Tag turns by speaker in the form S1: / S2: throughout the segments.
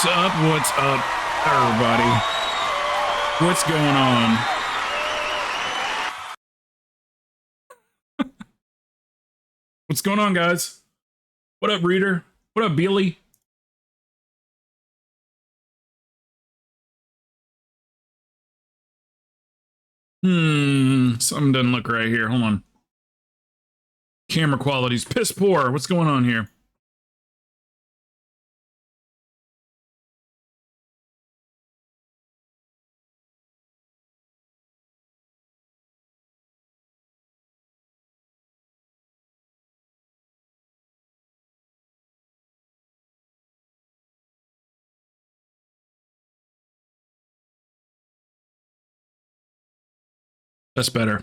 S1: What's up? What's up, everybody? What's going on? What's going on, guys? What up, Reader? What up, Billy? Something doesn't look right here. Hold on. Camera quality's piss poor. What's going on here? That's better.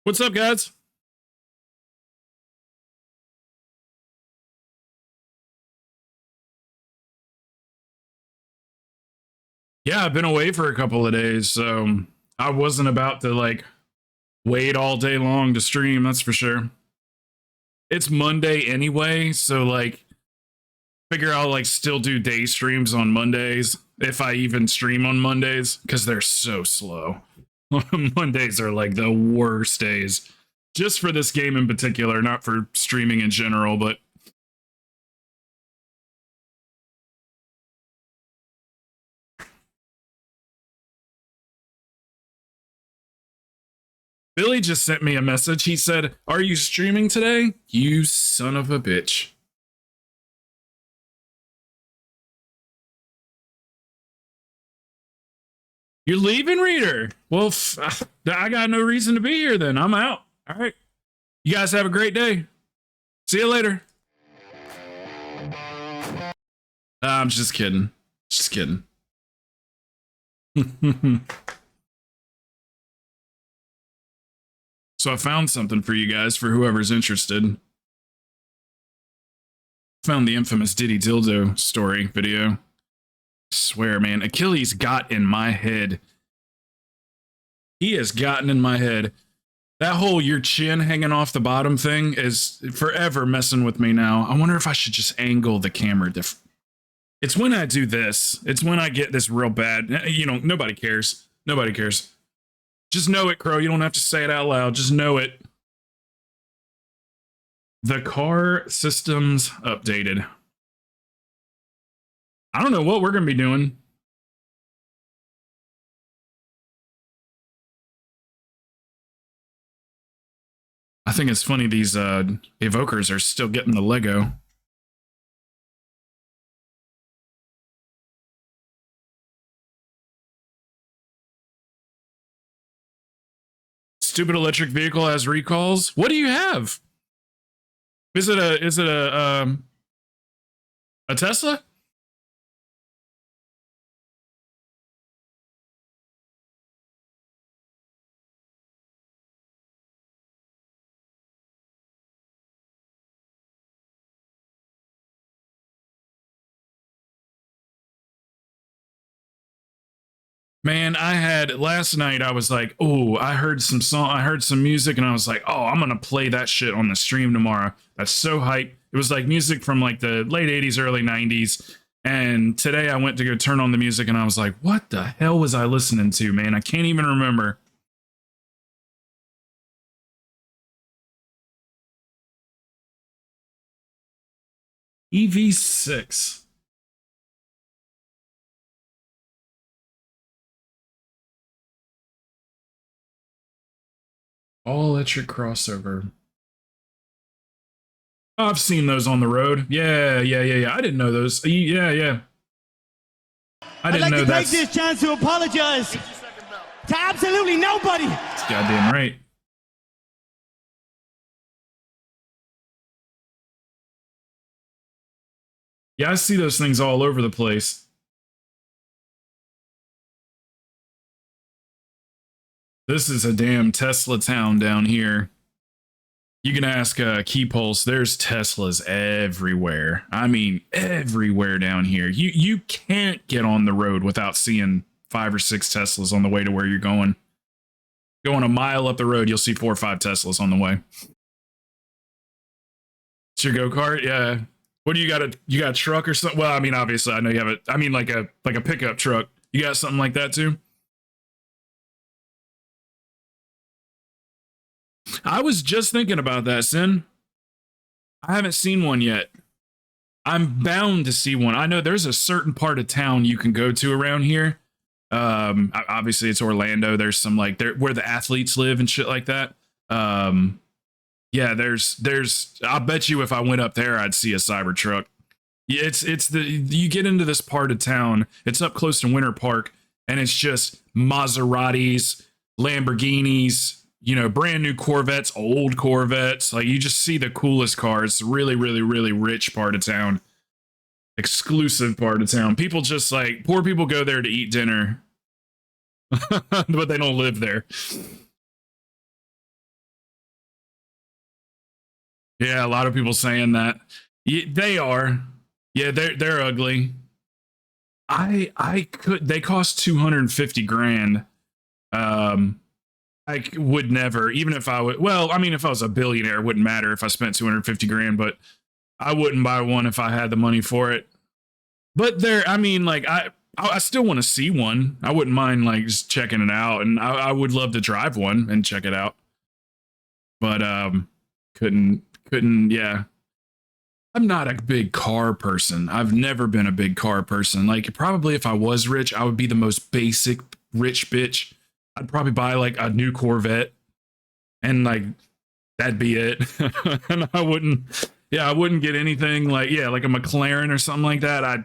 S1: What's up, guys? Yeah, I've been away for a couple of days, so I wasn't about to like wait all day long to stream, that's for sure. It's Monday anyway, so like figure I'll like still do day streams on Mondays if I even stream on Mondays because they're so slow. Mondays are like the worst days, just for this game in particular, not for streaming in general, but Billy just sent me a message. He said, "Are you streaming today? You son of a bitch." You're leaving, Reader? Well, I got no reason to be here then. I'm out. All right. You guys have a great day. See you later. I'm just kidding. Just kidding. So I found something for you guys, for whoever's interested. Found the infamous Diddy Dildo story video. I swear, man, Achilles got in my head. He has gotten in my head. That whole your chin hanging off the bottom thing is forever messing with me now. I wonder if I should just angle the camera different. It's when I do this. It's when I get this real bad. You know, nobody cares. Nobody cares. Just know it, Crow. You don't have to say it out loud. Just know it. The car systems updated. I don't know what we're going to be doing. I think it's funny these evokers are still getting the Lego. Stupid electric vehicle has recalls. What do you have? Is it a Tesla? Man, I had last night, I was like, oh, I heard some music, and I was like, oh, I'm gonna play that shit on the stream tomorrow. That's so hype. It was like music from like the late 80s, early 90s. And today I went to go turn on the music, and I was like, what the hell was I listening to, man? I can't even remember. EV6. All electric crossover. Oh, I've seen those on the road. Yeah. I didn't know those. Yeah. I didn't know that. I'd like to take
S2: this chance to apologize to absolutely nobody.
S1: That's goddamn right. Yeah, I see those things all over the place. This is a damn Tesla town down here. You can ask Key Pulse. There's Teslas everywhere. I mean, everywhere down here. You can't get on the road without seeing 5 or 6 Teslas on the way to where you're going. Going a mile up the road, you'll see 4 or 5 Teslas on the way. It's your go-kart? Yeah. What do you got? You got a truck or something? Well, I mean, obviously, I know you have it. I mean, like a pickup truck. You got something like that too? I was just thinking about that, Sin. I haven't seen one yet. I'm bound to see one. I know there's a certain part of town you can go to around here. Obviously it's Orlando. There's some like there where the athletes live and shit like that. Yeah, there's I'll bet you if I went up there I'd see a Cybertruck. Yeah, it's the you get into this part of town. It's up close to Winter Park and it's just Maseratis, Lamborghinis, you know, brand new Corvettes, old Corvettes. Like you just see the coolest cars. Really, really, really rich part of town. Exclusive part of town. People just like poor people go there to eat dinner, but they don't live there. Yeah, a lot of people saying that. Yeah, they are. Yeah, they're ugly. I could. They cost 250 grand. Um, I would never, even if I would. Well, I mean, if I was a billionaire, it wouldn't matter if I spent 250 grand, but I wouldn't buy one if I had the money for it. But there, I mean, like I still want to see one. I wouldn't mind like just checking it out, and I would love to drive one and check it out. But couldn't. Yeah, I'm not a big car person. I've never been a big car person. Like probably if I was rich, I would be the most basic rich bitch. I'd probably buy like a new Corvette and like that'd be it. And I wouldn't yeah, I wouldn't get anything like yeah, like a McLaren or something like that. I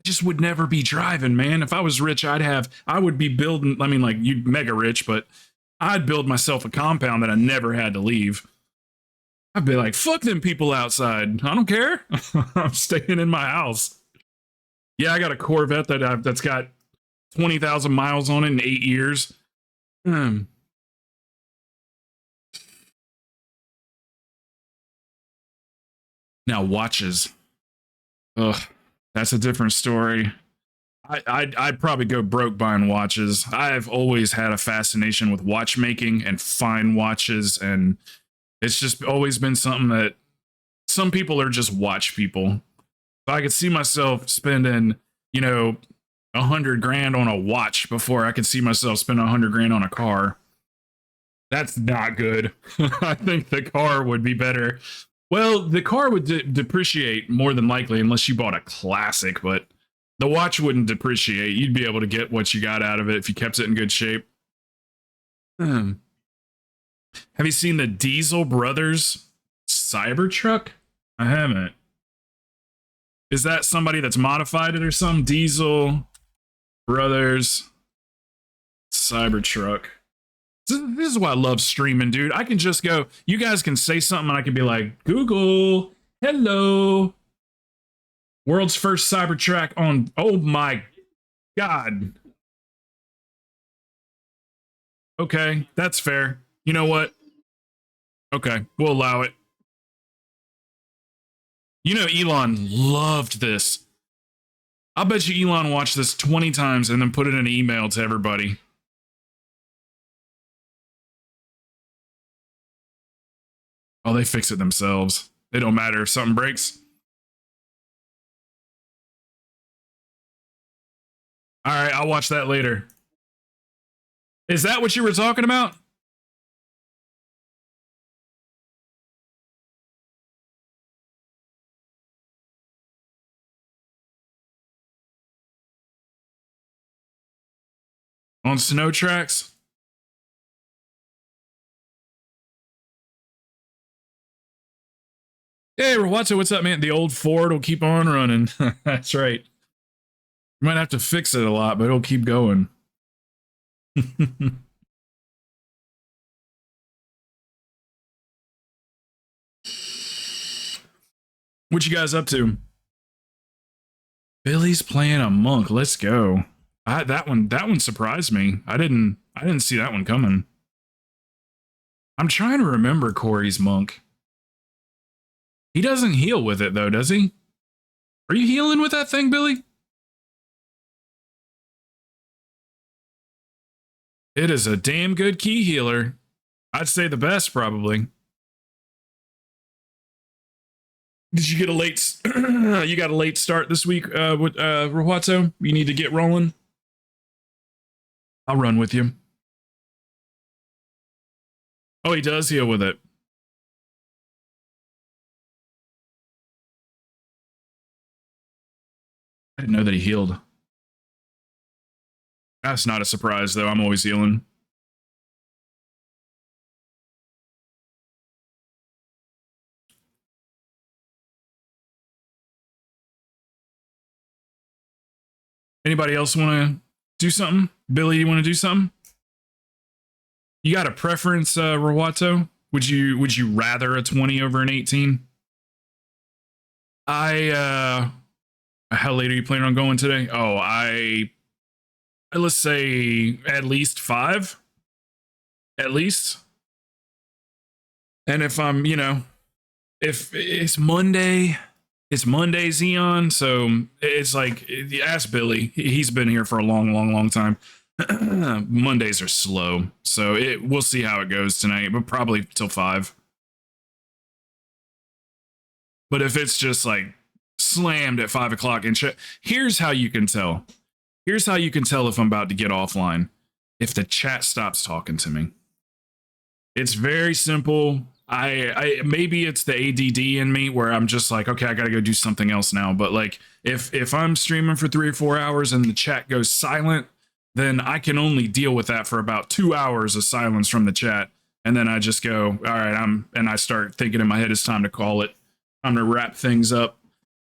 S1: just would never be driving, man. If I was rich, I would be building, I mean like you mega rich, but I'd build myself a compound that I never had to leave. I'd be like, fuck them people outside. I don't care. I'm staying in my house. Yeah, I got a Corvette that's got 20,000 miles on it in 8 years. Hmm. Now watches. Ugh, that's a different story. I'd probably go broke buying watches. I've always had a fascination with watchmaking and fine watches, and it's just always been something that some people are just watch people. But I could see myself spending, you know, 100 grand on a watch before I could see myself spending 100 grand on a car. That's not good. I think the car would be better. Well, the car would depreciate more than likely unless you bought a classic, but the watch wouldn't depreciate. You'd be able to get what you got out of it if you kept it in good shape. Hmm. Have you seen the Diesel Brothers Cybertruck? I haven't. Is that somebody that's modified it or something? Diesel Brothers Cybertruck. This is why I love streaming, dude. I can just go, you guys can say something and I can be like, Google, hello. World's first Cybertruck on, oh my God. Okay, that's fair. You know what? Okay, we'll allow it. You know, Elon loved this. I'll bet you Elon watched this 20 times and then put it in an email to everybody. Oh, they fix it themselves. It don't matter if something breaks. All right, I'll watch that later. Is that what you were talking about? On snow tracks? Hey, Watson, what's up, man? The old Ford will keep on running. That's right. You might have to fix it a lot, but it'll keep going. What you guys up to? Billy's playing a monk. Let's go. That one surprised me. I didn't see that one coming. I'm trying to remember Corey's monk. He doesn't heal with it though, does he? Are you healing with that thing, Billy? It is a damn good key healer. I'd say the best, probably. Did you get a late? You got a late start this week with Rahuato? You need to get rolling. I'll run with you. Oh, he does heal with it. I didn't know that he healed. That's not a surprise, though. I'm always healing. Anybody else want to do something? Billy, you want to do something? You got a preference, Rawato? Would you rather a 20 over an 18? How late are you planning on going today? Oh, let's say at least 5. At least. And if I'm, if it's Monday, Xeon, so it's like, ask Billy. He's been here for a long time. Mondays are slow, so we'll see how it goes tonight, but probably till 5. But if it's just like slammed at 5 o'clock and here's how you can tell. Here's how you can tell if I'm about to get offline. If the chat stops talking to me. It's very simple. I maybe it's the ADD in me where I'm just like, okay, I gotta go do something else now. But like if I'm streaming for 3 or 4 hours and the chat goes silent, then I can only deal with that for about 2 hours of silence from the chat. And then I just go, all right, and I start thinking in my head, it's time to call it. Time to wrap things up.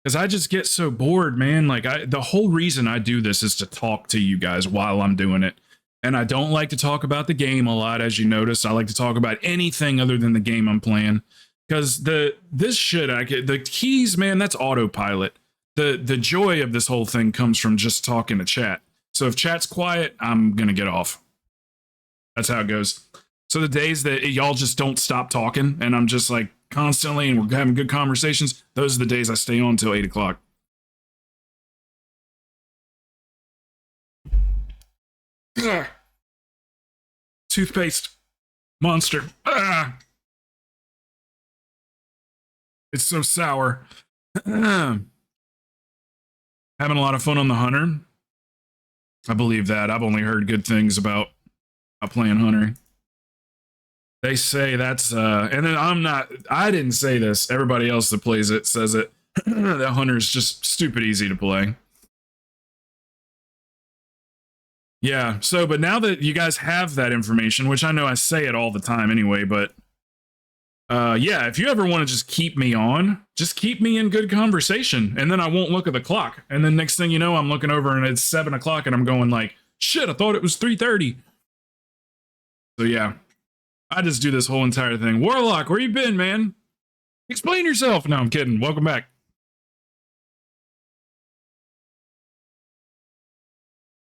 S1: Because I just get so bored, man. Like the whole reason I do this is to talk to you guys while I'm doing it. And I don't like to talk about the game a lot, as you noticed. I like to talk about anything other than the game I'm playing. Because the keys, man, that's autopilot. The joy of this whole thing comes from just talking to chat. So if chat's quiet, I'm going to get off. That's how it goes. So the days that y'all just don't stop talking and I'm just like constantly and we're having good conversations, those are the days I stay on until 8 o'clock. Ugh. Toothpaste monster. Ugh. It's so sour. Having a lot of fun on the Hunter. I believe that. I've only heard good things about playing Hunter. They say that's and then I didn't say this. Everybody else that plays it says it. That Hunter's just stupid easy to play. Yeah, so but now that you guys have that information, which I know I say it all the time anyway, but yeah, if you ever want to just keep me on, just keep me in good conversation, and then I won't look at the clock. And then next thing you know, I'm looking over and it's 7 o'clock and I'm going like, shit, I thought it was 3:30. So yeah, I just do this whole entire thing. Warlock, where you been, man? Explain yourself. No, I'm kidding. Welcome back.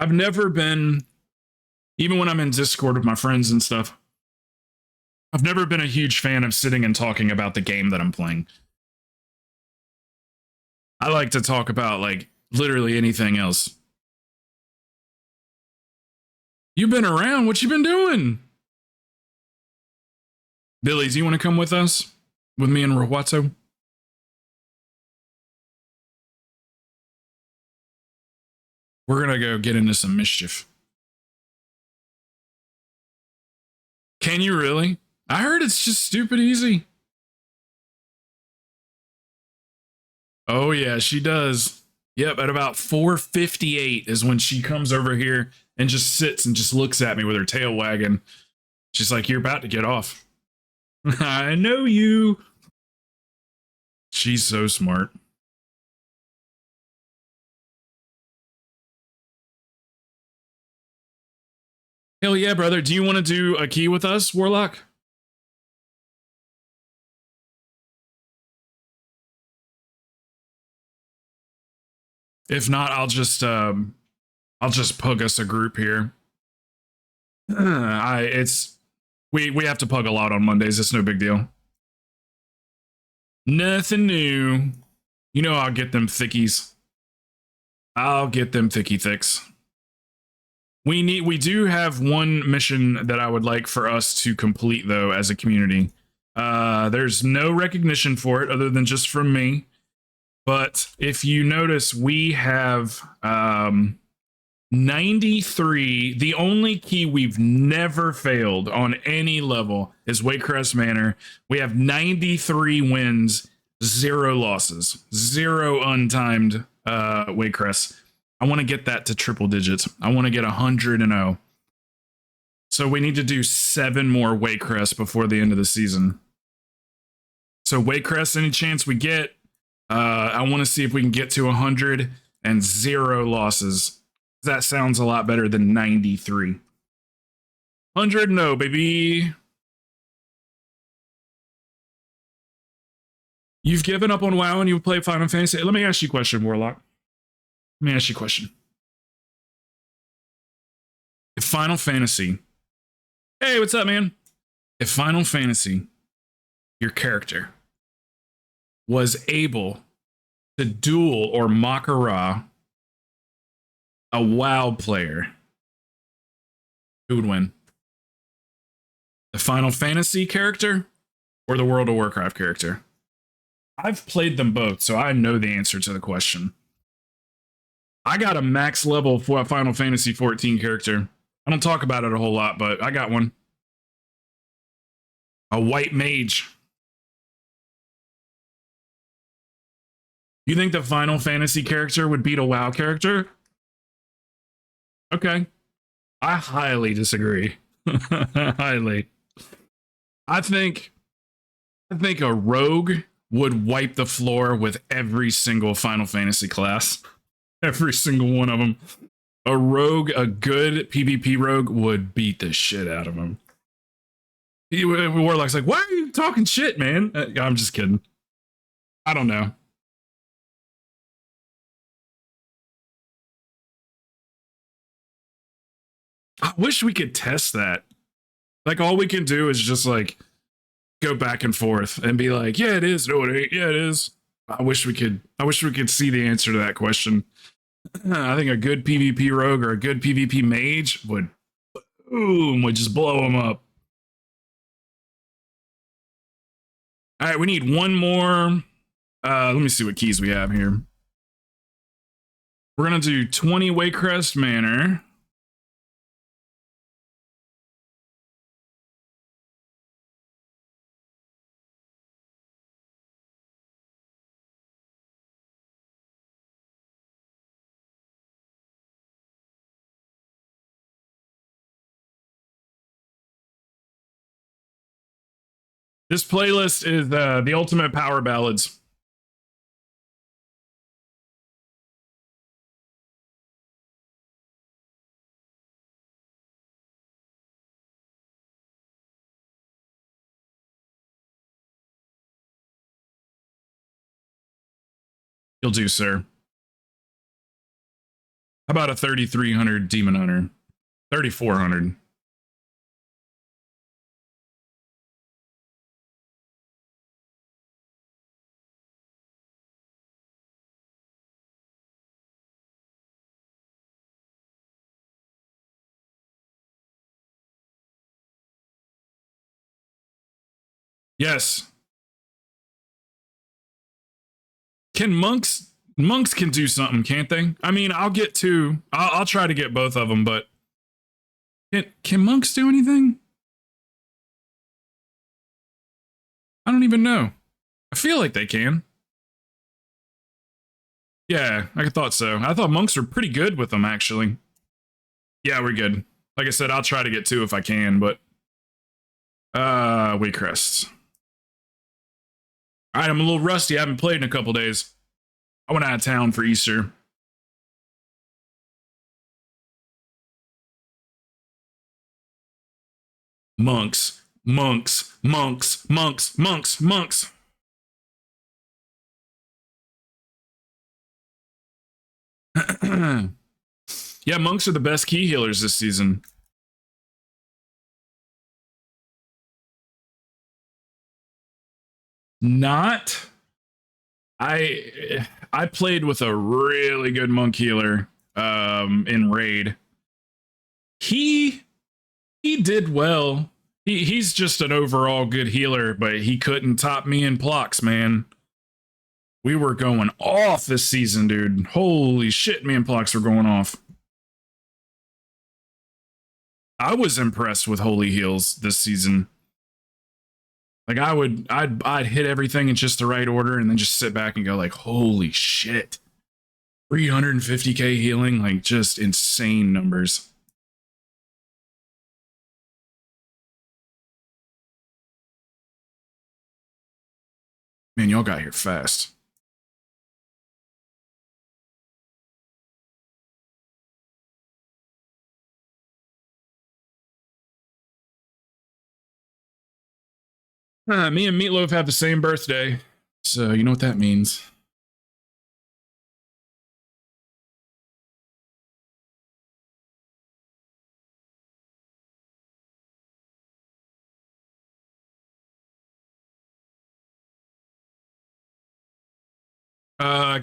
S1: I've never been, even when I'm in Discord with my friends and stuff, I've never been a huge fan of sitting and talking about the game that I'm playing. I like to talk about, like, literally anything else. You've been around. What you been doing? Billy, do you want to come with us? With me and Rahuato? We're going to go get into some mischief. Can you really? I heard it's just stupid easy. Oh, yeah, she does. Yep, at about 4:58 is when she comes over here and just sits and just looks at me with her tail wagging. She's like, you're about to get off. I know you. She's so smart. Hell yeah, brother. Do you want to do a key with us, Warlock? If not, I'll just pug us a group here. We have to pug a lot on Mondays. It's no big deal. Nothing new. You know I'll get them thickies. I'll get them thicky thicks. We do have one mission that I would like for us to complete though as a community. There's no recognition for it other than just from me. But if you notice, we have 93. The only key we've never failed on any level is Waycrest Manor. We have 93 wins, 0 losses, 0 untimed Waycrest. I want to get that to triple digits. I want to get 100-0. So we need to do 7 more Waycrest before the end of the season. So Waycrest, any chance we get, I want to see if we can get to 100 and 0 losses. That sounds a lot better than 93. 100, no, baby. You've given up on WoW and you play Final Fantasy. Let me ask you a question, Warlock. Let me ask you a question. If Final Fantasy... Hey, what's up, man? If Final Fantasy, your character, was able to duel or Makara a WoW player, who would win? The Final Fantasy character or the World of Warcraft character? I've played them both, so I know the answer to the question. I got a max level for a Final Fantasy 14 character. I don't talk about it a whole lot, but I got one. A white mage. You think the Final Fantasy character would beat a WoW character? Okay. I highly disagree. Highly. I think a rogue would wipe the floor with every single Final Fantasy class. Every single one of them. A rogue, a good PvP rogue, would beat the shit out of him. Warlock's like, why are you talking shit, man? I'm just kidding. I don't know. I wish we could test that. Like, all we can do is just, like, go back and forth and be like, yeah, it is. No, it ain't. Yeah, it is. I wish we could see the answer to that question. I think a good PvP rogue or a good PvP mage would just blow them up. All right, we need one more. Let me see what keys we have here. We're going to do 20 Waycrest Manor. This playlist is the ultimate power ballads. You'll do, sir. How about a 3300 Demon Hunter? 3400. Yes. Can monks can do something, can't they? I mean, I'll get 2. I'll try to get both of them, but can monks do anything? I don't even know. I feel like they can. Yeah, I thought so. I thought monks were pretty good with them, actually. Yeah, we're good. Like I said, I'll try to get 2 if I can, but Waycrests. All right, I'm a little rusty. I haven't played in a couple days. I went out of town for Easter. Monks. Yeah, monks are the best key healers this season. Not. I played with a really good monk healer in raid. He did well. He's just an overall good healer, but he couldn't top me in blocks, man. We were going off this season, dude. Holy shit, me and Plex were going off. I was impressed with Holy Heals this season. Like I'd hit everything in just the right order and then just sit back and go like, holy shit. 350k healing, like just insane numbers. Man, y'all got here fast. Me and Meatloaf have the same birthday, so you know what that means.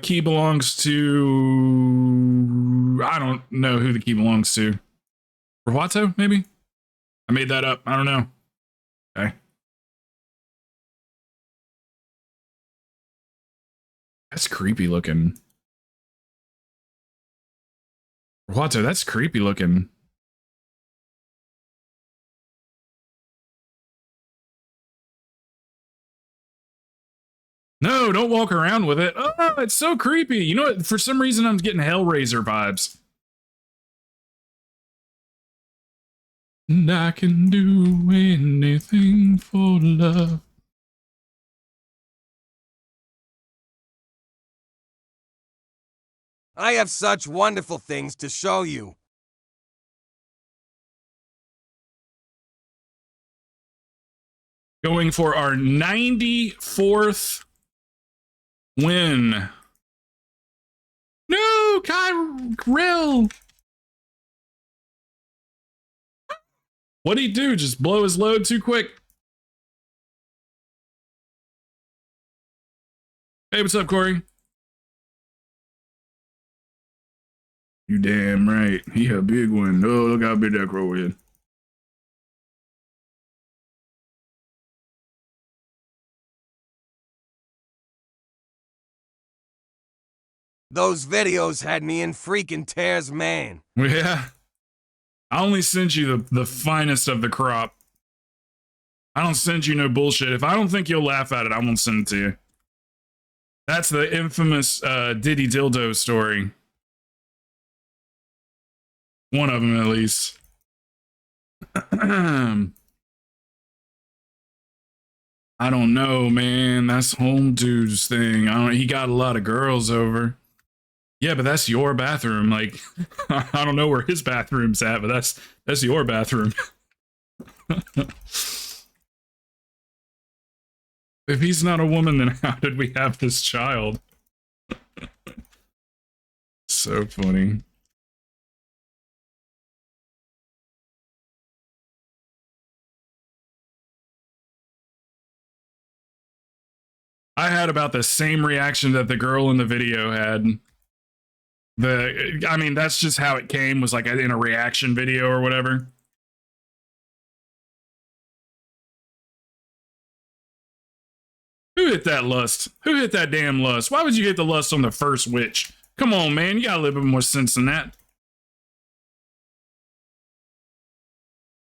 S1: Key belongs to... I don't know who the key belongs to. Rawato, maybe? I made that up. I don't know. Okay. That's creepy looking. Rawato, that's creepy looking. No, don't walk around with it. Oh, it's so creepy. You know what? For some reason, I'm getting Hellraiser vibes. And I can do anything for love.
S3: I have such wonderful things to show you.
S1: Going for our 94th win. No, Kyrell. What'd he do? Just blow his load too quick? Hey, what's up, Corey? You damn right. He a big one. Oh, look how big that crow is.
S3: Those videos had me in freaking tears, man.
S1: Yeah. I only sent you the finest of the crop. I don't send you no bullshit. If I don't think you'll laugh at it, I won't send it to you. That's the infamous Diddy Dildo story. One of them, at least. I don't know, man. That's home dude's thing. He got a lot of girls over. Yeah, but that's your bathroom. Like, I don't know where his bathroom's at, but that's your bathroom. If he's not a woman, then how did we have this child? So funny. I had about the same reaction that the girl in the video had. I mean, that's just how it came, was like in a reaction video or whatever. Who hit that lust? Who hit that damn lust? Why would you hit the lust on the first witch? Come on, man. You got a little bit more sense than that.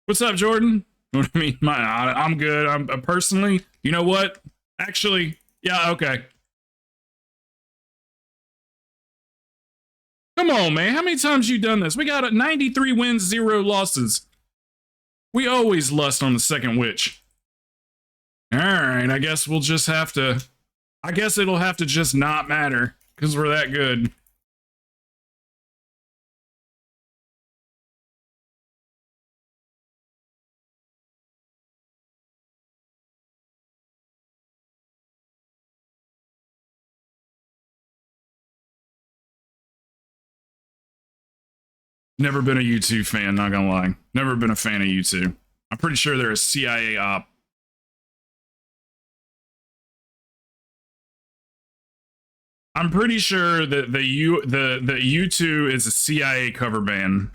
S1: What's up, Jordan? What do you mean? I'm good. I'm personally, you know what? Actually, yeah, okay. Come on, man. How many times you done this? We got 93 wins, 0 losses. We always lust on the second witch. All right, I guess we'll just have to... I guess it'll have to just not matter, because we're that good. Never been a U2 fan, not gonna lie. Never been a fan of U2. I'm pretty sure they're a CIA op. I'm pretty sure that the U2 is a CIA cover band.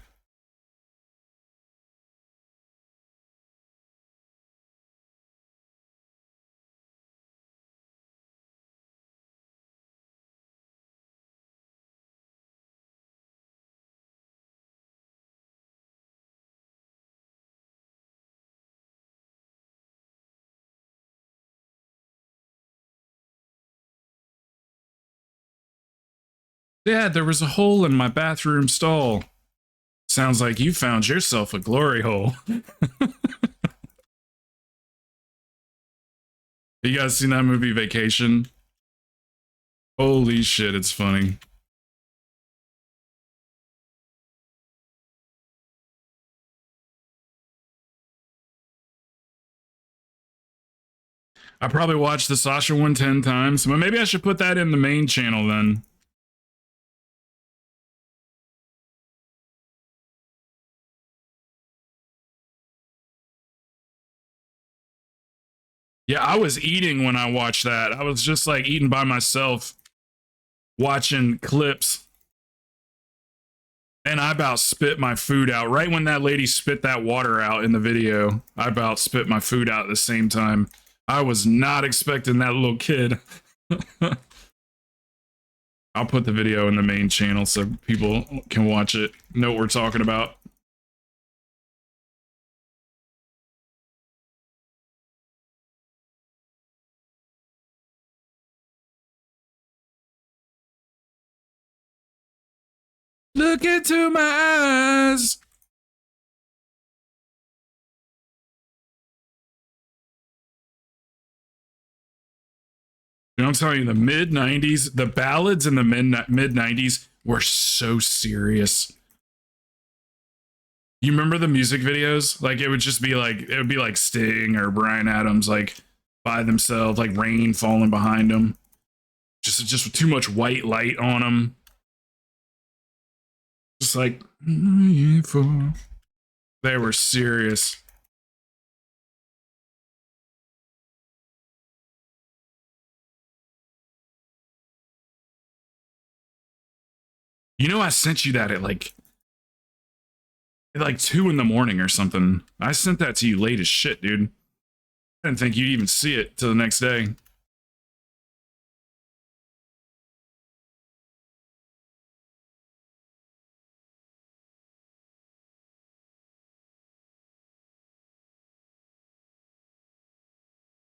S1: Dad, there was a hole in my bathroom stall. Sounds like you found yourself a glory hole. You guys seen that movie Vacation? Holy shit, it's funny. I probably watched the Sasha one 10 times, but maybe I should put that in the main channel then. Yeah, I was eating when I watched that. I was just like eating by myself, watching clips. And I about spit my food out. Right when that lady spit that water out in the video, I about spit my food out at the same time. I was not expecting that little kid. I'll put the video in the main channel so people can watch it, know what we're talking about. Look into my eyes. You know, I'm telling you, the mid 90s, the ballads in the mid 90s were so serious. You remember the music videos? Like it would just be like, it would be like Sting or Bryan Adams, like by themselves, like rain falling behind them. Just too much white light on them. Just like, they were serious. You know, I sent you that at like 2 in the morning or something. I sent that to you late as shit, dude. I didn't think you'd even see it till the next day.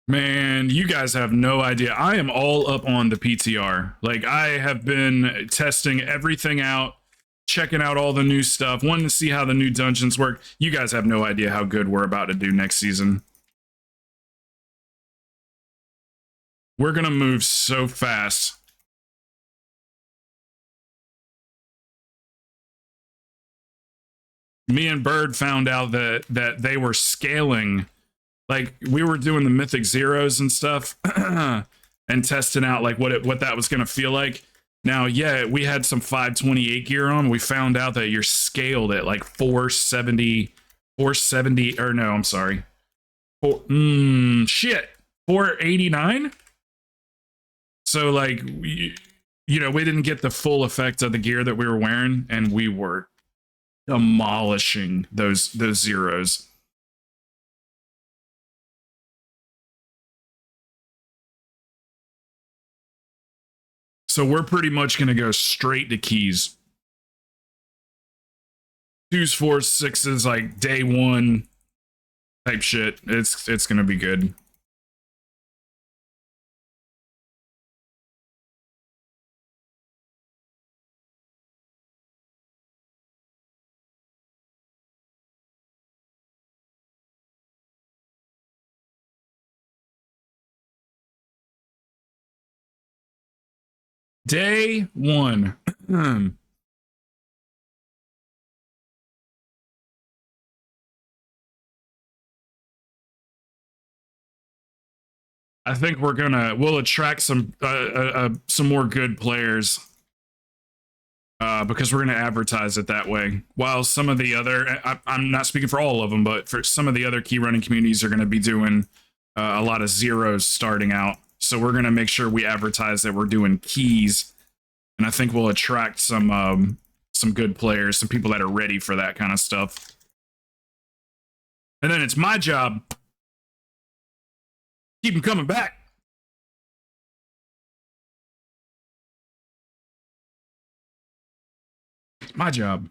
S1: Man, you guys have no idea. I am all up on the PTR. Like, I have been testing everything out, checking out all the new stuff, wanting to see how the new dungeons work. You guys have no idea how good we're about to do next season. We're going to move so fast. Me and Bird found out that they were scaling. Like, we were doing the Mythic Zeros and stuff and testing out like what that was going to feel like. Now, yeah, we had some 528 gear on. We found out that you're scaled at like 470, or no, I'm sorry. 489? So like, we didn't get the full effect of the gear that we were wearing, and we were demolishing those zeros. So we're pretty much going to go straight to keys. 2s, 4s, 6s, like day one type shit. It's going to be good. Day one. I think we'll attract some more good players because we're gonna advertise it that way. While some of the other, I'm not speaking for all of them, but for some of the other key running communities are gonna be doing a lot of zeros starting out. So we're gonna make sure we advertise that we're doing keys, and I think we'll attract some good players, some people that are ready for that kind of stuff. And then it's my job keep them coming back. It's my job.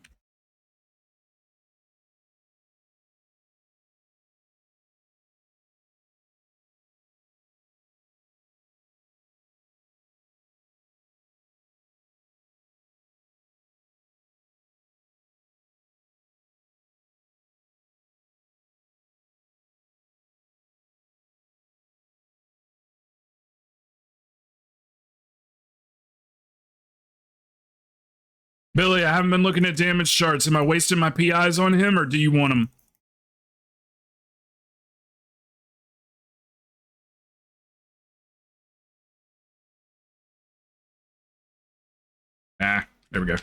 S1: Billy, I haven't been looking at damage charts. Am I wasting my PIs on him, or do you want him? Ah, there we go.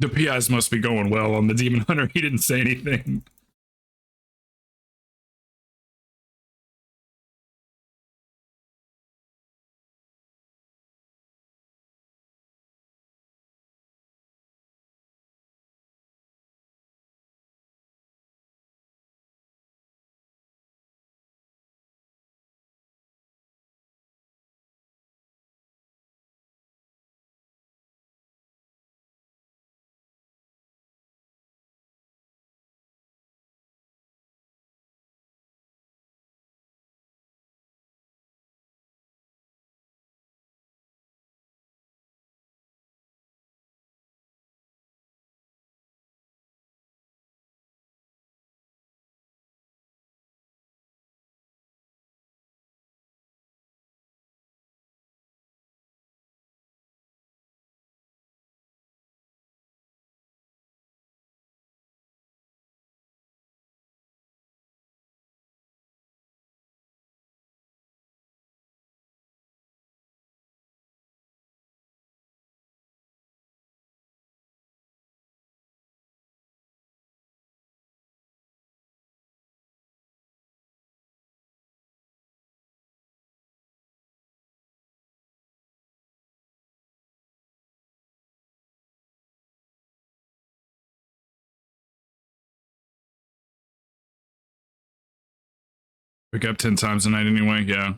S1: The PIs must be going well on the Demon Hunter. He didn't say anything. Wake up 10 times a night anyway, yeah.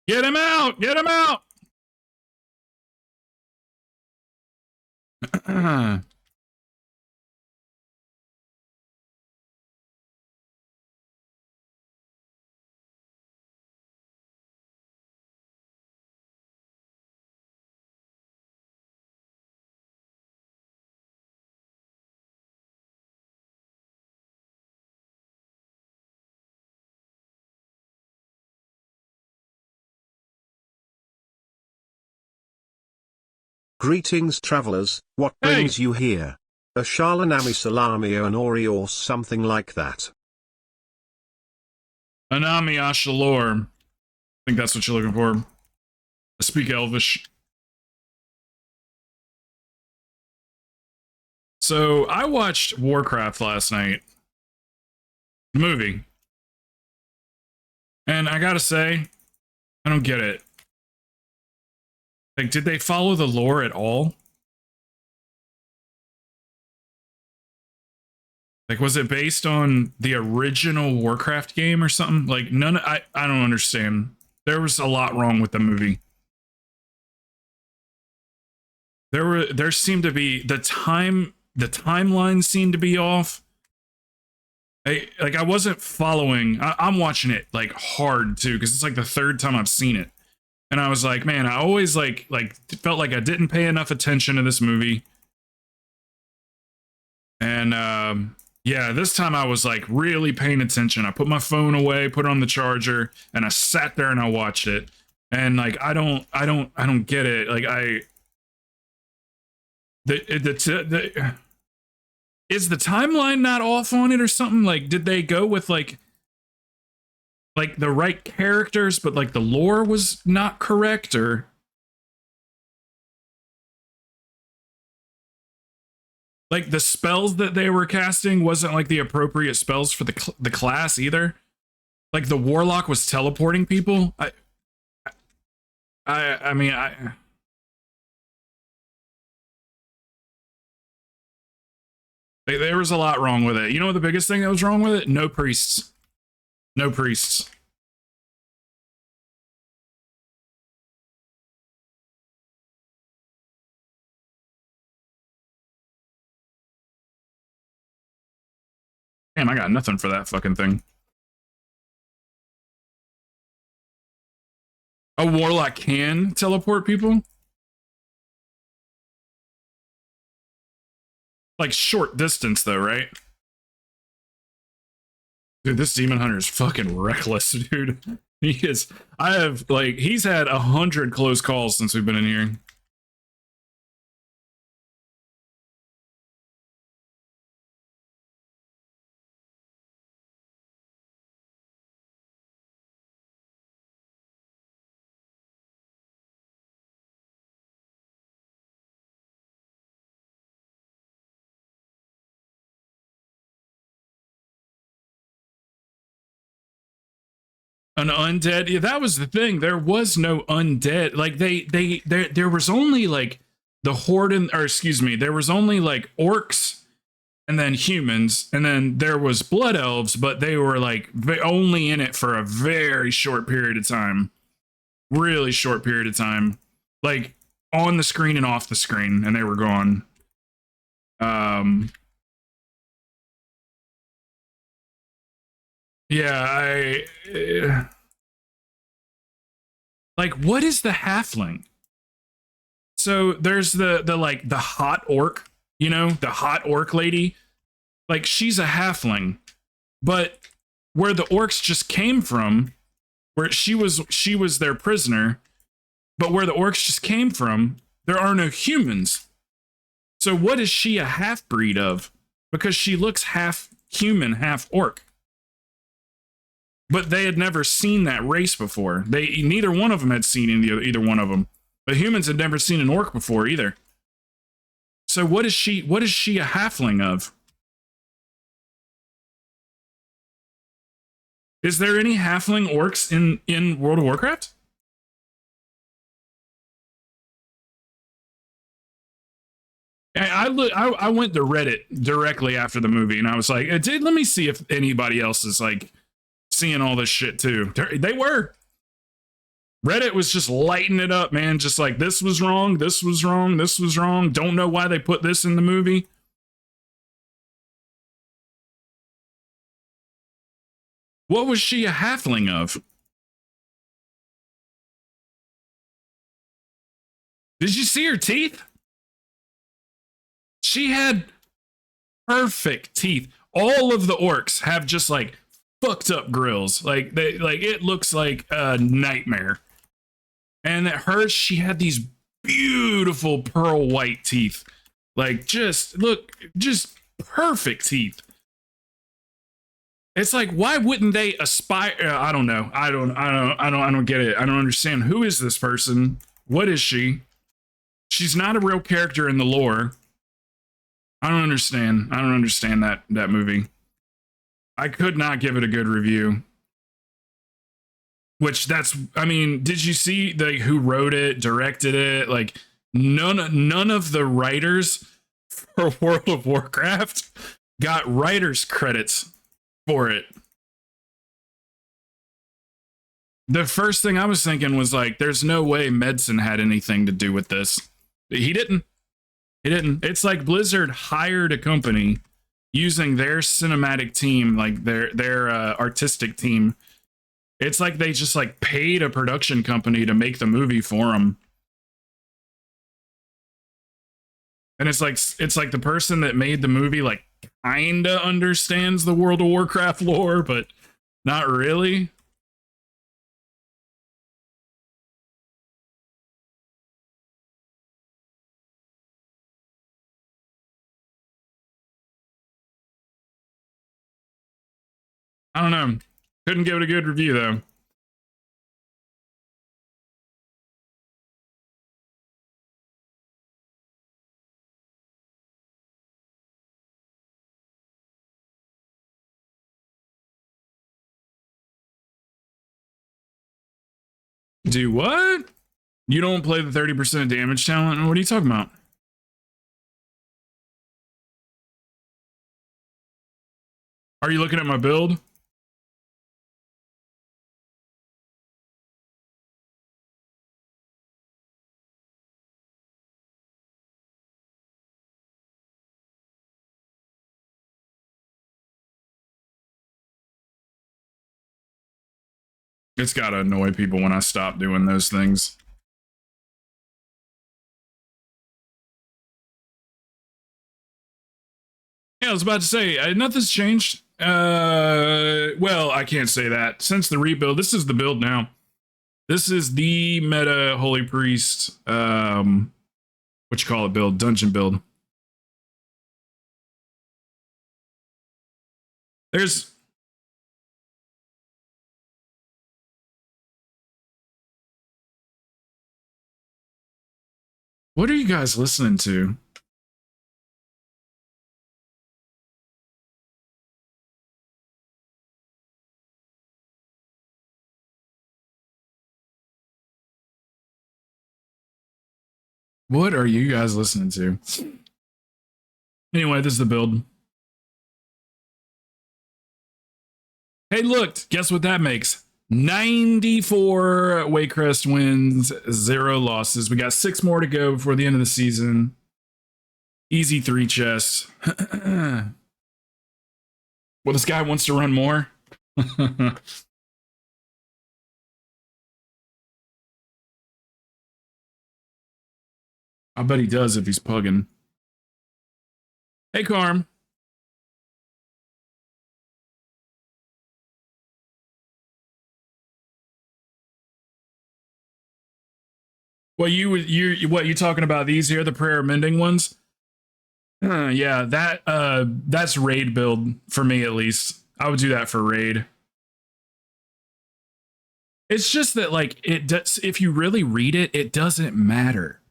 S1: Get him out! Get him out!
S4: Greetings travelers, what brings you here? A Shalanami Salami or an Ori or something like that?
S1: Anami Ashalor. I think that's what you're looking for. I speak Elvish. So I watched Warcraft last night. The movie. And I gotta say, I don't get it. Like, did they follow the lore at all? Like, was it based on the original Warcraft game or something? Like, I don't understand. There was a lot wrong with the movie. There seemed to be the timeline seemed to be off. I wasn't following. I'm watching it like hard too, because it's like the third time I've seen it. And I was like, man, I always like felt like I didn't pay enough attention to this movie. And yeah, this time I was like really paying attention. I put my phone away, put it on the charger, and I sat there and I watched it. And like I don't get it. Like is the timeline not off on it or something? Like, did they go with like the right characters, but like the lore was not correct, or like the spells that they were casting wasn't like the appropriate spells for the class either? Like the warlock was teleporting people. I mean, there was a lot wrong with it. You know what the biggest thing that was wrong with it? No priests. No priests. Damn, I got nothing for that fucking thing. A warlock can teleport people? Like short distance though, right? Dude, this demon hunter is fucking reckless, dude. He is. He's had 100 close calls since we've been in here. An undead? Yeah, that was the thing. There was no undead. Like there was only like the horde there was only like orcs and then humans, and then there was blood elves, but they were like only in it for a very short period of time. Really short period of time. Like on the screen and off the screen, and they were gone. Yeah, like, what is the halfling? So there's the like the hot orc, you know, the hot orc lady. Like, she's a halfling, but where the orcs just came from, where she was their prisoner, but where the orcs just came from, there are no humans. So what is she a half breed of? Because she looks half human, half orc. But they had never seen that race before. Neither one of them had seen either one of them. But humans had never seen an orc before either. So what is she a halfling of? Is there any halfling orcs in World of Warcraft? I went to Reddit directly after the movie, and I was like, let me see if anybody else is like seeing all this shit too. They were. Reddit was just lighting it up, man. Just like, this was wrong, this was wrong, this was wrong. Don't know why they put this in the movie. What was she a halfling of? Did you see her teeth? She had perfect teeth. All of the orcs have just like fucked up grills. Like it looks like a nightmare. And at hers, she had these beautiful pearl white teeth. Like, just perfect teeth. It's like, why wouldn't they aspire? I don't know. I don't get it. I don't understand. Who is this person? What is she? She's not a real character in the lore. I don't understand. I don't understand that movie. I could not give it a good review. Which I mean, did you see who wrote it, directed it? Like, none of the writers for World of Warcraft got writers credits for it. The first thing I was thinking was like, there's no way Medicine had anything to do with this. He didn't. It's like Blizzard hired a company using their cinematic team, like their artistic team. It's like they just like paid a production company to make the movie for them. And it's like the person that made the movie like kinda understands the World of Warcraft lore, but not really. I don't know. Couldn't give it a good review though. Do what? You don't play the 30% damage talent? What are you talking about? Are you looking at my build? It's gotta annoy people when I stop doing those things. Yeah, I was about to say, nothing's changed. Well, I can't say that. Since the rebuild, this is the build now. This is the meta Holy Priest, what you call it build, dungeon build. There's... What are you guys listening to? What are you guys listening to? Anyway, this is the build. Hey, look, guess what that makes? 94 Waycrest wins, 0 losses. We got 6 more to go before the end of the season. Easy 3 chests. Well, this guy wants to run more. I bet he does if he's pugging. Hey, Carm. Well, you talking about these here, the prayer mending ones? Yeah, that's raid build for me at least. I would do that for raid. It's just that like it does. If you really read it, it doesn't matter.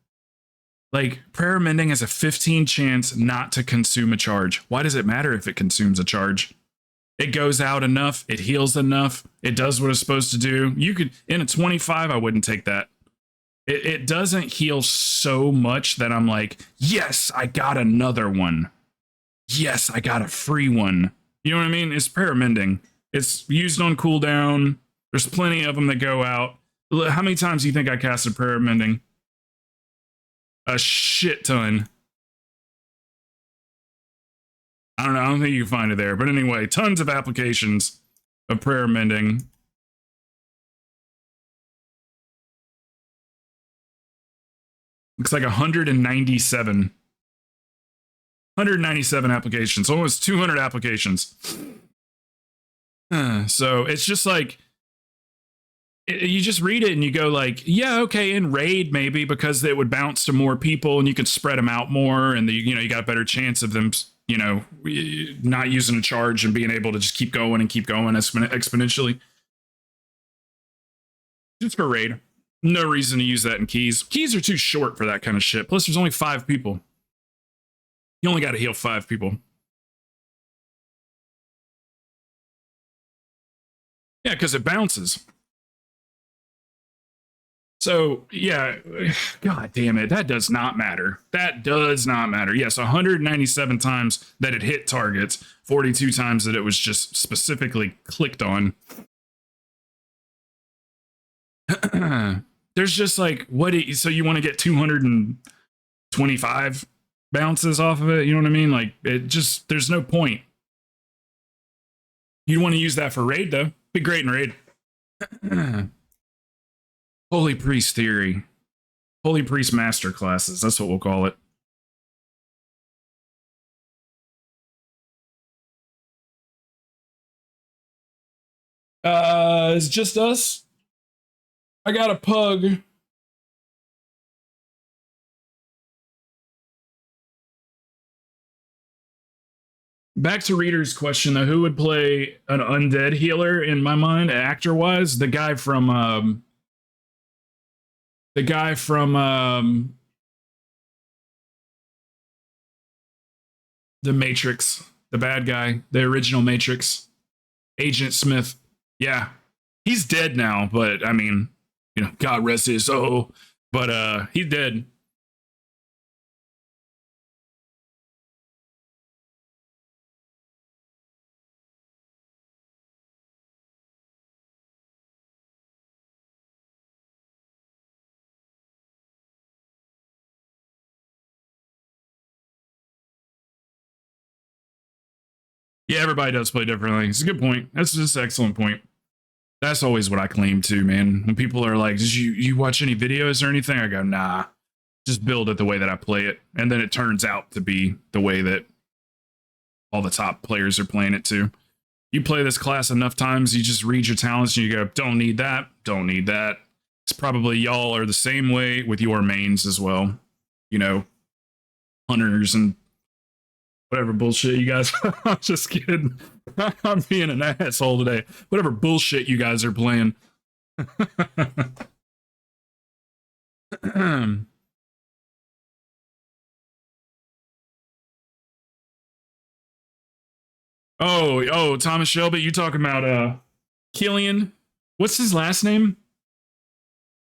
S1: Like prayer mending has a 15 chance not to consume a charge. Why does it matter if it consumes a charge? It goes out enough. It heals enough. It does what it's supposed to do. You could in a 25. I wouldn't take that. It doesn't heal so much that I'm like, yes, I got another one. Yes, I got a free one. You know what I mean? It's prayer mending. It's used on cooldown. There's plenty of them that go out. How many times do you think I casted Prayer of Mending? A shit ton. I don't know. I don't think you can find it there. But anyway, tons of applications of Prayer of Mending. Looks like 197. 197 applications. Almost 200 applications. So it's just like, you just read it and you go like, yeah, okay, in raid maybe, because it would bounce to more people and you could spread them out more, and you got a better chance of them, not using a charge and being able to just keep going exponentially. Just for raid. No reason to use that in keys. Keys are too short for that kind of shit. Plus, there's only 5 people. You only got to heal 5 people. Yeah, because it bounces. So, yeah, god damn it, that does not matter. That does not matter. Yes, 197 times that it hit targets, 42 times that it was just specifically clicked on. There's just like, so you want to get 225 bounces off of it? You know what I mean? Like, it just, there's no point. You want to use that for raid, though. Be great in raid. Holy Priest Theory. Holy Priest Master Classes. That's what we'll call it. It's just us. I got a pug. Back to Reader's question, though. Who would play an undead healer in my mind, actor-wise? The guy from The Matrix, the bad guy, the original Matrix, Agent Smith. Yeah, he's dead now, but I mean, God rest his soul. But he's dead. Yeah, everybody does play differently. It's a good point. That's just an excellent point. That's always what I claim too, man. When people are like, did you watch any videos or anything? I go, nah, just build it the way that I play it. And then it turns out to be the way that all the top players are playing it too. You play this class enough times, you just read your talents and you go, don't need that, don't need that. It's probably y'all are the same way with your mains as well. Hunters and whatever bullshit you guys. I'm just kidding. I'm being an asshole today. Whatever bullshit you guys are playing. Oh, Thomas Shelby, you talking about Killian? What's his last name?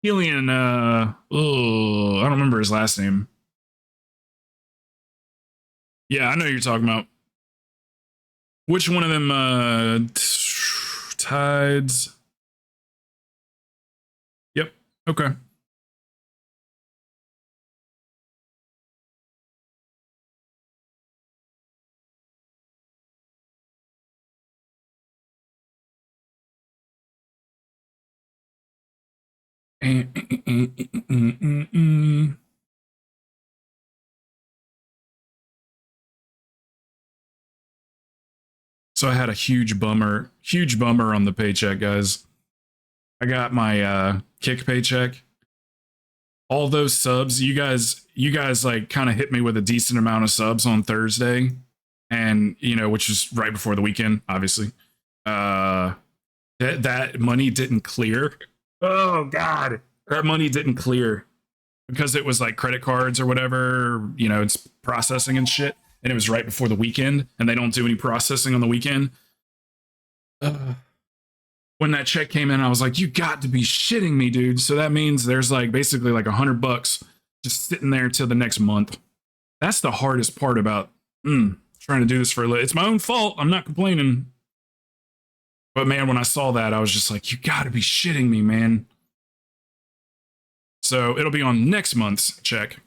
S1: Killian, I don't remember his last name. Yeah, I know who you're talking about. Which one of them, Tides? Yep, okay. So I had a huge bummer on the paycheck, guys. I got my kick paycheck. All those subs, you guys like kind of hit me with a decent amount of subs on Thursday, and which was right before the weekend, obviously. That money didn't clear. Oh God, that money didn't clear because it was like credit cards or whatever. It's processing and shit. And it was right before the weekend, and they don't do any processing on the weekend. When that check came in, I was like, you got to be shitting me, dude. So that means there's like basically like $100 just sitting there till the next month. That's the hardest part about trying to do this for a living. It's my own fault. I'm not complaining. But man, when I saw that, I was just like, you got to be shitting me, man. So it'll be on next month's check.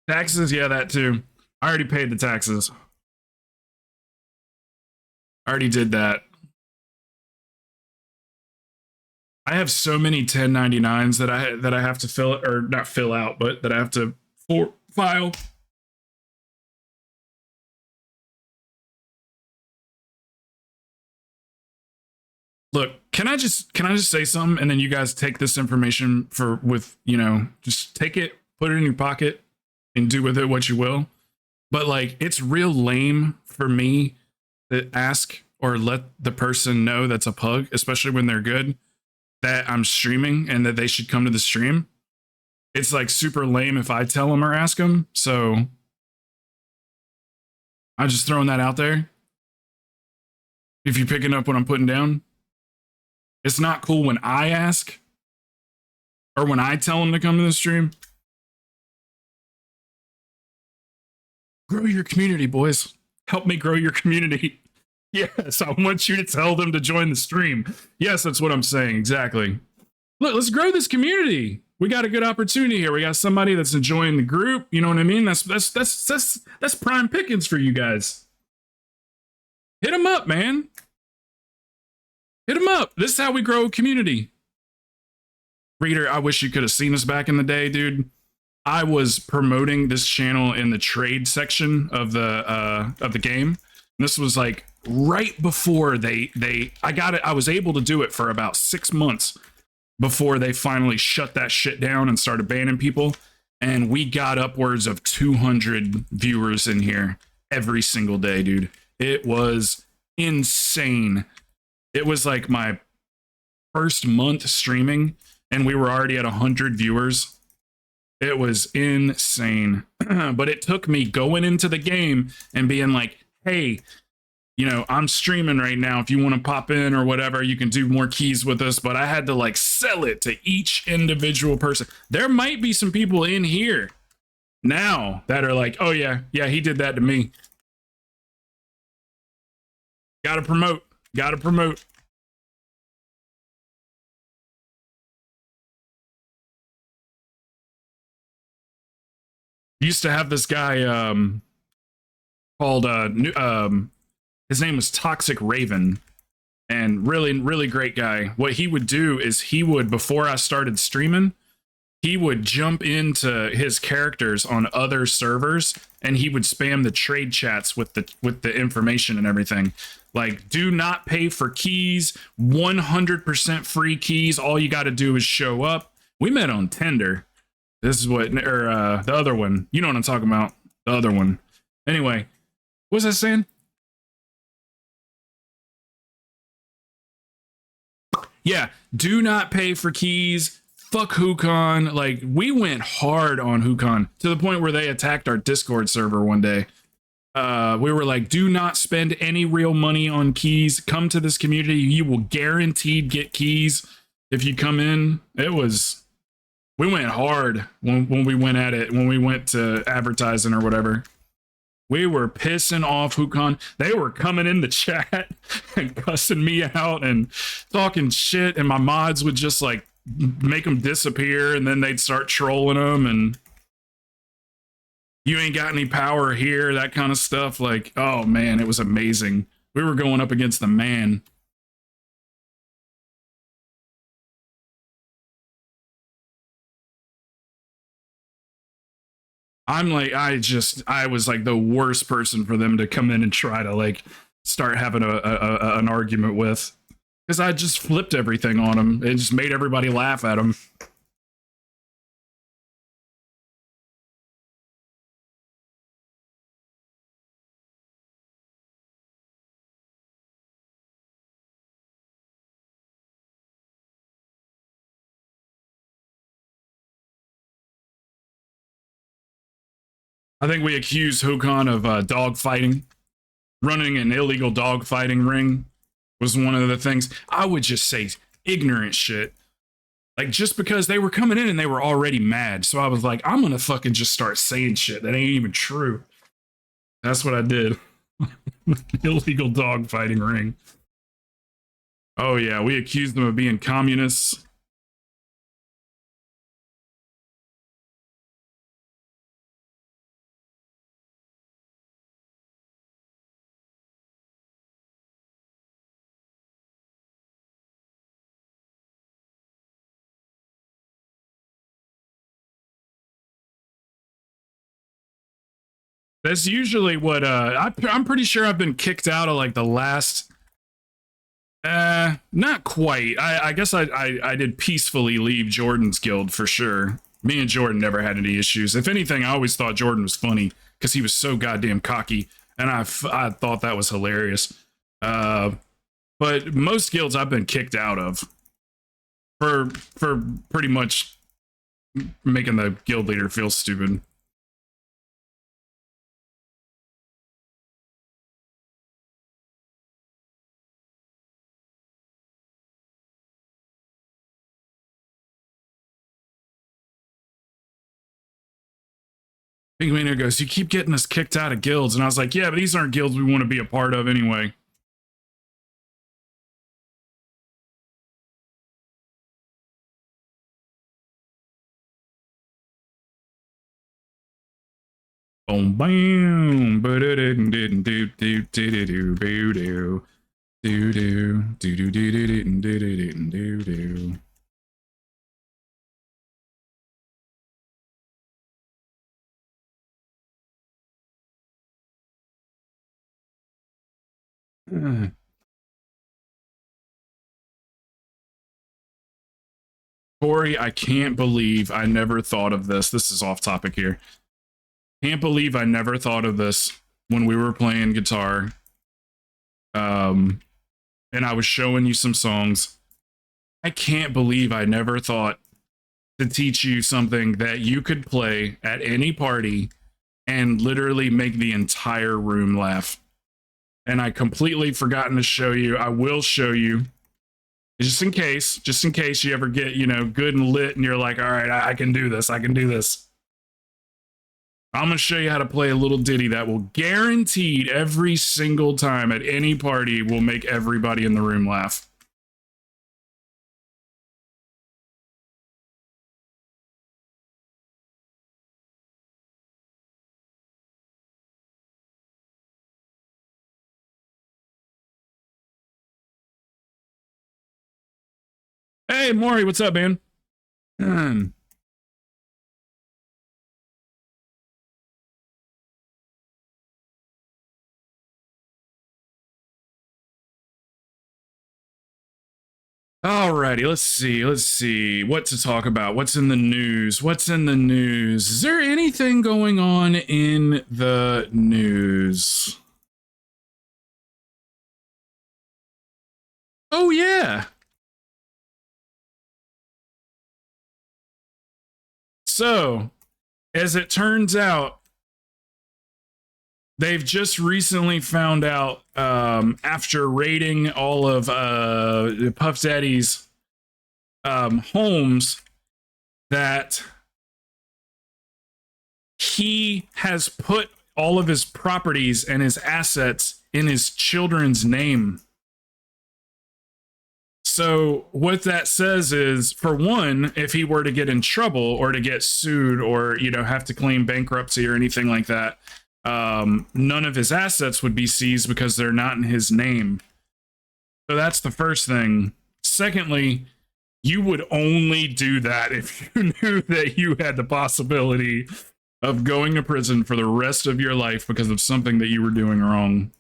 S1: Taxes, yeah, that too. I already paid the taxes. I already did that. I have so many 1099s that I have to fill, or not fill out, but that I have to file. Look, can I just say something, and then you guys take this information just take it, put it in your pocket, and do with it what you will. But like, it's real lame for me to ask or let the person know that's a pug, especially when they're good, that I'm streaming and that they should come to the stream. It's like super lame if I tell them or ask them. So I'm just throwing that out there. If you're picking up what I'm putting down, it's not cool when I ask or when I tell them to come to the stream. Grow your community, boys. Help me grow your community. Yes, I want you to tell them to join the stream. Yes, that's what I'm saying. Exactly. Look, let's grow this community. We got a good opportunity here. We got somebody that's enjoying the group. You know what I mean? That's prime pickings for you guys. Hit them up, man. Hit them up. This is how we grow a community. Reader, I wish you could have seen us back in the day, dude. I was promoting this channel in the trade section of the game. And this was like right before I got it. I was able to do it for about 6 months before they finally shut that shit down and started banning people. And we got upwards of 200 viewers in here every single day, dude. It was insane. It was like my first month streaming and we were already at 100 viewers. It was insane. But it took me going into the game and being like, hey, I'm streaming right now. If you want to pop in or whatever, you can do more keys with us. But I had to like sell it to each individual person. There might be some people in here now that are like, oh yeah, he did that to me. Gotta promote. Used to have this guy called his name was Toxic Raven, and really great guy. What he would do is before I started streaming, he would jump into his characters on other servers and he would spam the trade chats with the information and everything. Like, do not pay for keys, 100% free keys. All you got to do is show up. We met on Tinder. This is the other one. You know what I'm talking about. The other one. Anyway, what was I saying? Yeah, do not pay for keys. Fuck Wukong. Like, we went hard on Wukong to the point where they attacked our Discord server one day. We were like, do not spend any real money on keys. Come to this community. You will guaranteed get keys if you come in. We went hard when we went at it, when we went to advertising or whatever. We were pissing off Wukong. They were coming in the chat and cussing me out and talking shit, and my mods would just like make them disappear, and then they'd start trolling them, and you ain't got any power here, that kind of stuff. Like, oh man, it was amazing. We were going up against the man. I was like the worst person for them to come in and try to like start having an argument with, because I just flipped everything on them. It just made everybody laugh at them. I think we accused Wukong of dog fighting. Running an illegal dog fighting ring was one of the things. I would just say ignorant shit. Like, just because they were coming in and they were already mad. So I was like, I'm going to fucking just start saying shit that ain't even true. That's what I did. Illegal dog fighting ring. Oh yeah, we accused them of being communists. That's usually what I'm pretty sure I've been kicked out of like the last not quite. I guess I did peacefully leave Jordan's guild for sure. Me and Jordan never had any issues. If anything, I always thought Jordan was funny because he was so goddamn cocky, and I thought that was hilarious. But most guilds I've been kicked out of for pretty much making the guild leader feel stupid. Big Wiener goes, you keep getting us kicked out of guilds. And I was like, yeah, but these aren't guilds we want to be a part of anyway. Boom, bam, Corey, I can't believe I never thought of this. This is off topic here. Can't believe I never thought of this when we were playing guitar. And I was showing you some songs. I can't believe I never thought to teach you something that you could play at any party and literally make the entire room laugh. And I completely forgotten to show you. I will show you just in case you ever get, good and lit and you're like, all right, I can do this. I can do this. I'm going to show you how to play a little ditty that will guaranteed every single time at any party will make everybody in the room laugh. Hey, Maury, what's up, man? Alrighty, let's see what to talk about. What's in the news? Is there anything going on in the news? Oh yeah. So, as it turns out, they've just recently found out after raiding all of Puff Daddy's homes that he has put all of his properties and his assets in his children's name. So what that says is, for one, if he were to get in trouble or to get sued or, have to claim bankruptcy or anything like that, none of his assets would be seized because they're not in his name. So that's the first thing. Secondly, you would only do that if you knew that you had the possibility of going to prison for the rest of your life because of something that you were doing wrong.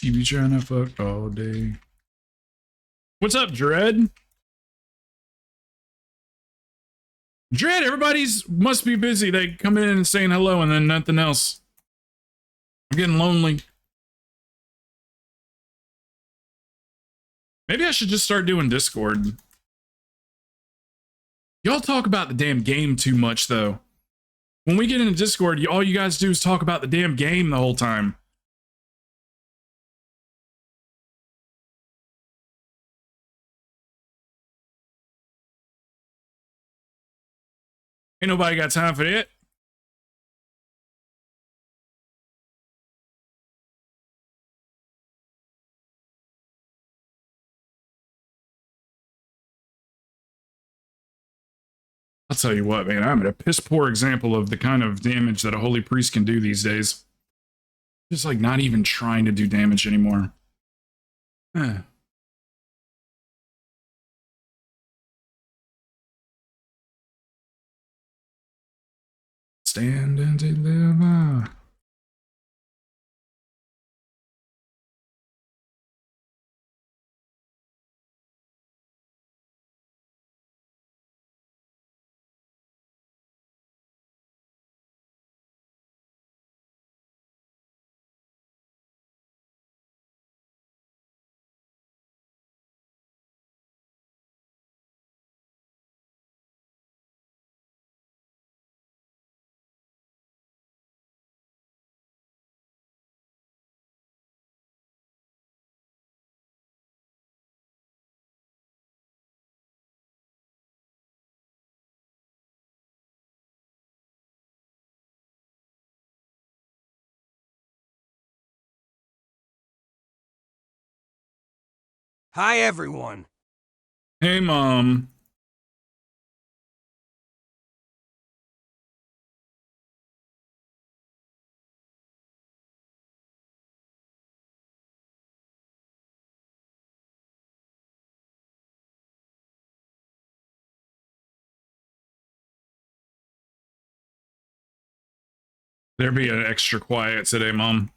S1: She be trying to fuck all day. What's up, Dread? Dread, everybody's must be busy. They come in and saying hello and then nothing else. I'm getting lonely. Maybe I should just start doing Discord. Y'all talk about the damn game too much, though. When we get into Discord, all you guys do is talk about the damn game the whole time. Ain't nobody got time for that. I'll tell you what, man, I'm at a piss poor example of the kind of damage that a holy priest can do these days. Just like not even trying to do damage anymore. Stand and deliver.
S3: Hi, everyone.
S1: Hey, Mom. There be an extra quiet today, Mom.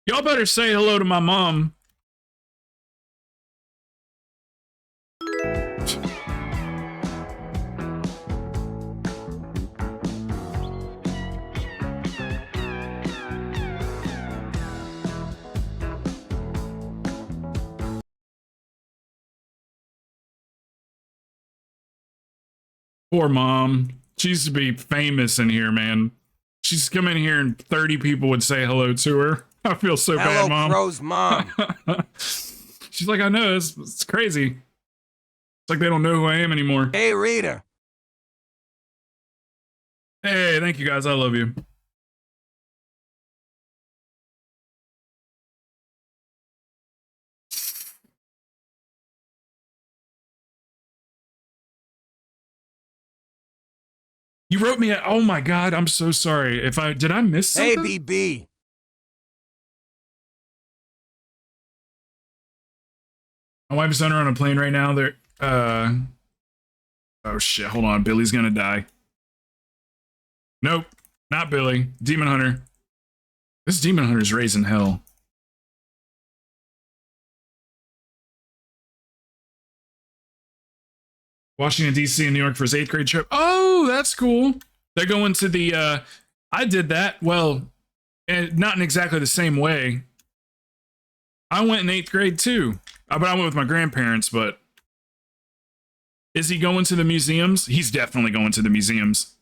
S1: Y'all better say hello to my mom. Poor Mom. She used to be famous in here, man. She's come in here and 30 people would say hello to her. I feel so
S3: Hello,
S1: bad, Mom.
S3: Crow's mom.
S1: She's like, I know, it's crazy. It's like they don't know who I am anymore.
S3: Hey, Rita.
S1: Hey, thank you guys. I love you. You wrote me oh my God, I'm so sorry. Did I miss
S3: Hey,
S1: something?
S3: BB.
S1: My wife and son are on a plane right now. They're, oh shit, hold on. Billy's gonna die. Nope, not Billy. Demon Hunter. This Demon Hunter's raising hell. Washington, D.C. and New York for his 8th grade trip. Oh, that's cool. They're going to the, I did that. Well, not in exactly the same way. I went in 8th grade too. But I went with my grandparents, but is he going to the museums? He's definitely going to the museums.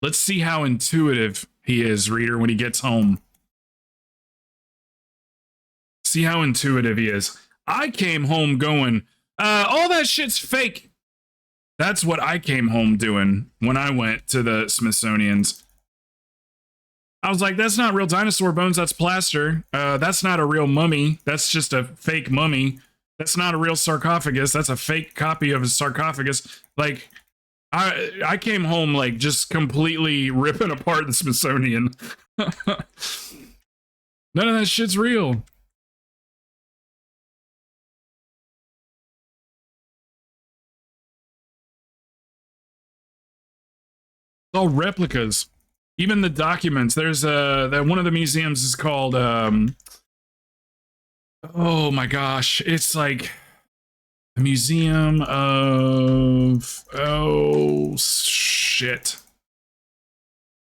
S1: Let's see how intuitive he is, reader, when he gets home. See how intuitive he is. I came home going, all that shit's fake. That's what I came home doing when I went to the Smithsonian's. I was like, that's not real dinosaur bones. That's plaster. That's not a real mummy. That's just a fake mummy. That's not a real sarcophagus. That's a fake copy of a sarcophagus. Like, I came home like just completely ripping apart the Smithsonian. None of that shit's real. It's all replicas. Even the documents. There's that one of the museums is called oh my gosh, it's like a museum of, oh shit.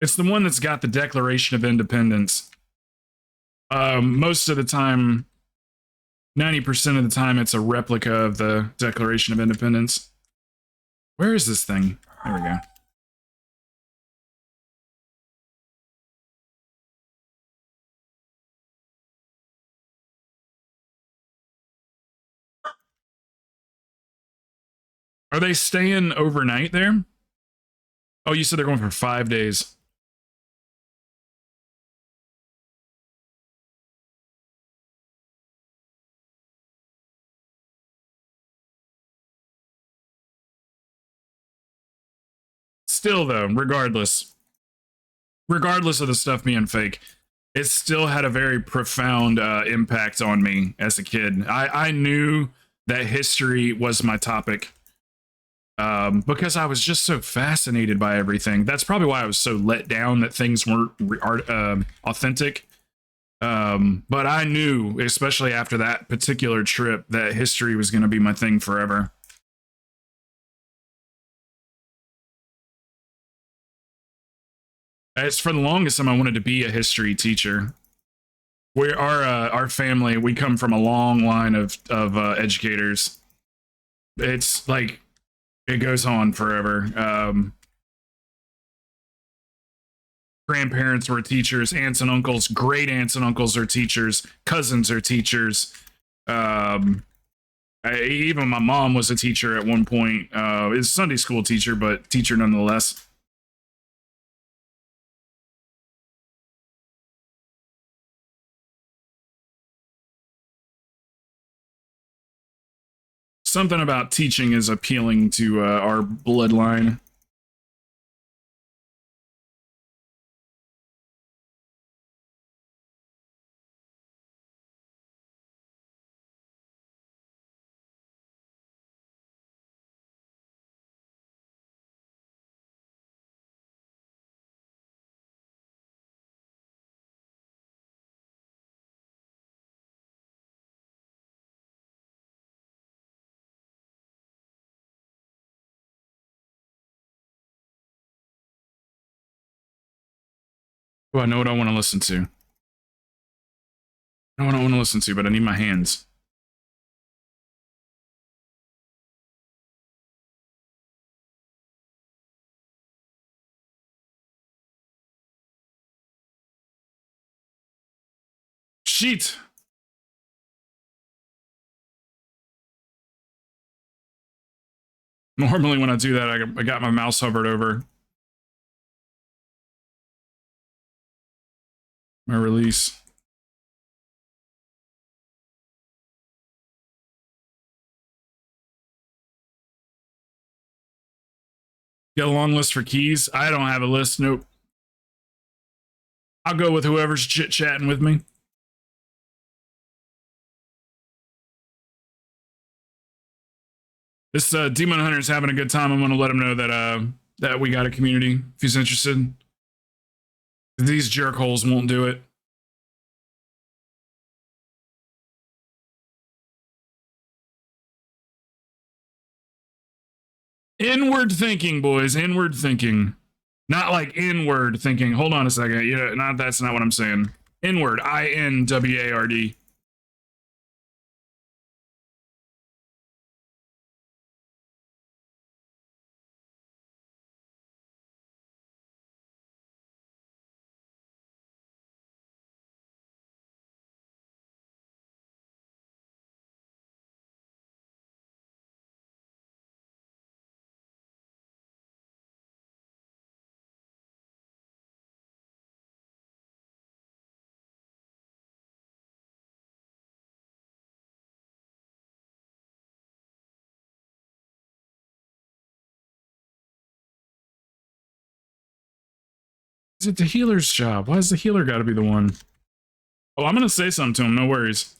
S1: It's the one that's got the Declaration of Independence. Most of the time, 90% of the time, it's a replica of the Declaration of Independence. Where is this thing? There we go. Are they staying overnight there? Oh, you said they're going for 5 days. Still, though, regardless of the stuff being fake, it still had a very profound impact on me as a kid. I knew that history was my topic. Because I was just so fascinated by everything. That's probably why I was so let down that things weren't authentic. But I knew, especially after that particular trip, that history was going to be my thing forever. As for the longest time, I wanted to be a history teacher. Our family, we come from a long line of educators. It's like, it goes on forever. Grandparents were teachers, aunts and uncles, great aunts and uncles are teachers, cousins are teachers. Even my mom was a teacher at one point. Is a Sunday school teacher, but teacher nonetheless. Something about teaching is appealing to our bloodline. Oh, I know what I want to listen to. I know what I want to listen to, but I need my hands. Sheet. Normally when I do that, I got my mouse hovered over my release. Got a long list for keys? I don't have a list. Nope. I'll go with whoever's chit-chatting with me. This Demon Hunter's having a good time. I'm going to let him know that we got a community if he's interested. These jerkholes won't do it. Inward thinking, boys. Inward thinking. Not like inward thinking. Hold on a second. Yeah, that's not what I'm saying. Inward. INWARD. Is it the healer's job? Why is the healer got to be the one? Oh, I'm going to say something to him. No worries.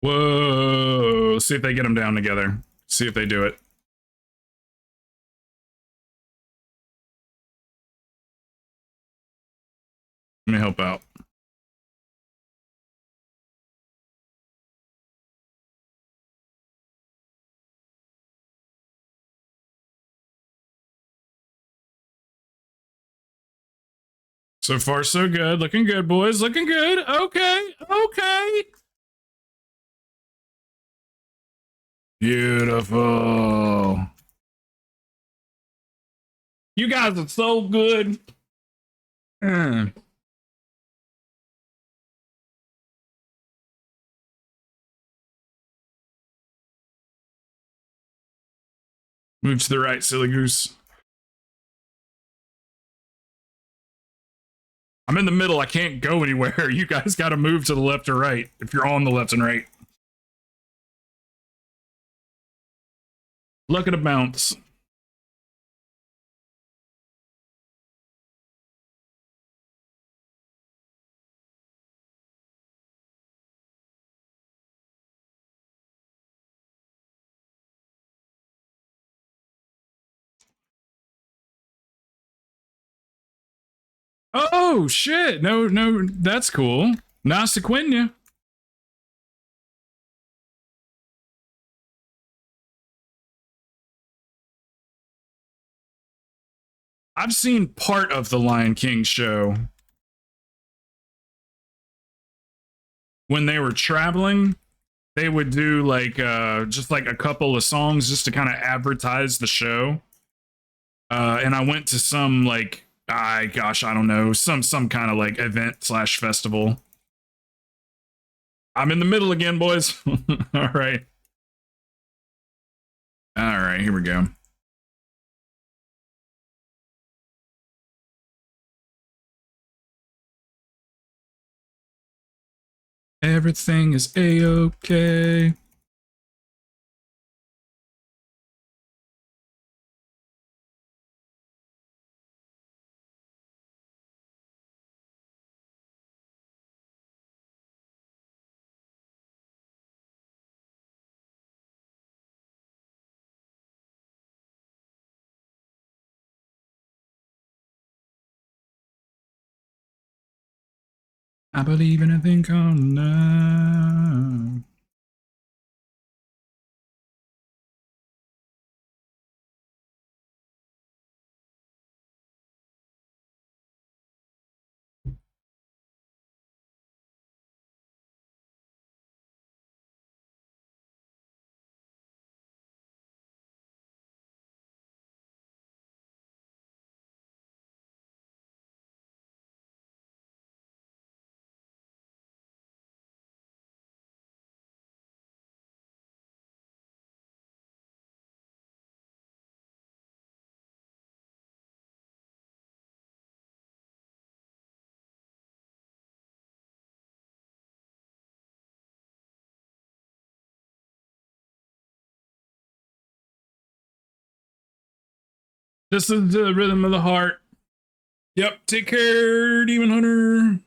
S1: Whoa. Let's see if they get them down together. See if they do it. Let me help out. So far, so good. Looking good, boys. Looking good. Okay. Okay. Beautiful. You guys are so good. Move to the right, silly goose. I'm in the middle. I can't go anywhere. You guys got to move to the left or right if you're on the left and right. Look at a bounce. Oh, shit. No, that's cool. Nice to quit you. I've seen part of the Lion King show. When they were traveling, they would do like just like a couple of songs just to kind of advertise the show. And I went to some like I don't know, some kind of like event / festival. I'm in the middle again, boys. All right. All right, here we go. Everything is a-okay. I believe in a thing called love. This is the rhythm of the heart. Yep, take care, Demon Hunter.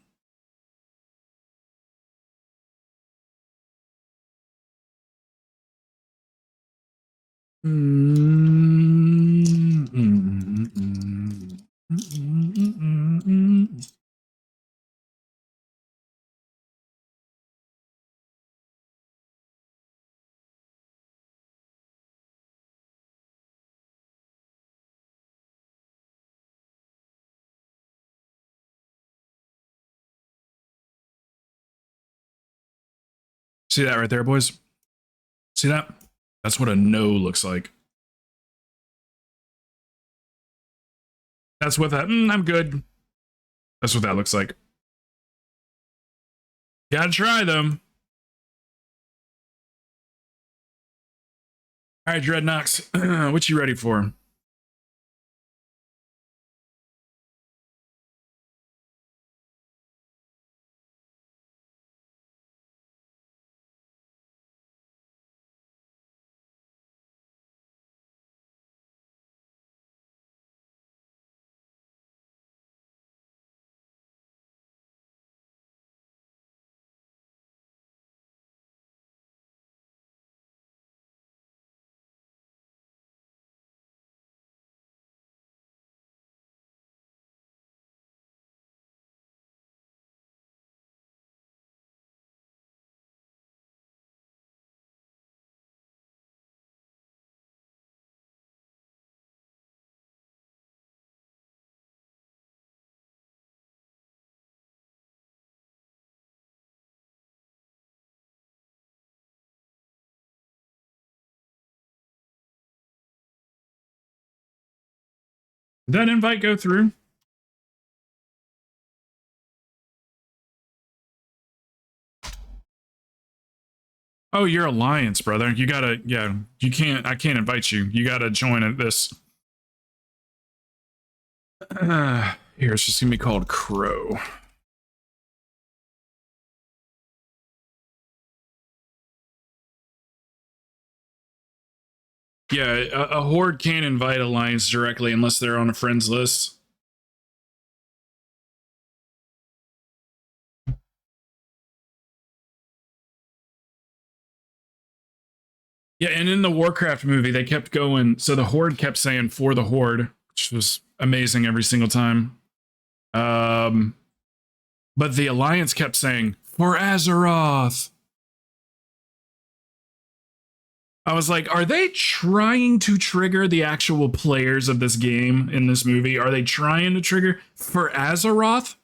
S1: See that right there, boys? See that? That's what a no looks like. That's what that, I'm good. That's what that looks like. Gotta try them. All right, Dreadnoks, what you ready for? Did that invite go through? Oh, you're Alliance, brother. You gotta, yeah, you can't, I can't invite you. You gotta join this. Here, it's just gonna be called Crow. Yeah, a horde can't invite Alliance directly unless they're on a friends list. Yeah, and in the Warcraft movie, they kept going. So the horde kept saying "for the horde," which was amazing every single time. But the Alliance kept saying "for Azeroth." I was like, are they trying to trigger the actual players of this game in this movie? Are they trying to trigger for Azeroth?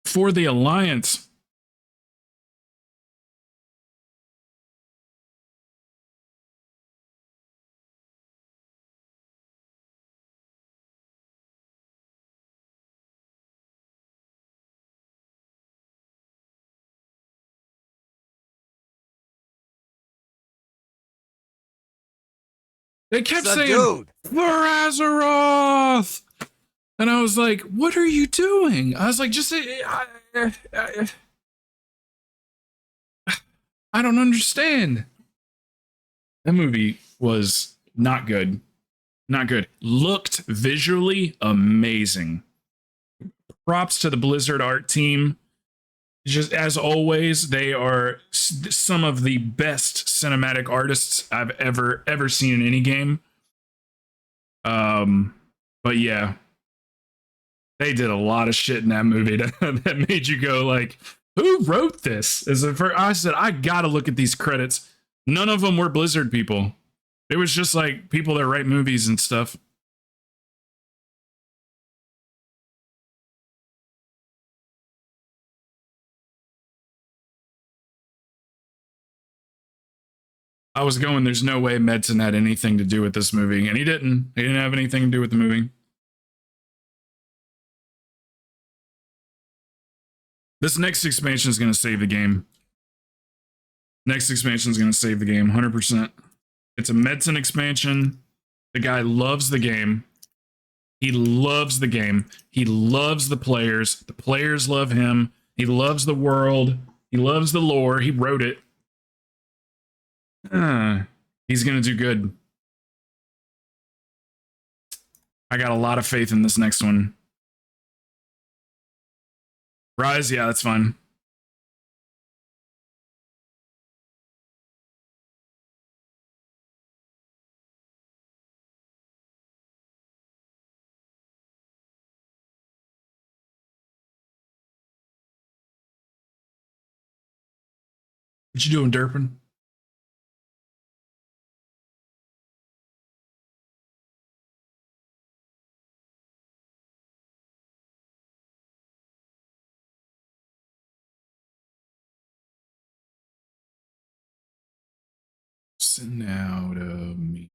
S1: For the Alliance? They kept saying,
S3: dude,
S1: for Azeroth! And I was like, what are you doing? I was like, just, I don't understand. That movie was not good. Not good. Looked visually amazing. Props to the Blizzard art team. Just as always, they are some of the best cinematic artists I've ever seen in any game. But yeah, they did a lot of shit in that movie that made you go like, who wrote this? I said, I gotta look at these credits. None of them were Blizzard people. It was just like people that write movies and stuff. I was going, there's no way Medson had anything to do with this movie, and he didn't. He didn't have anything to do with the movie. This next expansion is going to save the game. Next expansion is going to save the game, 100%. It's a Medson expansion. The guy loves the game. He loves the game. He loves the players. The players love him. He loves the world. He loves the lore. He wrote it. He's going to do good. I got a lot of faith in this next one. Rise, yeah, that's fine. What you doing, Derpin? missing out of me.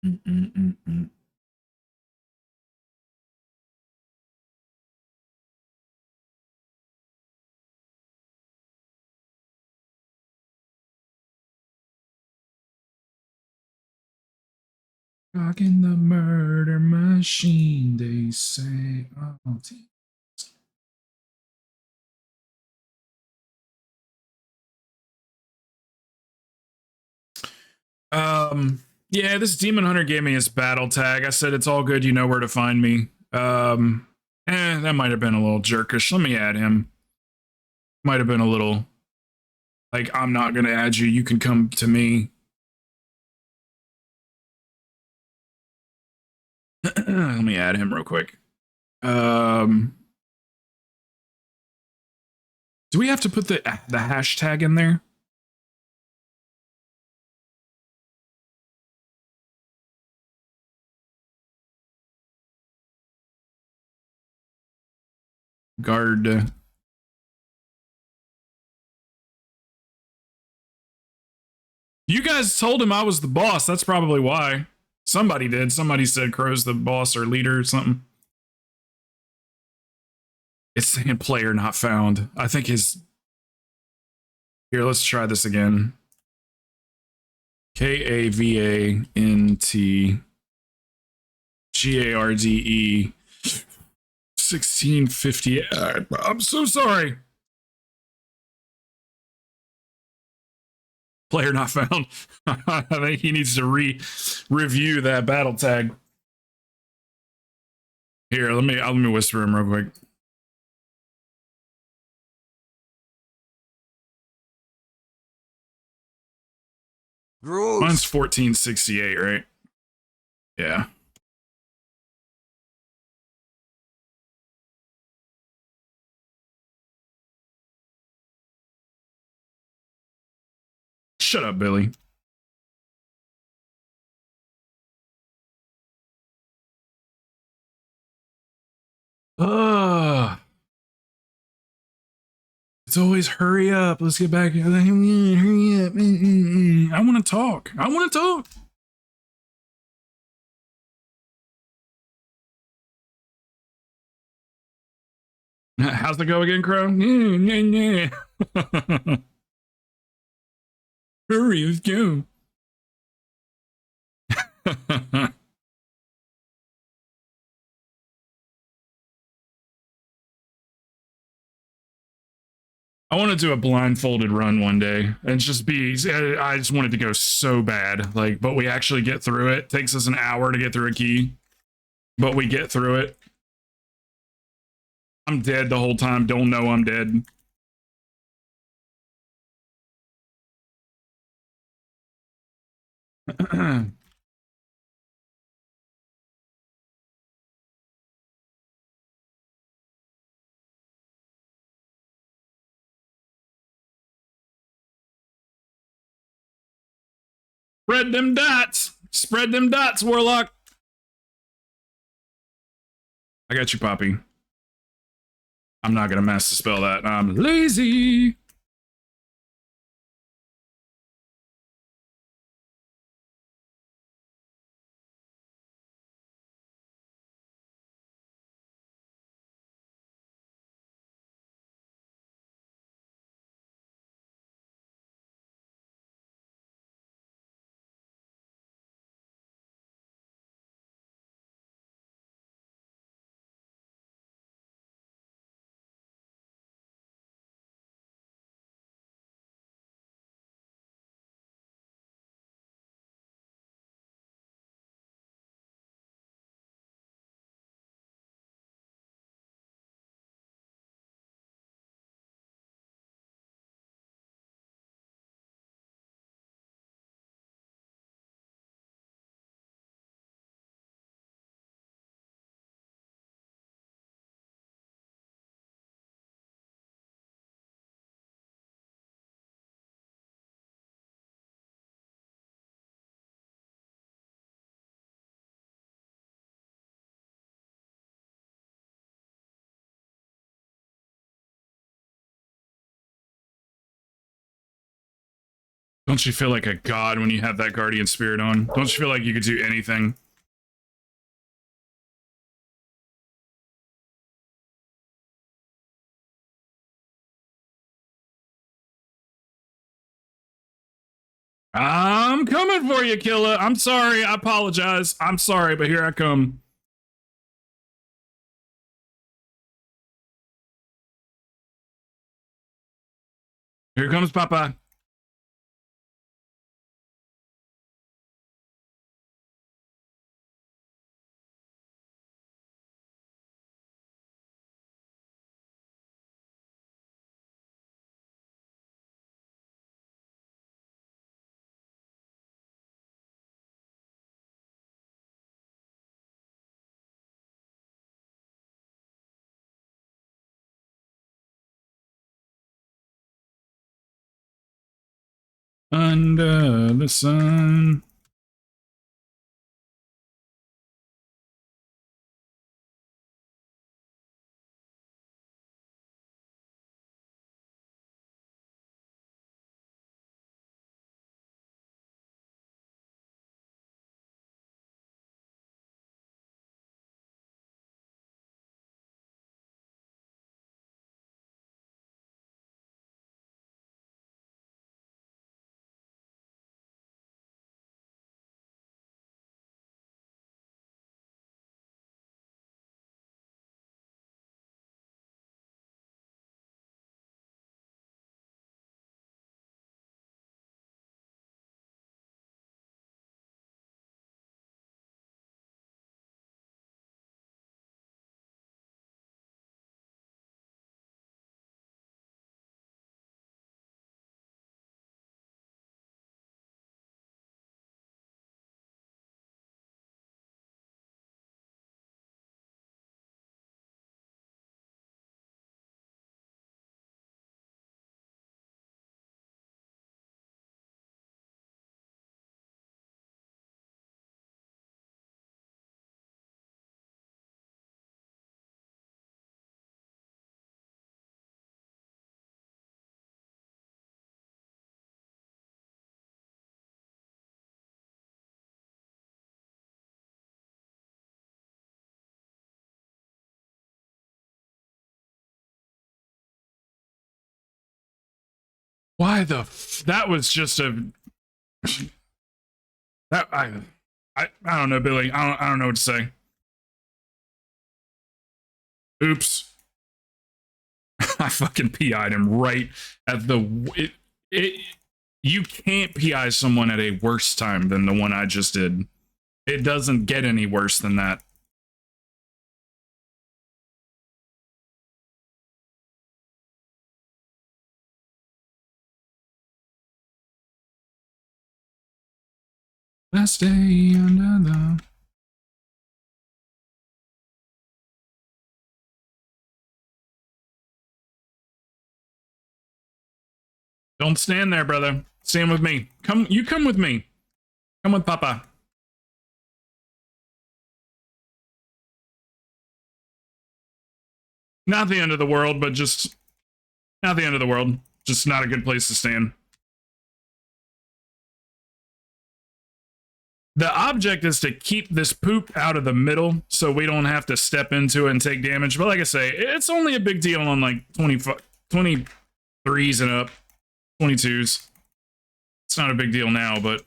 S1: Mm-mm-mm-mm. Rocking the murder machine, they say. Oh, yeah, this Demon Hunter gave me his battle tag. I said it's all good, you know where to find me. That might have been a little jerkish. Let me add him. Might have been a little like, I'm not gonna add you, you can come to me. Let me add him real quick. Do we have to put the hashtag in there? Guard. You guys told him I was the boss. That's probably why. Somebody did. Somebody said Crow's the boss or leader or something. It's saying player not found. I think his... Here, let's try this again. KAVANT GARDE 1650. I'm so sorry. Player not found. I think he needs to review that battle tag. Here, let me whisper him real quick.
S3: Gross.
S1: Mine's 1468, right? Yeah. Shut up, Billy. It's always hurry up. Let's get back. Hurry up. I want to talk. I want to talk. How's it go again, Crow? Hurry, let's go. I want to do a blindfolded run one day and just be, I just want it to go so bad. Like, but we actually get through it. Takes us an hour to get through a key, but we get through it. I'm dead the whole time. Don't know I'm dead. Spread them dots. Spread them dots, Warlock. I got you, Poppy. I'm not going to master spell that. I'm lazy. Don't you feel like a god when you have that guardian spirit on? Don't you feel like you could do anything? I'm coming for you, Killa. I'm sorry. I apologize. I'm sorry, but here I come. Here comes Papa. Under the sun. Why the that was just a that I don't know, Billy. I don't know what to say. Oops. I fucking PI'd him right at the you can't PI someone at a worse time than the one I just did. It doesn't get any worse than that. Last day under the Don't stand there, brother. Stand with me. Come, you come with me. Come with Papa. Not the end of the world, but just not the end of the world. Just not a good place to stand. The object is to keep this poop out of the middle so we don't have to step into it and take damage. But like I say, it's only a big deal on like 23s and up, 22s. It's not a big deal now, but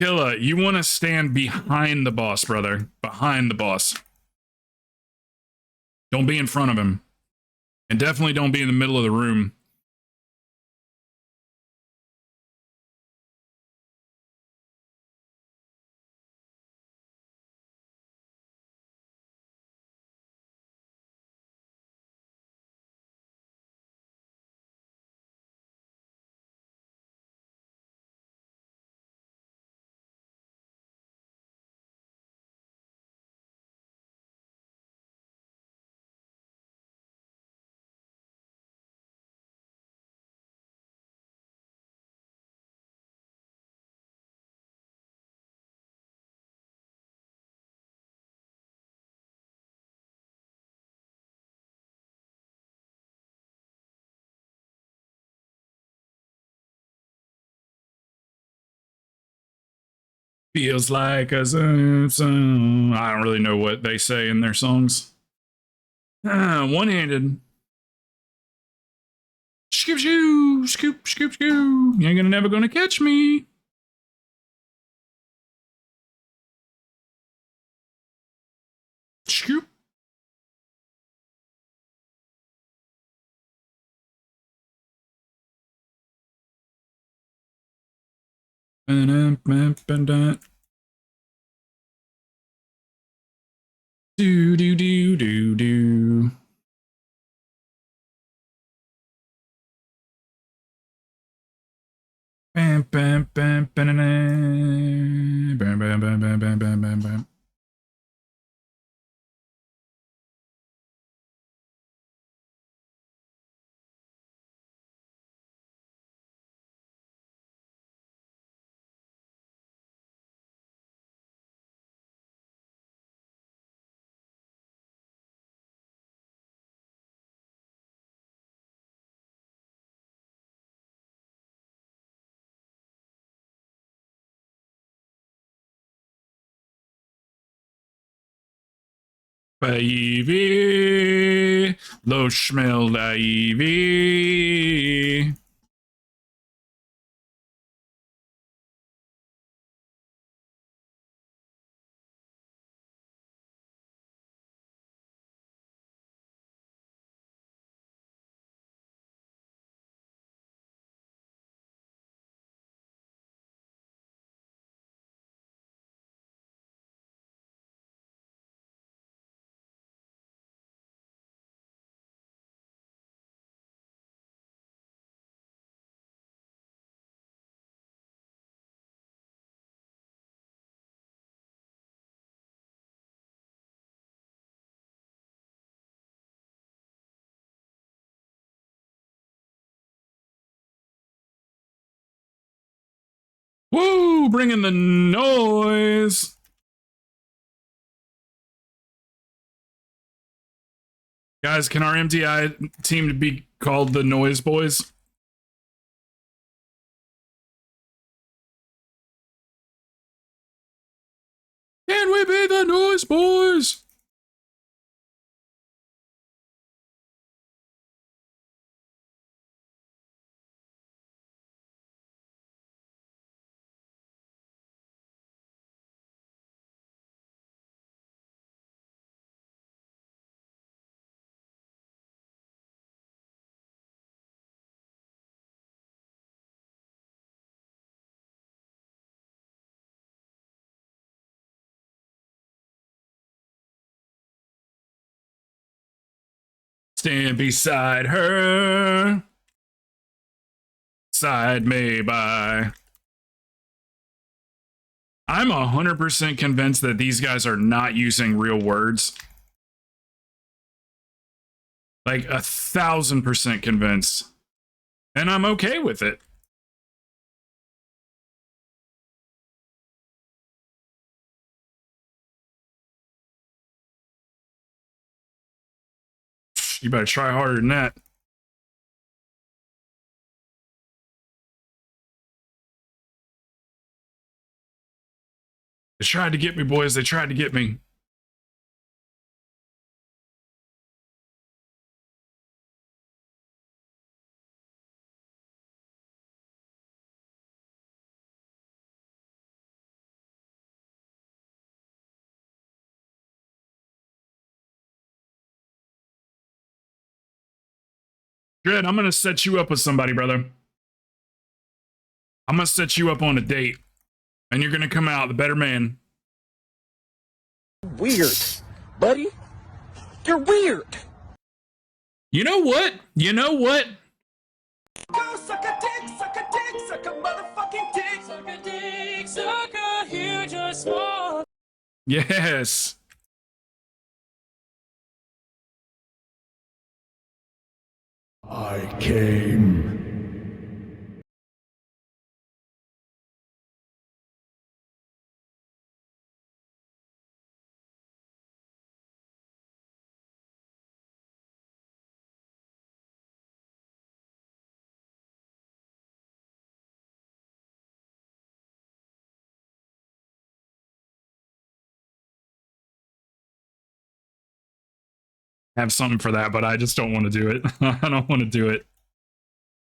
S1: Killa, you want to stand behind the boss, brother. Behind the boss. Don't be in front of him. And definitely don't be in the middle of the room. Feels like a zone. I don't really know what they say in their songs. One-handed. Scoop, shoo, scoop, scoop, scoop. You ain't gonna never gonna catch me. Scoop. Do do do do do. Bam bam bam bam bam bam bam bam bam bam bam bam. Baby, low smell Ivy. Woo, bringing the noise. Guys, can our MTI team be called the Noise Boys? Can we be the Noise Boys? Stand beside her. Side me by. I'm 100% convinced that these guys are not using real words. Like 1,000% convinced. And I'm okay with it. You better try harder than that. They tried to get me, boys. They tried to get me. Dread, I'm going to set you up with somebody, brother. I'm going to set you up on a date. And you're going to come out the better man.
S5: Weird, buddy. You're weird.
S1: You know what? You know what?
S5: Go suck a dick, suck a dick, suck a motherfucking dick. Suck a dick, suck a huge or small.
S1: Yes. I came. have something for that, but I just don't want to do it. I don't want to do it.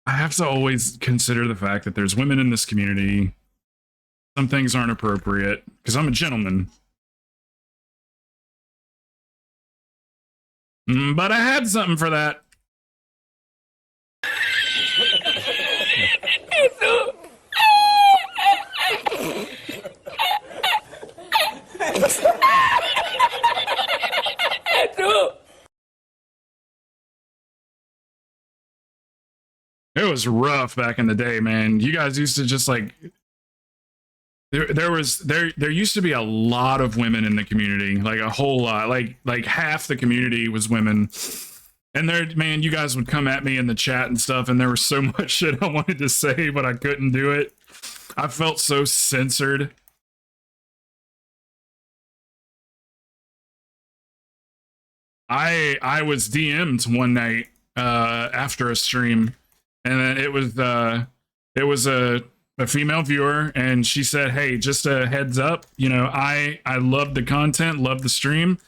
S1: I have to always consider the fact that there's women in this community. Some things aren't appropriate because I'm a gentleman. But I had something for that. It was rough back in the day, man. You guys used to just like there used to be a lot of women in the community, like a whole lot, like half the community was women. And there, man, you guys would come at me in the chat and stuff, and there was so much shit I wanted to say, but I couldn't do it. I felt so censored. I was DM'd one night after a stream, and then it was a female viewer, and she said, "Hey, just a heads up, you know, I love the content, love the stream,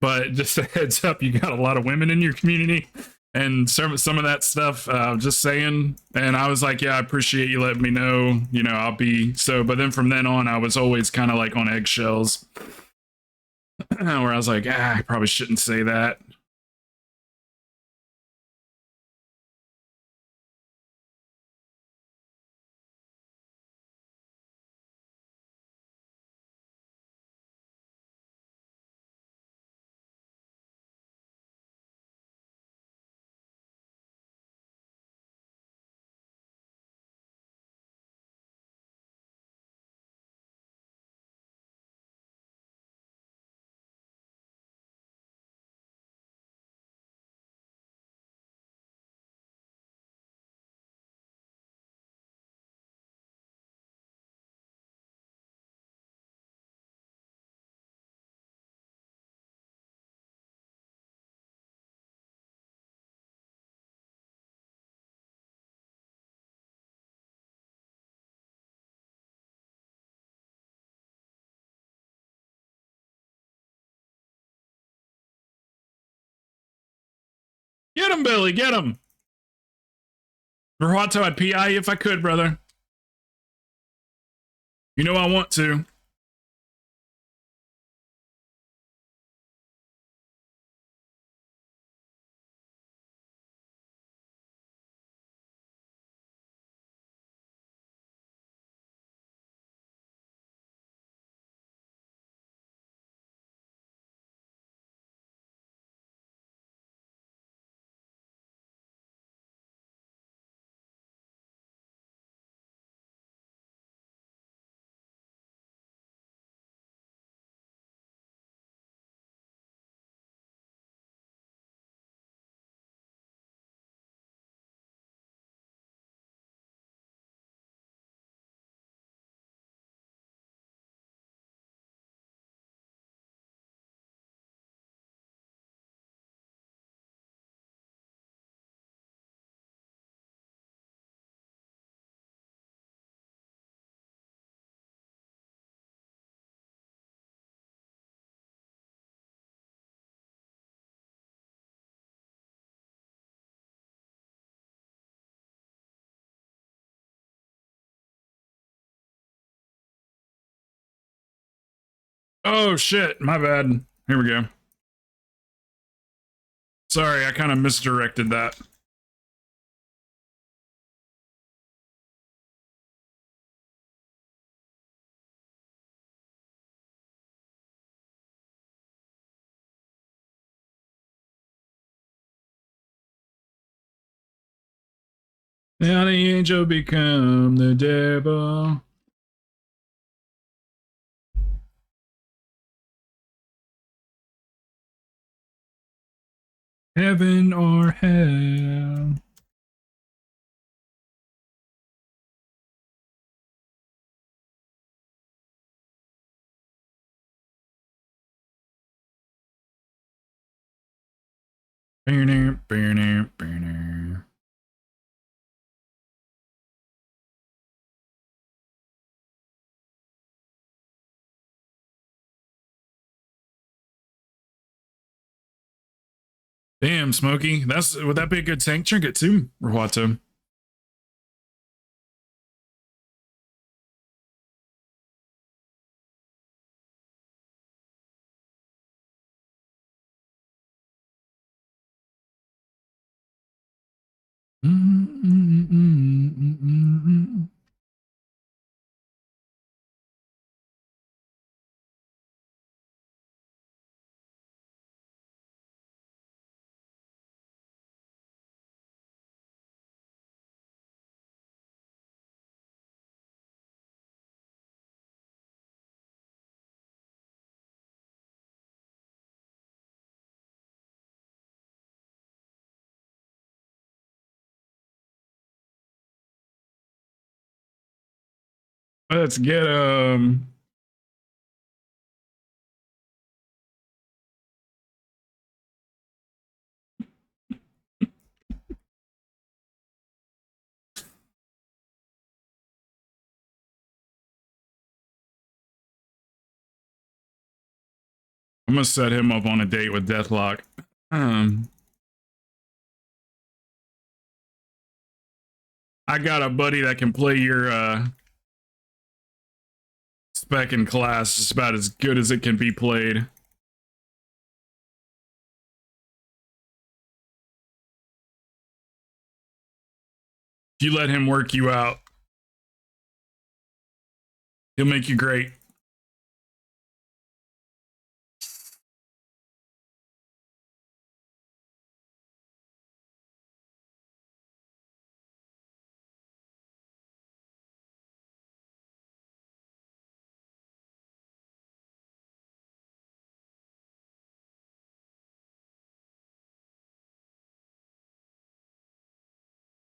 S1: but just a heads up, you got a lot of women in your community." And some of that stuff, just saying. And I was like, yeah, I appreciate you letting me know. You know, I'll be so. But then from then on, I was always kind of like on eggshells, where I was like, I probably shouldn't say that. Get him, Billy, get him. Verhato, I'd PI you if I could, brother. You know I want to. Oh shit, my bad. Here we go. Sorry, I kind of misdirected that. Now the angel become the devil. Heaven or hell. Banner, banner, banner. Damn, Smokey. Would that be a good tank trinket too, Rahuato? Let's get I'm gonna set him up on a date with Deathlock. I got a buddy that can play your spec in class just about as good as it can be played. If you let him work you out, he'll make you great.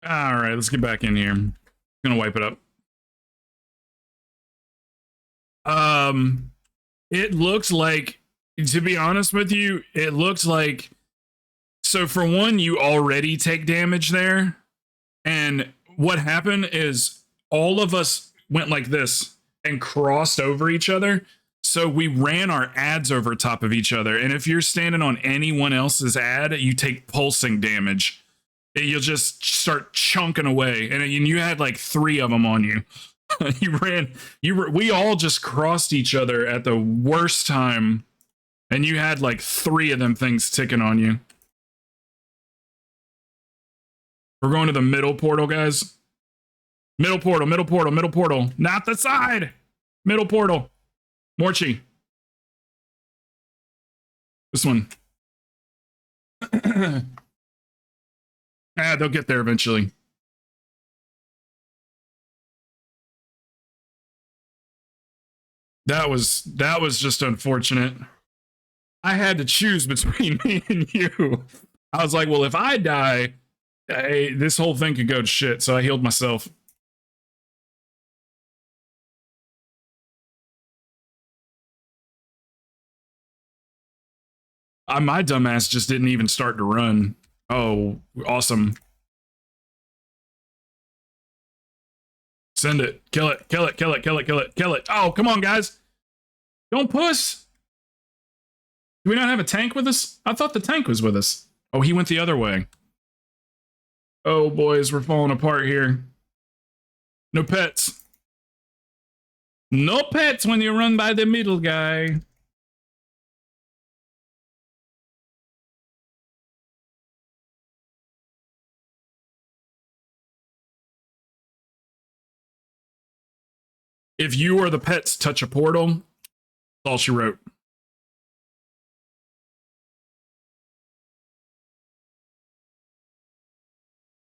S1: All right, let's get back in here. Gonna wipe it up. It looks like, to be honest with you, it looks like, so for one, you already take damage there. And what happened is all of us went like this and crossed over each other. So we ran our ads over top of each other. And if you're standing on anyone else's ad, you take pulsing damage. You'll just start chunking away. And you had like 3 of them on you. We all just crossed each other at the worst time. And you had like 3 of them things ticking on you. We're going to the middle portal, guys. Middle portal, middle portal, middle portal. Not the side. Middle portal. Morchi. This one. They'll get there eventually. That was just unfortunate. I had to choose between me and you. I was like, well, if I die, this whole thing could go to shit. So I healed myself. My dumbass just didn't even start to run. Oh, awesome. Send it. Kill it. Kill it. Kill it. Kill it. Kill it. Kill it. Oh, come on, guys. Don't push. Do we not have a tank with us? I thought the tank was with us. Oh, he went the other way. Oh, boys, we're falling apart here. No pets. No pets when you run by the middle guy. If you or the pets touch a portal, that's all she wrote.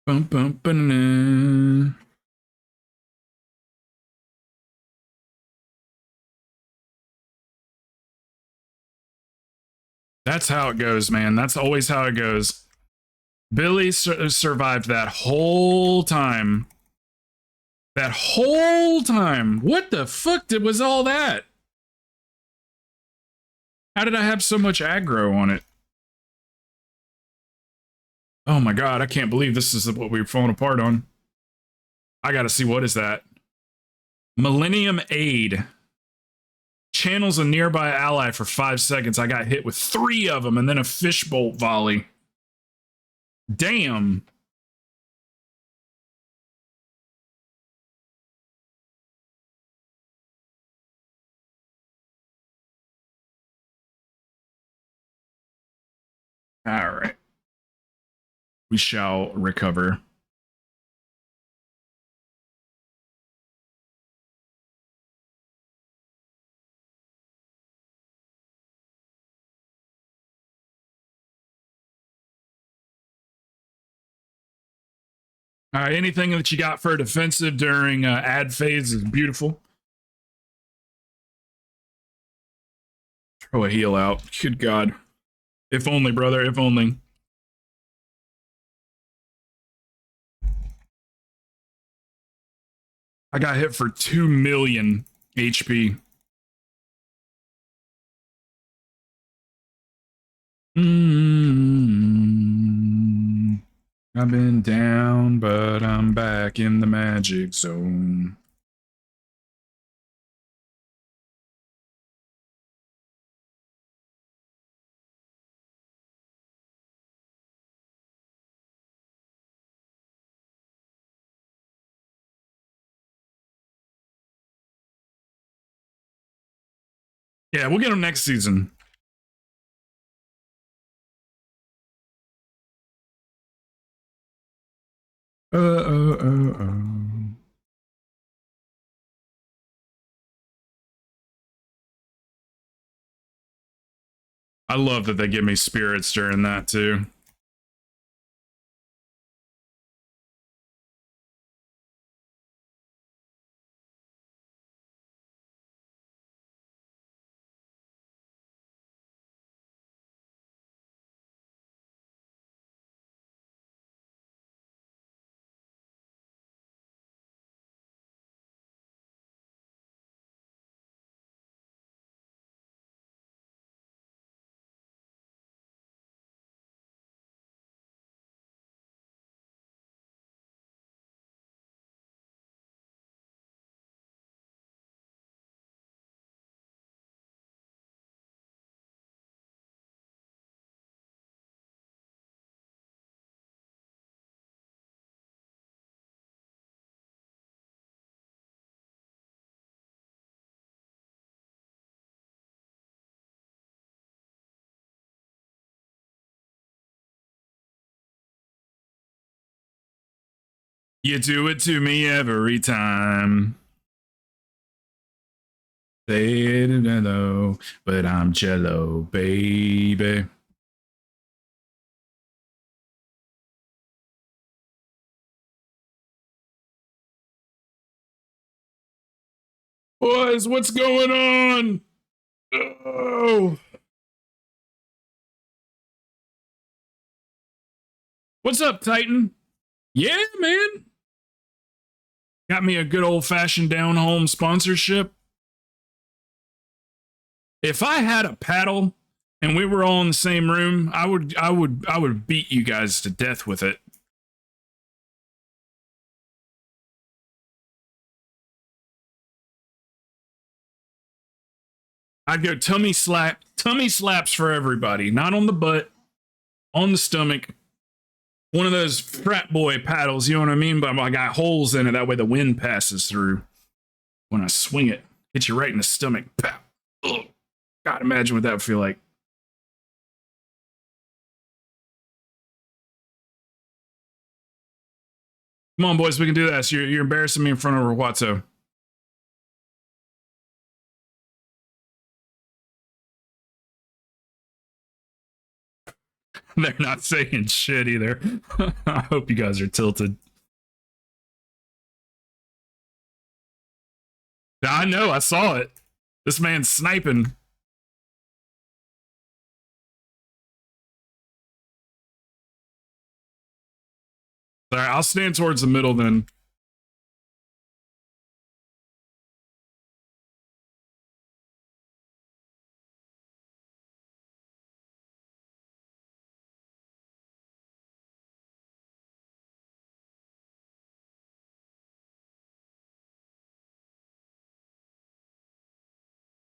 S1: Bum, bum, ba-na-na. That's how it goes, man. That's always how it goes. Billy survived that whole time. That whole time. What the fuck was all that? How did I have so much aggro on it? Oh my god, I can't believe this is what we were falling apart on. I gotta see, what is that? Millennium Aid. Channels a nearby ally for 5 seconds. I got hit with 3 of them and then a fishbolt volley. Damn. All right. We shall recover. All right, anything that you got for a defensive during ad phase is beautiful. Throw a heal out. Good God. If only, brother, if only. I got hit for 2 million HP. I've been down, but I'm back in the magic zone. Yeah, we'll get them next season. I love that they give me spirits during that too. You do it to me every time. Say it hello, but I'm jello, baby. Boys, what's going on? Oh. What's up, Titan? Yeah, man. Got me a good old-fashioned down-home sponsorship. If I had a paddle and we were all in the same room, I would beat you guys to death with it. I'd go tummy slaps for everybody, not on the butt, on the stomach. One of those frat boy paddles, you know what I mean? But I got holes in it, that way the wind passes through. When I swing it, hit you right in the stomach. Pow. Ugh. God, imagine what that would feel like. Come on, boys, we can do this. You're embarrassing me in front of Watso. They're not saying shit either. I hope you guys are tilted. I know, I saw it. This man's sniping. All right, I'll stand towards the middle then.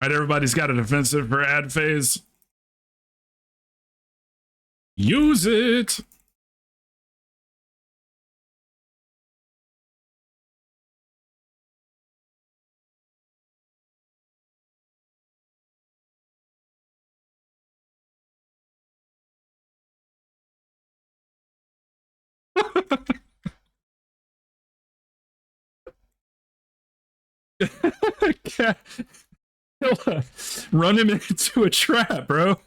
S1: All right, everybody's got a defensive for ad phase. Use it. Run him into a trap, bro.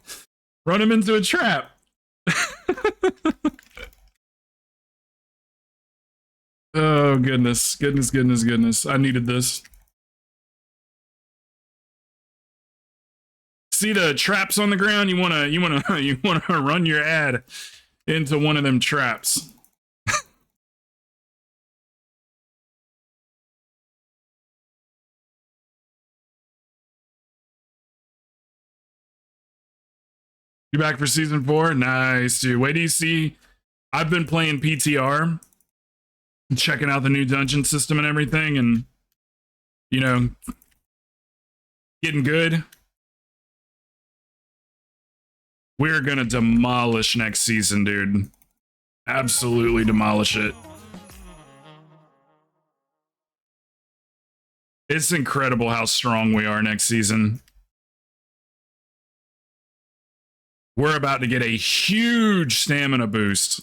S1: Run him into a trap. Oh goodness, goodness, goodness, goodness. I needed this. See the traps on the ground? You wanna run your ad into one of them traps. You back for season 4? Nice, dude. Wait till you see. I've been playing PTR, checking out the new dungeon system and everything, and you know, getting good. We're gonna demolish next season, dude. Absolutely demolish it. It's incredible how strong we are next season. We're about to get a huge stamina boost.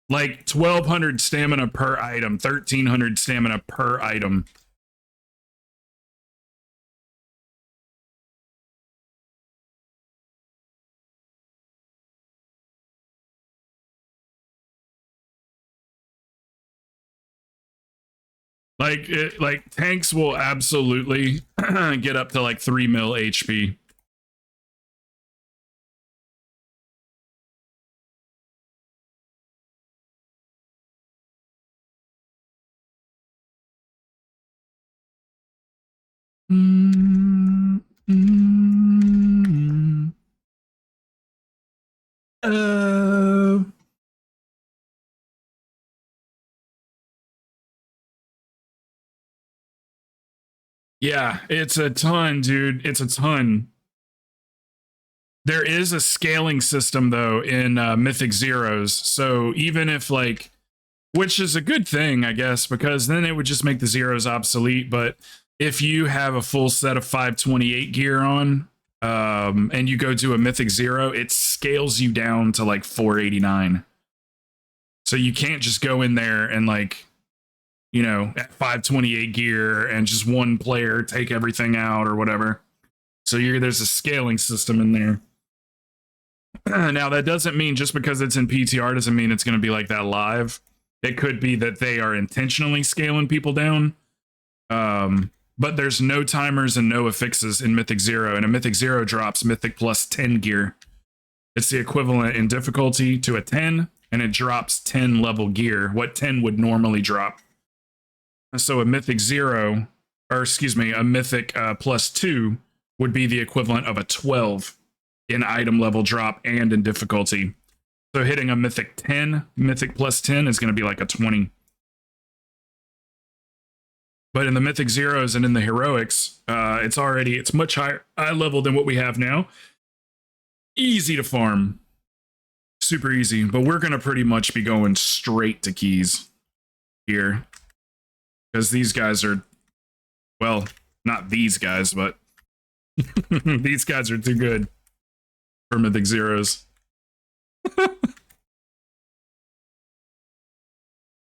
S1: Like 1,200 stamina per item, 1,300 stamina per item. Like tanks will absolutely get up to like 3 mil HP. Uh, yeah, it's a ton, dude. It's a ton. There is a scaling system though in Mythic Zeros. So even if like, which is a good thing, I guess, because then it would just make the zeros obsolete. But if you have a full set of 528 gear on, and you go to a Mythic Zero, it scales you down to like 489. So you can't just go in there and like, you know, at 528 gear and just one player take everything out or whatever. So there's a scaling system in there. Now that doesn't mean just because it's in PTR doesn't mean it's going to be like that live. It could be that they are intentionally scaling people down. But there's no timers and no affixes in Mythic Zero, and a Mythic Zero drops Mythic plus 10 gear. It's the equivalent in difficulty to a 10, and it drops 10 level gear, what 10 would normally drop. So a Mythic Zero, or excuse me, a Mythic plus 2 would be the equivalent of a 12 in item level drop and in difficulty. So hitting a Mythic 10, Mythic plus 10 is going to be like a 20. But in the Mythic Zeros and in the Heroics, it's much higher level than what we have now. Easy to farm. Super easy. But we're going to pretty much be going straight to keys here. Because these guys are, well, not these guys, but these guys are too good for Mythic Zeros.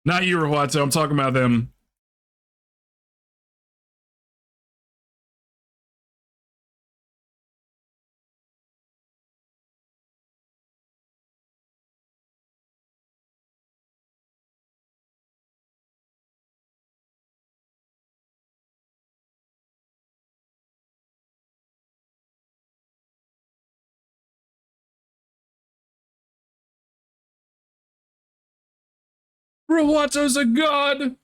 S1: Not you, Rahuato. I'm talking about them. Rahuato's a god.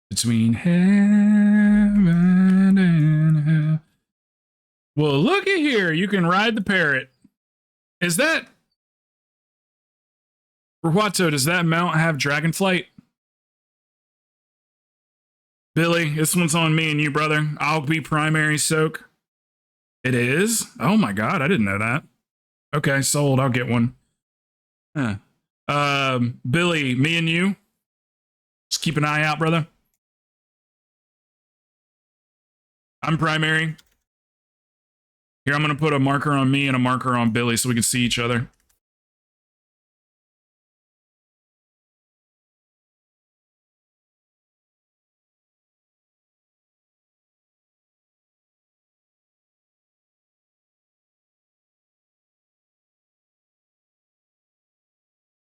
S1: Between heaven and hell. Well, looky here. You can ride the parrot. Is that... Rahuato, does that mount have Dragonflight? Billy, this one's on me and you, brother. I'll be primary soak. It is? Oh my god, I didn't know that. Okay, sold. I'll get one. Huh. Billy, me and you. Just keep an eye out, brother. I'm primary. Here, I'm going to put a marker on me and a marker on Billy so we can see each other.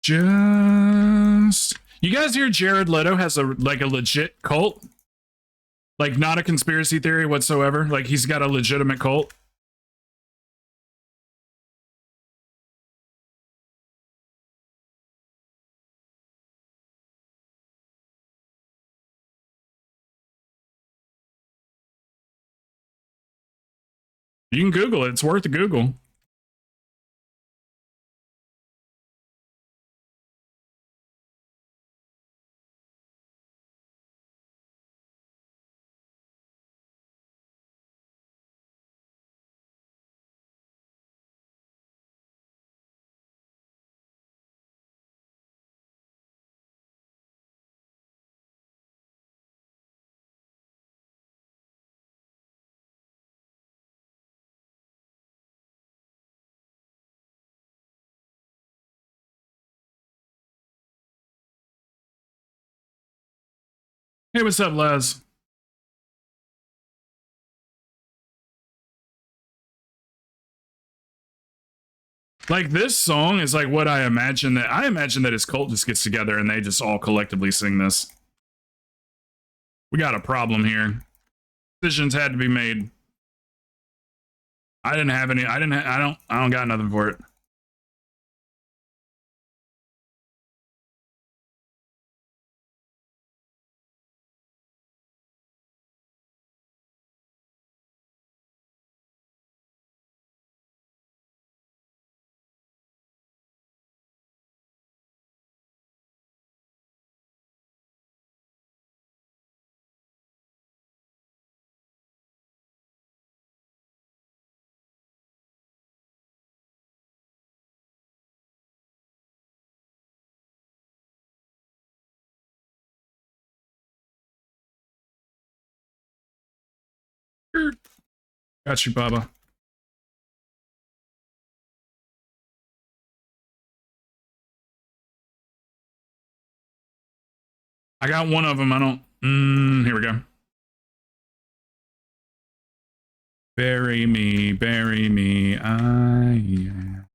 S1: Just... You guys hear Jared Leto has a legit cult? Like, not a conspiracy theory whatsoever. Like, he's got a legitimate cult. You can Google it. It's worth a Google. Hey, what's up, Les? Like, this song is like what I imagine that his cult just gets together and they just all collectively sing this. We got a problem here. Decisions had to be made. I didn't have any. I don't got nothing for it. Got you, Baba. I got one of them. I don't. Here we go. Bury me, bury me. I am.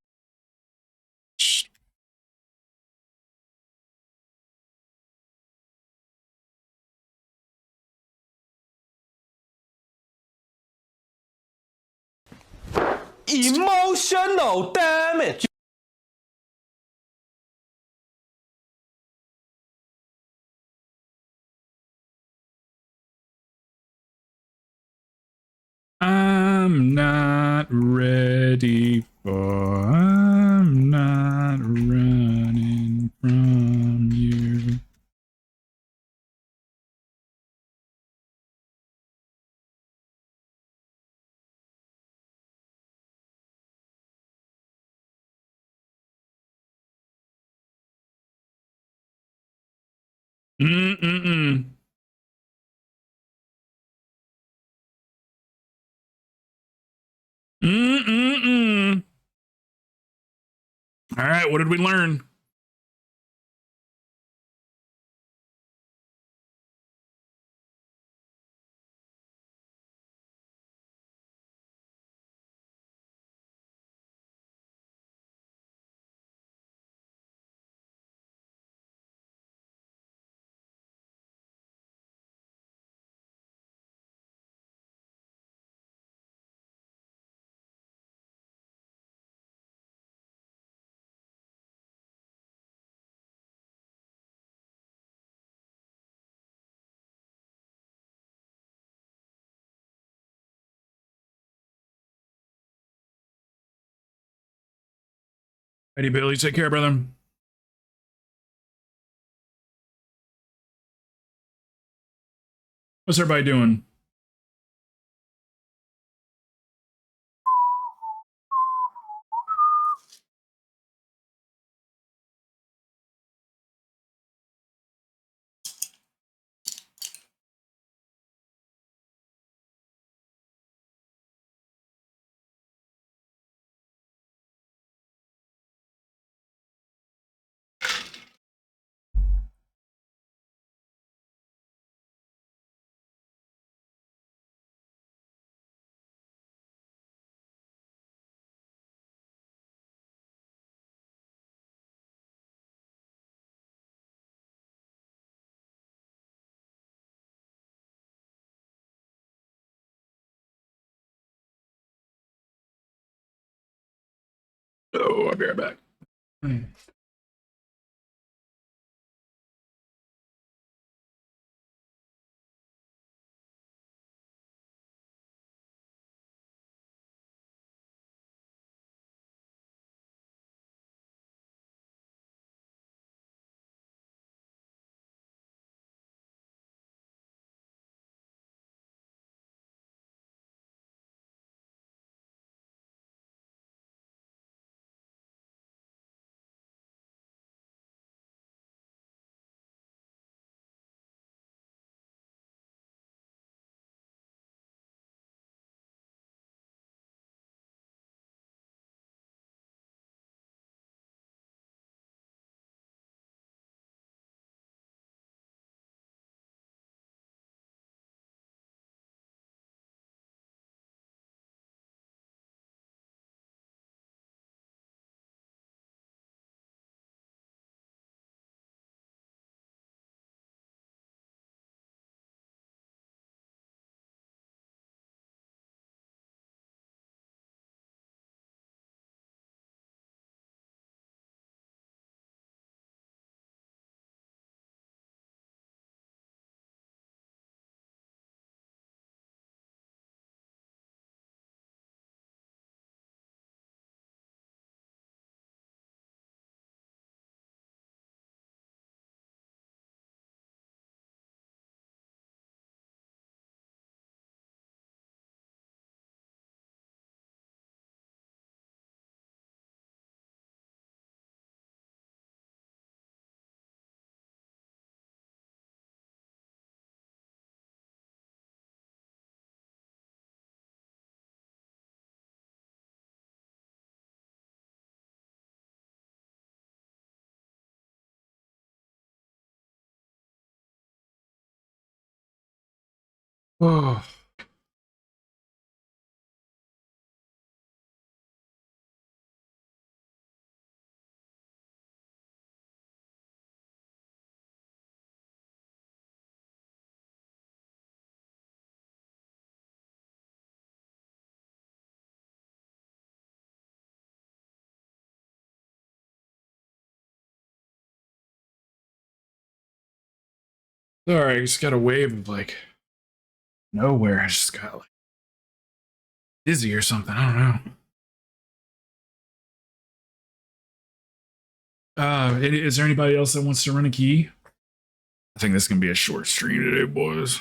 S2: Emotional damage.
S1: I'm not ready for. I'm not running from you. Mm-mm-mm. Mm-mm-mm. All right, what did we learn? Eddie Billy, take care, brother. What's everybody doing? Oh, I'll be right back. Oh. Sorry, I just got a wave of like nowhere. I just got like dizzy or something. I don't know. Is there anybody else that wants to run a key? I think this is gonna be a short stream today, boys.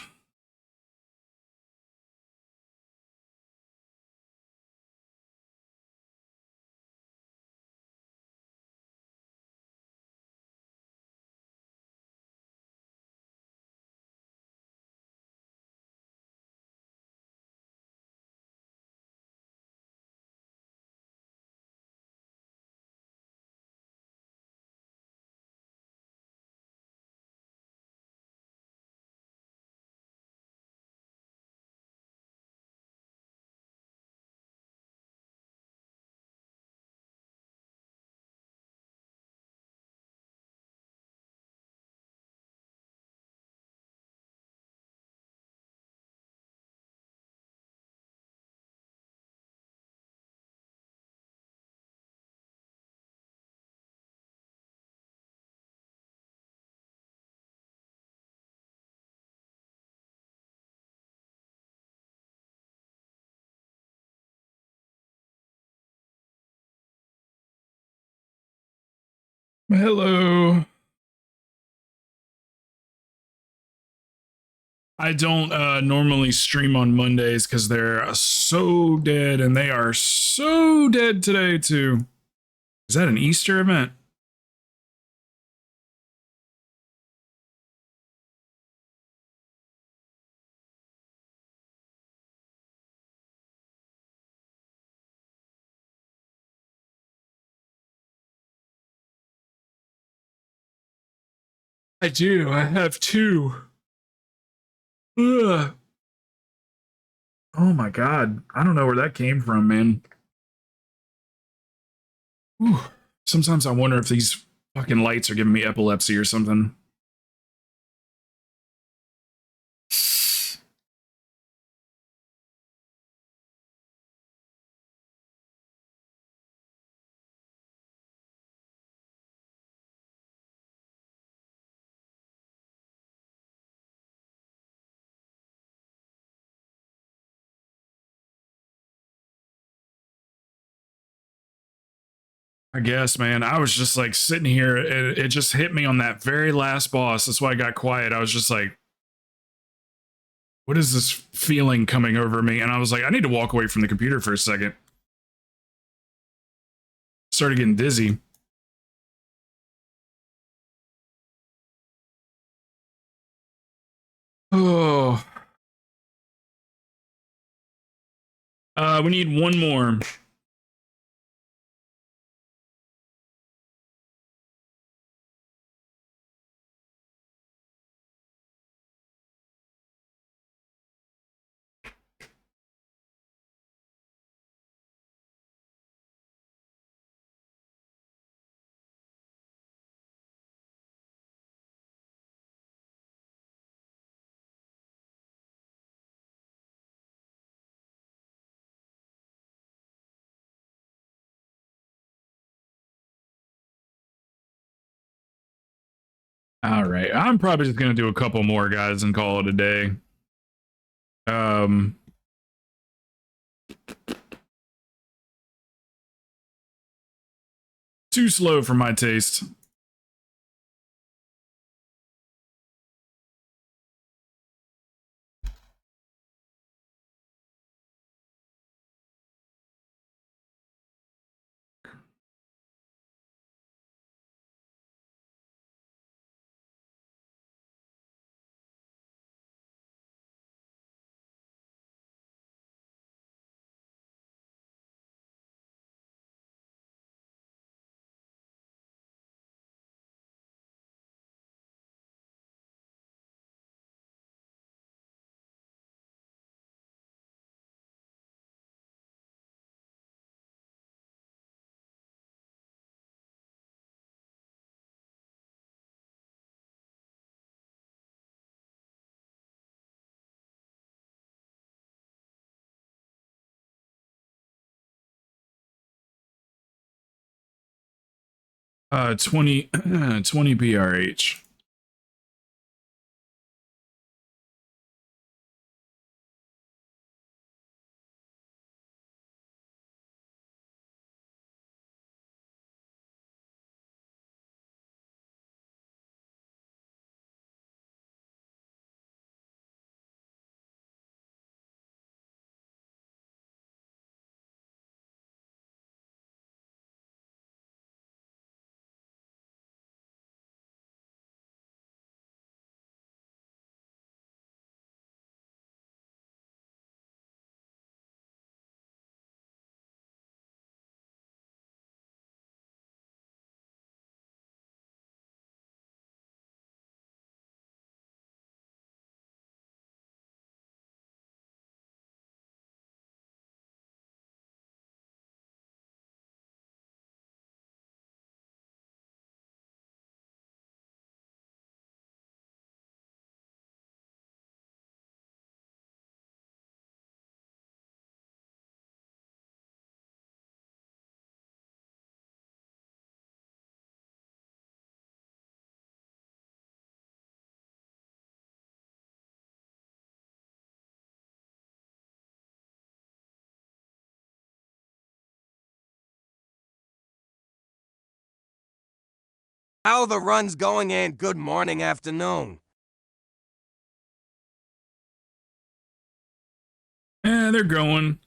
S1: Hello. I don't normally stream on Mondays because they're so dead, and they are so dead today too. Is that an Easter event? I do. I have two. Ugh. Oh my god. I don't know where that came from, man. Whew. Sometimes I wonder if these fucking lights are giving me epilepsy or something. I guess, man. I was just like sitting here. It just hit me on that very last boss. That's why I got quiet. I was just like, what is this feeling coming over me? And I was like, I need to walk away from the computer for a second. Started getting dizzy. Oh. We need one more. All right. I'm probably just going to do a couple more, guys, and call it a day. Too slow for my taste. Uh, 20, 20 PRH.
S3: How the run's going, and good morning, afternoon.
S1: They're going.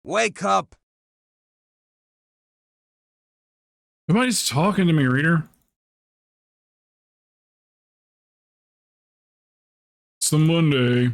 S3: Wake up!
S1: Nobody's talking to me, reader. It's the Monday.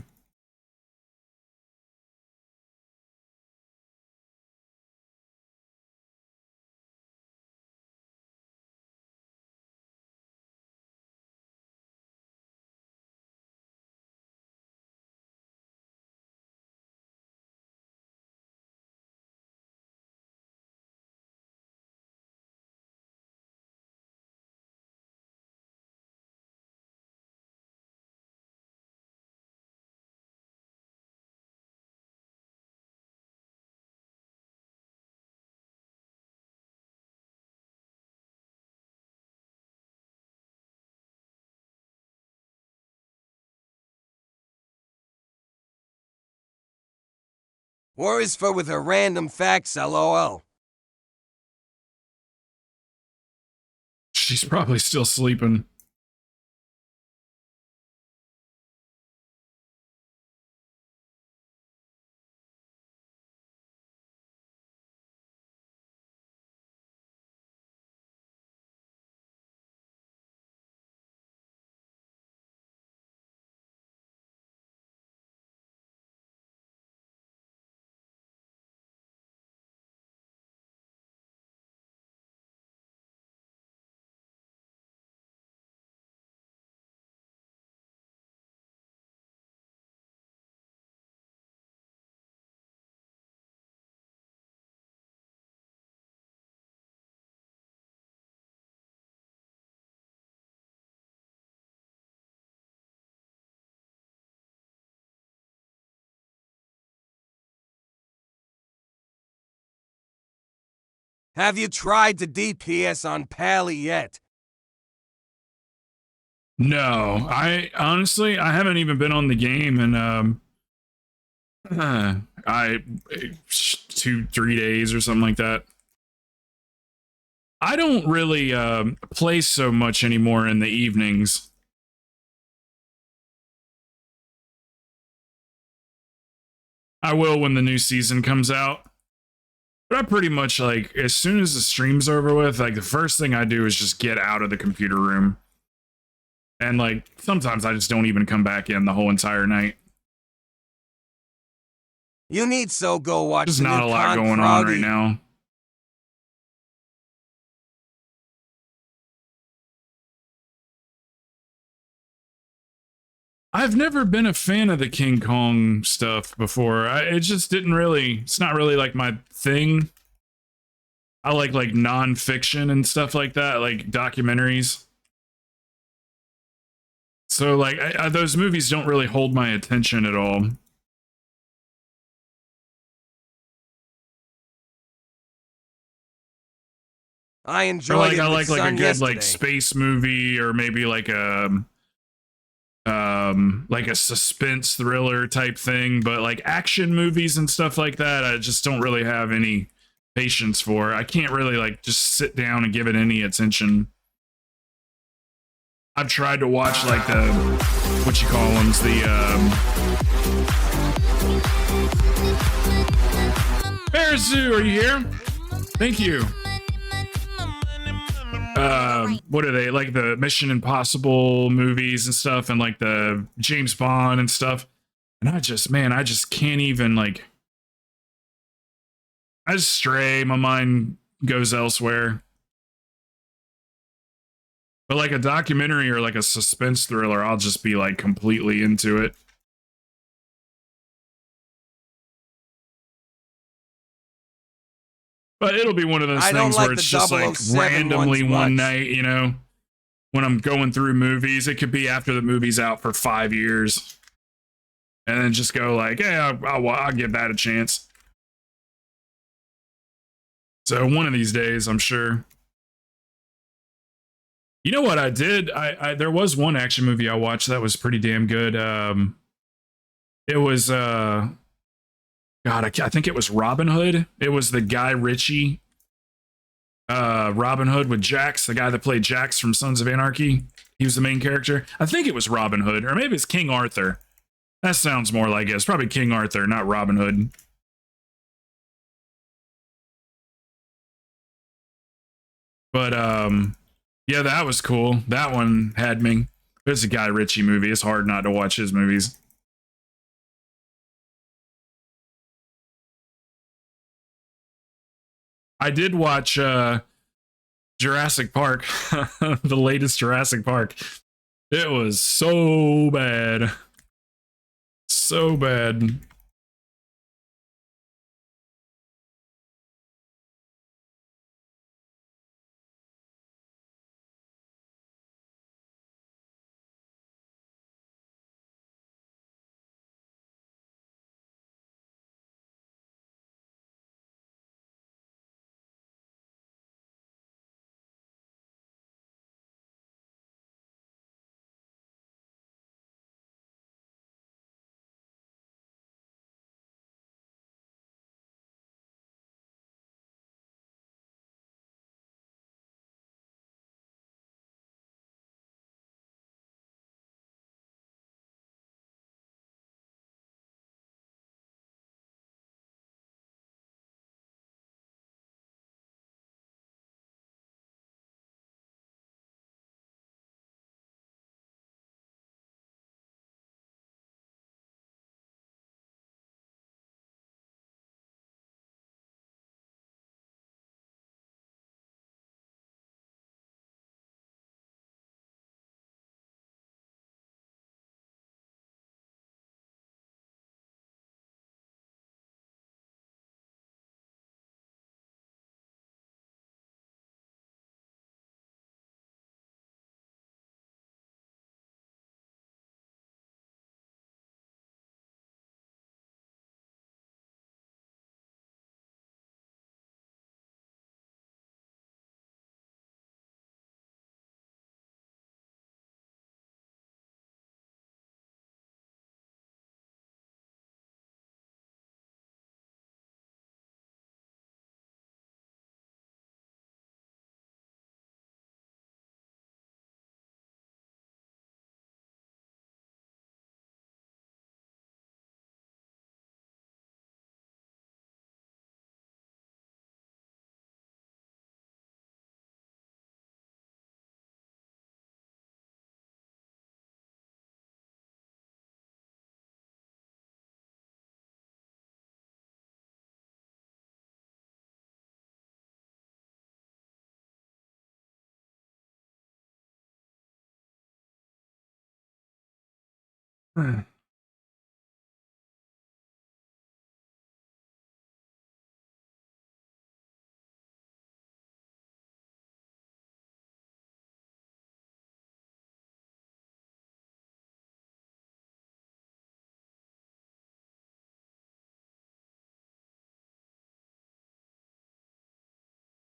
S3: Worries for with her random facts, lol.
S1: She's probably still sleeping.
S3: Have you tried to DPS on Pally yet?
S1: No, I honestly, I haven't even been on the game in I 2-3 days or something like that. I don't really play so much anymore in the evenings. I will when the new season comes out. But I pretty much, like, as soon as the stream's over with, like, the first thing I do is just get out of the computer room. And, like, sometimes I just don't even come back in the whole entire night.
S3: You need so go watch
S1: There's
S3: the
S1: not
S3: new
S1: a lot
S3: Con
S1: going on
S3: Krowten.
S1: right now. I've never been a fan of the King Kong stuff before. It just didn't really, it's not really like my thing. I like non-fiction and stuff like that, like documentaries. So like those movies don't really hold my attention at all.
S3: I
S1: Or
S3: enjoyed
S1: like
S3: it
S1: I
S3: with
S1: like a
S3: Son
S1: good
S3: yesterday.
S1: like space movie, or maybe like a suspense thriller type thing. But like action movies and stuff like that, I just don't really have any patience for. I can't really like just sit down and give it any attention. I've tried to watch like the what you call them, Bearzu, are you here? Thank you. What are they, like the Mission Impossible movies and stuff, and like the James Bond and stuff? And I just can't even, like, I just stray. My mind goes elsewhere. But like a documentary or like a suspense thriller, I'll just be like completely into it. But it'll be one of those things where it's just like randomly one night, you know, when I'm going through movies. It could be after the movie's out for 5 years, and then just go like, yeah, I'll give that a chance. So one of these days, I'm sure. You know what I did? I there was one action movie I watched that was pretty damn good. It was God, I think it was Robin Hood. It was the Guy Ritchie Robin Hood with Jax, the guy that played Jax from Sons of Anarchy. He was the main character. I think it was Robin Hood, or maybe it's King Arthur. That sounds more like it. It's probably King Arthur, not Robin Hood. But yeah, that was cool. That one had me. It's a Guy Ritchie movie. It's hard not to watch his movies. I did watch Jurassic Park, the latest Jurassic Park. It was so bad. So bad.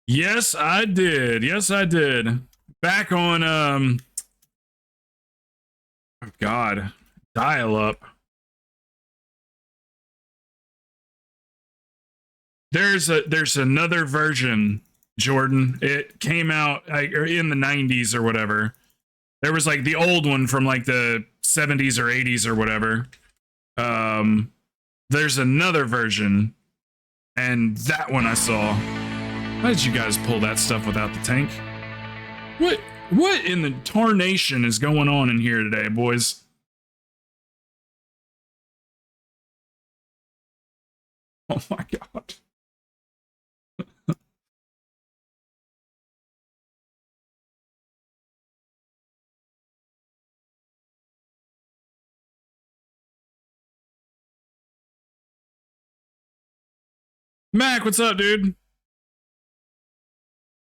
S1: Yes, I did. Yes, I did. Back on oh God, dial up. There's another version, Jordan. It came out like in the 90s or whatever. There was like the old one from like the 70s or 80s or whatever. There's another version, and that one I saw. How did you guys pull that stuff without the tank? What in the tarnation is going on in here today, boys? Oh my God. Mac, what's up, dude?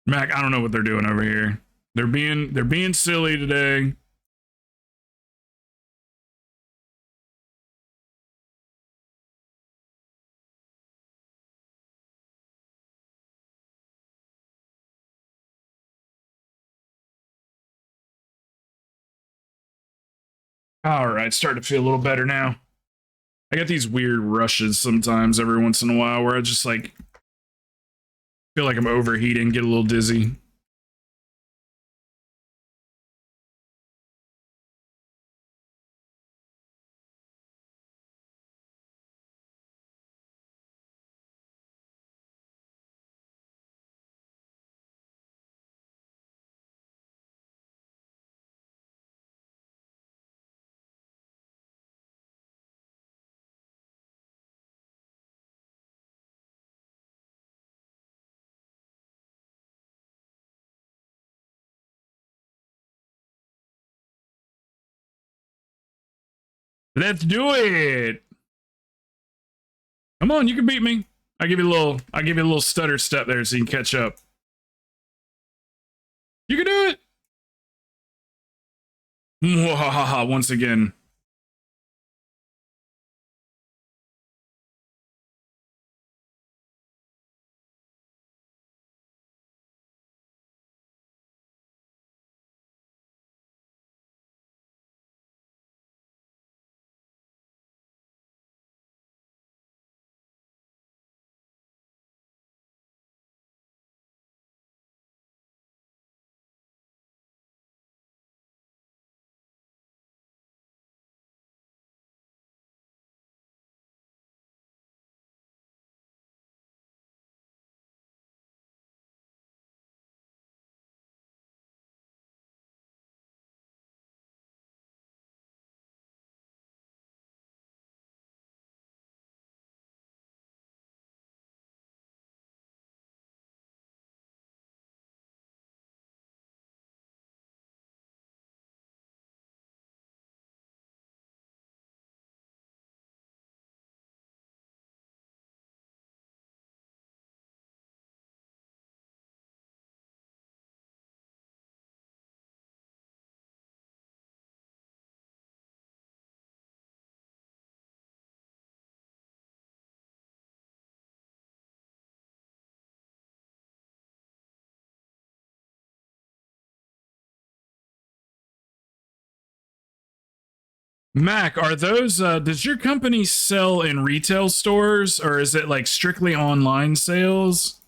S1: Mac, I don't know what they're doing over here. They're being silly today. All right, starting to feel a little better now. I get these weird rushes sometimes every once in a while where I just like feel like I'm overheating, get a little dizzy. Let's do it. Come on, you can beat me. I'll give you a little stutter step there so you can catch up. You can do it. Mwahaha, once again. Mac, are those, does your company sell in retail stores or is it like strictly online sales?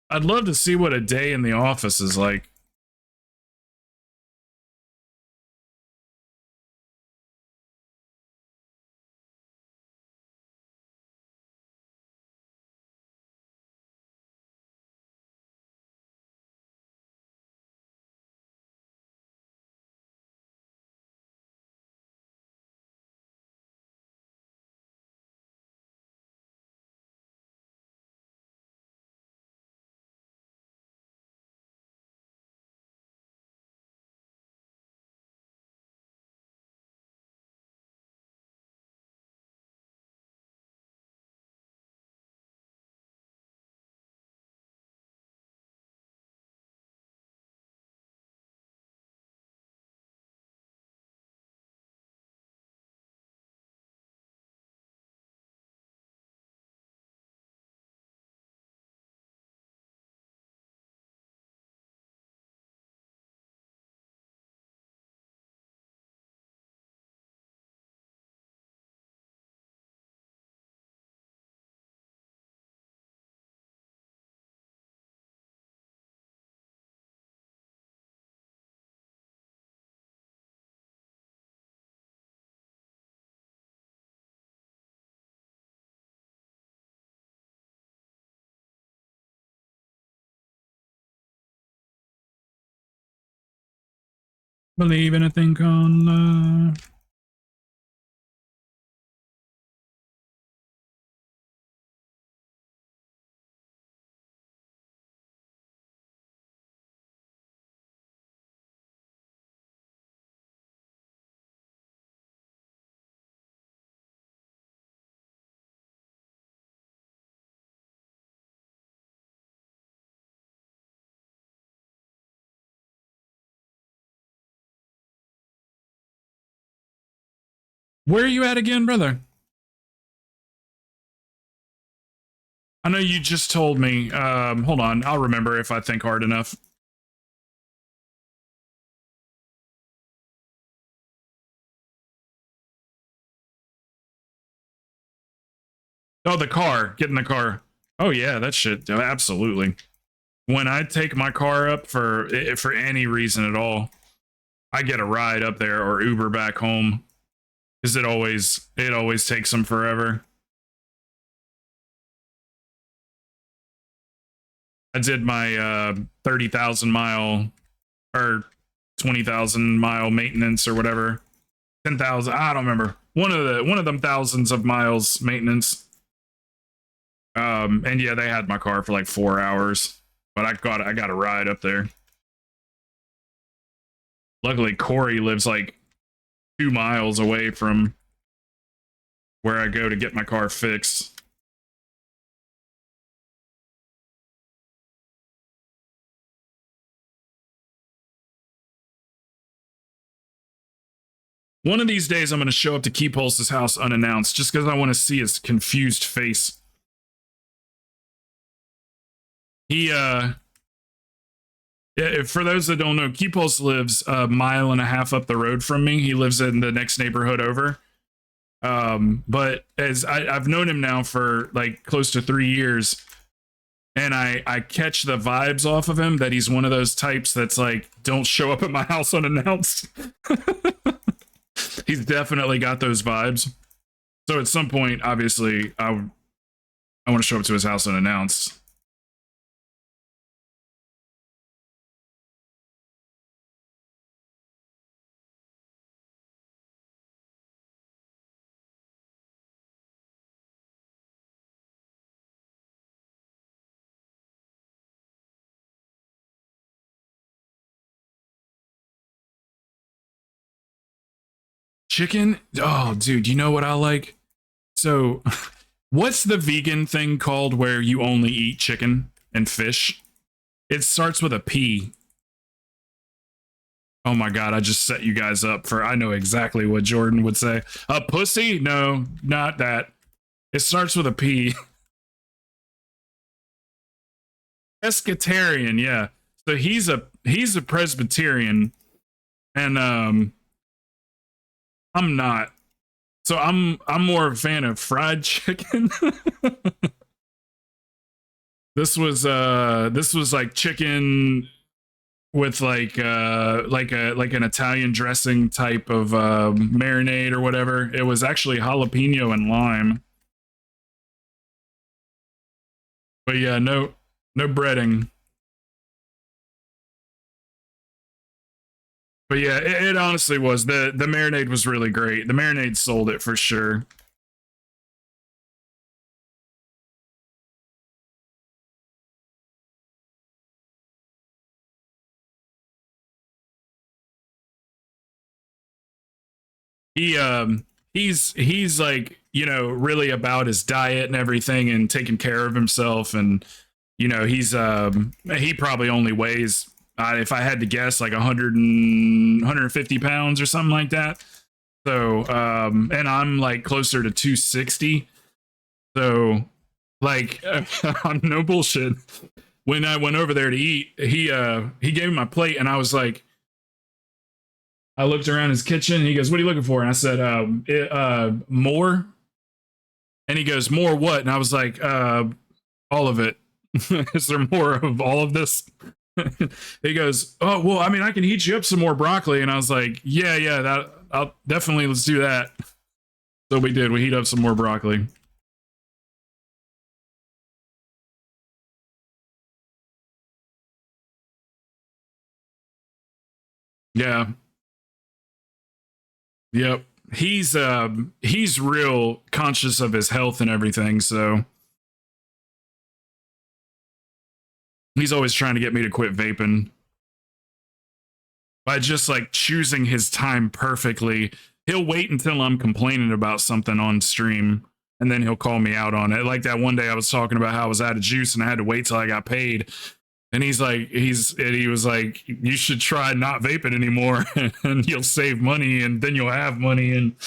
S1: I'd love to see what a day in the office is like. Believe in a thing called love. Where are you at again, brother? I know you just told me. Hold on. I'll remember if I think hard enough. Oh, the car. Get in the car. Oh, yeah, that shit. Absolutely. When I take my car up for any reason at all, I get a ride up there or Uber back home because it always takes them forever. I did my 30,000 mile or 20,000 mile maintenance or whatever. 10,000, I don't remember. One of them thousands of miles maintenance. And yeah, they had my car for like 4 hours, but I got a ride up there. Luckily, Corey lives like 2 miles away from where I go to get my car fixed. One of these days, I'm going to show up to Key Pulse's house unannounced, just because I want to see his confused face. For those that don't know, Key Pulse lives a mile and a half up the road from me. He lives in the next neighborhood over. But as I've known him now for like close to 3 years, and I catch the vibes off of him that he's one of those types that's like, don't show up at my house unannounced. He's definitely got those vibes. So at some point, obviously, I want to show up to his house unannounced. Chicken? Oh, dude, you know what I like? So, what's the vegan thing called where you only eat chicken and fish? It starts with a P. Oh my God, I just set you guys up for, I know exactly what Jordan would say. A pussy? No, not that. It starts with a P. Pescatarian, yeah. So he's a Presbyterian, and I'm not. So I'm more a fan of fried chicken. This was like chicken with like an Italian dressing type of marinade or whatever. It was actually jalapeno and lime. But yeah, no breading. But yeah, it honestly was. The marinade was really great. The marinade sold it for sure. He's like, you know, really about his diet and everything and taking care of himself, and you know, he probably only weighs, if I had to guess, like 150 pounds or something like that. So, and I'm like closer to 260. So, like, I'm no bullshit. When I went over there to eat, he gave me my plate, and I was like, I looked around his kitchen, and he goes, "What are you looking for?" And I said, "More." And he goes, "More what?" And I was like, "All of it." Is there more of all of this? He goes, "Oh, well, I mean, I can heat you up some more broccoli." And I was like, yeah, that I'll definitely, let's do that. So we did. We heat up some more broccoli. Yeah. Yep. He's real conscious of his health and everything, so he's always trying to get me to quit vaping by just like choosing his time perfectly. He'll wait until I'm complaining about something on stream, and then he'll call me out on it. Like that one day I was talking about how I was out of juice and I had to wait till I got paid. And he was like, "You should try not vaping anymore and you'll save money and then you'll have money." And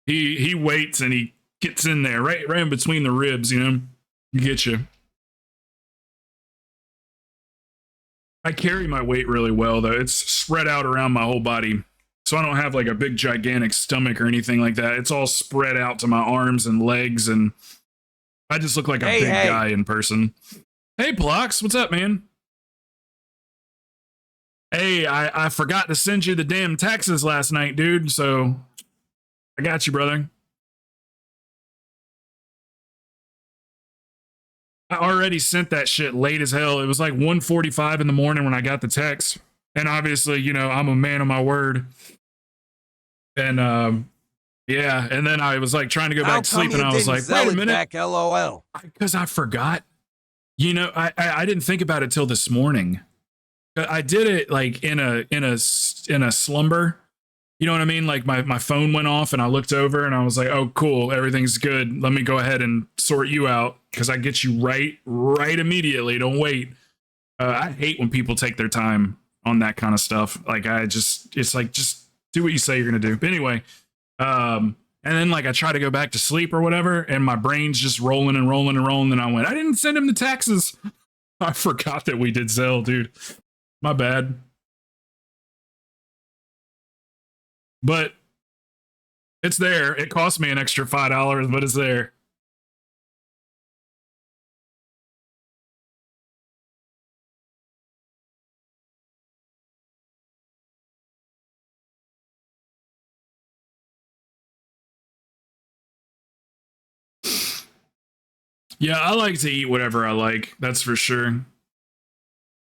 S1: he waits and he gets in there right in between the ribs, you know, get you. I carry my weight really well though. It's spread out around my whole body. So I don't have like a big gigantic stomach or anything like that. It's all spread out to my arms and legs, and I just look like a big guy in person. Hey, Plox, what's up, man? Hey, I forgot to send you the damn taxes last night, dude, so I got you, brother. I already sent that shit late as hell. It was like 1:45 in the morning when I got the text. And obviously, you know, I'm a man of my word. And yeah, and then I was like trying to go
S3: How
S1: back to sleep,
S3: come
S1: and
S3: you
S1: I was
S3: didn't
S1: like,
S3: sell
S1: wait a
S3: it
S1: minute,
S3: back, LOL?
S1: because I forgot. You know, I didn't think about it till this morning. I did it like in a slumber. You know what I mean? Like my phone went off and I looked over and I was like, oh, cool, everything's good. Let me go ahead and sort you out because I get you right immediately. Don't wait. I hate when people take their time on that kind of stuff. Like it's like, just do what you say you're going to do. But anyway, and then like I try to go back to sleep or whatever, and my brain's just rolling and rolling and rolling. And I went, I didn't send him the taxes. I forgot that we did Zelle, dude. My bad. But it's there. It cost me an extra $5, but it's there. Yeah, I like to eat whatever I like. That's for sure.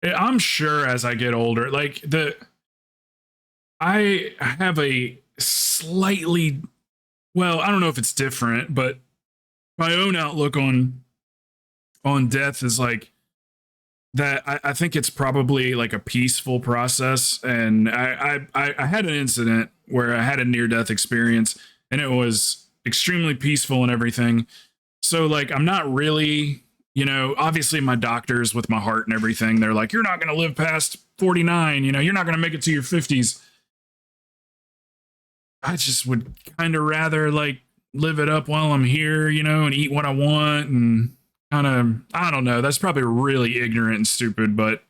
S1: I'm sure as I get older, like I have a slightly, well, I don't know if it's different, but my own outlook on death is like that. I think it's probably like a peaceful process. And I had an incident where I had a near death experience, and it was extremely peaceful and everything. So like, I'm not really, you know, obviously my doctors with my heart and everything, they're like, you're not going to live past 49, you know, you're not going to make it to your 50s. I just would kind of rather like live it up while I'm here, you know, and eat what I want and kind of, I don't know. That's probably really ignorant and stupid, but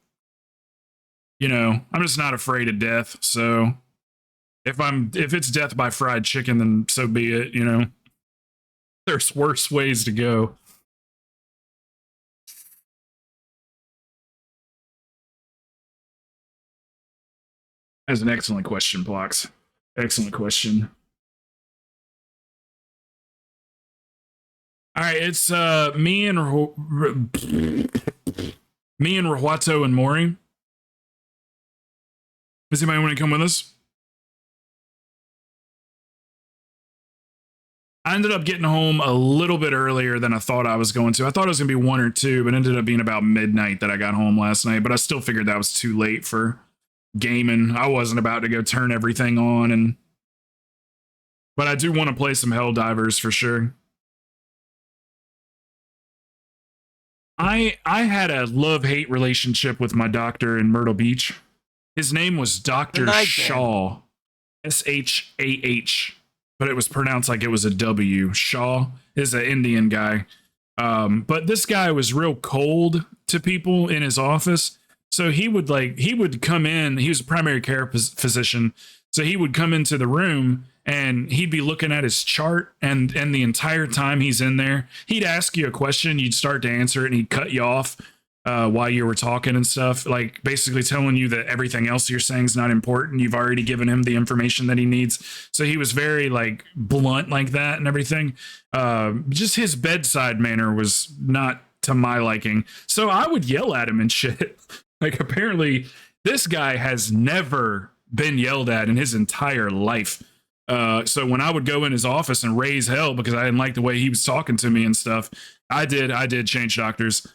S1: you know, I'm just not afraid of death. So if it's death by fried chicken, then so be it, you know. There's worse ways to go. That's an excellent question, Blocks. Excellent question. All right, it's me and Rahuato and Maury. Does anybody want to come with us? I ended up getting home a little bit earlier than I thought I was going to. I thought it was going to be 1 or 2, but it ended up being about midnight that I got home last night. But I still figured that was too late for gaming. I wasn't about to go turn everything on, but I do want to play some Helldivers for sure. I had a love-hate relationship with my doctor in Myrtle Beach. His name was Dr. Shaw. Shah. But it was pronounced like it was a W. Shaw is an Indian guy. But this guy was real cold to people in his office. So he would come in, he was a primary care physician. So he would come into the room and he'd be looking at his chart, and the entire time he's in there, he'd ask you a question, you'd start to answer it, and he'd cut you off while you were talking and stuff, like basically telling you that everything else you're saying is not important. You've already given him the information that he needs. So he was very like blunt like that and everything. Just his bedside manner was not to my liking. So I would yell at him and shit. Like apparently this guy has never been yelled at in his entire life. So when I would go in his office and raise hell because I didn't like the way he was talking to me and stuff, I did change doctors.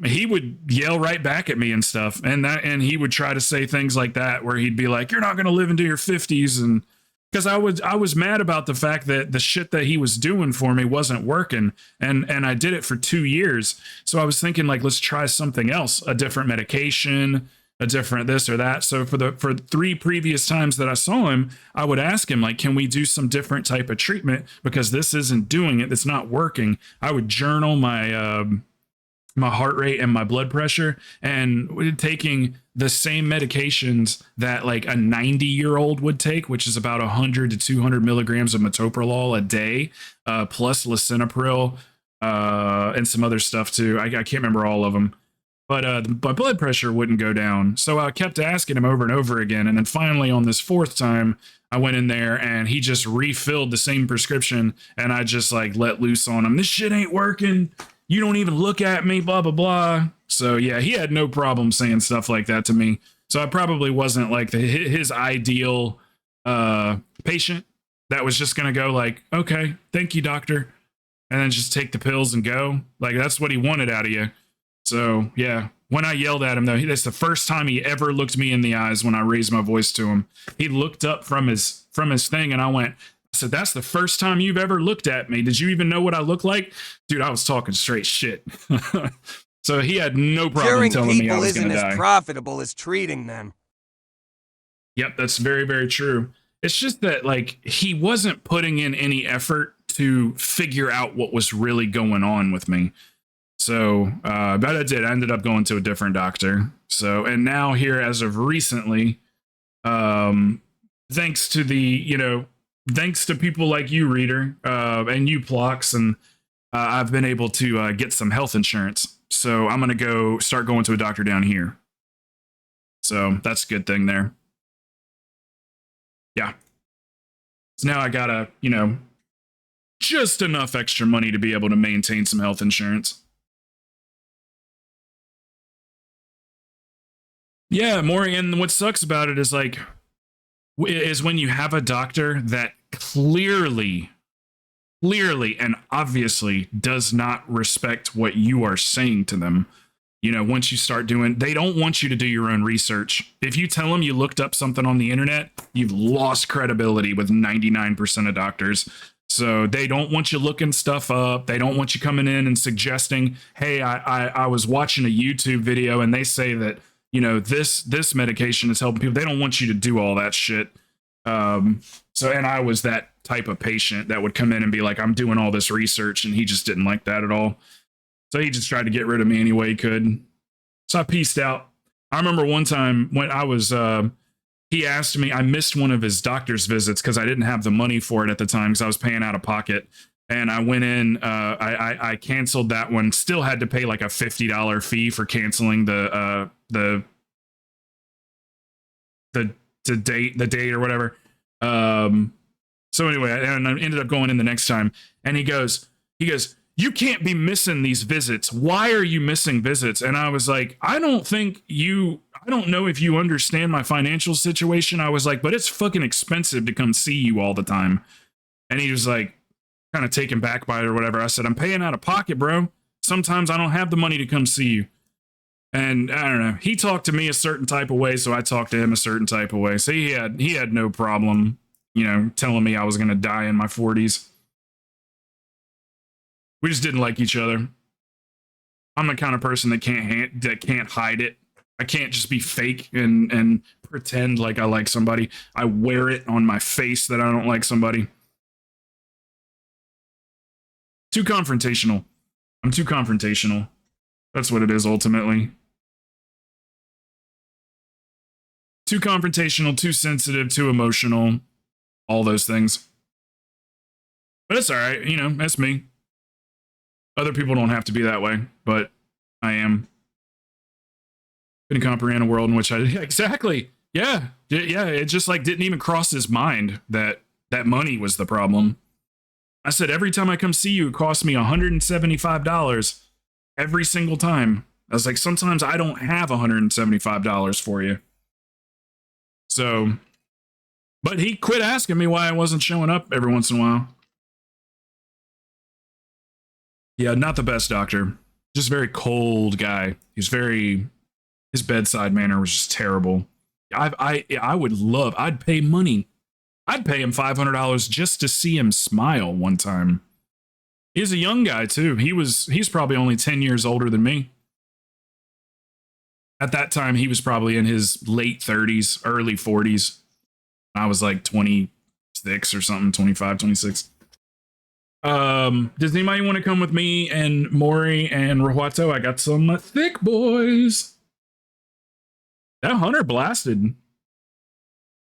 S1: He would yell right back at me and stuff, and he would try to say things like that where he'd be like, you're not going to live into your 50s. And because I was mad about the fact that the shit that he was doing for me wasn't working, and I did it for 2 years. So I was thinking like, let's try something else, a different medication, a different this or that. So for 3 previous times that I saw him, I would ask him like, can we do some different type of treatment, because this isn't doing it, it's not working. I would journal my heart rate and my blood pressure, and taking the same medications that like a 90-year-old would take, which is about 100 to 200 milligrams of metoprolol a day, plus lisinopril, and some other stuff too. I can't remember all of them, but my blood pressure wouldn't go down. So I kept asking him over and over again. And then finally on this 4th time, I went in there and he just refilled the same prescription, and I just like let loose on him. This shit ain't working. You don't even look at me, blah, blah, blah. So yeah, he had no problem saying stuff like that to me. So I probably wasn't like his ideal patient that was just going to go like, okay, thank you, doctor. And then just take the pills and go. Like, that's what he wanted out of you. So, yeah. When I yelled at him, though, that's the first time he ever looked me in the eyes when I raised my voice to him. He looked up from his thing, and I said, that's the first time you've ever looked at me. Did you even know what I look like? Dude, I was talking straight shit. So he had no problem
S3: Curing
S1: telling me I
S3: people
S1: was going
S3: isn't
S1: to die.
S3: as profitable as treating them.
S1: Yep, that's very, very true. It's just that, like, he wasn't putting in any effort to figure out what was really going on with me. So, but I did. I ended up going to a different doctor. So, and now here as of recently, thanks to thanks to people like you, Reader, and you, Plox, and I've been able to get some health insurance. So I'm going to start going to a doctor down here. So that's a good thing there. Yeah. So now I got just enough extra money to be able to maintain some health insurance. Yeah, Maury, and what sucks about it is when you have a doctor that clearly and obviously does not respect what you are saying to them. Once you start they don't want you to do your own research. If you tell them you looked up something on the internet, you've lost credibility with 99% of doctors. So they don't want you looking stuff up. They don't want you coming in and suggesting, hey, I was watching a YouTube video and they say that, this medication is helping people. They don't want you to do all that shit. And I was that type of patient that would come in and be like, I'm doing all this research, and he just didn't like that at all. So he just tried to get rid of me any way he could. So I pieced out. I remember one time when I was, he asked me, I missed one of his doctor's visits because I didn't have the money for it at the time because I was paying out of pocket. And I went in, I canceled that one, still had to pay like a $50 fee for canceling the date or whatever. So anyway, and I ended up going in the next time, and he goes, you can't be missing these visits. Why are you missing visits? And I was like, I don't know if you understand my financial situation. I was like, but it's fucking expensive to come see you all the time. And he was like, kind of taken back by it or whatever. I said, I'm paying out of pocket, bro. Sometimes I don't have the money to come see you. And I don't know, he talked to me a certain type of way, so I talked to him a certain type of way. So he had no problem, telling me I was going to die in my 40s. We just didn't like each other. I'm the kind of person that can't hide it. I can't just be fake and pretend like I like somebody. I wear it on my face that I don't like somebody. Too confrontational. I'm too confrontational. That's what it is ultimately. Too confrontational, too sensitive, too emotional, all those things. But it's all right, that's me. Other people don't have to be that way, but I am. Couldn't comprehend a world in which exactly. Yeah. It just didn't even cross his mind that money was the problem. I said, every time I come see you, it costs me $175 every single time. I was like, sometimes I don't have $175 for you. So, but he quit asking me why I wasn't showing up every once in a while. Yeah, not the best doctor. Just very cold guy. His bedside manner was just terrible. I would love, I'd pay money. I'd pay him $500 just to see him smile one time. He's a young guy too. He's probably only 10 years older than me. At that time, he was probably in his late 30s, early 40s. I was like 26 or something, 25, 26. Does anybody want to come with me and Maury and Rahuato? I got some thick boys. That hunter blasted.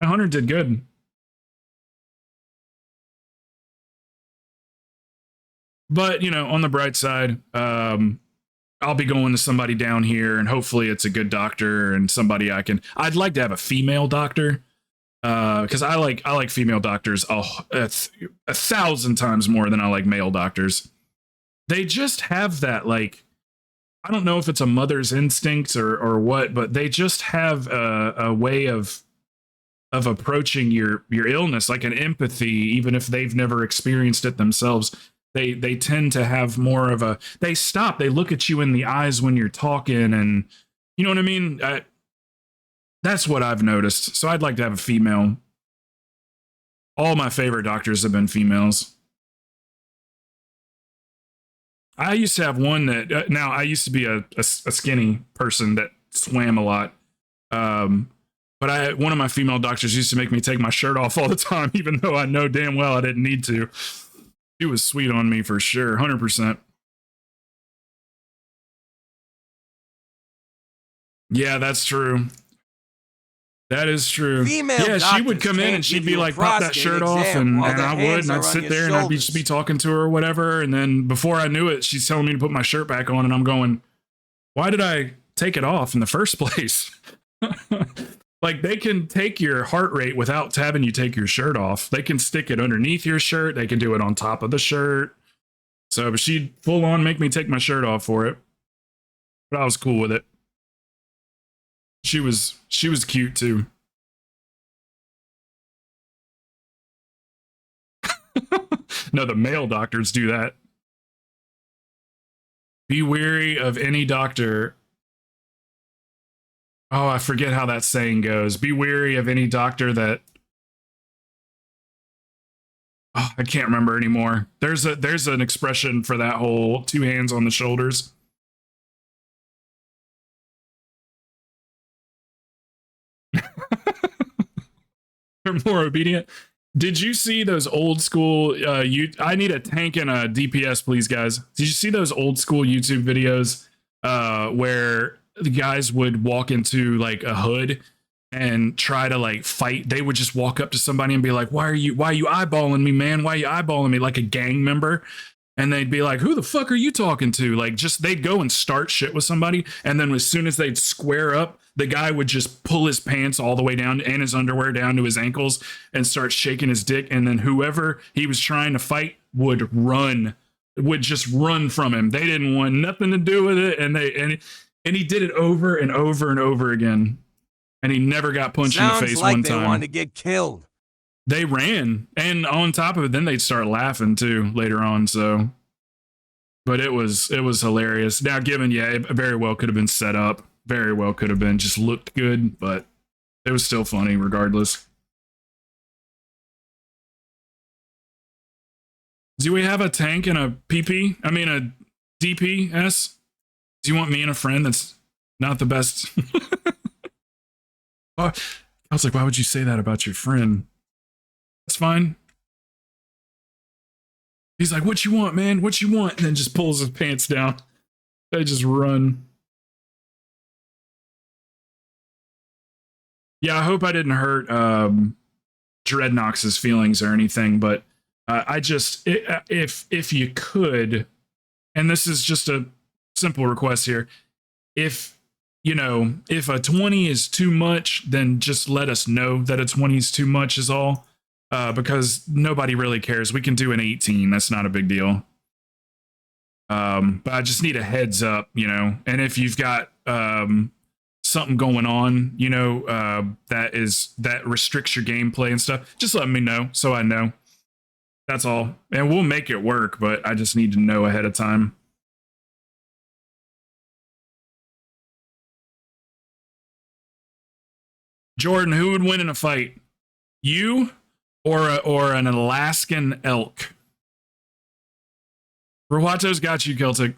S1: That hunter did good. But, on the bright side, I'll be going to somebody down here, and hopefully it's a good doctor and somebody I'd like to have a female doctor, because I like female doctors a 1,000 times more than I like male doctors. They just have that, I don't know if it's a mother's instinct or what, but they just have a way of approaching your illness, like an empathy, even if they've never experienced it themselves. They tend to have more of a, they look at you in the eyes when you're talking, and you know what I mean? That's what I've noticed. So I'd like to have a female. All my favorite doctors have been females. I used to have one that, now I used to be a skinny person that swam a lot. But one of my female doctors used to make me take my shirt off all the time, even though I know damn well I didn't need to. She was sweet on me for sure, 100%. Yeah, that's true. That is true.
S3: Female
S1: she would
S3: doctors
S1: come in
S3: can't
S1: and she'd
S3: give
S1: be
S3: you a
S1: like, pop that
S3: prostate
S1: shirt off,
S3: exam
S1: and
S3: while
S1: I
S3: their
S1: would,
S3: hands
S1: and I'd
S3: are on
S1: sit
S3: your
S1: there and I'd
S3: shoulders.
S1: just be talking to her or whatever. And then before I knew it, she's telling me to put my shirt back on, and I'm going, why did I take it off in the first place? Like, they can take your heart rate without having you take your shirt off. They can stick it underneath your shirt. They can do it on top of the shirt. So she'd full on make me take my shirt off for it. But I was cool with it. She was cute too. No, the male doctors do that. Be wary of any doctor. Oh, I forget how that saying goes. Be wary of any doctor that. Oh, I can't remember anymore. There's an expression for that whole two hands on the shoulders. They're more obedient. Did you see those old school I need a tank and a DPS, please, guys. Did you see those old school YouTube videos where the guys would walk into like a hood and try to like fight? They would just walk up to somebody and be like, why are you eyeballing me, man? Why are you eyeballing me? Like a gang member. And they'd be like, who the fuck are you talking to? Like, just, they'd go and start shit with somebody. And then as soon as they'd square up, the guy would just pull his pants all the way down and his underwear down to his ankles and start shaking his dick. And then whoever he was trying to fight would just run from him. They didn't want nothing to do with it. And he did it over and over and over again. And he never got punched in the face
S3: like
S1: one
S3: they
S1: time.
S3: wanted to get killed.
S1: They ran, and on top of it, then they'd start laughing too later on. So, but it was hilarious. Now, given, it very well could have been set up, very well could have been just looked good, but it was still funny regardless. Do we have a tank and a PP? I mean, a DPS? Do you want me and a friend that's not the best? I was like, why would you say that about your friend? That's fine. He's like, what you want, man? What you want? And then just pulls his pants down. They just run. Yeah, I hope I didn't hurt Dreadnox's feelings or anything, but I just, if you could, and this is just a simple request here, if a 20 is too much, then just let us know that a 20 is too much is all. Because nobody really cares. We can do an 18. That's not a big deal. But I just need a heads up, and if you've got something going on, that restricts your gameplay and stuff, just let me know so I know. That's all. And we'll make it work, but I just need to know ahead of time. Jordan, who would win in a fight? You or an Alaskan elk? Ruato's got you, Celtic.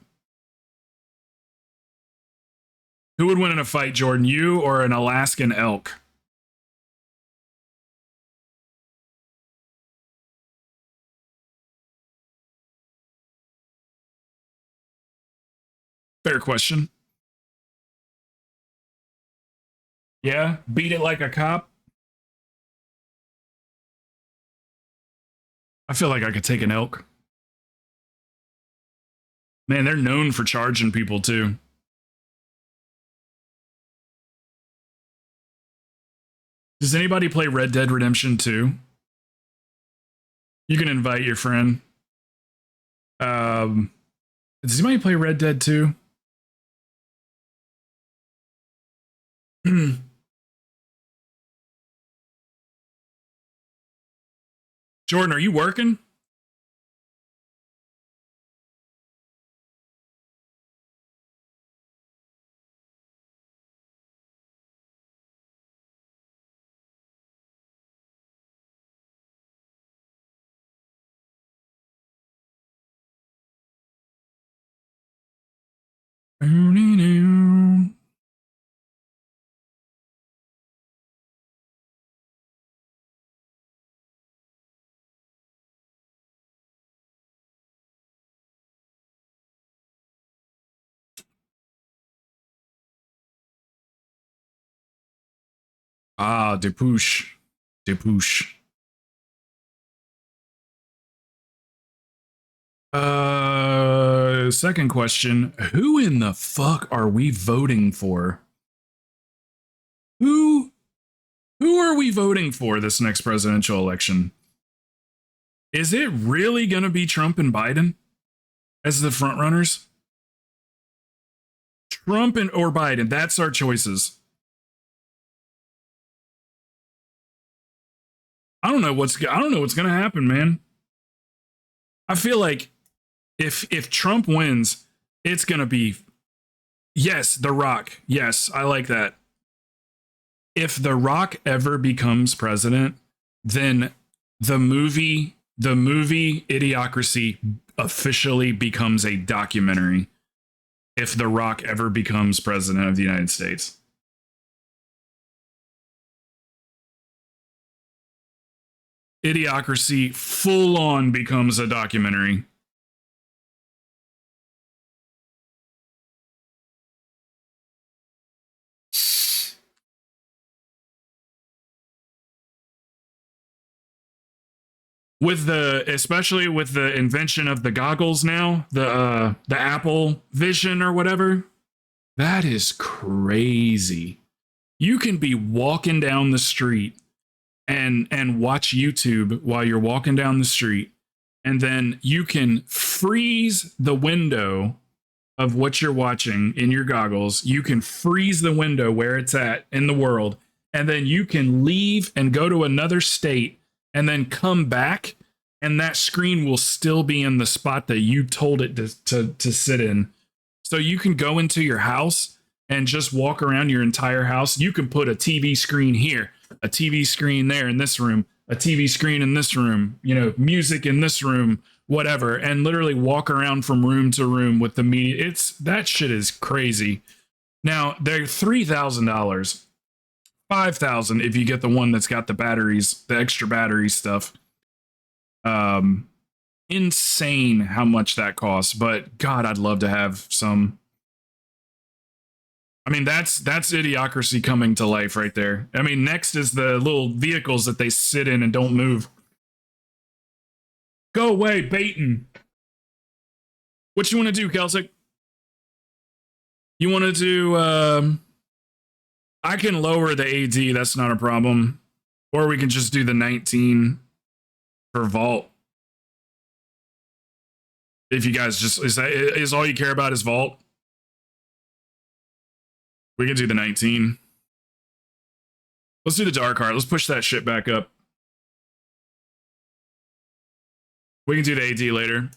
S1: Who would win in a fight, Jordan? You or an Alaskan elk? Fair question. Yeah, beat it like a cop. I feel like I could take an elk. Man, they're known for charging people too. Does anybody play Red Dead Redemption 2? You can invite your friend. Does anybody play Red Dead 2? Jordan, are you working? Ah, Depush. Depush. Second question. Who in the fuck are we voting for? Who are we voting for this next presidential election? Is it really going to be Trump and Biden as the front runners? Trump and or Biden, that's our choices. I don't know what's going to happen, man. I feel like if Trump wins, it's going to be yes, The Rock. Yes, I like that. If The Rock ever becomes president, then the movie Idiocracy officially becomes a documentary. If The Rock ever becomes president of the United States. Idiocracy full on becomes a documentary. Especially with the invention of the goggles now, the Apple Vision or whatever, that is crazy. You can be walking down the street and watch YouTube while you're walking down the street, and then you can freeze the window of what you're watching in your goggles. You can freeze the window where it's at in the world, and then you can leave and go to another state and then come back, and that screen will still be in the spot that you told it to sit in. So you can go into your house and just walk around your entire house. You can put a TV screen here, a TV screen there in this room, a TV screen in this room, music in this room, whatever, and literally walk around from room to room with the media. That shit is crazy. Now, they're $3,000. $5,000 if you get the one that's got the batteries, the extra battery stuff. Insane how much that costs, but God, I'd love to have some. I mean, that's Idiocracy coming to life right there. I mean, next is the little vehicles that they sit in and don't move. Go away, Baton. What you want to do, Kelsic? You want to do I can lower the AD, that's not a problem. Or we can just do the 19 for Vault. If you guys just, is all you care about is Vault? We can do the 19. Let's do the Dark Heart. Let's push that shit back up. We can do the AD later.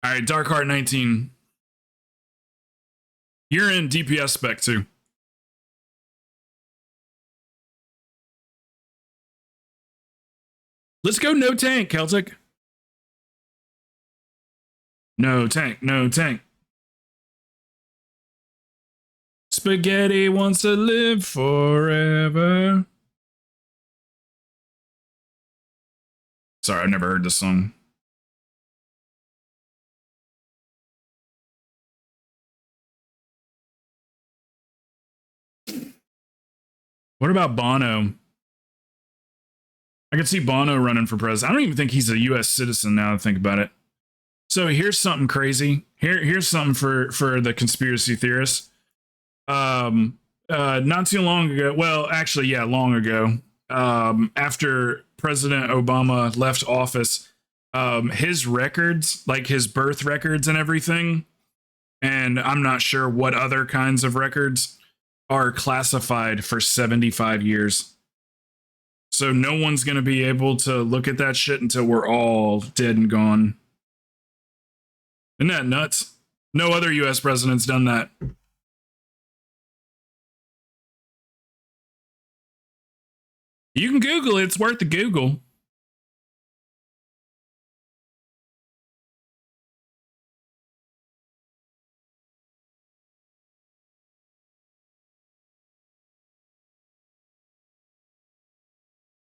S1: All right, Dark Heart 19. You're in DPS spec too. Let's go no tank, Celtic. No tank, no tank. Spaghetti wants to live forever. Sorry, I've never heard this song. What about Bono? I could see Bono running for president. I don't even think he's a U.S. citizen now that I think about it. So here's something crazy. Here's something for the conspiracy theorists. Not too long ago, well, actually, yeah, long ago, after President Obama left office, his records, like his birth records and everything, And I'm not sure what other kinds of records are classified for 75 years. So no one's going to be able to look at that shit until we're all dead and gone. Isn't that nuts? No other US president's done that. You can Google it. It's worth the Google.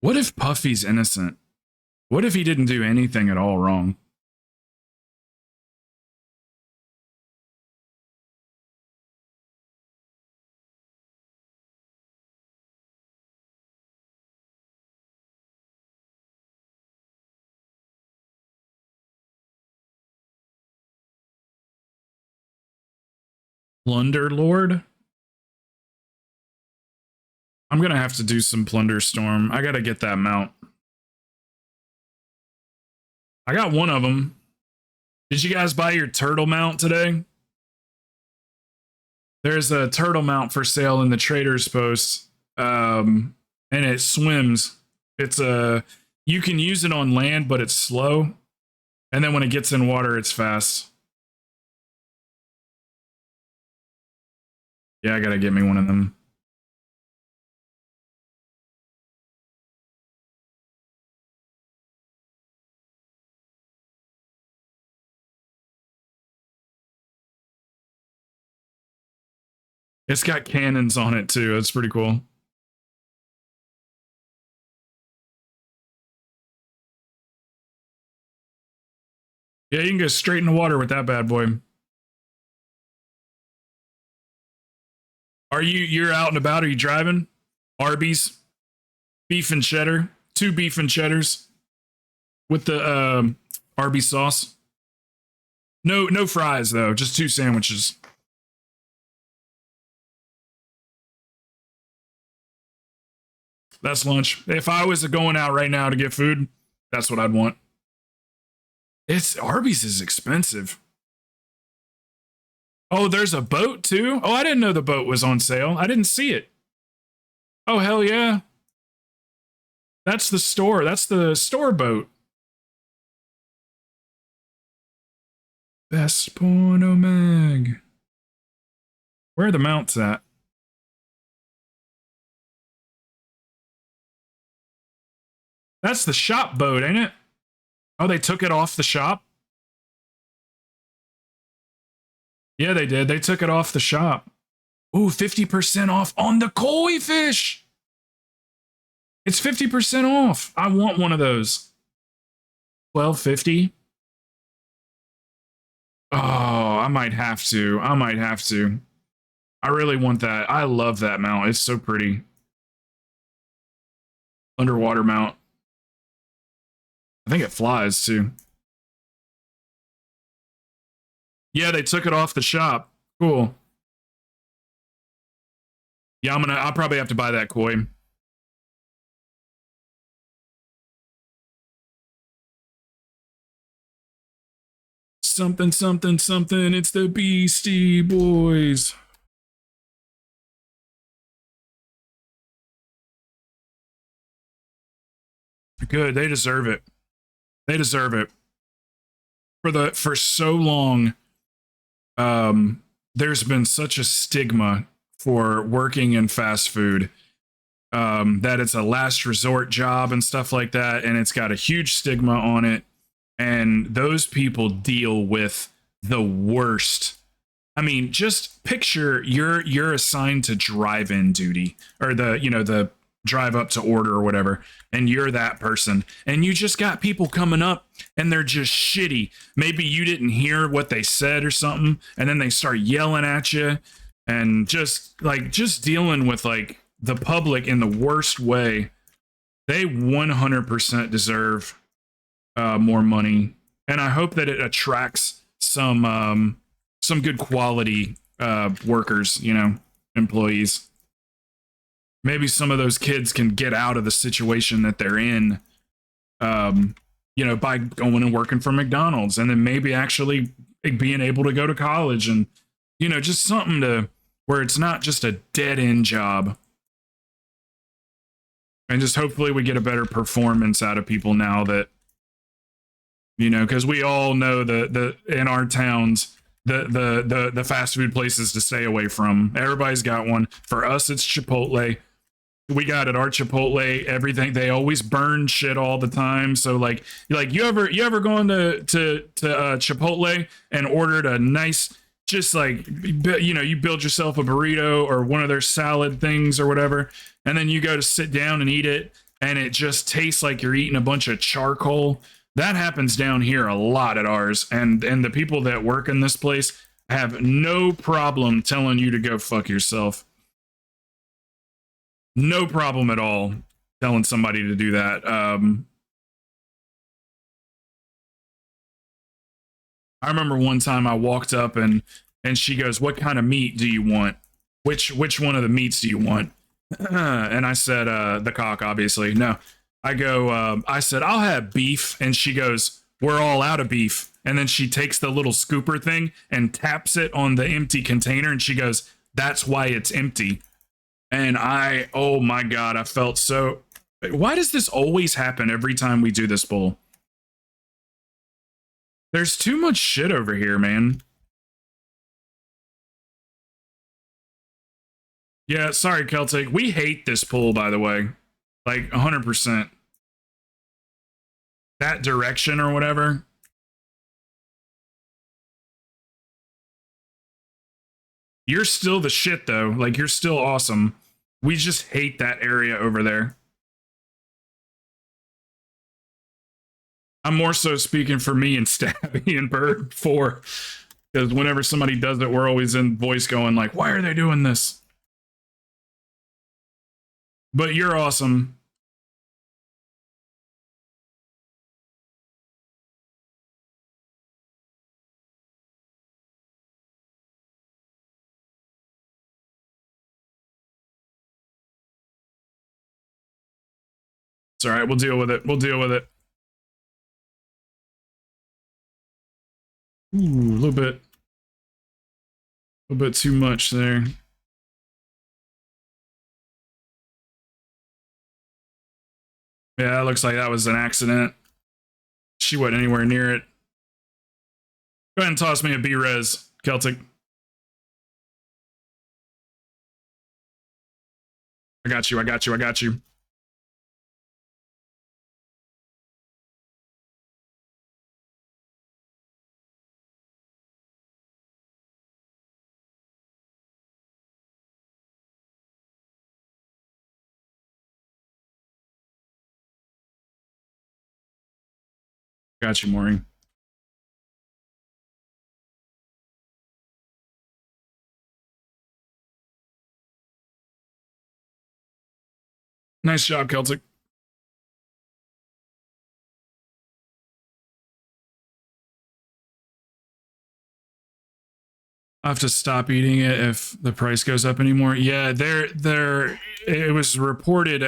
S1: What if Puffy's innocent? What if he didn't do anything at all wrong? Plunder Lord? I'm gonna have to do some Plunder Storm. I gotta get that mount. I got one of them. Did you guys buy your turtle mount today? There's a turtle mount for sale in the Trader's Post. And it swims. It's you can use it on land, but it's slow. And then when it gets in water, it's fast. Yeah, I gotta get me one of them. It's got cannons on it too. It's pretty cool. Yeah, you can go straight in the water with that bad boy. You're out and about? Are you driving? Arby's, beef and cheddar, 2 beef and cheddars with the Arby's sauce. No fries though, just 2 sandwiches. That's lunch. If I was going out right now to get food, that's what I'd want. Arby's is expensive. Oh, there's a boat too? Oh, I didn't know the boat was on sale. I didn't see it. Oh, hell yeah. That's the store. That's the store boat. Best Porno Mag. Where are the mounts at? That's the shop boat, ain't it? Oh, they took it off the shop? Yeah, they did. They took it off the shop. Ooh, 50% off on the koi fish. It's 50% off. I want one of those. $12.50. Oh, I might have to. I really want that. I love that mount. It's so pretty. Underwater mount. I think it flies too. Yeah, they took it off the shop. Cool. Yeah, I'll probably have to buy that koi. Something, something, something. It's the Beastie Boys. Good. They deserve it. They deserve it. For so long, there's been such a stigma for working in fast food, that it's a last resort job and stuff like that, and it's got a huge stigma on it. And those people deal with the worst. I mean, just picture you're assigned to drive-in duty, or the drive up to order or whatever, and you're that person, and you just got people coming up and they're just shitty. Maybe you didn't hear what they said or something, and then they start yelling at you, and just dealing with like the public in the worst way. They 100% deserve more money, and I hope that it attracts some good quality workers, employees. Maybe some of those kids can get out of the situation that they're in, by going and working for McDonald's, and then maybe actually like being able to go to college and, you know, just something to where it's not just a dead end job. And just hopefully we get a better performance out of people now that, you know, because we all know the in our towns the fast food places to stay away from. Everybody's got one. For us, it's Chipotle. We got at our Chipotle everything. They always burn shit all the time. So like you ever gone to Chipotle and ordered a nice, just like, you know, you build yourself a burrito or one of their salad things or whatever, and then you go to sit down and eat it, and it just tastes like you're eating a bunch of charcoal. That happens down here a lot at ours, and the people that work in this place have no problem telling you to go fuck yourself. No problem at all telling somebody to do that. I remember one time I walked up and she goes, "What kind of meat do you want? Which one of the meats do you want?" And I said, "The cock, obviously." No, I go, I said, "I'll have beef," and she goes, "We're all out of beef." And then she takes the little scooper thing and taps it on the empty container, and she goes, "That's why it's empty." And oh my God, I felt so. Why does this always happen every time we do this bowl? There's too much shit over here, man. Yeah, sorry, Celtic. We hate this pool, by the way. Like 100%. That direction or whatever. You're still the shit, though. Like, you're still awesome. We just hate that area over there. I'm more so speaking for me and Stabby and Bird 4. Because whenever somebody does it, we're always in voice going like, why are they doing this? But you're awesome. It's all right. We'll deal with it. We'll deal with it. Ooh, a little bit too much there. Yeah, it looks like that was an accident. She wasn't anywhere near it. Go ahead and toss me a B-res, Celtic. I got you, I got you, I got you. Got you, Maureen. Nice job, Celtic. I have to stop eating it if the price goes up anymore. Yeah, it was reported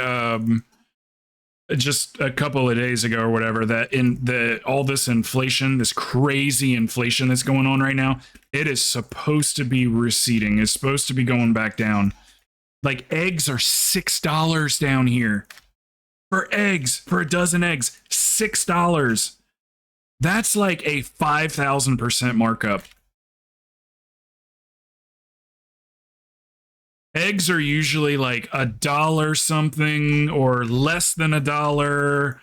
S1: just a couple of days ago or whatever that all this inflation, this crazy inflation that's going on right now, it is supposed to be receding. It's supposed to be going back down. Like eggs are $6 down here. For eggs, for a dozen eggs, $6. That's like a 5,000% markup. Eggs are usually like $1 something or less than $1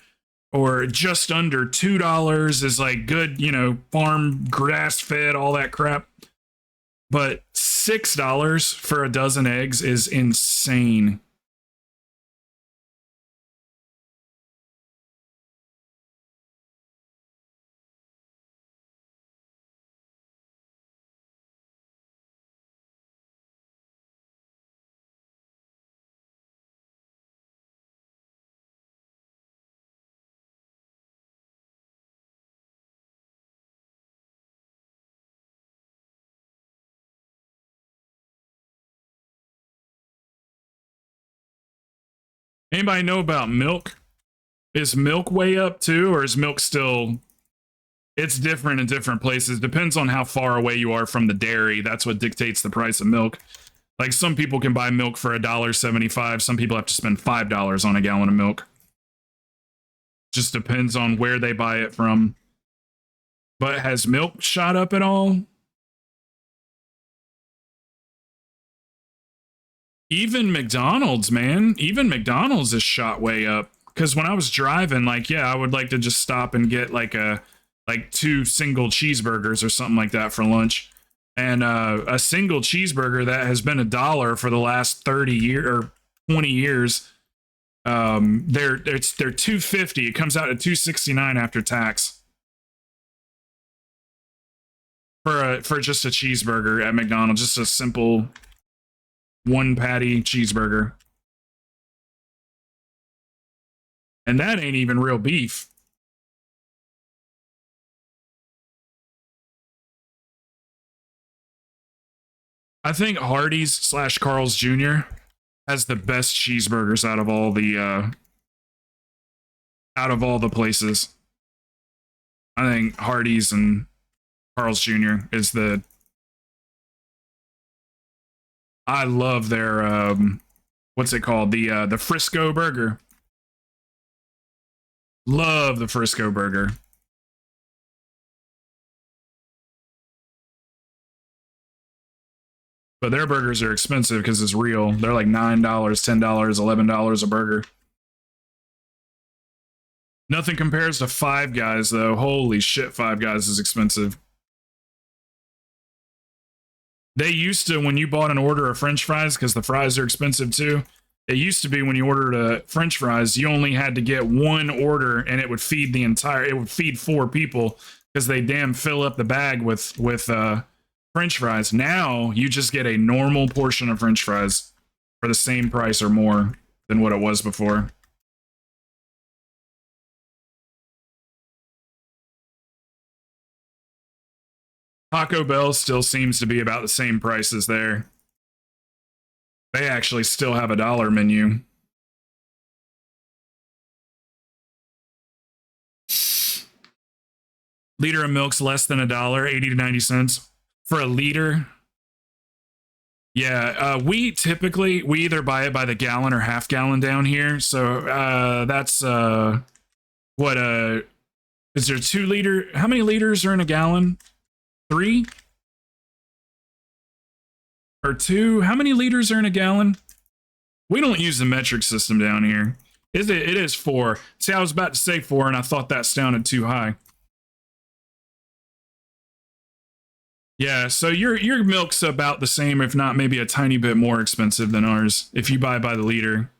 S1: or just under $2 is like good, you know, farm, grass fed, all that crap. But $6 for a dozen eggs is insane. Anybody know about milk? Is milk way up too, or is milk still It's different in different places. Depends on how far away you are from the dairy. That's what dictates the price of milk. Like some people can buy milk for $1.75. Some people have to spend $5 on a gallon of milk. Just depends on where they buy it from. But has milk shot up at all? Even McDonald's, man. Even McDonald's is shot way up. Because when I was driving, like, yeah, I would like to just stop and get like 2 single cheeseburgers or something like that for lunch. And a single cheeseburger that has been $1 for the last 30 years or 20 years, they're $2.50. It comes out at $2.69 after tax for just a cheeseburger at McDonald's, just a simple 1 patty cheeseburger. And that ain't even real beef. I think Hardee's / Carl's Jr. has the best cheeseburgers out of all the places. I think Hardee's and Carl's Jr. is the. I love their what's it called? The Frisco burger. Love the Frisco burger. But their burgers are expensive because it's real. They're like $9, $10, $11 a burger. Nothing compares to Five Guys, though. Holy shit, Five Guys is expensive. They used to, when you bought an order of French fries, because the fries are expensive too, it used to be when you ordered a French fries, you only had to get one order and it would feed it would feed 4 people because they damn fill up the bag with French fries. Now you just get a normal portion of French fries for the same price or more than what it was before. Taco Bell still seems to be about the same price as there. They actually still have a $1 menu. Liter of milk's less than $1, 80 to 90 cents. For a liter, yeah, we either buy it by the gallon or half gallon down here. So that's what is there 2 liter? How many liters are in a gallon? 3 or 2? How many liters are in a gallon? We don't use the metric system down here. It is 4. See, I was about to say 4 and I thought that sounded too high. Yeah, so your milk's about the same, if not maybe a tiny bit more expensive than ours if you buy by the liter.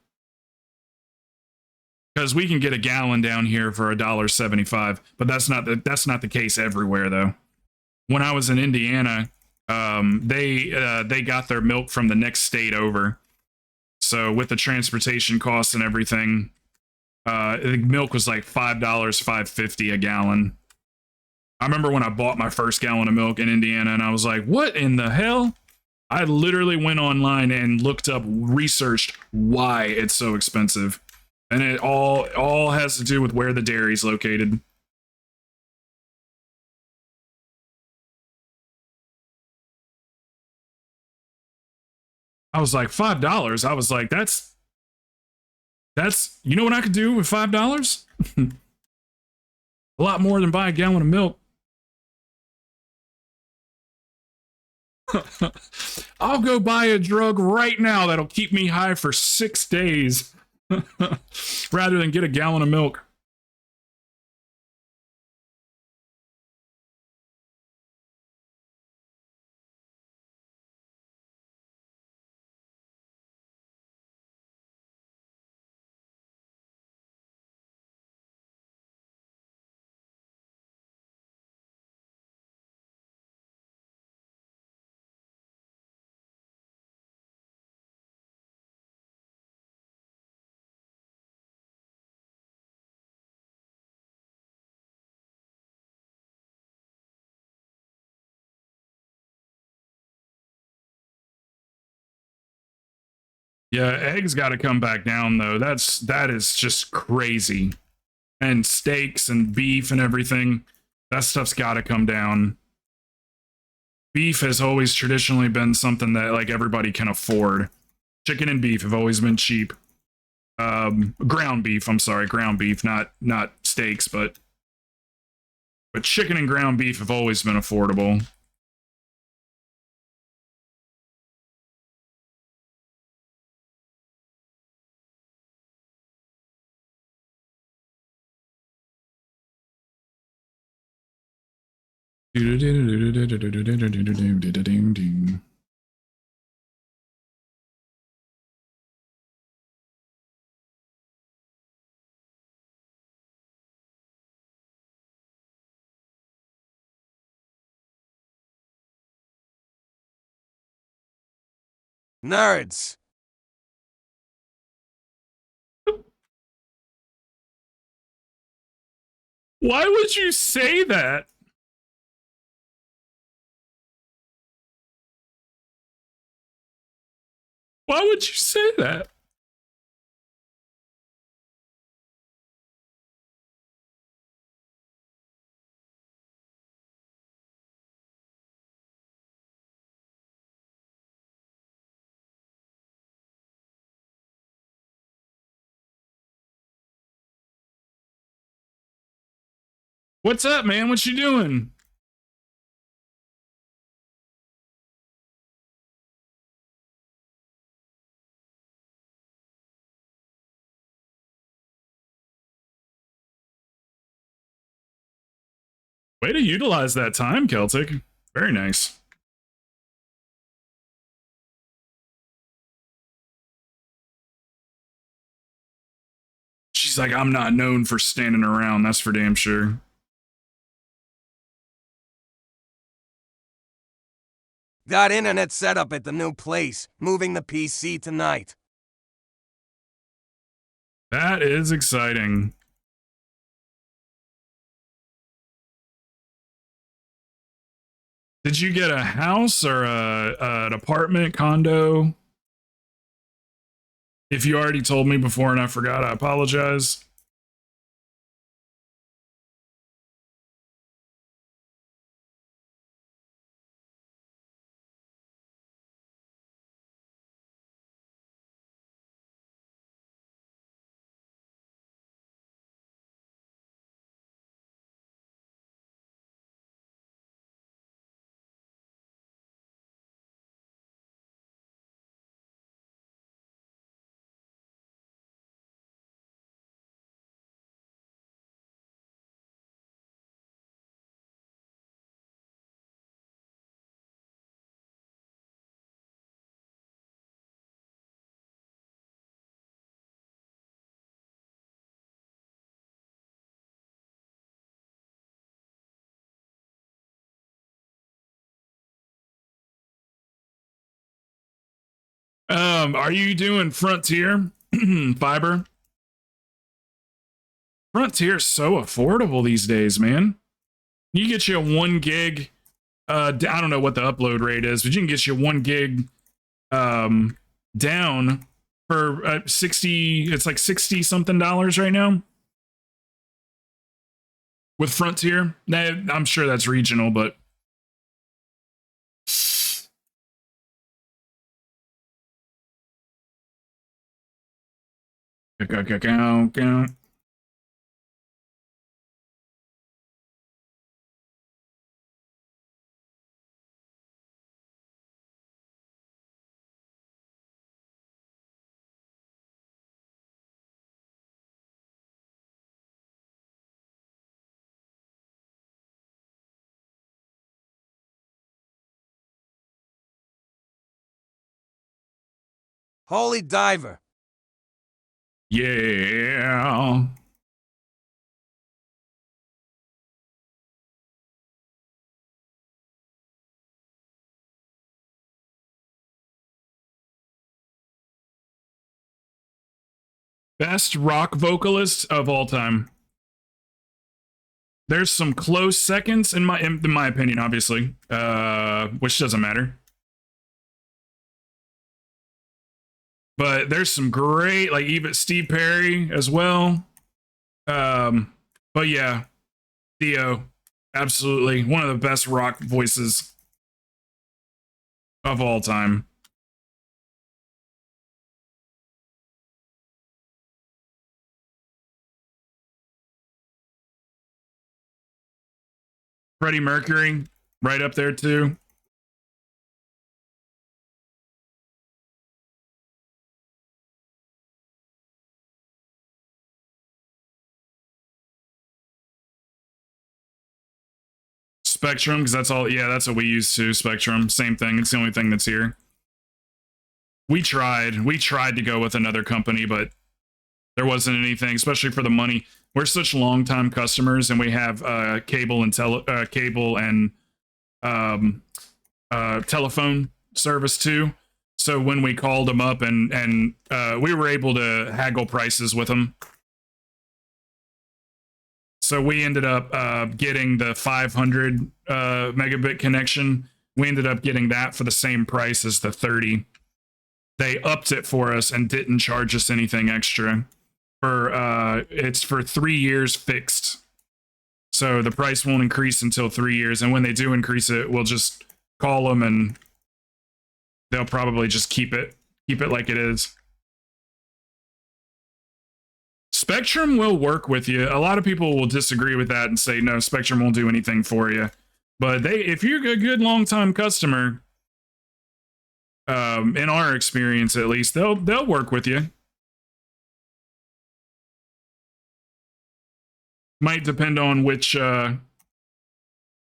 S1: Because we can get a gallon down here for $1.75, but that's not the case everywhere though. When I was in Indiana, they got their milk from the next state over. So with the transportation costs and everything, the milk was like $5, $5.50 a gallon. I remember when I bought my first gallon of milk in Indiana and I was like, what in the hell? I literally went online and looked up, researched why it's so expensive. And it all has to do with where the dairy's located. I was like, $5. I was like, that's, you know what I could do with $5? A lot more than buy a gallon of milk. I'll go buy a drug right now that'll keep me high for 6 days rather than get a gallon of milk. Yeah, eggs got to come back down though. That is just crazy. And steaks and beef and everything. That stuff's got to come down. Beef has always traditionally been something that like everybody can afford. Chicken and beef have always been cheap. Ground beef, I'm sorry, ground beef, not steaks, but chicken and ground beef have always been affordable.
S3: Nerds.
S1: Why would you say that? Why would you say that? What's up, man? What you doing? Way to utilize that time, Celtic. Very nice. She's like, I'm not known for standing around. That's for damn sure.
S3: Got internet set up at the new place. Moving the PC tonight.
S1: That is exciting. Did you get a house or an apartment, condo? If you already told me before and I forgot, I apologize. Are you doing Frontier fiber? Frontier's so affordable these days, man. You get you a 1 gig. I don't know what the upload rate is, but you can get you 1 gig down for 60. It's like 60 something dollars right now with Frontier. I'm sure that's regional, but
S3: Holy diver.
S1: yeah. Best rock vocalist of all time. There's some close seconds in my opinion, obviously, which doesn't matter. But there's some great, like even Steve Perry as well. But yeah, Theo, Absolutely. One of the best rock voices of all time. Freddie Mercury, right up there too. Spectrum, because that's all. Yeah, that's what we use too. Spectrum, same thing. It's the only thing that's here. We tried to go with another company, but there wasn't anything, especially for the money. We're such long-time customers, and we have cable and telephone service too. So when we called them up and we were able to haggle prices with them. So we ended up getting the 500 megabit connection. We ended up getting that for the same price as the 30. They upped it for us and didn't charge us anything extra. It's for 3 years fixed. So the price won't increase until 3 years. And when they do increase it, we'll just call them and they'll probably just keep it like it is. Spectrum will work with you. A lot of people will disagree with that and say, no, Spectrum won't do anything for you. But if you're a good long-time customer, in our experience at least, they'll work with you. Might depend on which, who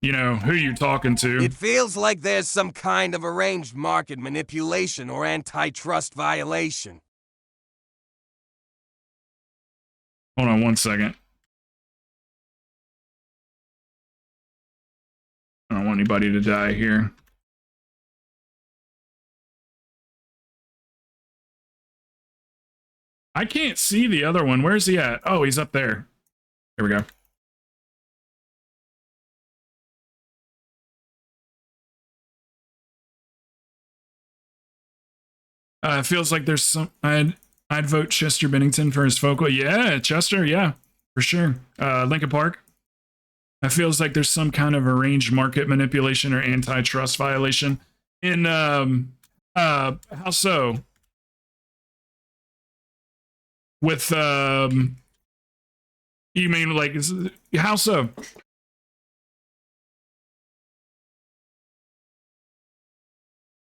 S1: you're talking to.
S3: It feels like there's some kind of arranged market manipulation or antitrust violation.
S1: Hold on one second. I don't want anybody to die here. I can't see the other one. Where's he at? Oh, he's up there. Here we go. It feels like there's some... I'd vote Chester Bennington for his vocal. Yeah, Chester, yeah, for sure. Linkin Park. It feels like there's some kind of arranged market manipulation or antitrust violation. In how so? With you mean like how so?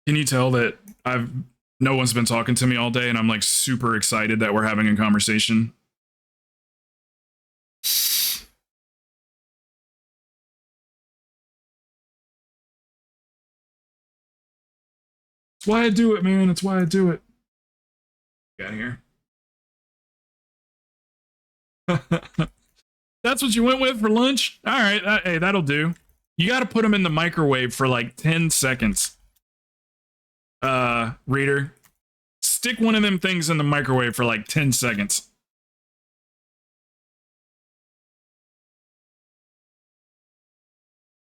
S1: Can you tell that no one's been talking to me all day and I'm like super excited that we're having a conversation? That's why I do it, man. That's why I do it. Get out of here. That's what you went with for lunch? All right. Hey, that'll do. You got to put them in the microwave for like 10 seconds. Reader, stick one of them things in the microwave for like 10 seconds.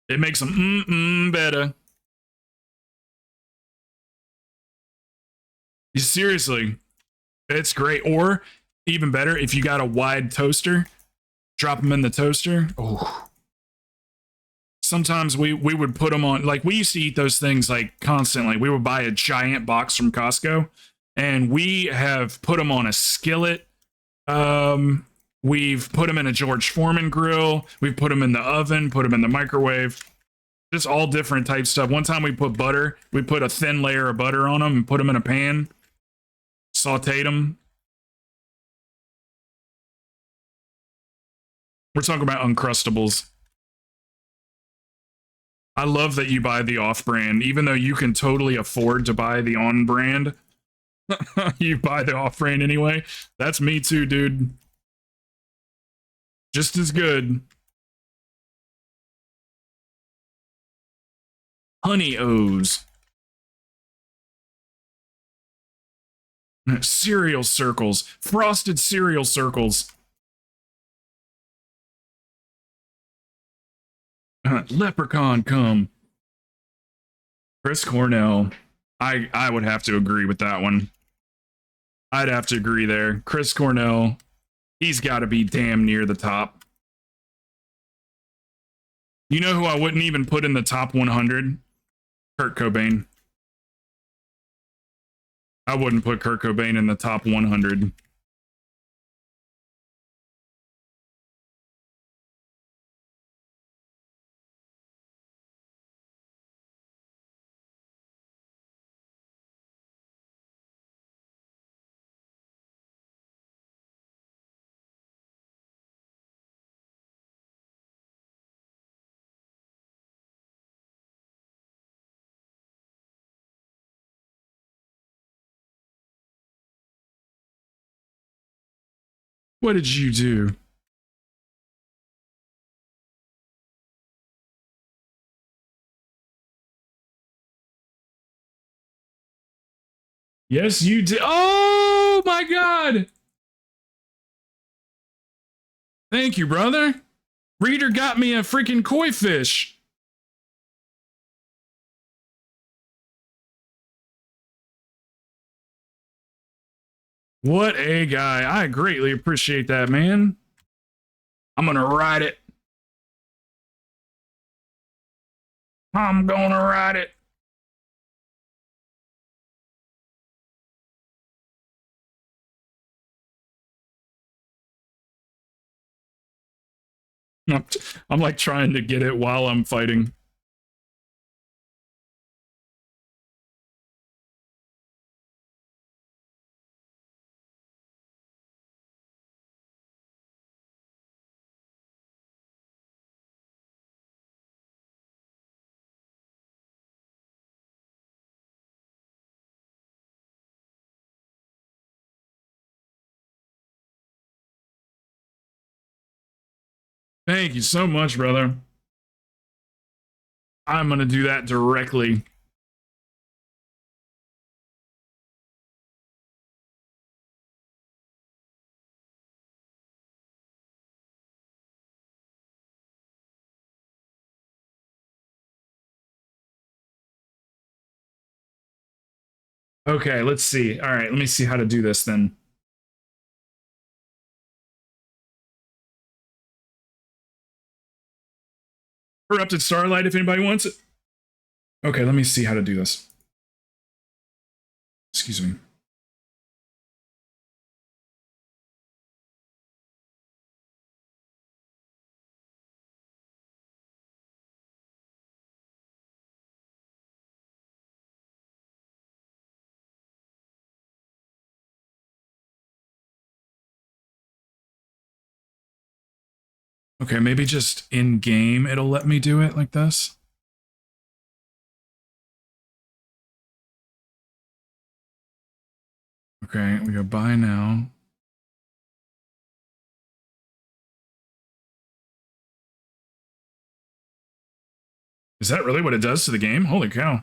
S1: It makes them better. Seriously, it's great. Or even better, if you got a wide toaster, drop them in the toaster. Oh. Sometimes we would put them on, like we used to eat those things like constantly. We would buy a giant box from Costco and we have put them on a skillet. We've put them in a George Foreman grill. We've put them in the oven, put them in the microwave. Just all different types of stuff. One time we put butter. We put a thin layer of butter on them and put them in a pan. Sauteed them. We're talking about Uncrustables. I love that you buy the off-brand, even though you can totally afford to buy the on-brand. You buy the off-brand anyway. That's me too, dude. Just as good. Honey O's. Cereal circles. Frosted cereal circles. Leprechaun come. Chris Cornell. I would have to agree with that one. I'd have to agree there. Chris Cornell, he's got to be damn near the top. You know who I wouldn't even put in the top 100? Kurt Cobain. I wouldn't put Kurt Cobain in the top 100. What did you do? Yes, you did. Oh my God. Thank you, brother. Reader got me a freaking koi fish. What a guy. I greatly appreciate that, man. I'm going to ride it. I'm going to ride it. I'm like trying to get it while I'm fighting. Thank you so much, brother. I'm going to do that directly. Okay, let's see. All right, let me see how to do this then. Corrupted Starlight if anybody wants it. Okay, let me see how to do this. Excuse me. Okay, maybe just in game it'll let me do it like this. Okay, we go buy now. Is that really what it does to the game? Holy cow.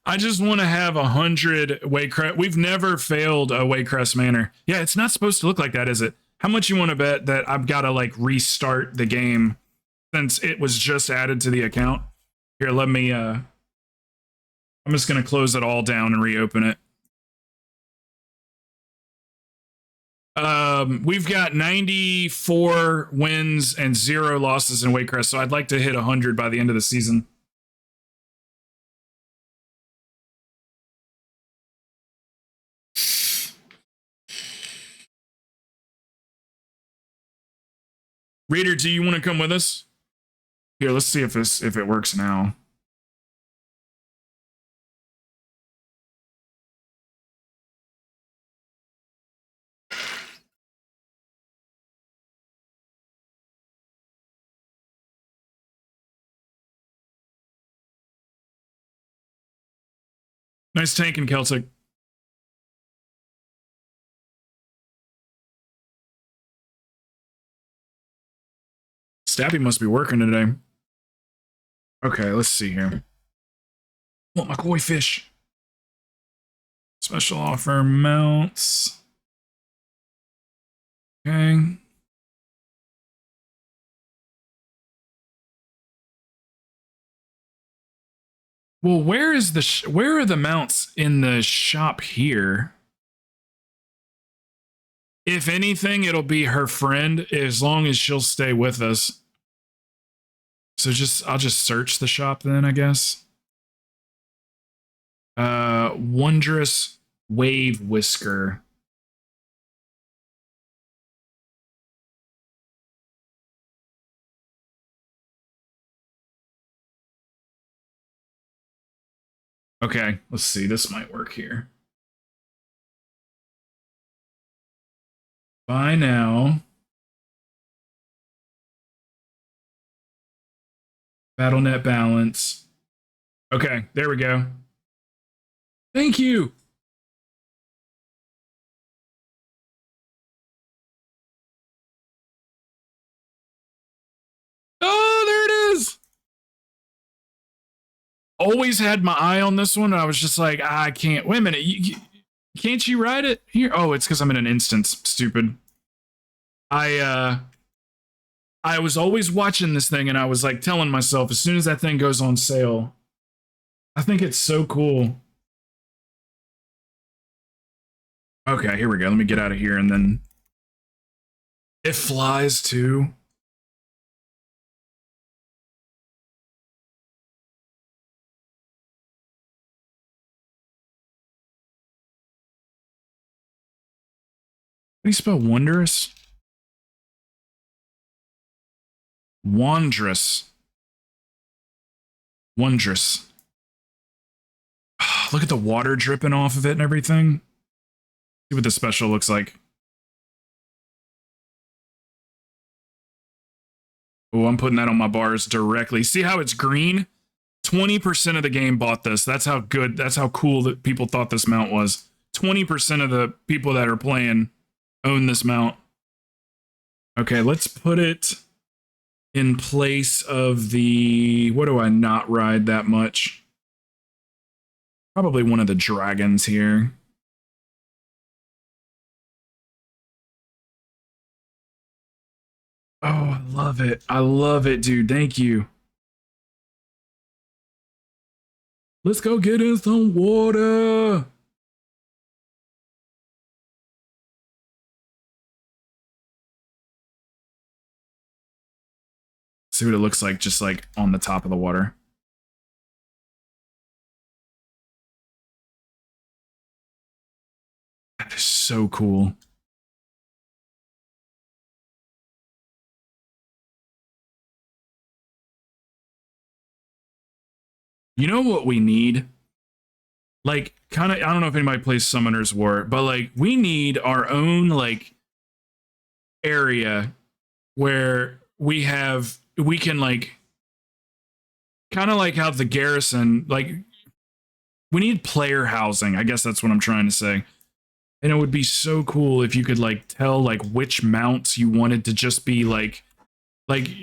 S1: I just want to have 100 Waycrest. We've never failed a Waycrest Manor. Yeah, it's not supposed to look like that, is it? How much you want to bet that I've got to like restart the game since it was just added to the account? Here, let me, I'm just going to close it all down and reopen it. We've got 94 wins and 0 losses in Waycrest, so I'd like to hit 100 by the end of the season. Reader, do you want to come with us? Here, let's see if it works now. Nice tanking, Celtic. Stabby must be working today. Okay, let's see here. Want my koi fish. Special offer mounts. Okay. Well, where is the where are the mounts in the shop here? If anything, it'll be her friend as long as she'll stay with us. So I'll just search the shop then, I guess. Wondrous Wave Whisker. Okay, let's see. This might work here. Buy now. BattleNet balance. Okay, there we go. Thank you. Oh, there it is. Always had my eye on this one. And I was just like, I can't. Wait a minute. Can't you ride it here? Oh, it's because I'm in an instance. Stupid. I was always watching this thing and I was like telling myself as soon as that thing goes on sale, I think it's so cool. Okay, here we go. Let me get out of here and then it flies too. How do you spell wondrous? Wondrous. Wondrous. Look at the water dripping off of it and everything. See what the special looks like. Oh, I'm putting that on my bars directly. See how it's green? 20% of the game bought this. That's how good, that's how cool that people thought this mount was. 20% of the people that are playing own this mount. Okay, let's put it in place of the... What do I not ride that much? Probably one of the dragons here. Oh, I love it. I love it, dude. Thank you. Let's go get in some water. See what it looks like just like on the top of the water. That is so cool. You know what we need? Like, kind of, I don't know if anybody plays Summoner's War, but like, we need our own like area where we can like, kind of like how the garrison, like, we need player housing. I guess that's what I'm trying to say. And it would be so cool if you could like tell like which mounts you wanted to just be like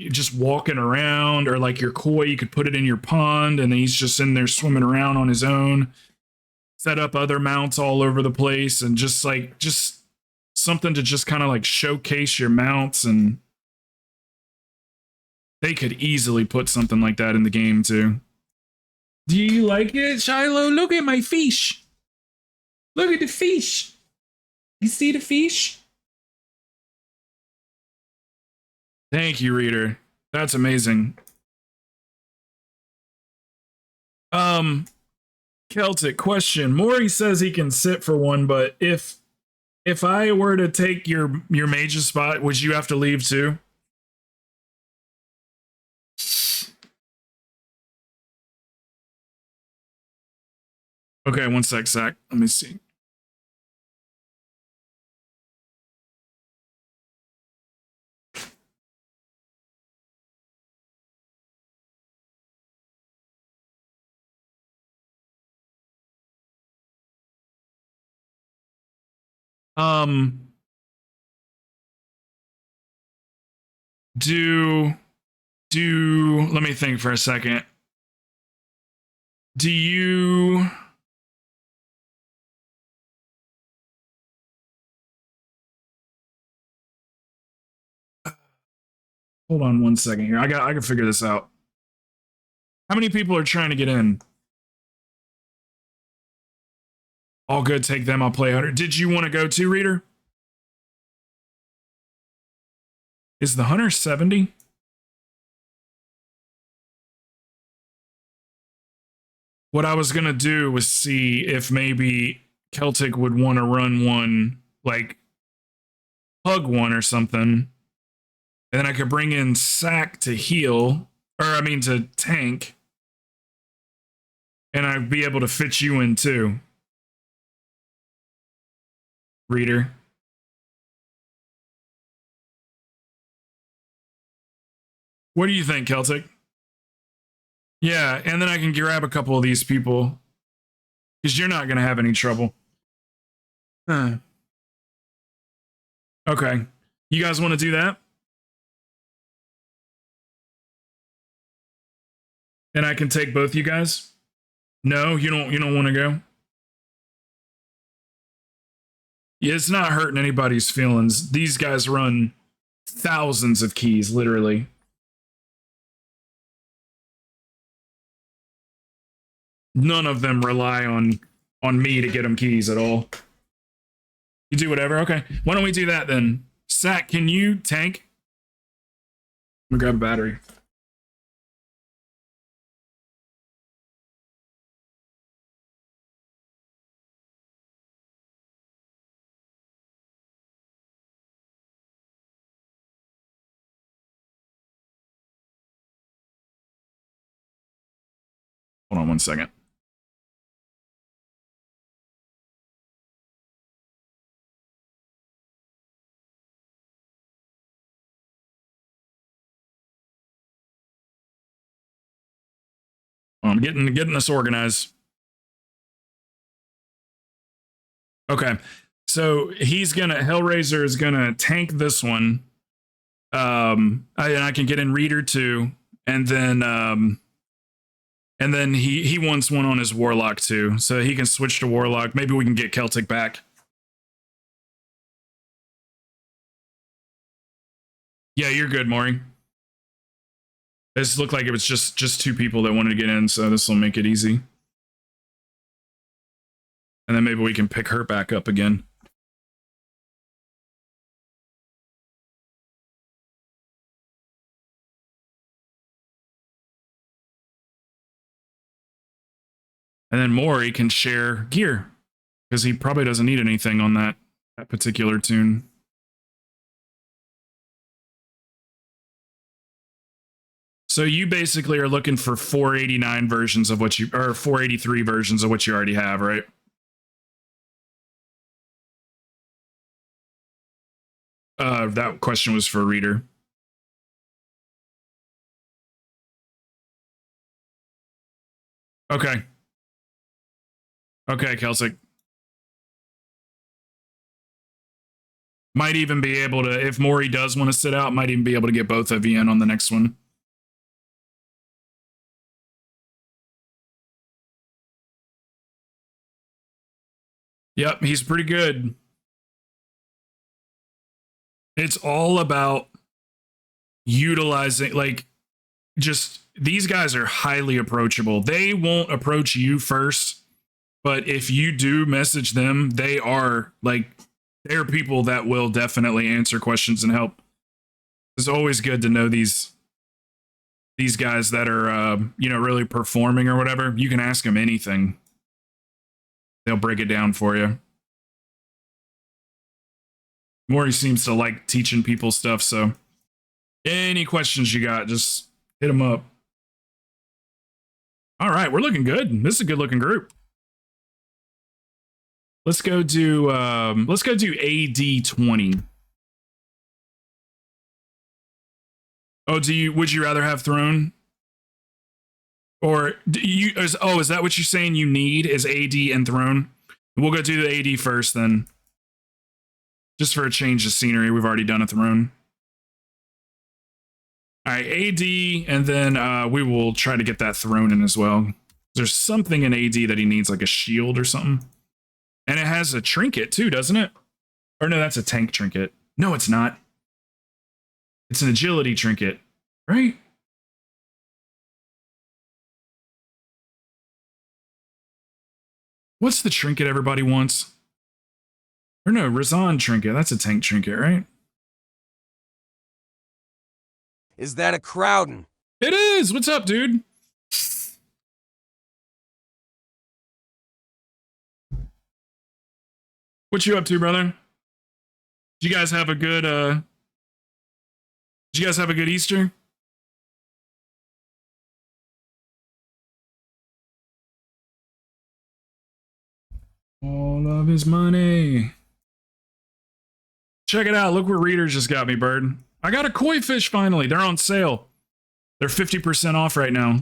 S1: just walking around, or like your koi, you could put it in your pond and then he's just in there swimming around on his own. Set up other mounts all over the place and just something to just kind of like showcase your mounts. And they could easily put something like that in the game too. Do you like it, Shiloh? Look at my fish. Look at the fish. You see the fish? Thank you, Reader. That's amazing. Celtic question. Maury says he can sit for one, but if I were to take your mage's spot, would you have to leave too? Okay, one sec, Zach. Let me see. Let me think for a second. Do you... Hold on one second here. I can figure this out. How many people are trying to get in? All good, take them. I'll play Hunter. Did you want to go to Reader? Is the Hunter 70? What I was going to do was see if maybe Celtic would want to run one, like hug one or something. And then I could bring in Sack to heal, or I mean to tank. And I'd be able to fit you in too. Reader. What do you think, Celtic? Yeah, and then I can grab a couple of these people. Because you're not going to have any trouble. Huh. Okay. You guys want to do that? And I can take both you guys? No, you don't want to go? Yeah, it's not hurting anybody's feelings. These guys run thousands of keys, literally. None of them rely on me to get them keys at all. You do whatever? Okay. Why don't we do that then? Sack, can you tank? I'm gonna grab a battery. Hold on 1 second. I'm getting this organized. Okay. So Hellraiser is gonna tank this one. I can get in Reader too, and then he wants one on his Warlock too, so he can switch to Warlock. Maybe we can get Celtic back. Yeah, you're good, Maury. This looked like it was just two people that wanted to get in, so this will make it easy. And then maybe we can pick her back up again. And then Maury can share gear, because he probably doesn't need anything on that particular tune. So you basically are looking for 489 versions of what you, or 483 versions of what you already have, right? That question was for Reader. Okay. Okay, Celtic. Might even be able to, if Maury does want to sit out, might even be able to get both of you in on the next one. Yep, he's pretty good. It's all about utilizing, like, just, these guys are highly approachable. They won't approach you first, but if you do message them, they are, like, they're people that will definitely answer questions and help. It's always good to know these guys that are, really performing or whatever. You can ask them anything. They'll break it down for you. Maury seems to like teaching people stuff, so any questions you got, just hit them up. All right, we're looking good. This is a good looking group. Let's go do AD 20. Oh, would you rather have Throne? Or is that what you're saying you need, is AD and Throne? We'll go do the AD first then. Just for a change of scenery, we've already done a Throne. All right, AD, and then we will try to get that Throne in as well. There's something in AD that he needs, like a shield or something. And it has a trinket too, doesn't it? Or no, that's a tank trinket. No, it's not. It's an agility trinket, right? What's the trinket everybody wants? Or no, Razan trinket. That's a tank trinket, right?
S3: Is that a Krowten?
S1: It is! What's up, dude? What you up to, brother? Did you guys have a good Easter? All of his money. Check it out. Look what Readers just got me, bird. I got a koi fish finally. They're on sale. They're 50% off right now.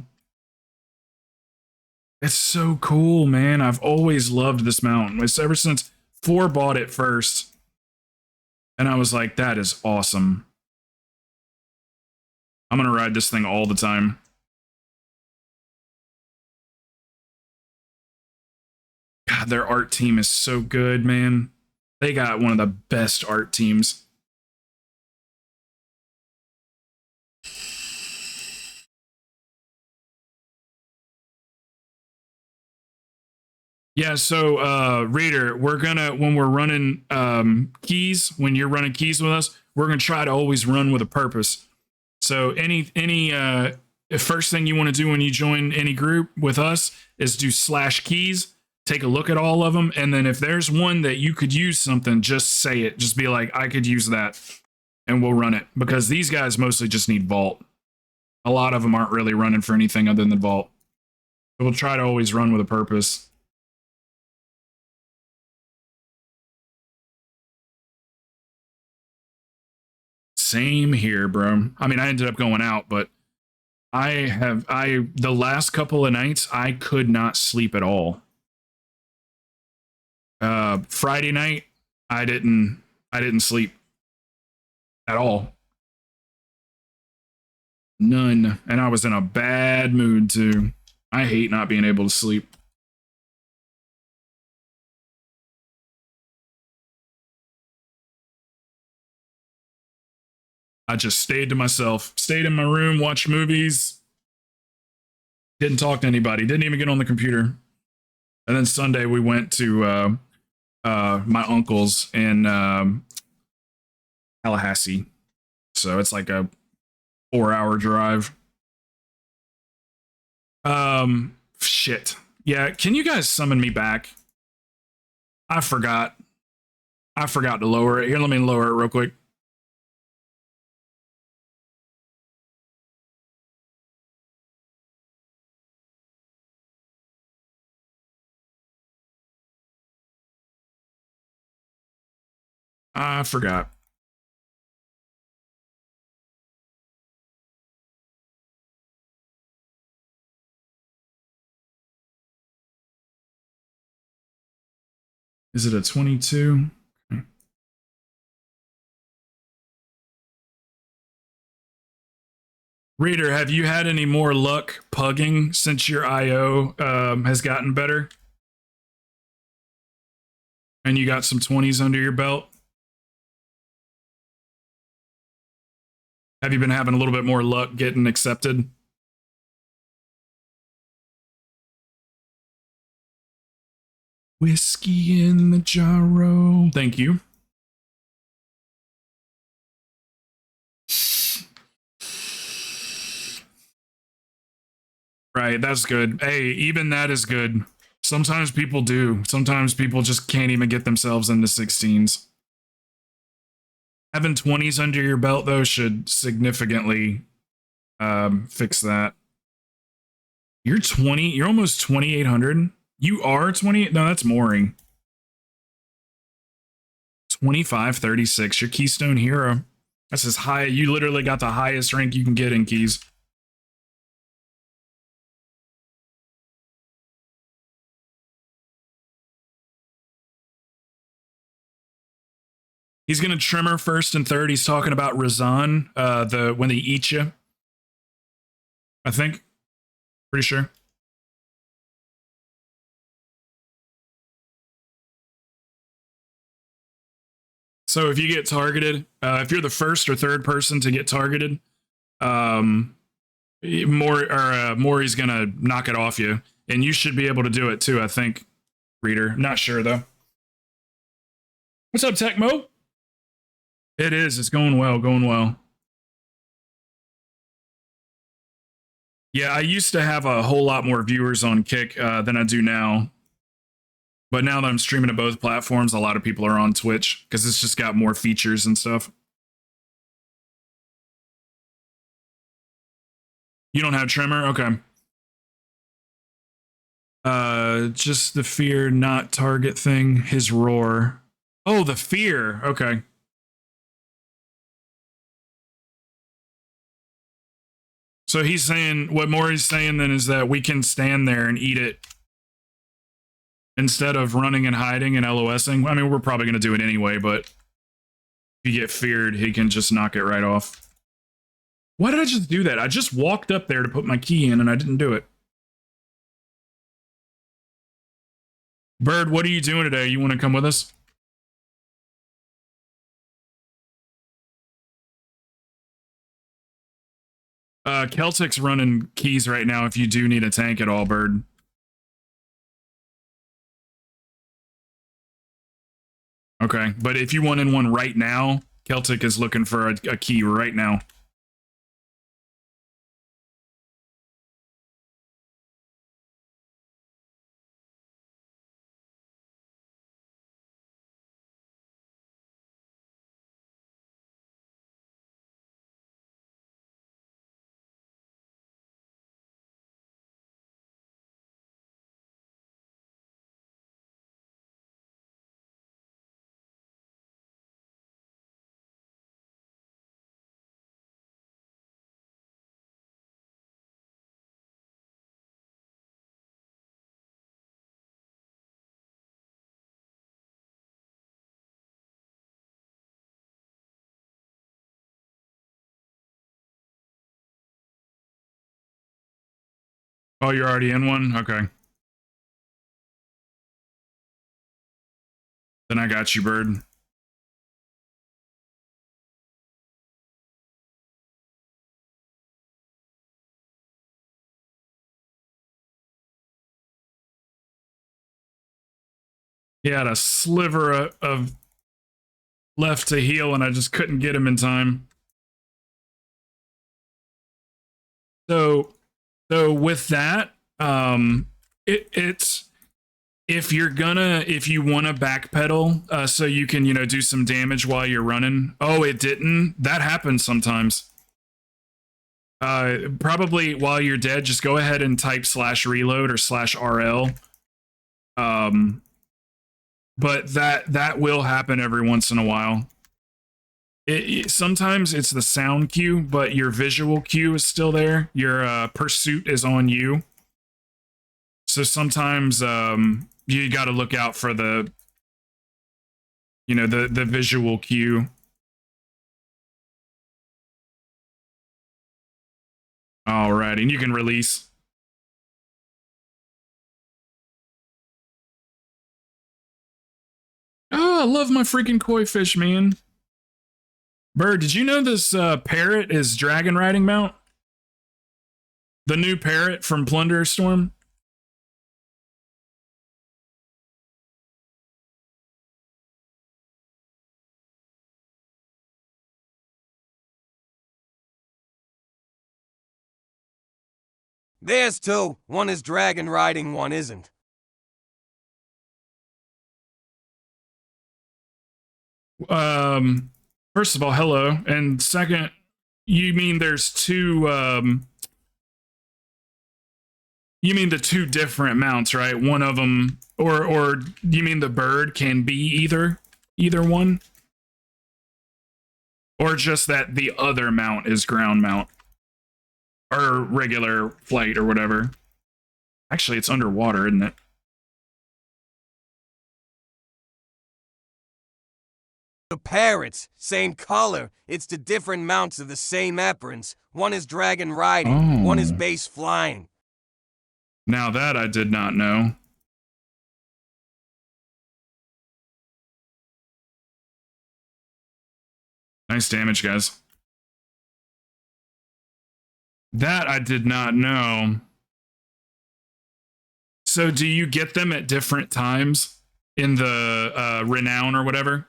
S1: It's so cool, man. I've always loved this mount. It's ever since 4 bought it first. And I was like, that is awesome. I'm going to ride this thing all the time. God, their art team is so good, man. They got one of the best art teams. Yeah, so Raider, we're gonna, when we're running keys, when you're running keys with us, we're gonna try to always run with a purpose. So any first thing you want to do when you join any group with us is do /keys, take a look at all of them, and then if there's one that you could use something, just say it. Just be like, I could use that, and we'll run it. Because these guys mostly just need vault. A lot of them aren't really running for anything other than vault. So we'll try to always run with a purpose. Same here, bro. I mean, I ended up going out, but the last couple of nights, I could not sleep at all. Friday night, I didn't sleep at all. None. And I was in a bad mood too. I hate not being able to sleep. I just stayed to myself, stayed in my room, watched movies, didn't talk to anybody, didn't even get on the computer. And then Sunday we went to my uncle's in Tallahassee. So it's like a 4-hour drive. Shit. Yeah, can you guys summon me back? I forgot to lower it. Here, let me lower it real quick. I forgot. Is it a 22? Okay. Reader, have you had any more luck pugging since your IO has gotten better? And you got some 20s under your belt? Have you been having a little bit more luck getting accepted? Whiskey in the jarro. Thank you. Right, that's good. Hey, even that is good. Sometimes people do. Sometimes people just can't even get themselves into 16s. Having 20s under your belt, though, should significantly fix that. You're 20. You're almost 2,800. You are 20. No, that's mooring. 2536. Your Keystone Hero. That's as high. You literally got the highest rank you can get in keys. He's gonna trimmer first and third. He's talking about Razan, when they eat you. I think. Pretty sure. So if you get targeted, if you're the first or third person to get targeted, Maury's gonna knock it off you, and you should be able to do it too. I think. reader. Not sure though. What's up, Tecmo? It is. It's going well. Going well. Yeah, I used to have a whole lot more viewers on Kick than I do now. But now that I'm streaming to both platforms, a lot of people are on Twitch because it's just got more features and stuff. You don't have Tremor? Okay. Just the fear, not target thing. His roar. Oh, the fear. Okay. So he's saying, what Maury's saying then is that we can stand there and eat it instead of running and hiding and LOSing. I mean, we're probably going to do it anyway, but if you get feared, he can just knock it right off. Why did I just do that? I just walked up there to put my key in and I didn't do it. Bird, what are you doing today? You want to come with us? Celtic's running keys right now if you do need a tank at all, Bird. Okay, but if you want in one right now, Celtic is looking for a key right now. Oh, you're already in one? Okay. Then I got you, Bird. He had a sliver of left to heal, and I just couldn't get him in time. So with that, it's if you want to backpedal, so you can do some damage while you're running. Oh, it didn't. That happens sometimes. Probably while you're dead, just go ahead and type /reload or /RL. But that will happen every once in a while. Sometimes it's the sound cue, but your visual cue is still there. Your pursuit is on you. So sometimes you got to look out for the the visual cue. All right, and you can release. Oh, I love my freaking koi fish, man. Bird, did you know this parrot is dragon riding mount? The new parrot from Plunder Storm?
S3: There's two. One is dragon riding, one isn't.
S1: First of all, hello. And second, you mean there's two, you mean the two different mounts, right? One of them, or you mean the bird can be either one? Or just that the other mount is ground mount? Or regular flight or whatever. Actually, it's underwater, isn't it?
S3: The parrots, same color. It's the different mounts of the same apparence. One is dragon riding, one is base flying.
S1: Now that I did not know. Nice damage, guys. That I did not know. So do you get them at different times in the renown or whatever?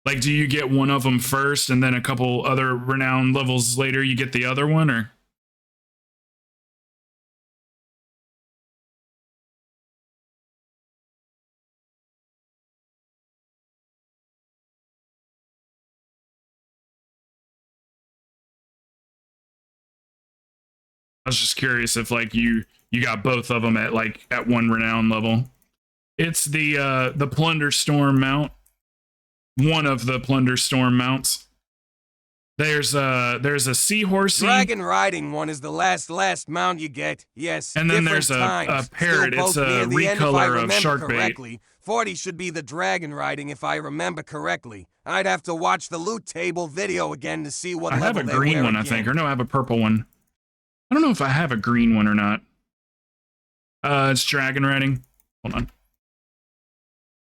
S1: Like, do you get one of them first and then a couple other renown levels later you get the other one, or? I was just curious if like you got both of them at like at one renown level. It's the Plunder Storm mount. One of the Plunder Storm mounts. There's a seahorse.
S3: Dragon riding one is the last mount you get. Yes.
S1: And then there's
S3: times.
S1: a parrot.
S3: Still
S1: It's
S3: both
S1: a
S3: near the end, if I
S1: recolor of
S3: remember
S1: shark bait.
S3: correctly. 40 should be the dragon riding if I remember correctly. I'd have to watch the loot table video again to see what
S1: I
S3: level
S1: have a
S3: they
S1: green
S3: wear
S1: one,
S3: again.
S1: I think, or no, I have a purple one. I don't know if I have a green one or not. It's dragon riding. Hold on.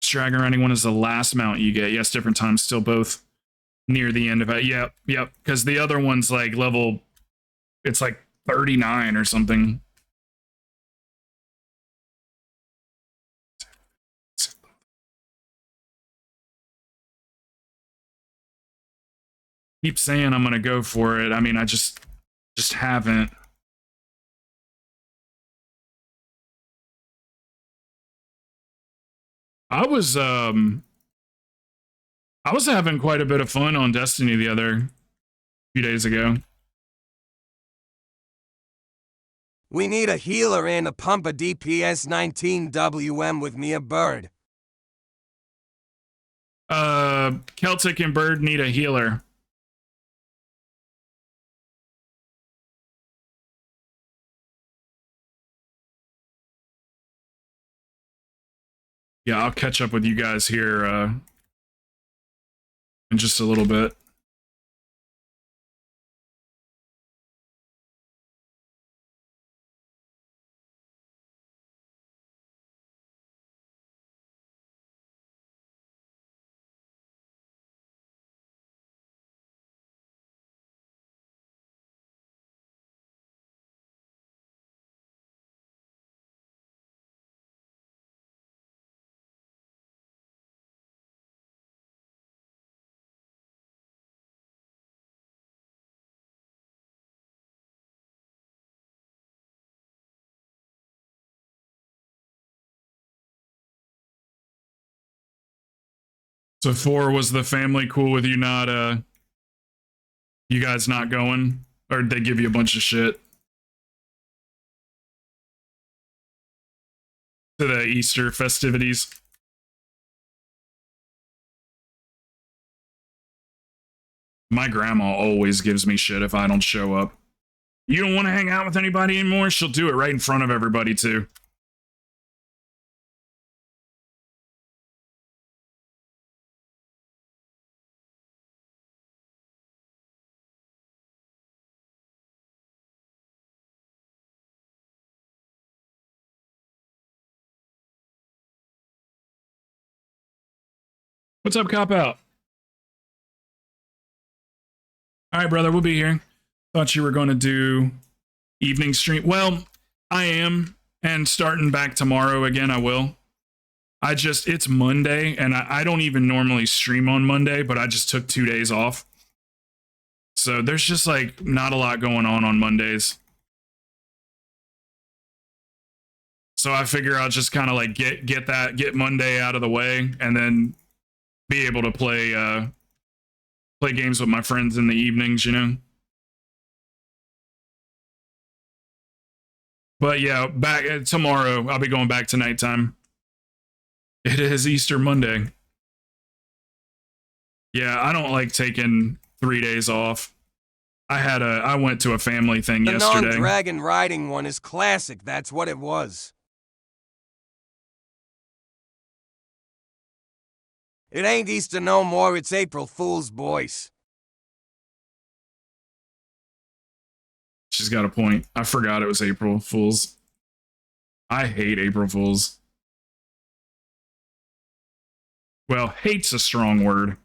S1: It's dragon riding one is the last mount you get. Yes, different times, still both near the end of it. Yep. Because the other one's like level, it's like 39 or something. Keep saying I'm gonna go for it. I mean, I just haven't. I was having quite a bit of fun on Destiny the other few days ago.
S3: We need a healer and a pump a DPS 19 WM with me a bird.
S1: Celtic and Bird need a healer. Yeah, I'll catch up with you guys here in just a little bit. So 4 was the family cool with you not you guys not going? Or did they give you a bunch of shit? To the Easter festivities. My grandma always gives me shit if I don't show up. You don't want to hang out with anybody anymore? She'll do it right in front of everybody too. What's up, Cop Out? All right, brother, we'll be here. Thought you were going to do evening stream. Well, I am, and starting back tomorrow again, I will. It's Monday, and I don't even normally stream on Monday, but I just took 2 days off. So there's just like not a lot going on Mondays. So I figure I'll just kind of like get Monday out of the way, and then be able to play games with my friends in the evenings, you know. But yeah, back tomorrow, I'll be going back to nighttime. It is Easter Monday. Yeah, I don't like taking 3 days off. I went to a family thing yesterday.
S3: The non-dragon riding one is classic, that's what it was. It ain't Easter no more, it's April Fool's, boys.
S1: She's got a point. I forgot it was April Fools. I hate April Fools. Well, hate's a strong word.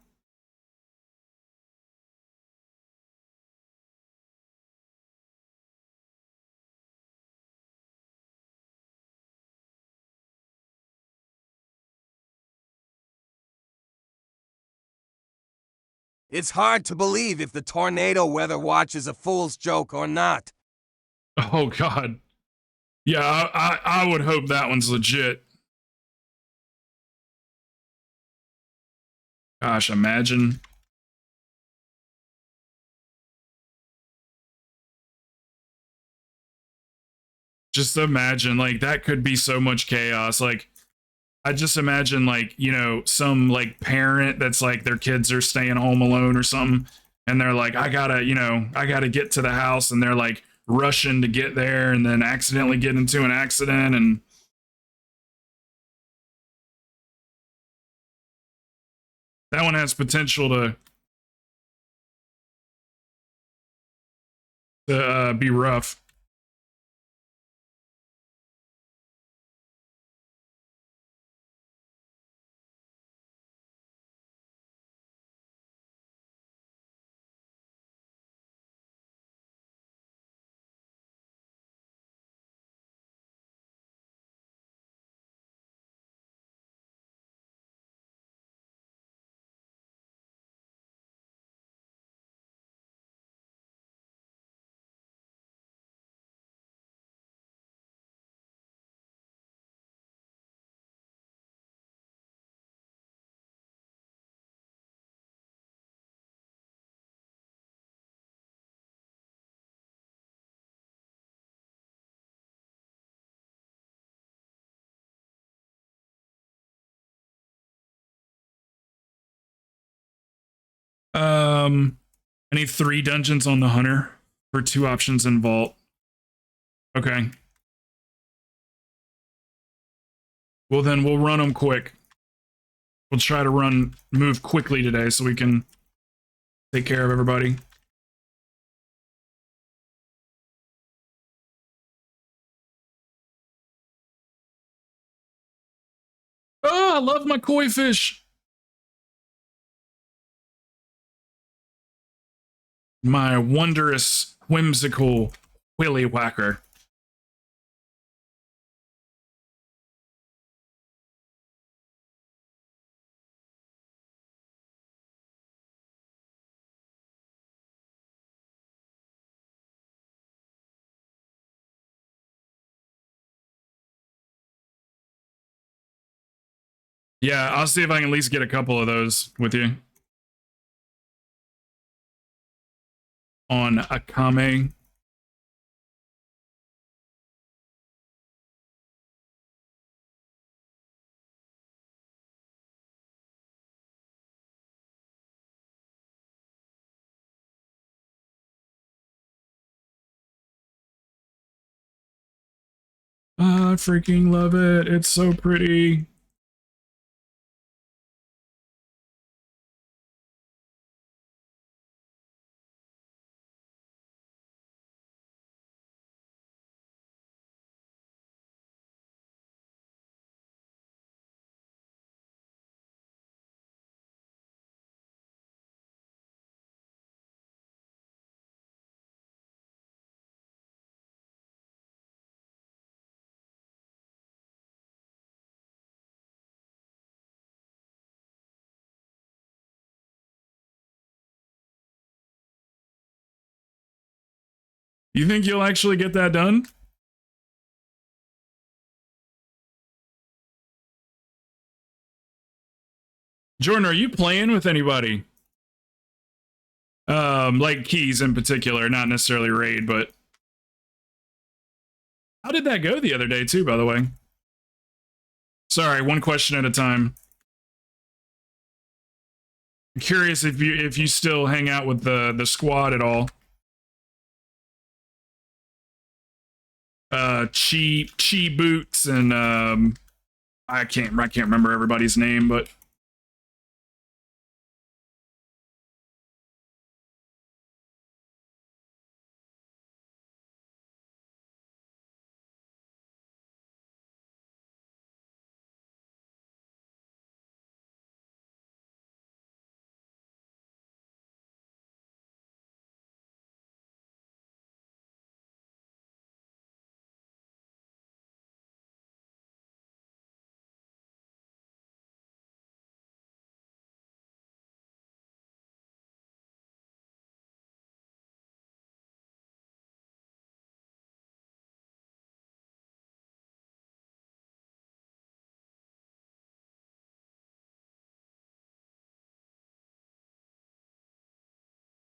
S3: It's hard to believe if the tornado weather watch is a fool's joke or not.
S1: Oh God. Yeah, I would hope that one's legit. Gosh, imagine. Just imagine, like, that could be so much chaos. Like, I just imagine, like, you know, some like parent that's like their kids are staying home alone or something, and they're like, I gotta get to the house, and they're like rushing to get there, and then accidentally get into an accident, and that one has potential to be rough. I need 3 dungeons on the hunter for 2 options in vault. Okay. Well, then we'll run them quick. We'll try to move quickly today so we can take care of everybody. Oh, I love my koi fish. My wondrous, whimsical willy whacker. Yeah, I'll see if I can at least get a couple of those with you. On Akame. I freaking love it. It's so pretty. You think you'll actually get that done? Jordan, are you playing with anybody? Like keys in particular, not necessarily raid, but how did that go the other day too, by the way? Sorry, one question at a time. I'm curious if you still hang out with the squad at all. Chi Boots and I can't remember everybody's name, but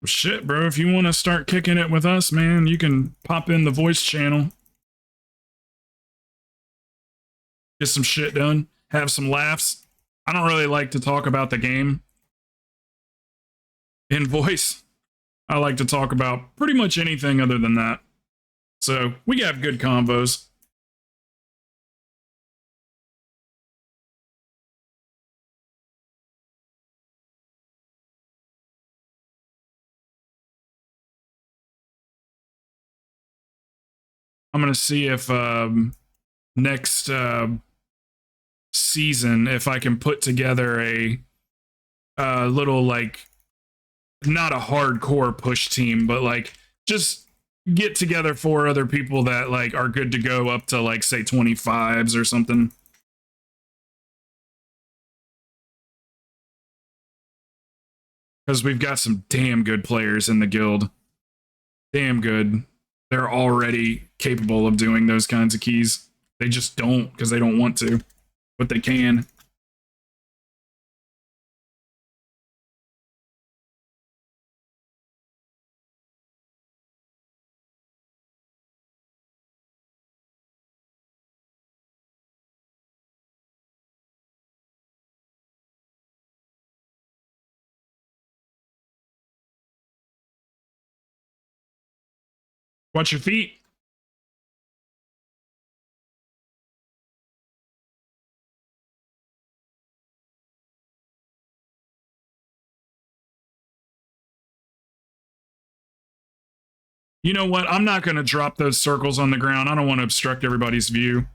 S1: Well, shit, bro. If you want to start kicking it with us, man, you can pop in the voice channel. Get some shit done. Have some laughs. I don't really like to talk about the game in voice. I like to talk about pretty much anything other than that. So we have good combos. I'm going to see if next season, if I can put together a little, like, not a hardcore push team, but like just get together 4 other people that like are good to go up to like say 25s or something. Because we've got some damn good players in the guild. Damn good. They're already capable of doing those kinds of keys. They just don't because they don't want to, but they can. Watch your feet. You know what? I'm not going to drop those circles on the ground. I don't want to obstruct everybody's view.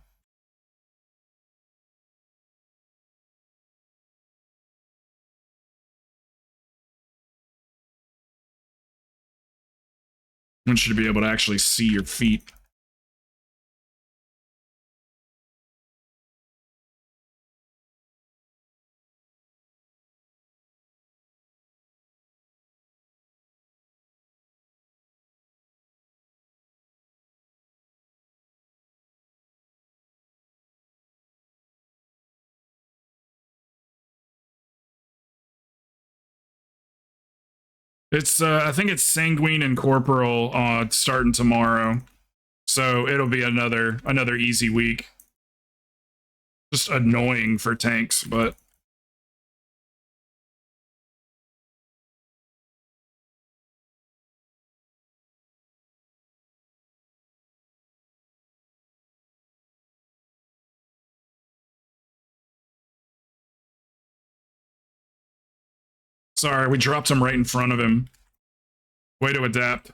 S1: I want you to be able to actually see your feet. It's I think it's Sanguine and Corporal starting tomorrow. So it'll be another easy week. Just annoying for tanks, but sorry, we dropped him right in front of him. Way to adapt.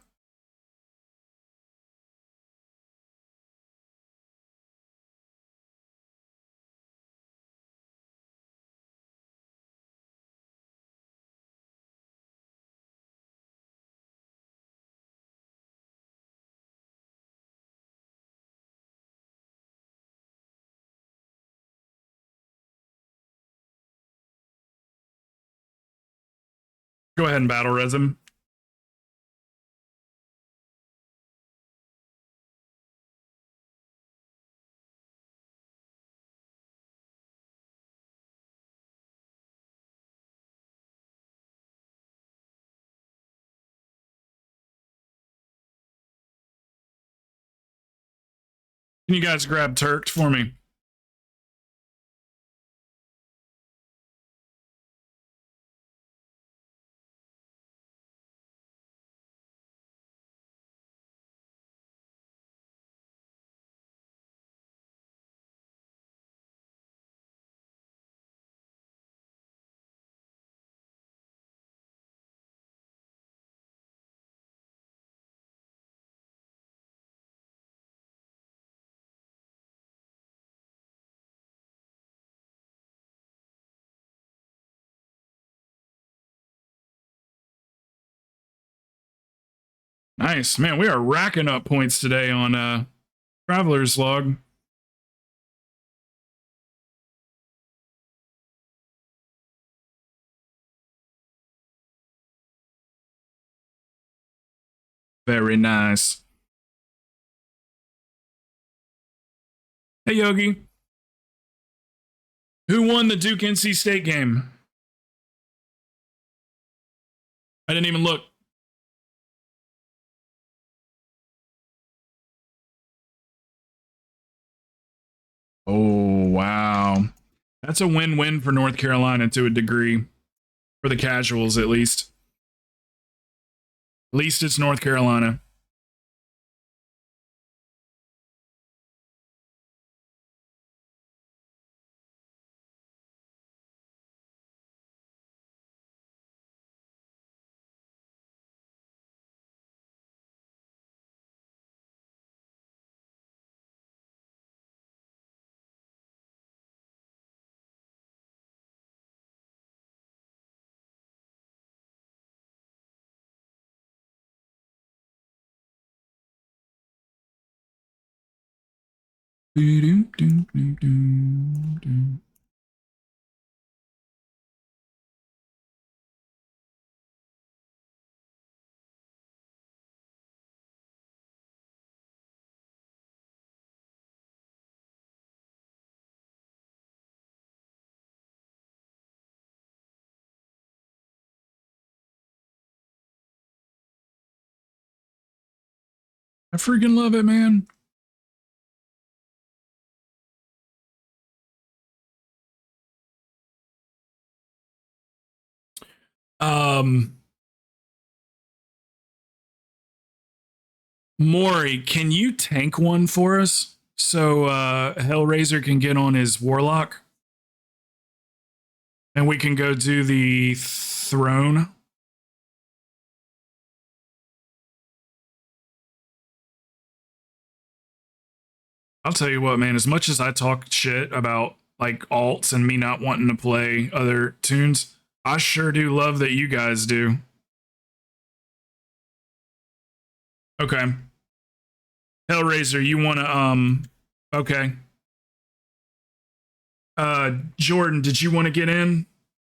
S1: Go ahead and battle res him. Can you guys grab Turked for me? Nice. Man, we are racking up points today on Traveler's Log. Very nice. Hey, Yogi. Who won the Duke NC State game? I didn't even look. Oh, wow. That's a win-win for North Carolina to a degree. For the casuals, at least. At least it's North Carolina. I freaking love it, man. Maury, can you tank one for us so Hellraiser can get on his Warlock? And we can go do the throne. I'll tell you what, man, as much as I talk shit about like alts and me not wanting to play other tunes, I sure do love that you guys do. Okay. Hellraiser, you want to, okay. Jordan, did you want to get in?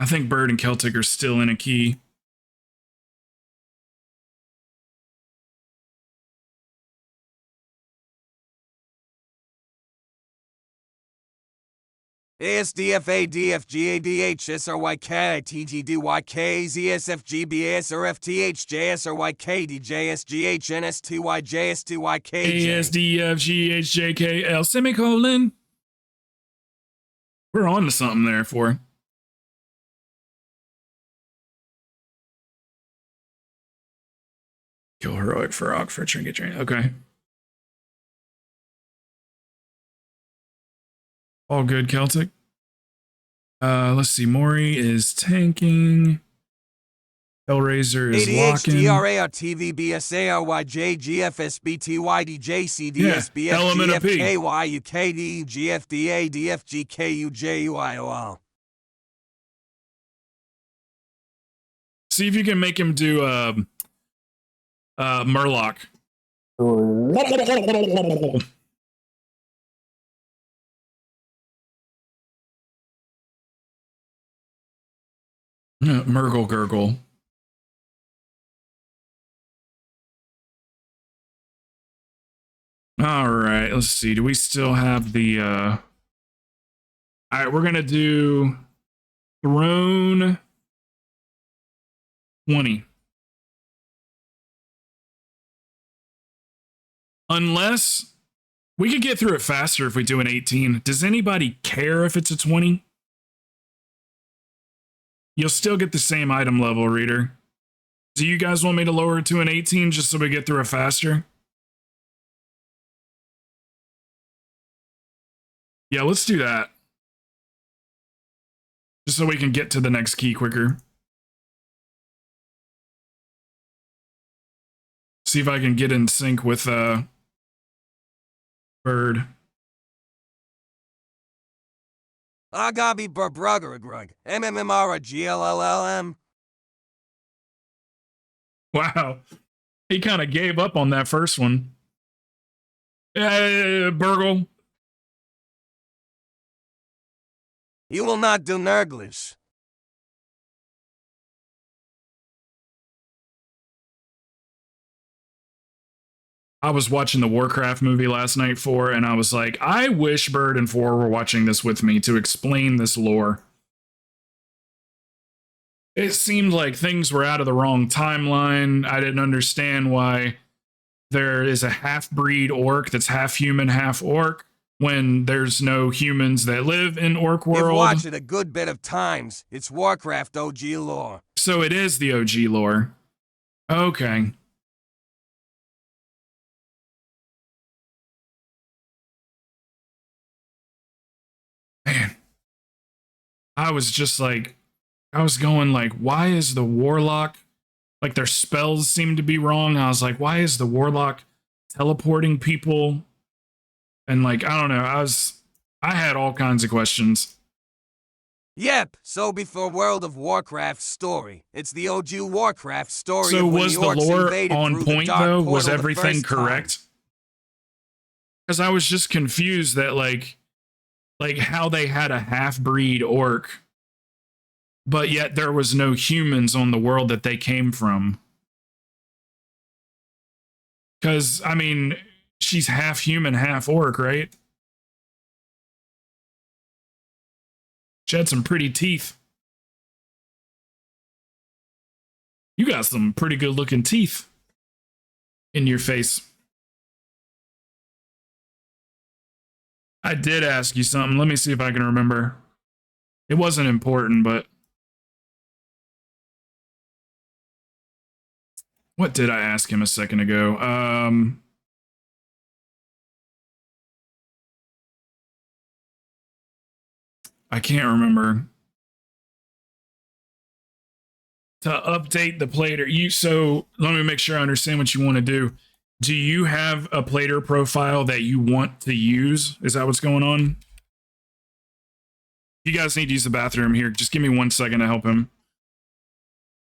S1: I think Bird and Celtic are still in a key.
S3: ASDFA DFGA DHSRYK TGDYK ZSFGBS RFTH JSRYK DJSGH NSTY JSTYK
S1: ASDFGHJKL semicolon. We're on to something there for. Kill heroic for rock for trinket train. Okay. All good, Celtic. Let's see. Maury is tanking. Hellraiser is locking. Element of P. See if you can make him do Murloc. Murgle gurgle. All right, let's see. Do we still have the all right, we're gonna do Throne 20. Unless we could get through it faster if we do an 18. Does anybody care if it's a 20? You'll still get the same item level, Reader. Do you guys want me to lower it to an 18 just so we get through it faster? Yeah, let's do that. Just so we can get to the next key quicker. See if I can get in sync with Bird.
S3: Agabi Burbruggergrug. MMMR GLLLM.
S1: Wow. He kind of gave up on that first one. Burgle.
S3: You will not do Nurglish.
S1: I was watching the Warcraft movie last night, 4, and I was like, I wish Bird and 4 were watching this with me to explain this lore. It seemed like things were out of the wrong timeline. I didn't understand why there is a half-breed orc that's half human, half orc. when there's no humans that live in Orc
S3: You've
S1: World.
S3: watched it a good bit of times. It's Warcraft OG lore.
S1: So it is the OG lore. Okay. Man. I was just like, I was going like, why is the Warlock, like their spells seem to be wrong. I was like, why is the Warlock teleporting people? And like, I don't know. I had all kinds of questions.
S3: Yep, so before World of Warcraft story. It's the OG Warcraft story
S1: So
S3: of when
S1: was
S3: the
S1: the
S3: orcs
S1: lore
S3: invaded
S1: on
S3: through the
S1: point
S3: dark
S1: though?
S3: portal
S1: Was
S3: the
S1: everything
S3: first time.
S1: correct? Because I was just confused that like how they had a half-breed orc, but yet there was no humans on the world that they came from. Because, I mean, she's half human, half orc, right? She had some pretty teeth. You got some pretty good looking teeth in your face. I did ask you something. Let me see if I can remember. It wasn't important, but what did I ask him a second ago? I can't remember. To update the plater, so let me make sure I understand what you want to do. Do you have a plater profile that you want to use? Is that what's going on? You guys need to use the bathroom here. Just give me 1 second to help him.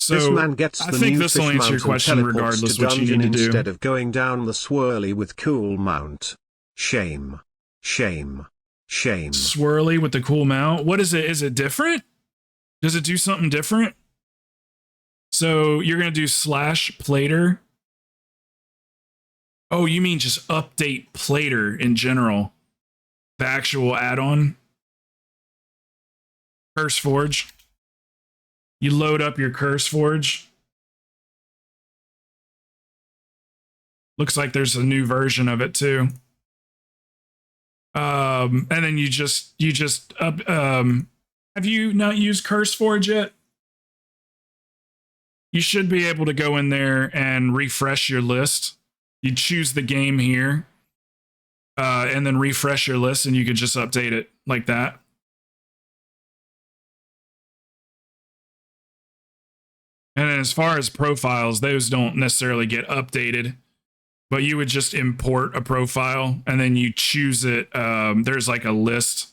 S1: So
S4: this man gets
S1: I
S4: the
S1: think
S4: new
S1: this will
S4: fish
S1: answer
S4: mount
S1: your
S4: and
S1: question
S4: teleports
S1: regardless
S4: to
S1: what you
S4: dungeon
S1: need to do.
S4: instead of going down the swirly with cool mount. Shame. Shame. Shame.
S1: Swirly with the cool mount. What is it? Is it different? Does it do something different? So you're going to do /plater. Oh, you mean just update plater in general? The actual add-on? Curse Forge. You load up your Curse Forge. Looks like there's a new version of it too. And then you just have you not used Curse Forge yet? You should be able to go in there and refresh your list. You choose the game here, and then refresh your list, and you could just update it like that. And then as far as profiles, those don't necessarily get updated, but you would just import a profile, and then you choose it. There's like a list.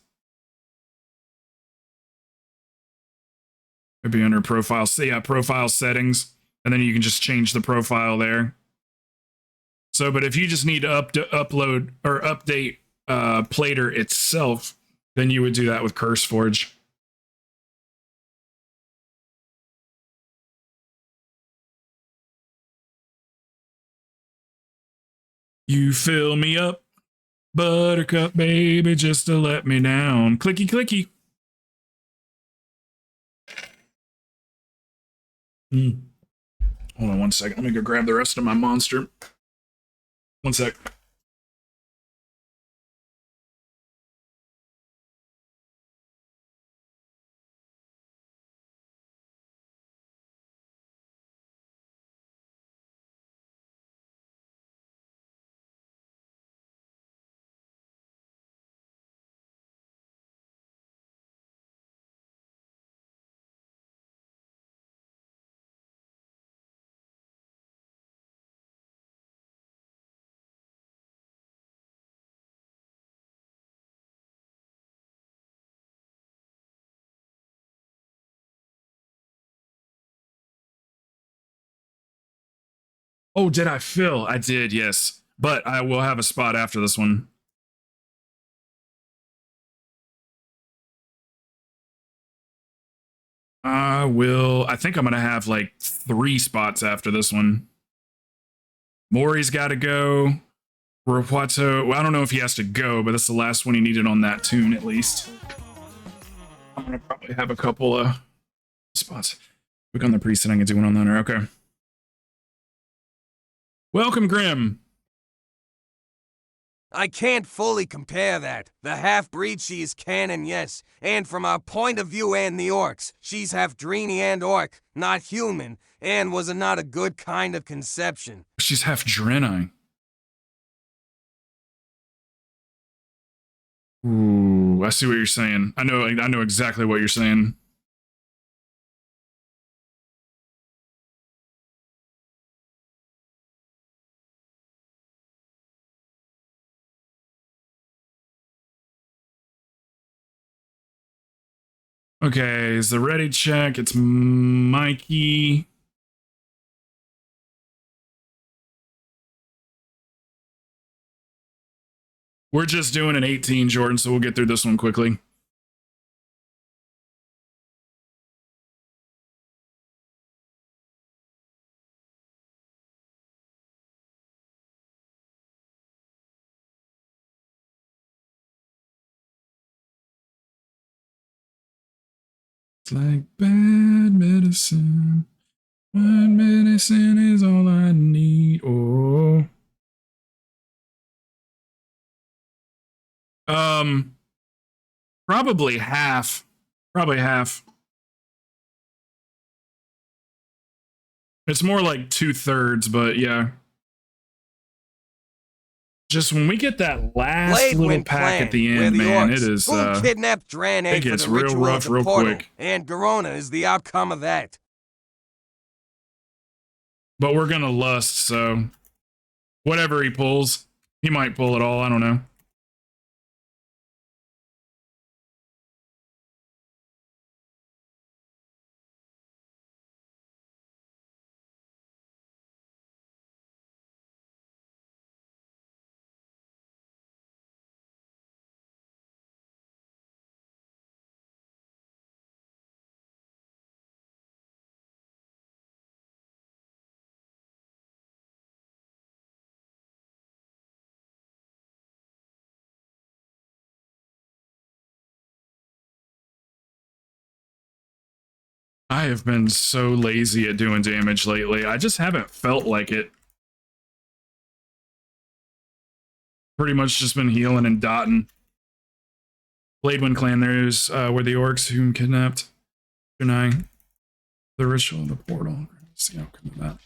S1: Maybe under profile, so yeah, profile settings, and then you can just change the profile there. So, but if you just need to upload or update Plater itself, then you would do that with Curse Forge. You fill me up, buttercup baby, just to let me down. Clicky clicky. Hold on 1 second. Let me go grab the rest of my monster. 1 sec. Oh, did I fill? I did, yes. But I will have a spot after this one. I think I'm going to have like 3 spots after this one. Maury's got to go. Rapuato, well, I don't know if he has to go, but that's the last one he needed on that tune, at least. I'm going to probably have a couple of spots. Click on the preset, I can do one on that. Okay. Welcome, Grim.
S3: I can't fully compare that. The half-breed she is canon, yes. And from our point of view and the orcs, she's half Dreeny and orc, not human, and was not a good kind of conception.
S1: She's half Draenei. Ooh, I see what you're saying. I know exactly what you're saying. Okay, is the ready check? It's Mikey. We're just doing an 18, Jordan, so we'll get through this one quickly. It's like bad medicine. Bad medicine is all I need. Oh. Probably half. Probably half. It's more like 2/3, but yeah. Just when we get that last little pack at the end, man, it is
S3: who kidnapped Draenei
S1: it gets
S3: for the
S1: real
S3: ritual
S1: rough
S3: of the
S1: real
S3: portal,
S1: quick.
S3: and Garona is the outcome of that.
S1: But we're gonna lust, so whatever he pulls, he might pull it all. I don't know. I have been so lazy at doing damage lately. I just haven't felt like it. Pretty much just been healing and dotting. Bladewind clan, there's were the orcs whom kidnapped Draenei. The ritual of the portal. Let's see the outcome of that.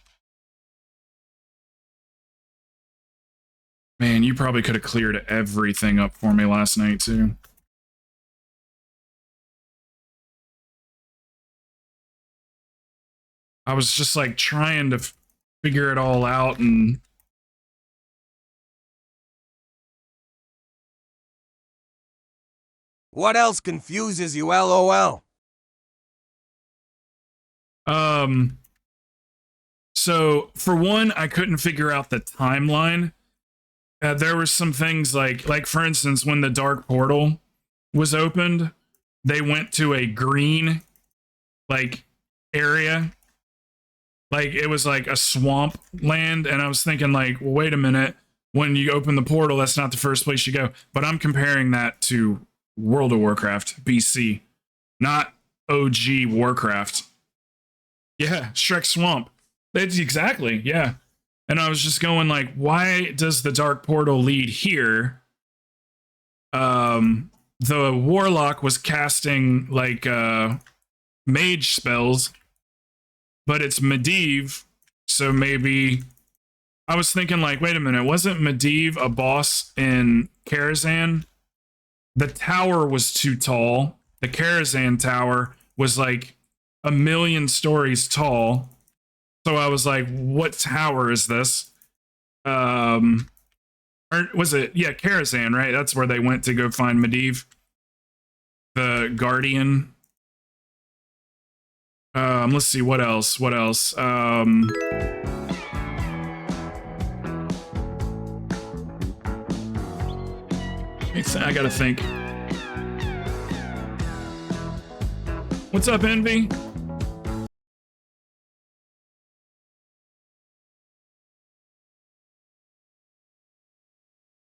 S1: Man, you probably could have cleared everything up for me last night too. I was just like trying to figure it all out, and
S3: What else confuses you, LOL?
S1: So for one, I couldn't figure out the timeline. There were some things like for instance, when the dark portal was opened, they went to a green like area. Like it was like a swamp land, and I was thinking like, well, wait a minute, when you open the portal, that's not the first place you go. But I'm comparing that to World of Warcraft BC, not OG Warcraft. Yeah, Shrek Swamp. That's exactly, yeah. And I was just going like, why does the dark portal lead here? The warlock was casting like mage spells, but it's Medivh, so maybe I was thinking like, wait a minute, wasn't Medivh a boss in Karazhan? The tower was too tall. The Karazhan tower was like 1,000,000 stories tall. So I was like, what tower is this? Or was it, yeah, Karazhan, right? That's where they went to go find Medivh, the Guardian. Let's see, what else? I gotta think. What's up, Envy?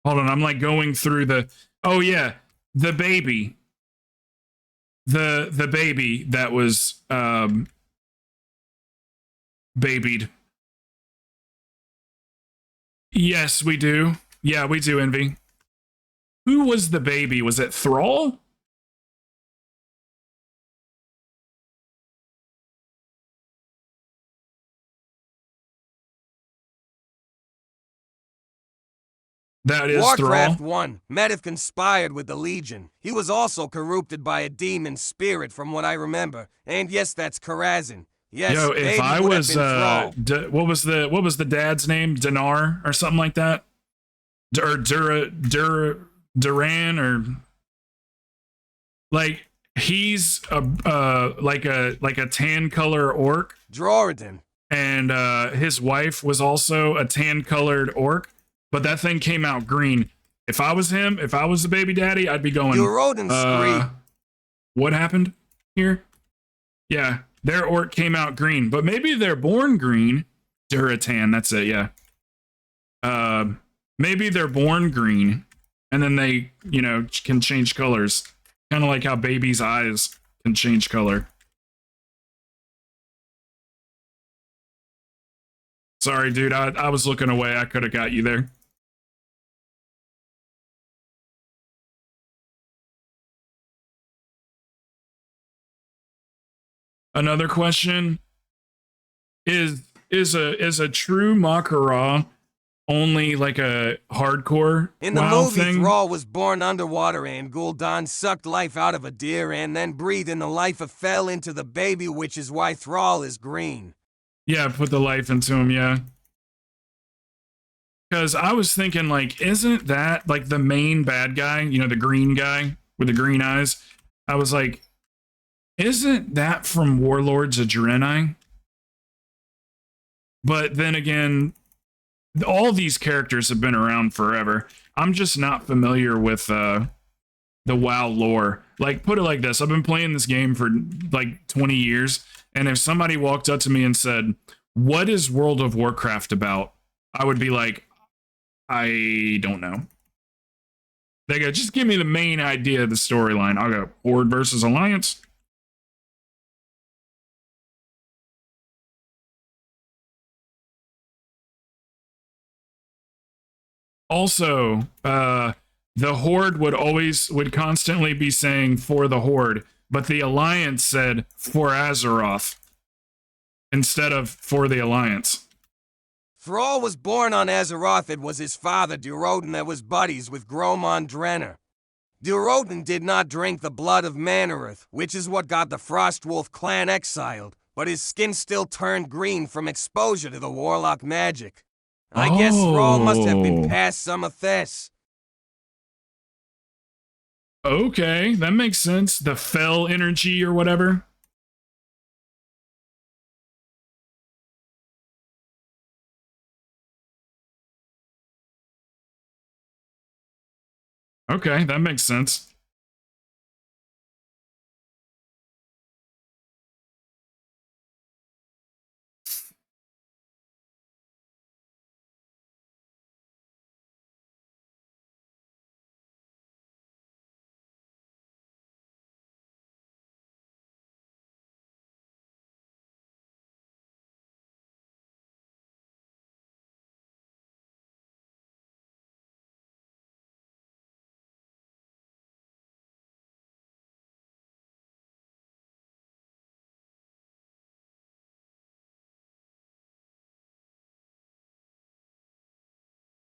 S1: Hold on, I'm like going through the. Oh yeah, the baby. The baby that was babied. Yes, we do. Yeah, we do, Envy. Who was the baby? Was it Thrall? That is
S3: Warcraft
S1: Thrall.
S3: 1. Medivh conspired with the Legion. He was also corrupted by a demon spirit, from what I remember. And yes, that's Karazhan. Yes,
S1: Yo, if
S3: baby
S1: I
S3: would
S1: was
S3: have been Thrall.
S1: what was the dad's name? Dinar or something like that? Or Duran or like he's like a tan color orc,
S3: Krowten.
S1: and his wife was also a tan colored orc, but that thing came out green. If I was him, if I was the baby daddy, I'd be going, what happened here? Yeah, their orc came out green, but maybe they're born green. Duratan, that's it, yeah. Maybe they're born green, and then they, can change colors. Kind of like how babies' eyes can change color. Sorry, dude, I was looking away. I could have got you there. Another question is a true Makara only like a hardcore
S3: In the
S1: WoW
S3: movie,
S1: thing?
S3: Thrall was born underwater and Gul'dan sucked life out of a deer and then breathed in the life of fell into the baby, which is why Thrall is green.
S1: Yeah, put the life into him, yeah. Because I was thinking, like, isn't that like the main bad guy, the green guy with the green eyes? I was like, isn't that from Warlords of Draenei? But then again, all these characters have been around forever. I'm just not familiar with the WoW lore. Like, put it like this. I've been playing this game for like 20 years, and if somebody walked up to me and said, what is World of Warcraft about? I would be like, I don't know. They go, just give me the main idea of the storyline. I'll go, Horde versus Alliance. Also, the Horde would constantly be saying for the Horde, but the Alliance said for Azeroth instead of for the Alliance.
S3: Thrall was born on Azeroth. It was his father, Durotan, that was buddies with Gromon Drenner. Durotan did not drink the blood of Manareth, which is what got the Frostwolf clan exiled, but his skin still turned green from exposure to the warlock magic. I guess Thrall must have been past some of this.
S1: Okay, that makes sense. The fell energy or whatever. Okay, that makes sense.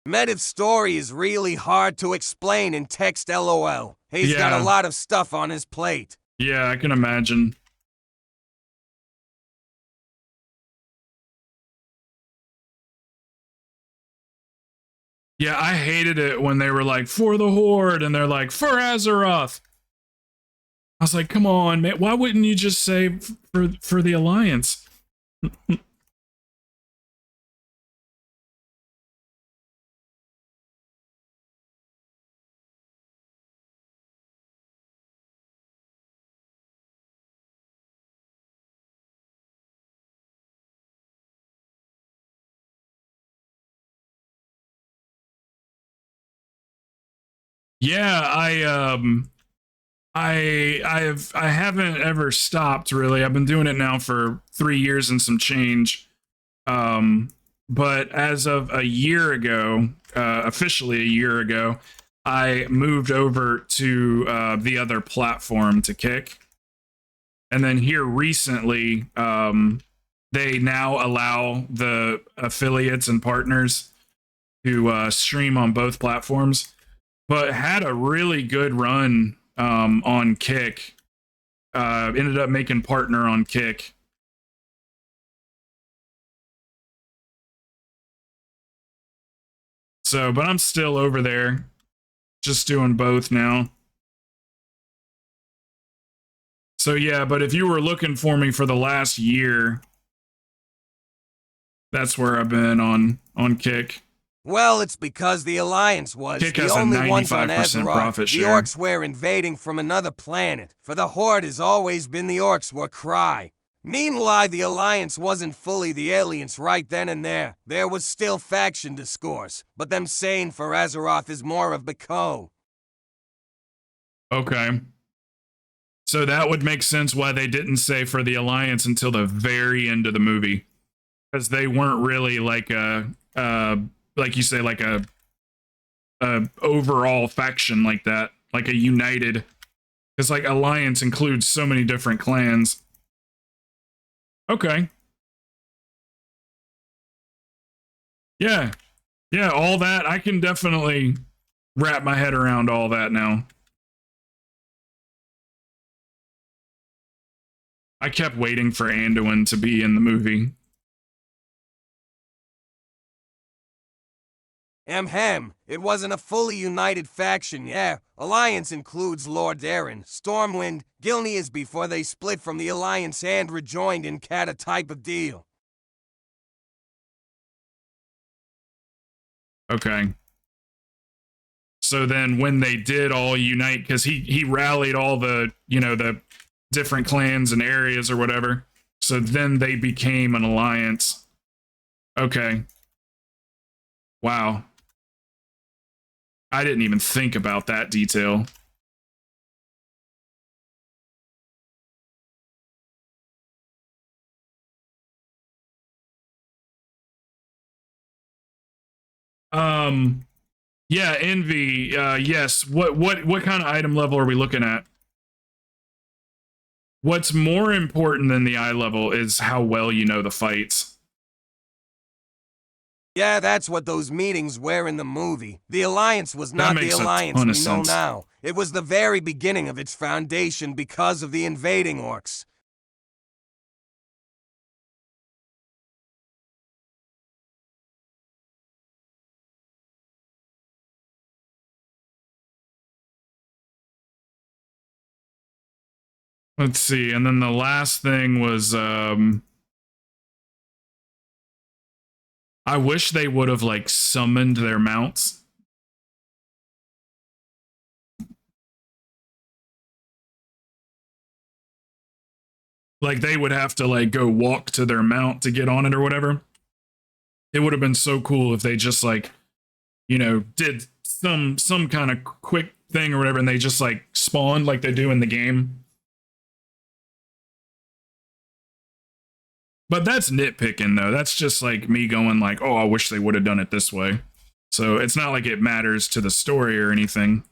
S3: Medivh's story is really hard to explain in text, lol. He's got a lot of stuff on his plate.
S1: Yeah, I can imagine. Yeah, I hated it when they were like, for the Horde, and they're like, for Azeroth. I was like, come on, man, why wouldn't you just say for the Alliance? Yeah, I haven't ever stopped really. I've been doing it now for 3 years and some change. But as of a year ago, officially a year ago, I moved over to the other platform to kick. And then here recently, they now allow the affiliates and partners to stream on both platforms, but had a really good run on Kick. Ended up making partner on Kick. So, but I'm still over there, just doing both now. So yeah, but if you were looking for me for the last year, that's where I've been on Kick.
S3: Well, it's because the Alliance was
S1: Kick
S3: the
S1: has a
S3: only ones on
S1: 95%
S3: Azeroth.
S1: profit
S3: The
S1: share.
S3: Orcs were invading from another planet, for the Horde has always been the Orcs were cry. Meanwhile, the Alliance wasn't fully the aliens right then and there. There was still faction discourse, but them saying for Azeroth is more of the co.
S1: Okay. So that would make sense why they didn't say for the Alliance until the very end of the movie. Because they weren't really like like you say, like a overall faction like that, like a united. Because like Alliance includes so many different clans. Okay. Yeah. Yeah, all that. I can definitely wrap my head around all that now. I kept waiting for Anduin to be in the movie.
S3: It wasn't a fully united faction, yeah. Alliance includes Lord Darren, Stormwind, Gilneas before they split from the Alliance and rejoined in Cata type of deal.
S1: Okay. So then when they did all unite, because he rallied all the, you know, the different clans and areas or whatever. So then they became an alliance. Okay. Wow. I didn't even think about that detail. Yeah, Envy, yes. What kind of item level are we looking at? What's more important than the eye level is how well you know the fights.
S3: Yeah, that's what those meetings were in the movie. The Alliance was not the
S1: makes a
S3: Alliance
S1: ton
S3: we
S1: of
S3: know
S1: sense.
S3: now. It was the very beginning of its foundation because of the invading Orcs.
S1: Let's see. And then the last thing was I wish they would have like summoned their mounts. Like they would have to like go walk to their mount to get on it or whatever. It would have been so cool if they just like, you know, did some kind of quick thing or whatever and they just like spawned like they do in the game. But that's nitpicking though. That's just like me going like, oh, I wish they would have done it this way. So it's not like it matters to the story or anything.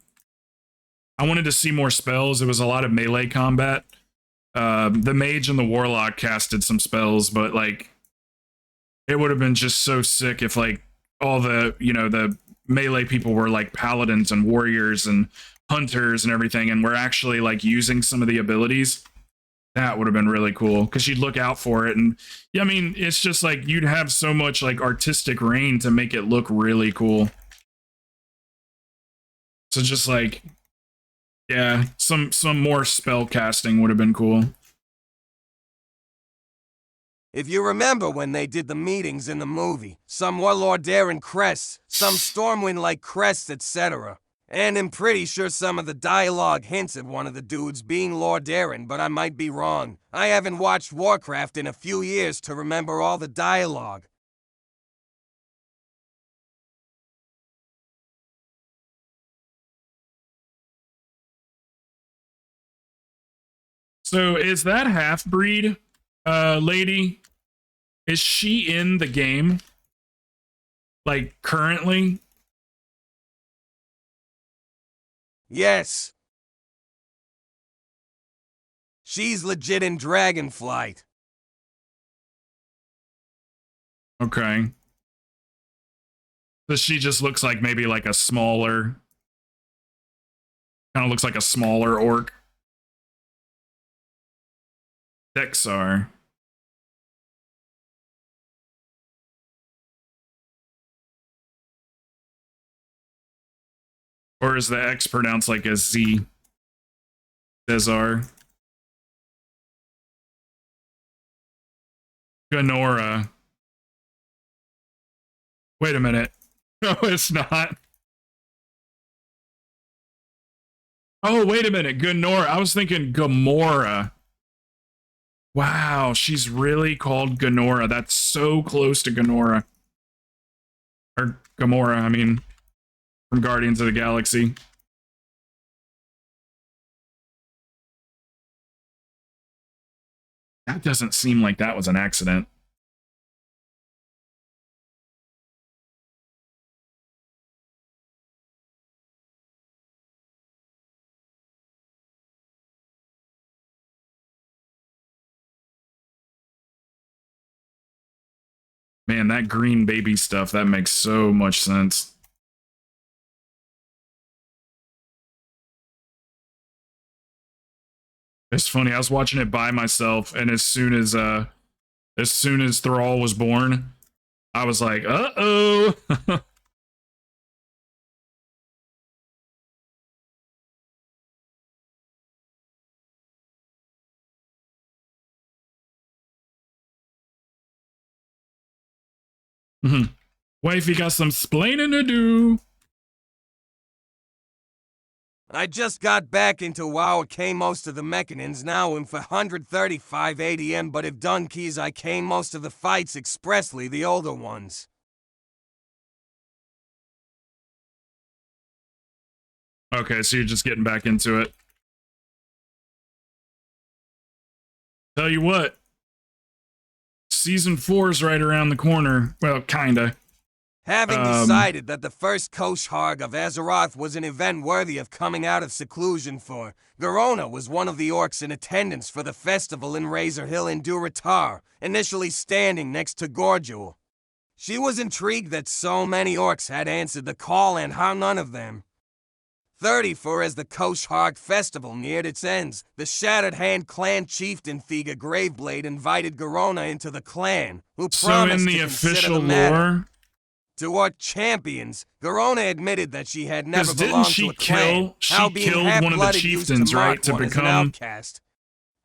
S1: I wanted to see more spells. It was a lot of melee combat. The mage and the warlock casted some spells, but like it would have been just so sick if like all the, you know, the melee people were like paladins and warriors and hunters and everything, and we're actually like using some of the abilities. That would have been really cool because you'd look out for it. And yeah, I mean, it's just like you'd have so much like artistic reign to make it look really cool. So just like, yeah, some more spell casting would have been cool.
S3: If you remember when they did the meetings in the movie, some were Lord Darren crests, some Stormwind-like crests, etc. And I'm pretty sure some of the dialogue hints at one of the dudes being Lord Darren, but I might be wrong. I haven't watched Warcraft in a few years to remember all the dialogue.
S1: So is that half-breed lady, is she in the game? Like currently?
S3: Yes. She's legit in Dragonflight.
S1: Okay. So she just looks like maybe like a smaller, kind of looks like a smaller orc. Dexar. Or is the X pronounced like a Z? Desar. Ganora. Wait a minute. No, it's not. Oh, wait a minute. Ganora. I was thinking Gamora. Wow, she's really called Ganora. That's so close to Ganora. Or Gamora, I mean, from Guardians of the Galaxy. That doesn't seem like that was an accident. Man, that green baby stuff, that makes so much sense. It's funny, I was watching it by myself, and as soon as Thrall was born, I was like, uh-oh. Wifey got some splaining to do.
S3: I just got back into WoW. Came most of the mechanins now in for 135 ADM, but if done keys I came most of the fights expressly the older ones.
S1: Okay, so you're just getting back into it. Tell you what, Season 4 is right around the corner. Well, kinda.
S3: Having decided that the first Koshharg of Azeroth was an event worthy of coming out of seclusion for, Garona was one of the orcs in attendance for the festival in Razor Hill in Durotar, initially standing next to Gorgul. She was intrigued that so many orcs had answered the call and how none of them. 34 as the Koshharg festival neared its ends, the Shattered Hand clan chieftain Thiga Graveblade invited Garona into the clan, who promised to consider the matter. To our champions, Garona admitted that she had never belonged to a clan, how being half-blooded used to mock one as an outcast.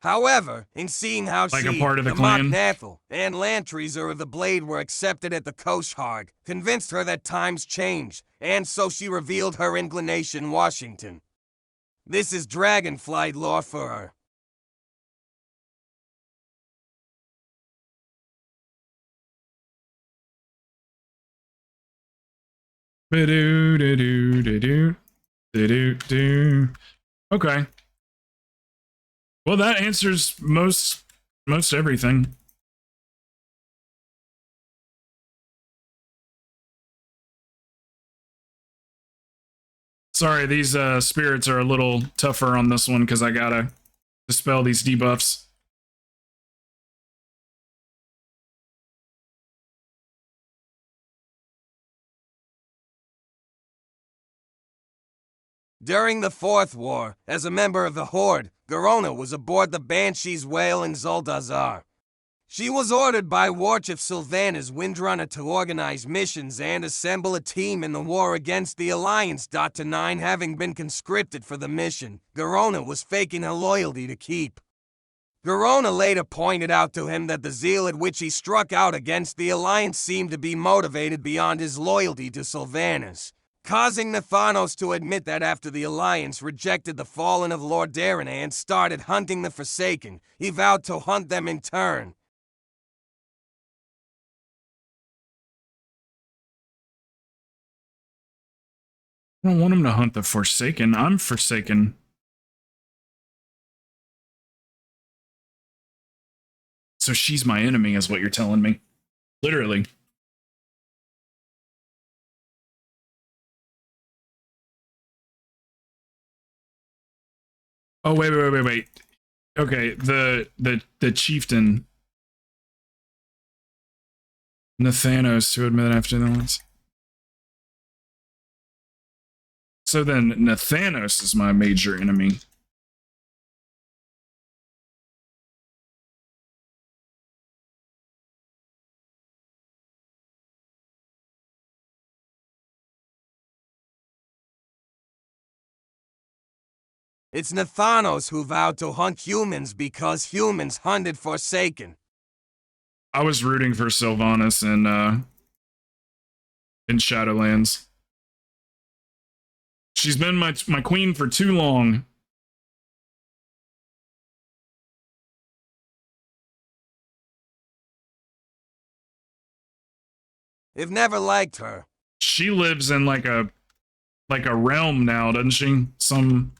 S3: However, in seeing how
S1: like
S3: she,
S1: a part of the
S3: the
S1: clan?
S3: Nathal, and Lantreaser of the Blade were accepted at the Koshharg, convinced her that times changed, and so she revealed her inclination Washington. This is Dragonflight law for her.
S1: Okay. Well, that answers most everything. Sorry, these spirits are a little tougher on this one because I gotta dispel these debuffs.
S3: During the Fourth War, as a member of the Horde, Garona was aboard the Banshee's whale in Zuldazar. She was ordered by Warchief Sylvanas Windrunner to organize missions and assemble a team in the war against the Alliance. To 9 having been conscripted for the mission, Garona was faking her loyalty to keep. Garona later pointed out to him that the zeal at which he struck out against the Alliance seemed to be motivated beyond his loyalty to Sylvanas, causing Nathanos to admit that after the Alliance rejected the Fallen of Lordaeron and started hunting the Forsaken, he vowed to hunt them in turn.
S1: I don't want him to hunt the Forsaken. I'm Forsaken. So she's my enemy, is what you're telling me. Literally. Oh, wait. Okay, the chieftain. Nathanos to admit after the ones. So then Nathanos is my major enemy.
S3: It's Nathanos who vowed to hunt humans because humans hunted Forsaken.
S1: I was rooting for Sylvanas in Shadowlands. She's been my queen for too long.
S3: I've never liked her.
S1: She lives in like a realm now, doesn't she? Some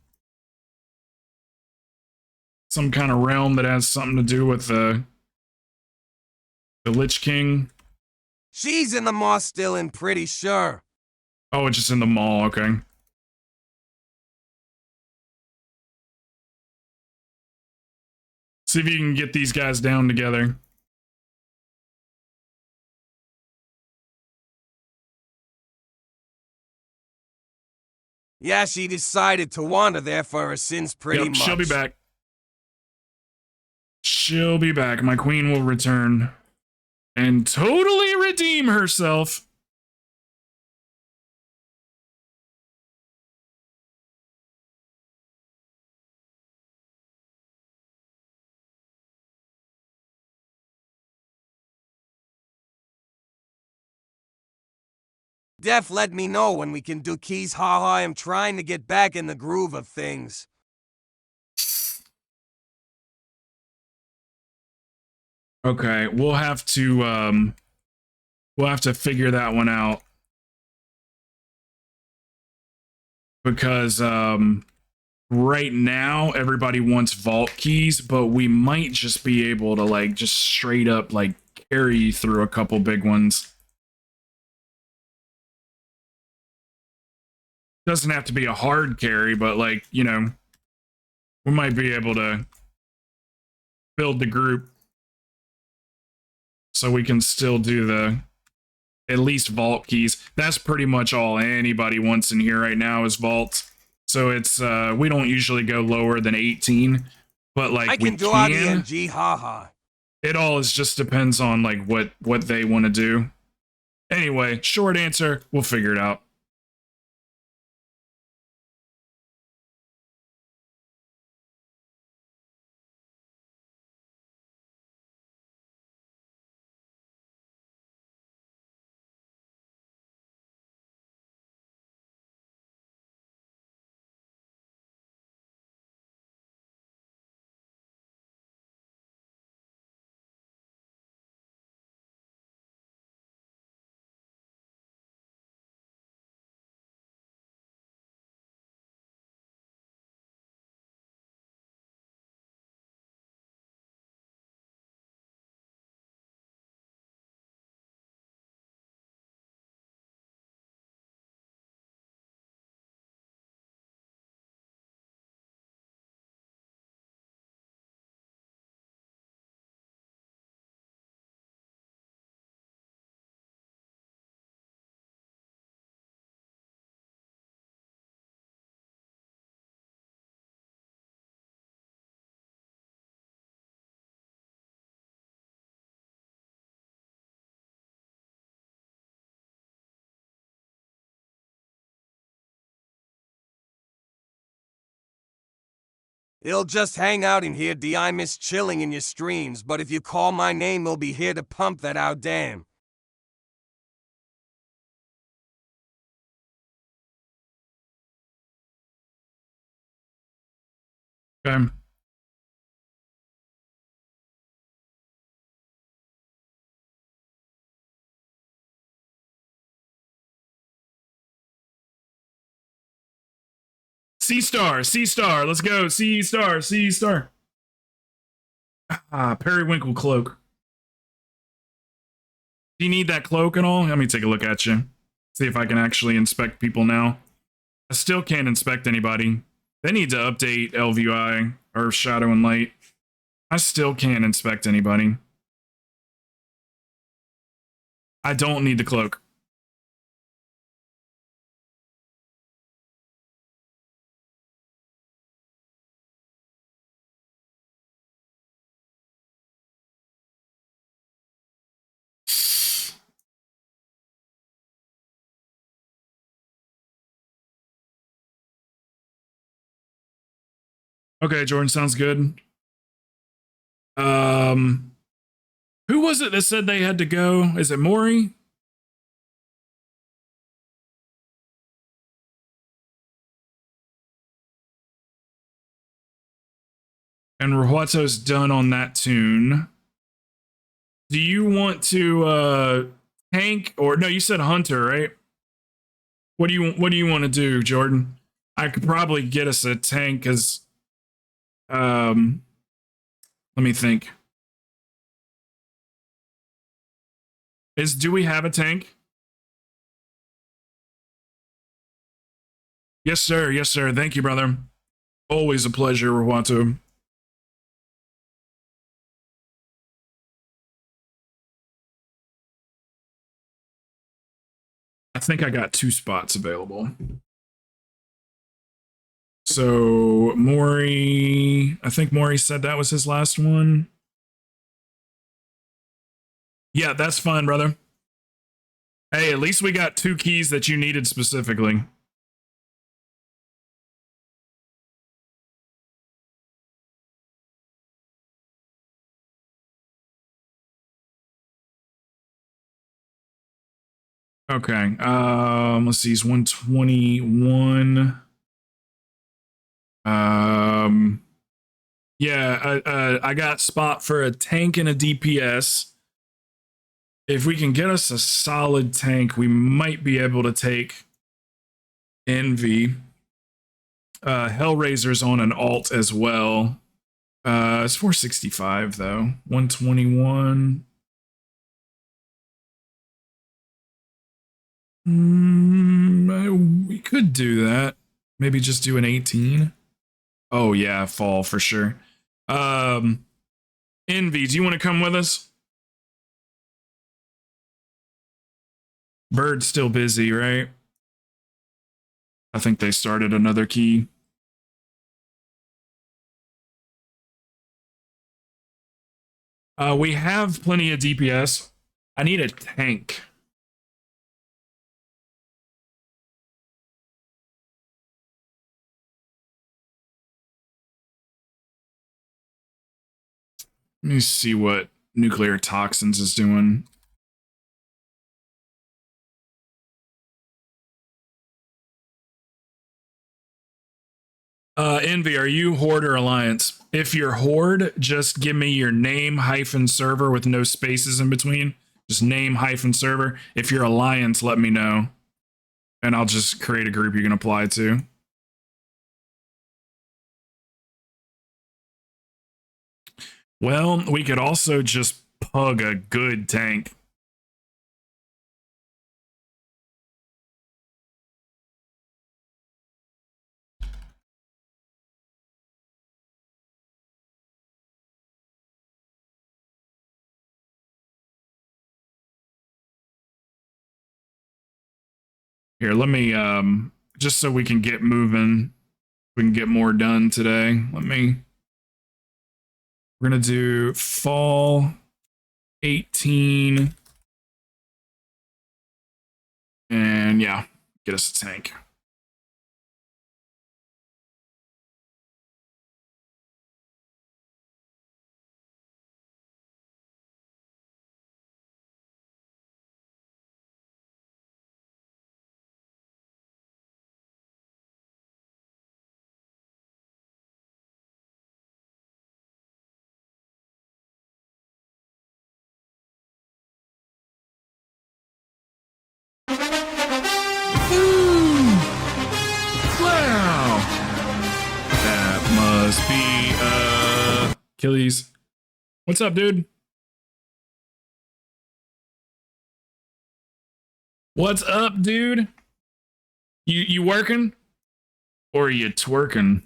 S1: kind of realm that has something to do with the Lich King.
S3: She's in the moss still, and pretty sure.
S1: Oh, it's just in the mall, okay. See if you can get these guys down together.
S3: Yeah, she decided to wander there for her sins pretty much.
S1: She'll be back. She'll be back. My queen will return and totally redeem herself.
S3: Def, let me know when we can do keys, haha. I'm trying to get back in the groove of things.
S1: Okay, we'll have to figure that one out. Because right now everybody wants vault keys, but we might just be able to like just straight up like carry through a couple big ones. Doesn't have to be a hard carry, but like, you know, we might be able to build the group so we can still do the at least vault keys. That's pretty much all anybody wants in here right now is vaults. So it's we don't usually go lower than 18, but like
S3: I can do RDNG, haha.
S1: It all is just depends on like what they want to do. Anyway, short answer, we'll figure it out.
S3: It'll just hang out in here, D. I miss chilling in your streams, but if you call my name, we'll be here to pump that out, damn.
S1: Okay. C-star, let's go. C-star. Ah, periwinkle cloak. Do you need that cloak and all? Let me take a look at you. See if I can actually inspect people now. I still can't inspect anybody. They need to update LVI or Shadow and Light. I still can't inspect anybody. I don't need the cloak. Okay, Jordan, sounds good. Who was it that said they had to go? Is it Maury? And Rahuato's done on that tune. Do you want to tank or no, you said hunter, right? What do you want to do, Jordan? I could probably get us a tank cuz let me think. Do we have a tank? Yes, sir. Yes, sir. Thank you, brother. Always a pleasure, Rahuato. I think I got 2 spots available. So Maury, I think Maury said that was his last one. Yeah, that's fine, brother. Hey, at least we got 2 keys that you needed specifically. Okay. Let's see. He's 121. Yeah, I got spot for a tank and a DPS. If we can get us a solid tank, we might be able to take Envy. Hellraiser's on an alt as well. It's 465 though. 121. We could do that. Maybe just do an 18. Oh yeah, fall for sure. Envy, do you want to come with us? Bird's still busy, right? I think they started another key. We have plenty of DPS. I need a tank. Let me see what nuclear toxins is doing. Envy, are you Horde or Alliance? If you're Horde, just give me your name -server with no spaces in between. Just name -server. If you're Alliance, let me know. And I'll just create a group you can apply to. Well, we could also just pug a good tank. Here, let me, just so we can get moving, we can get more done today. We're going to do fall 18. And yeah, get us a tank. Wow. That must be Achilles. What's up, dude? What's up, dude? You working? Or are you twerking?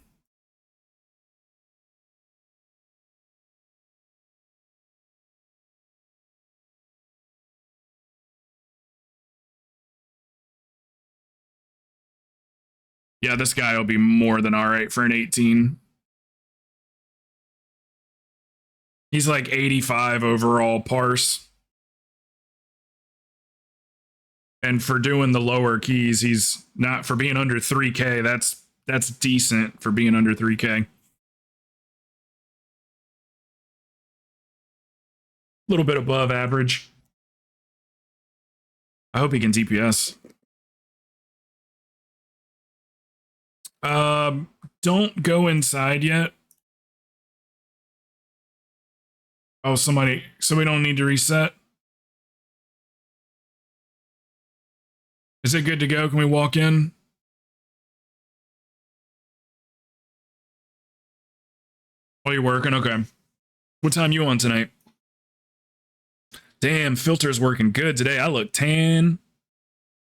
S1: Yeah, this guy will be more than all right for an 18. He's like 85 overall parse. And for doing the lower keys, he's not, for being under 3K, that's decent for being under 3K. A little bit above average. I hope he can DPS. Don't go inside yet. Oh, so we don't need to reset. Is it good to go? Can we walk in? Oh, you're working? Okay. What time you on tonight? Damn, filter's working good today. I look tan.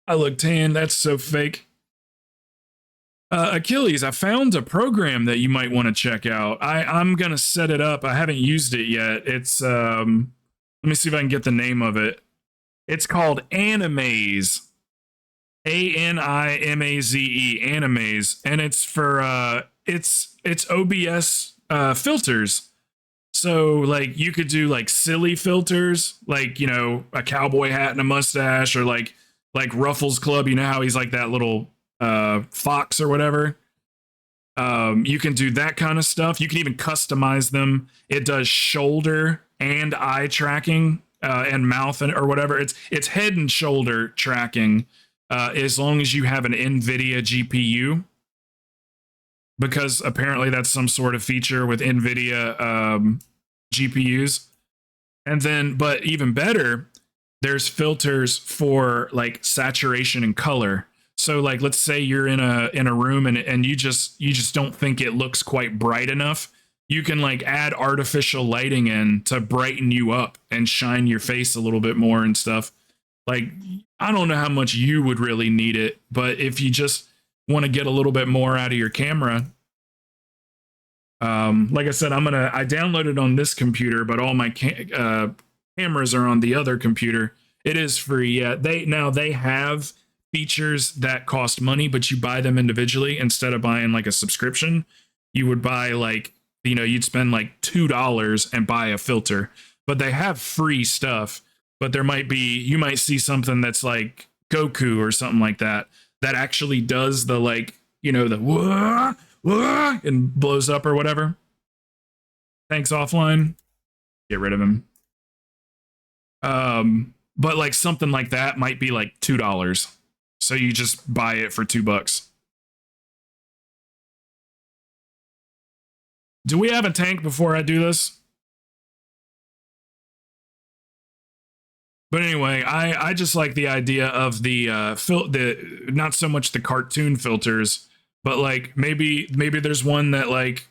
S1: That's so fake. Achilles, I found a program that you might want to check out. I'm gonna set it up. I haven't used it yet. It's let me see if I can get the name of it. It's called Animaze. Animaze, Animaze, and it's for it's OBS filters. So like you could do like silly filters, like, you know, a cowboy hat and a mustache, or like Ruffles Club, you know how he's like that little fox or whatever. You can do that kind of stuff. You can even customize them. It does shoulder and eye tracking, and mouth or whatever. It's head and shoulder tracking, as long as you have an NVIDIA GPU, because apparently that's some sort of feature with NVIDIA GPUs. And then, but even better, there's filters for like saturation and color. So like, let's say you're in a room and you just don't think it looks quite bright enough. You can like add artificial lighting in to brighten you up and shine your face a little bit more and stuff. Like, I don't know how much you would really need it, but if you just want to get a little bit more out of your camera, like I said, I downloaded on this computer, but all my cameras are on the other computer. It is free. Yeah, they have features that cost money, but you buy them individually instead of buying like a subscription. You would buy like, you know, you'd spend like $2 and buy a filter, but they have free stuff. But you might see something that's like Goku or something like that actually does the, like, you know, the wah, wah, and blows up or whatever. Thanks, offline. Get rid of him. But like something like that might be like $2. So you just buy it for $2. Do we have a tank before I do this? But anyway, I just like the idea of the not so much the cartoon filters, but like maybe there's one that, like,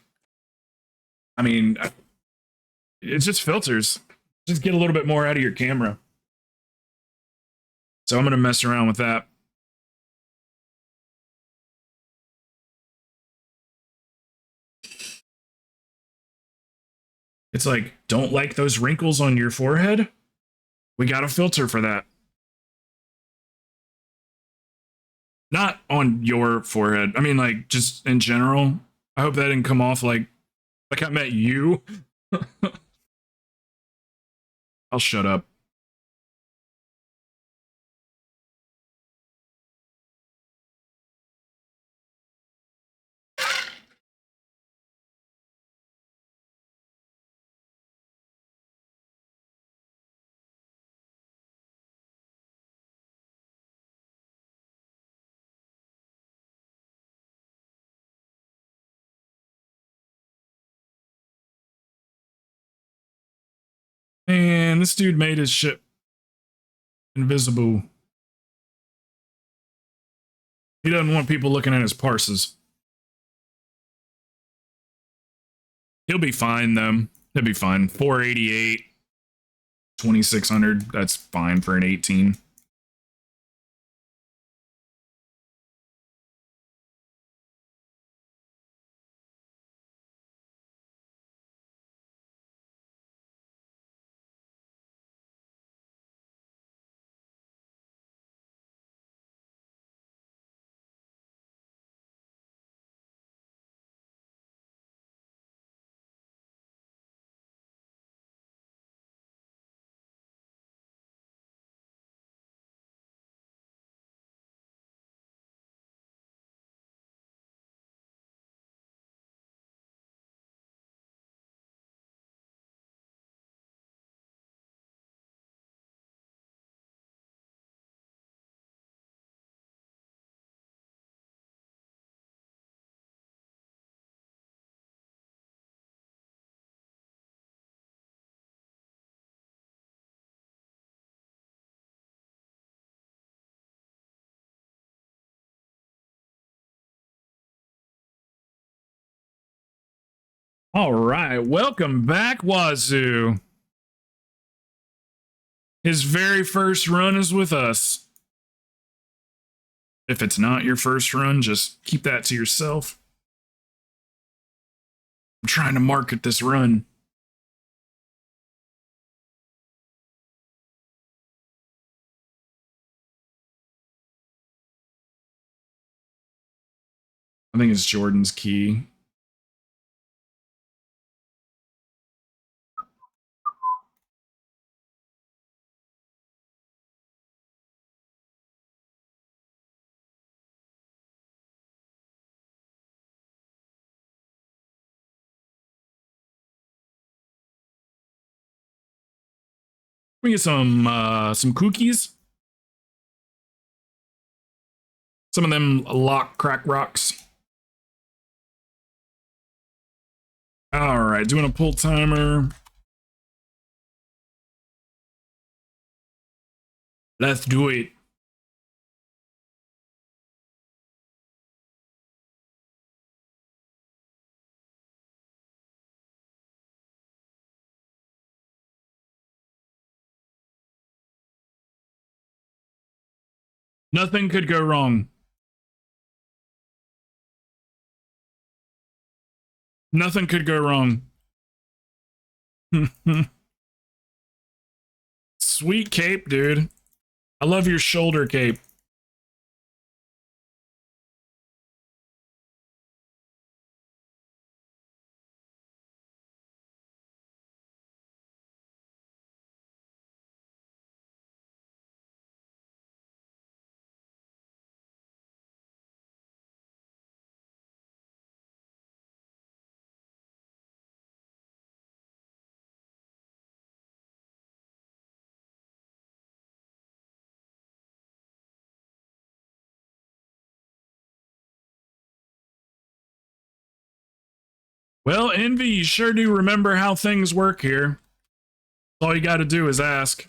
S1: I mean, it's just filters. Just get a little bit more out of your camera. So I'm gonna mess around with that. It's like, don't like those wrinkles on your forehead? We got a filter for that. Not on your forehead. I mean, like, just in general. I hope that didn't come off like I meant you. I'll shut up. Man, this dude made his ship invisible. He doesn't want people looking at his parses. He'll be fine, though. He'll be fine. 488, 2600. That's fine for an 18. All right, welcome back, Wazoo. His very first run is with us. If it's not your first run, just keep that to yourself. I'm trying to market this run. I think it's Jordan's key. We get some cookies. Some of them lock crack rocks. All right, doing a pull timer. Let's do it. Nothing could go wrong. Nothing could go wrong. Sweet cape, dude. I love your shoulder cape. Well, Envy, you sure do remember how things work here. All you got to do is ask.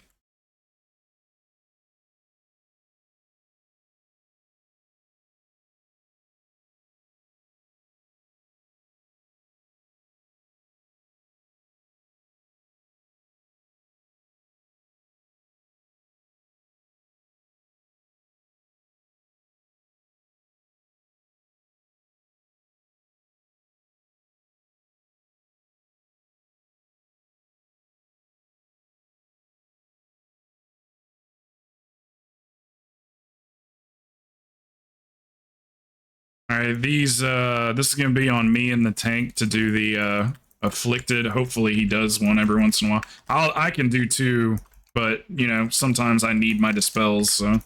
S1: All right, this is gonna be on me in the tank to do the afflicted. Hopefully he does one every once in a while. I can do two, but you know, sometimes I need my dispels, so.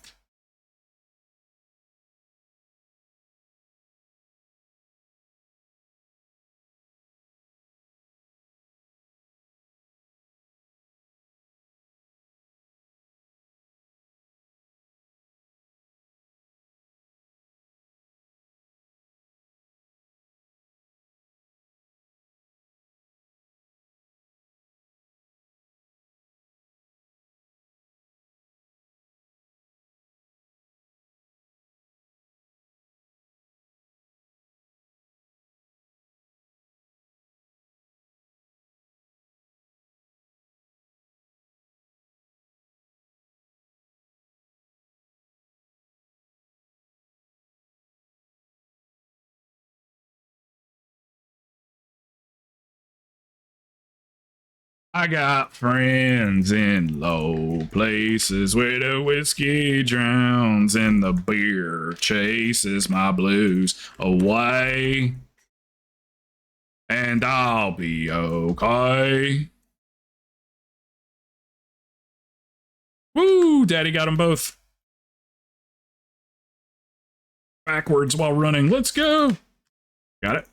S1: I got friends in low places where the whiskey drowns and the beer chases my blues away. And I'll be okay. Woo! Daddy got them both. Backwards while running. Let's go. Got it.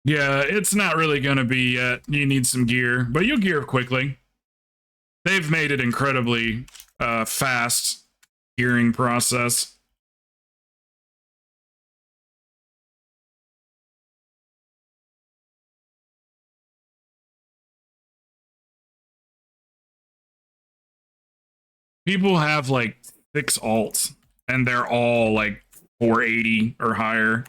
S1: Yeah, it's not really going to be yet. You need some gear, but you'll gear quickly. They've made it incredibly fast gearing process. People have like 6 alts, and they're all like 480 or higher.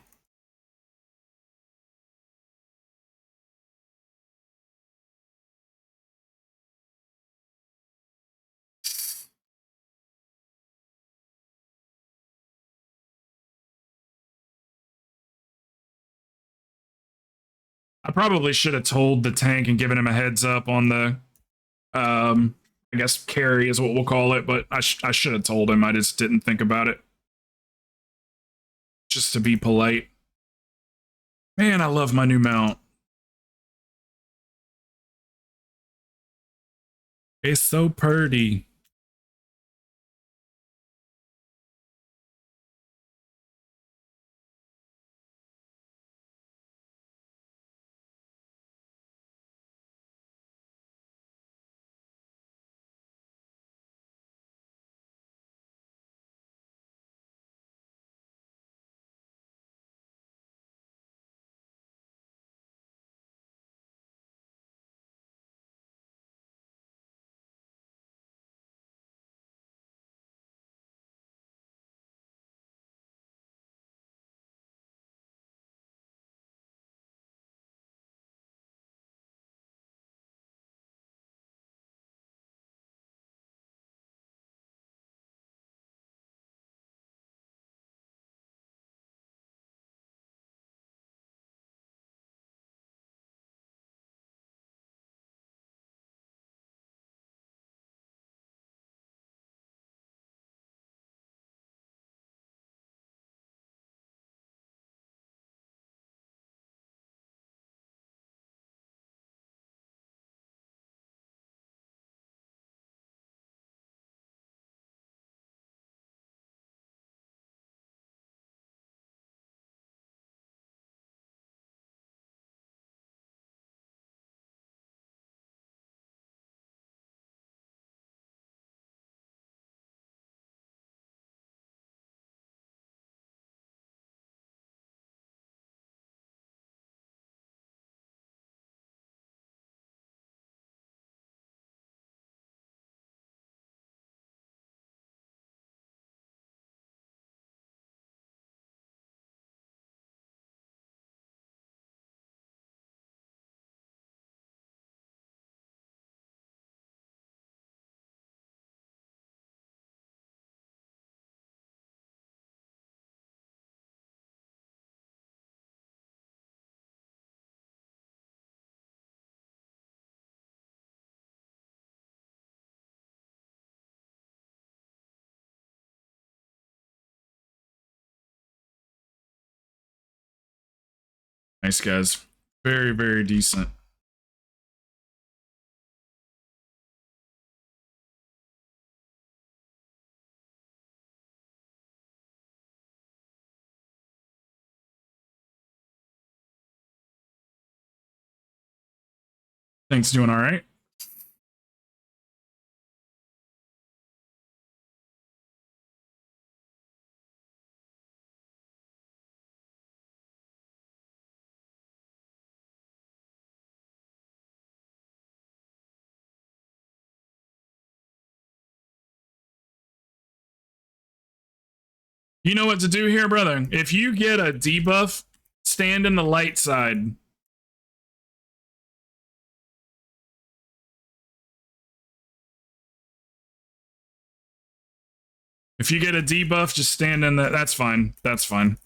S1: I probably should have told the tank and given him a heads up on the, I guess carry is what we'll call it, but I should have told him. I just didn't think about it. Just to be polite. Man, I love my new mount. It's so pretty. Nice, guys. Very, very decent. Thanks, doing all right. You know what to do here, brother. If you get a debuff, stand in the light side. If you get a debuff, just stand in the. That's fine. That's fine.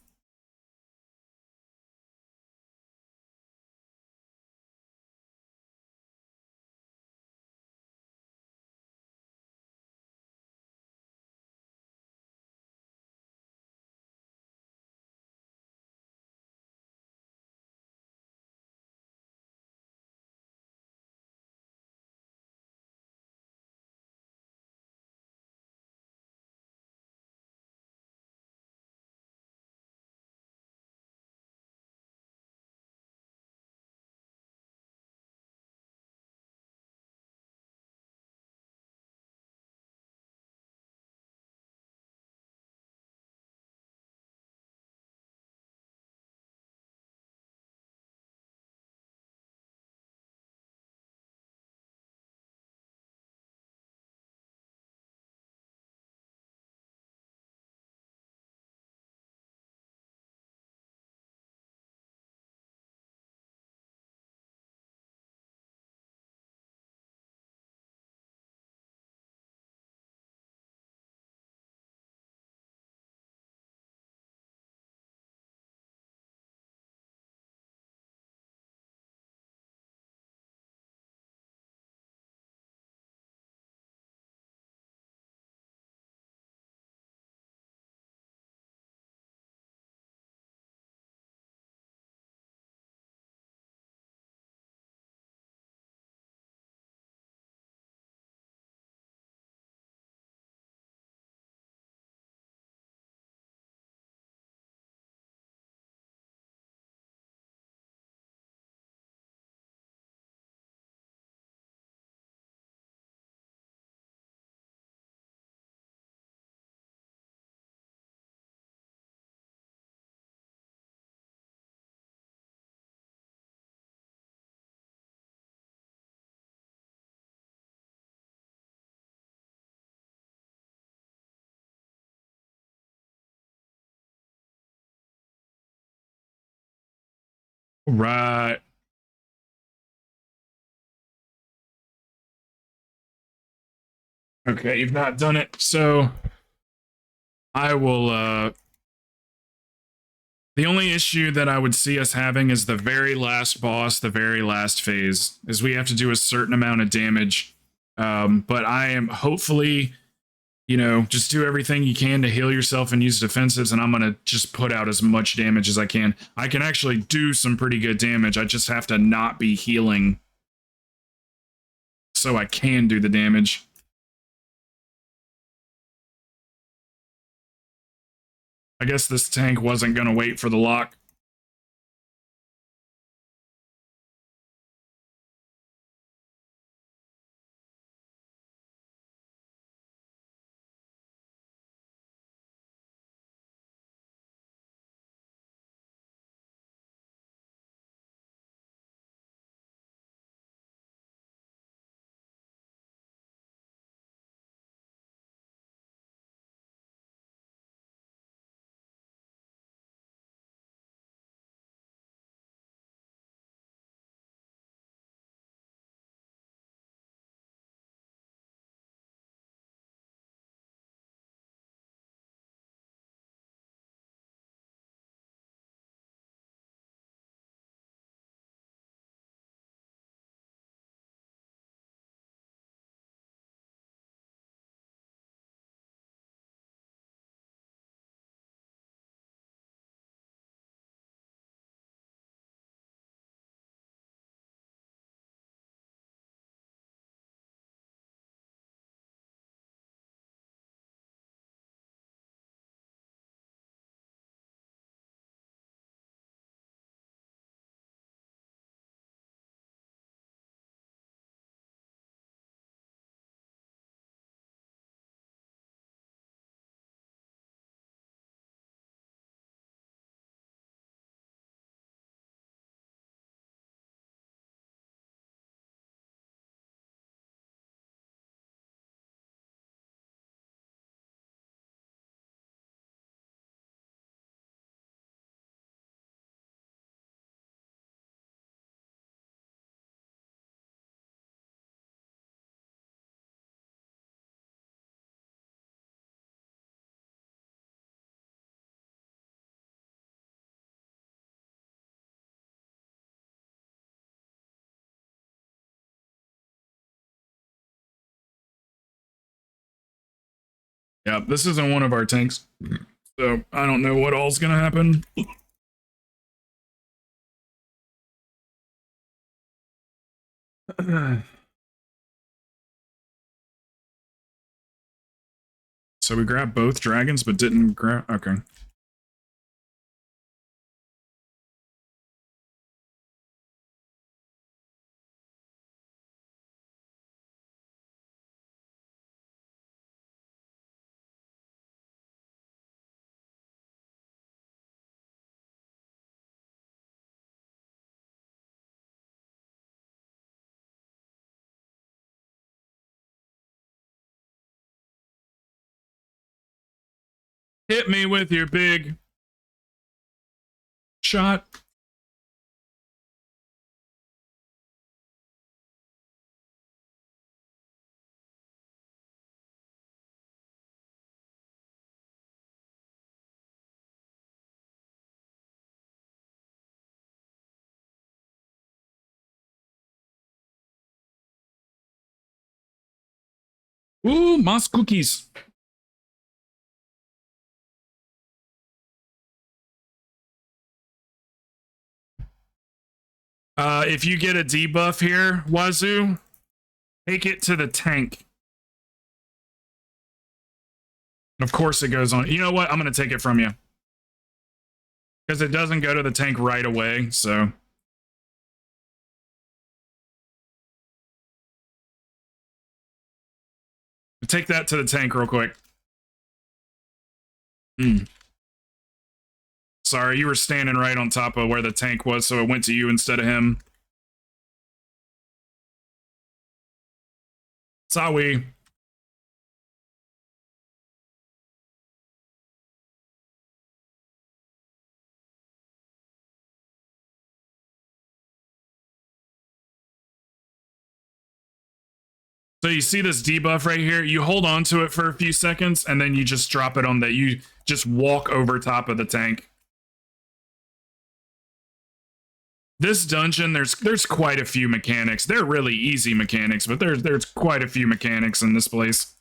S1: Right. Okay, you've not done it. So I will the only issue that I would see us having is the very last boss, the very last phase, is we have to do a certain amount of damage. But I am hopefully, just do everything you can to heal yourself and use defensives, and I'm going to just put out as much damage as I can. I can actually do some pretty good damage. I just have to not be healing so I can do the damage. I guess this tank wasn't going to wait for the lock. Yeah, this isn't one of our tanks. So I don't know what all's going to happen. So we grabbed both dragons, but didn't grab... Okay. Hit me with your big shot. Ooh, moss cookies. If you get a debuff here, Wazoo, take it to the tank. Of course it goes on. You know what? I'm going to take it from you. Because it doesn't go to the tank right away, so... Take that to the tank real quick. Sorry, you were standing right on top of where the tank was, so it went to you instead of him. Sorry. So you see this debuff right here? You hold on to it for a few seconds, and then you just drop it on that. You just walk over top of the tank. This dungeon, there's quite a few mechanics. They're really easy mechanics, but there's quite a few mechanics in this place.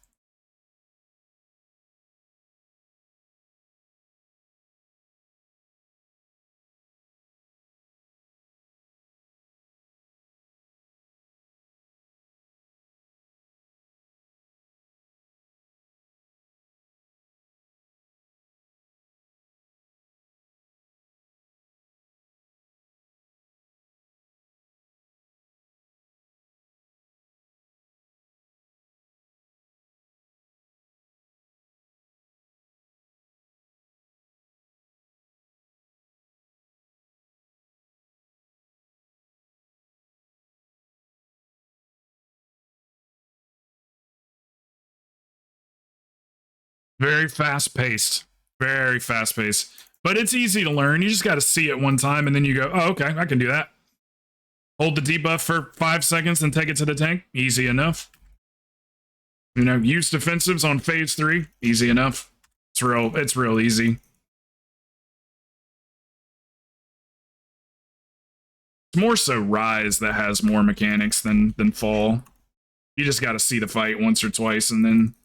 S1: Very fast paced. Very fast paced. But it's easy to learn. You just got to see it one time and then you go, oh, okay, I can do that. Hold the debuff for 5 seconds and take it to the tank. Easy enough. You know, use defensives on phase 3. Easy enough. It's real easy. It's more so Rise that has more mechanics than Fall. You just got to see the fight once or twice and then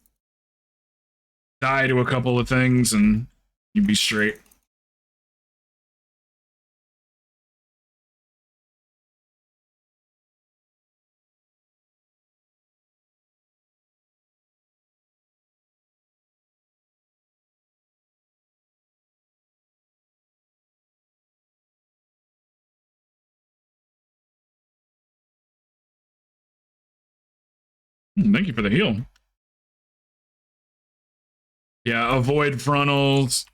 S1: die to a couple of things and you'd be straight. Thank you for the heal. Yeah, avoid frontals.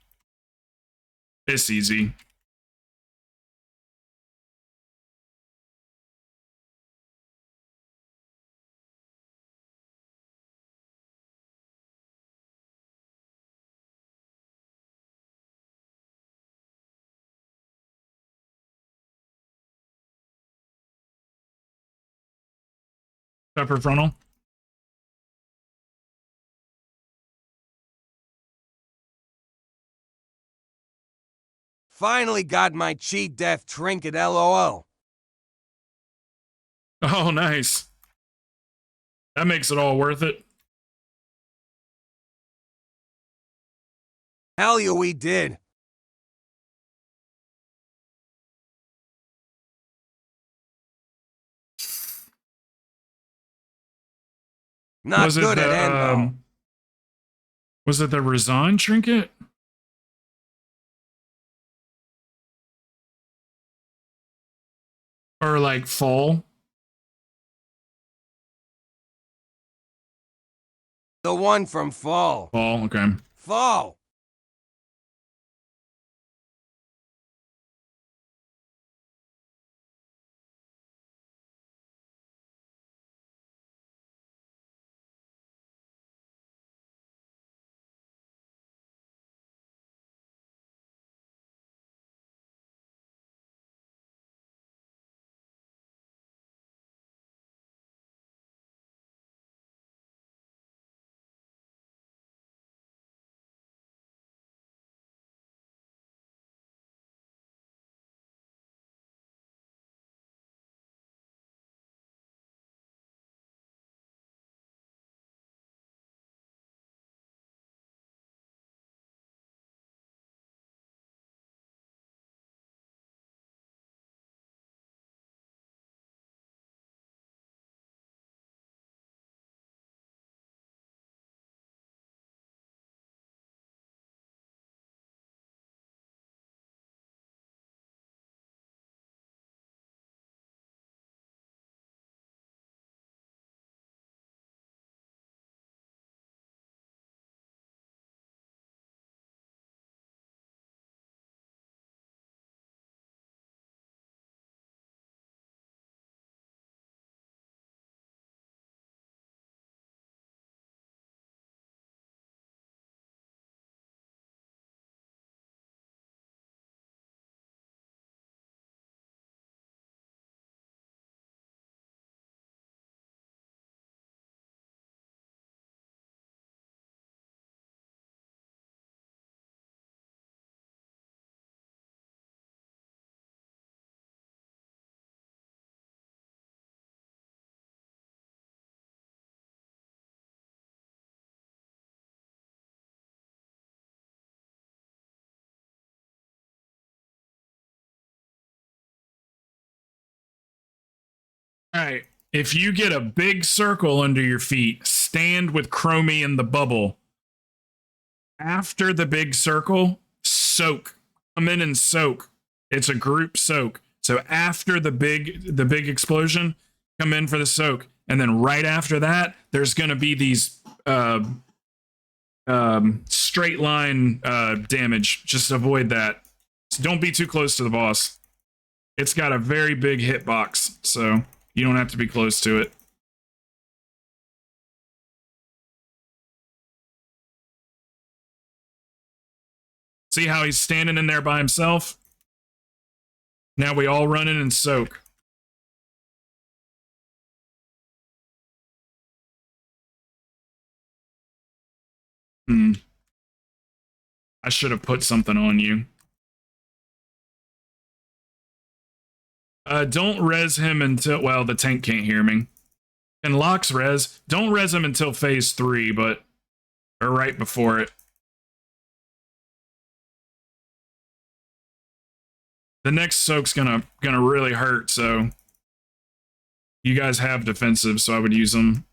S1: It's easy. Pepper frontal.
S3: Finally got my cheat death trinket, LOL.
S1: Oh, nice. That makes it all worth it.
S3: Hell yeah, we did. Not
S1: Was it
S3: good
S1: the
S3: at Endo.
S1: was it the Razan trinket? Or like Fall?
S3: The one from Fall.
S1: Fall, okay.
S3: Fall.
S1: All right. If you get a big circle under your feet, stand with Chromie in the bubble. After the big circle, soak. Come in and soak. It's a group soak. So after the big explosion, come in for the soak. And then right after that, there's gonna be these straight line damage. Just avoid that. So don't be too close to the boss. It's got a very big hitbox, so you don't have to be close to it. See how he's standing in there by himself? Now we all run in and soak. I should have put something on you. Don't res him until, well, the tank can't hear me. And Locks res. Don't res him until phase 3, but, or right before it. The next soak's gonna really hurt, so you guys have defensive, so I would use them.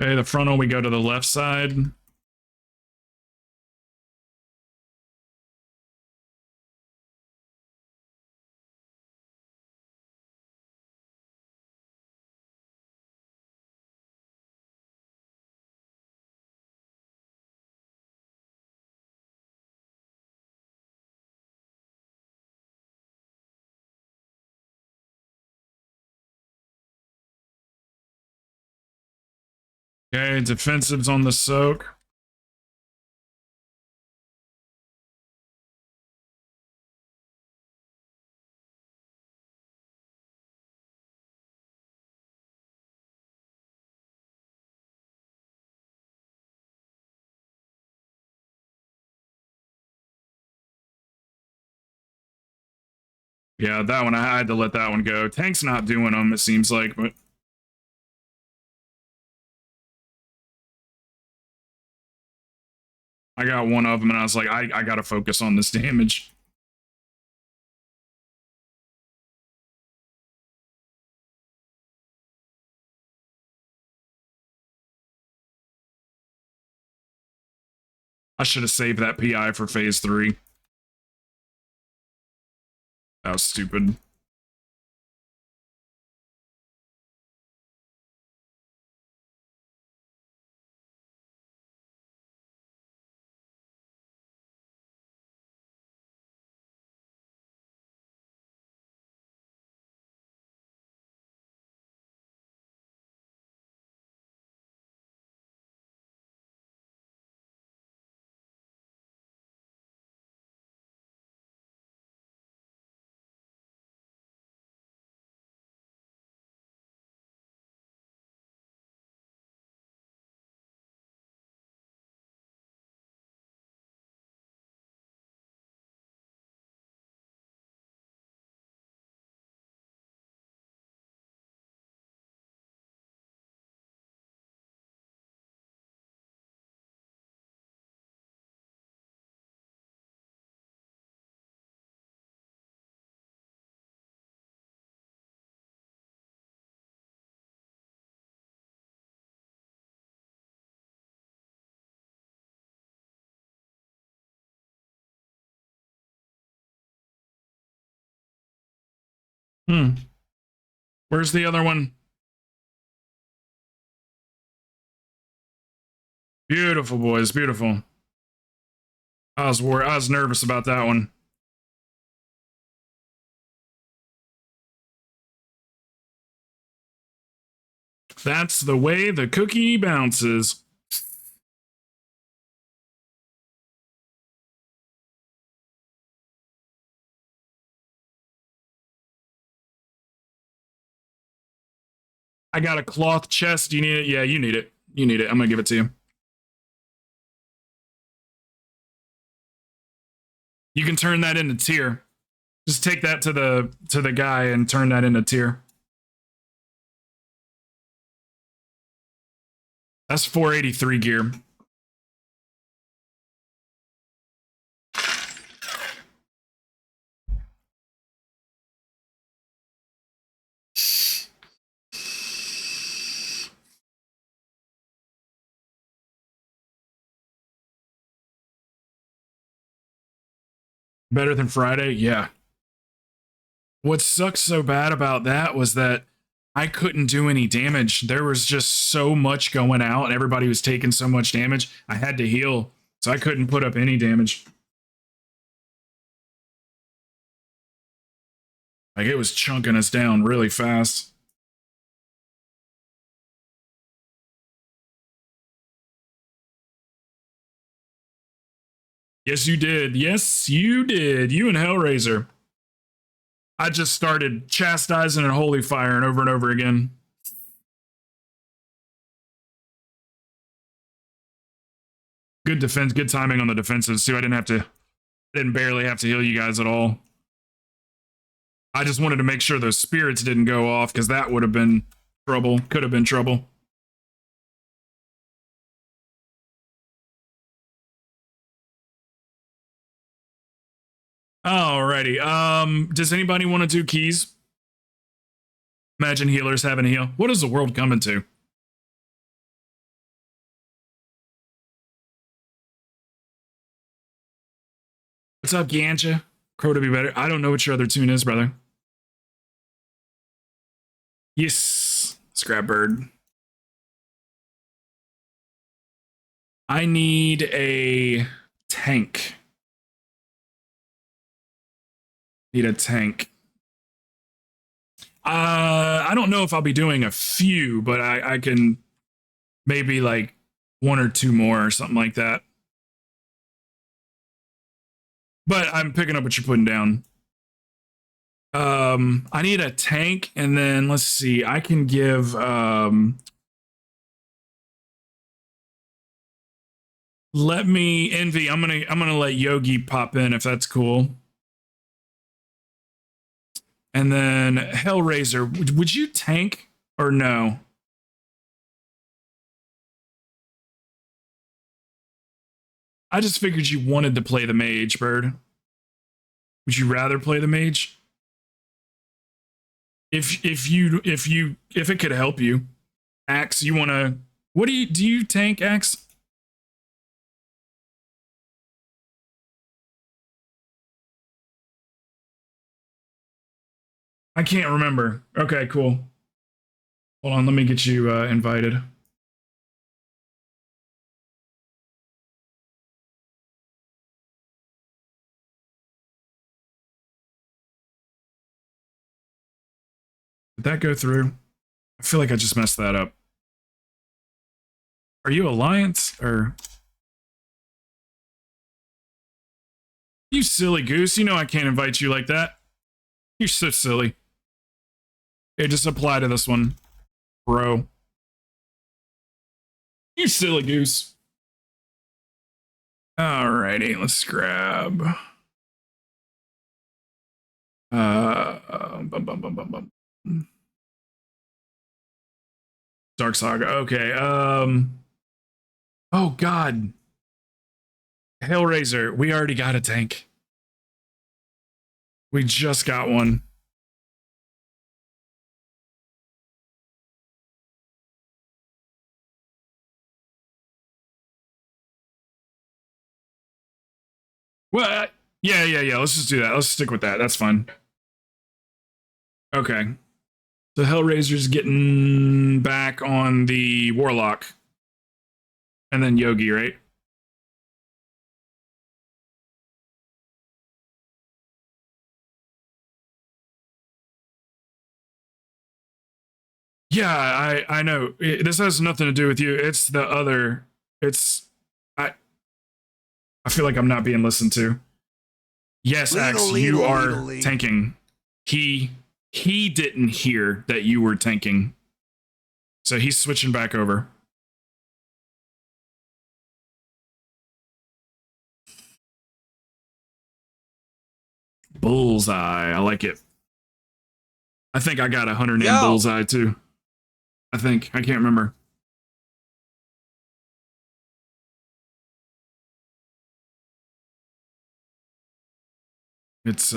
S1: Okay, the frontal, we go to the left side. Okay, defensives on the soak. Yeah, that one, I had to let that one go. Tank's not doing them, it seems like, but... I got one of them, and I was like, I gotta focus on this damage. I should have saved that PI for phase 3. That was stupid. Where's the other one? Beautiful, boys, beautiful. I was nervous about that one. That's the way the cookie bounces. I got a cloth chest. Do you need it? Yeah, you need it. You need it. I'm gonna give it to you. You can turn that into tier. Just take that to the guy and turn that into tier. That's 483 gear. Better than Friday? Yeah. What sucked so bad about that was that I couldn't do any damage. There was just so much going out and everybody was taking so much damage. I had to heal, so I couldn't put up any damage. Like, it was chunking us down really fast. Yes, you did. Yes, you did. You and Hellraiser. I just started chastising and holy firing over and over again. Good defense, good timing on the defensives too. I didn't barely have to heal you guys at all. I just wanted to make sure those spirits didn't go off because that would have been trouble. Could have been trouble. Alrighty. Does anybody want to do keys? Imagine healers having a heal. What is the world coming to? What's up, Ganja? Crow to be better. I don't know what your other tune is, brother. Yes, Scrap Bird. I need a tank. Need a tank. I don't know if I'll be doing a few, but I can maybe like one or two more or something like that. But I'm picking up what you're putting down. I need a tank, and then let's see. I can give let me Envy. I'm gonna let Yogi pop in if that's cool. And then Hellraiser, would you tank or no? I just figured you wanted to play the mage, Bird. Would you rather play the mage? If it could help you, Axe, you wanna? What do you tank, Axe? I can't remember. Okay, cool. Hold on, let me get you invited. Did that go through? I feel like I just messed that up. Are you Alliance or? You silly goose, you know I can't invite you like that. You're so silly. Okay, just apply to this one, bro. You silly goose. Alrighty, let's grab. Dark Saga. Okay. Oh God. Hellraiser. We already got a tank. We just got one. Well, yeah. Let's just do that. Let's stick with that. That's fine. Okay. So Hellraiser's getting back on the Warlock. And then Yogi, right? Yeah, I know. This has nothing to do with you. It's the other. I feel like I'm not being listened to. Yes, Axe, you are tanking. He didn't hear that you were tanking. So he's switching back over. Bullseye. I like it. I think I got a hunter named
S3: Yo.
S1: Bullseye too. I think. I can't remember. It's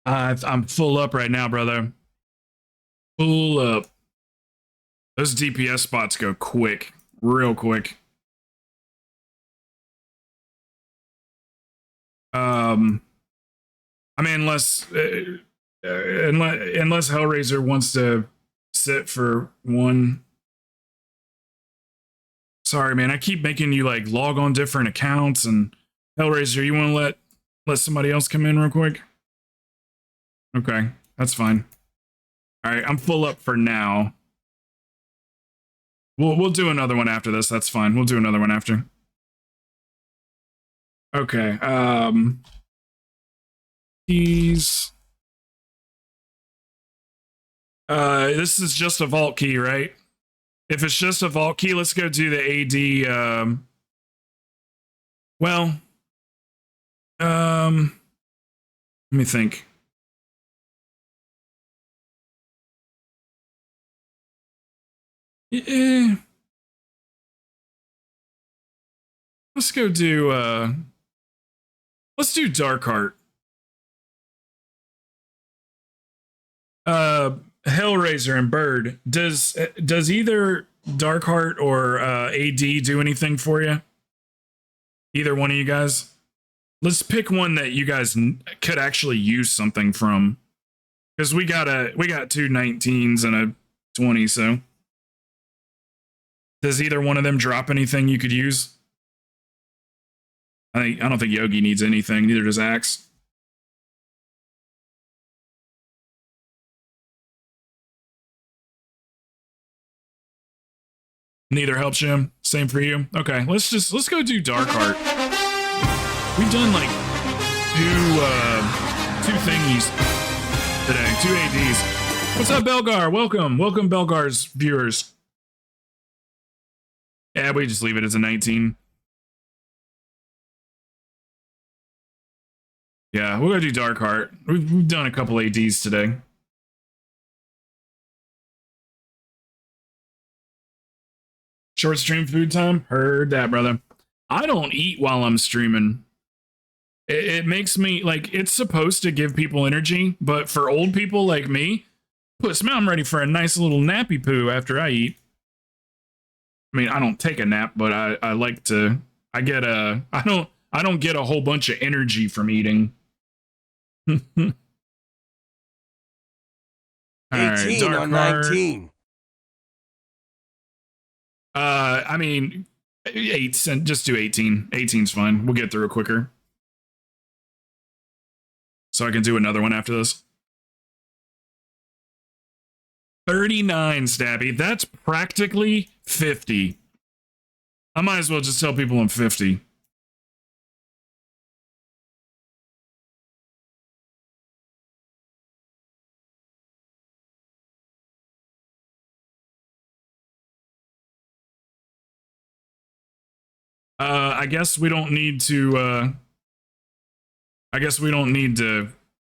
S1: I'm full up right now, brother. Full up. Those DPS spots go quick, real quick. I mean, unless Hellraiser wants to sit for one. Sorry, man. I keep making you like log on different accounts, and Hellraiser, you want to let somebody else come in real quick? Okay, that's fine. All right, I'm full up for now. We'll do another one after this. That's fine. We'll do another one after. Okay. Keys. This is just a vault key, right? If it's just a vault key, let's go do the AD. Well, let me think. Let's go do let's do Darkheart. Hellraiser and Bird. Does either Darkheart or AD do anything for you? Either one of you guys? Let's pick one that you guys could actually use something from. Because we got two 19s and a 20, so. Does either one of them drop anything you could use? I don't think Yogi needs anything, neither does Axe. Neither helps you. Same for you. Okay, let's go do Darkheart. We've done like two thingies today, 2 ADs. What's up, Belgar? Welcome, Belgar's viewers. Yeah, we just leave it as a 19. Yeah, we're gonna do Darkheart. We've done a couple ADs today. Short stream food time? Heard that, brother. I don't eat while I'm streaming. It makes me, like, it's supposed to give people energy, but for old people like me, I'm ready for a nice little nappy poo after I eat. I mean, I don't take a nap, but I like to, I don't get a whole bunch of energy from eating. All
S3: 18
S1: right,
S3: or 19.
S1: I mean, 8 cent. Just do 18. 18's fine. We'll get through it quicker. So I can do another one after this. 39, Stabby. That's practically 50. I might as well just tell people I'm 50. I guess we don't need to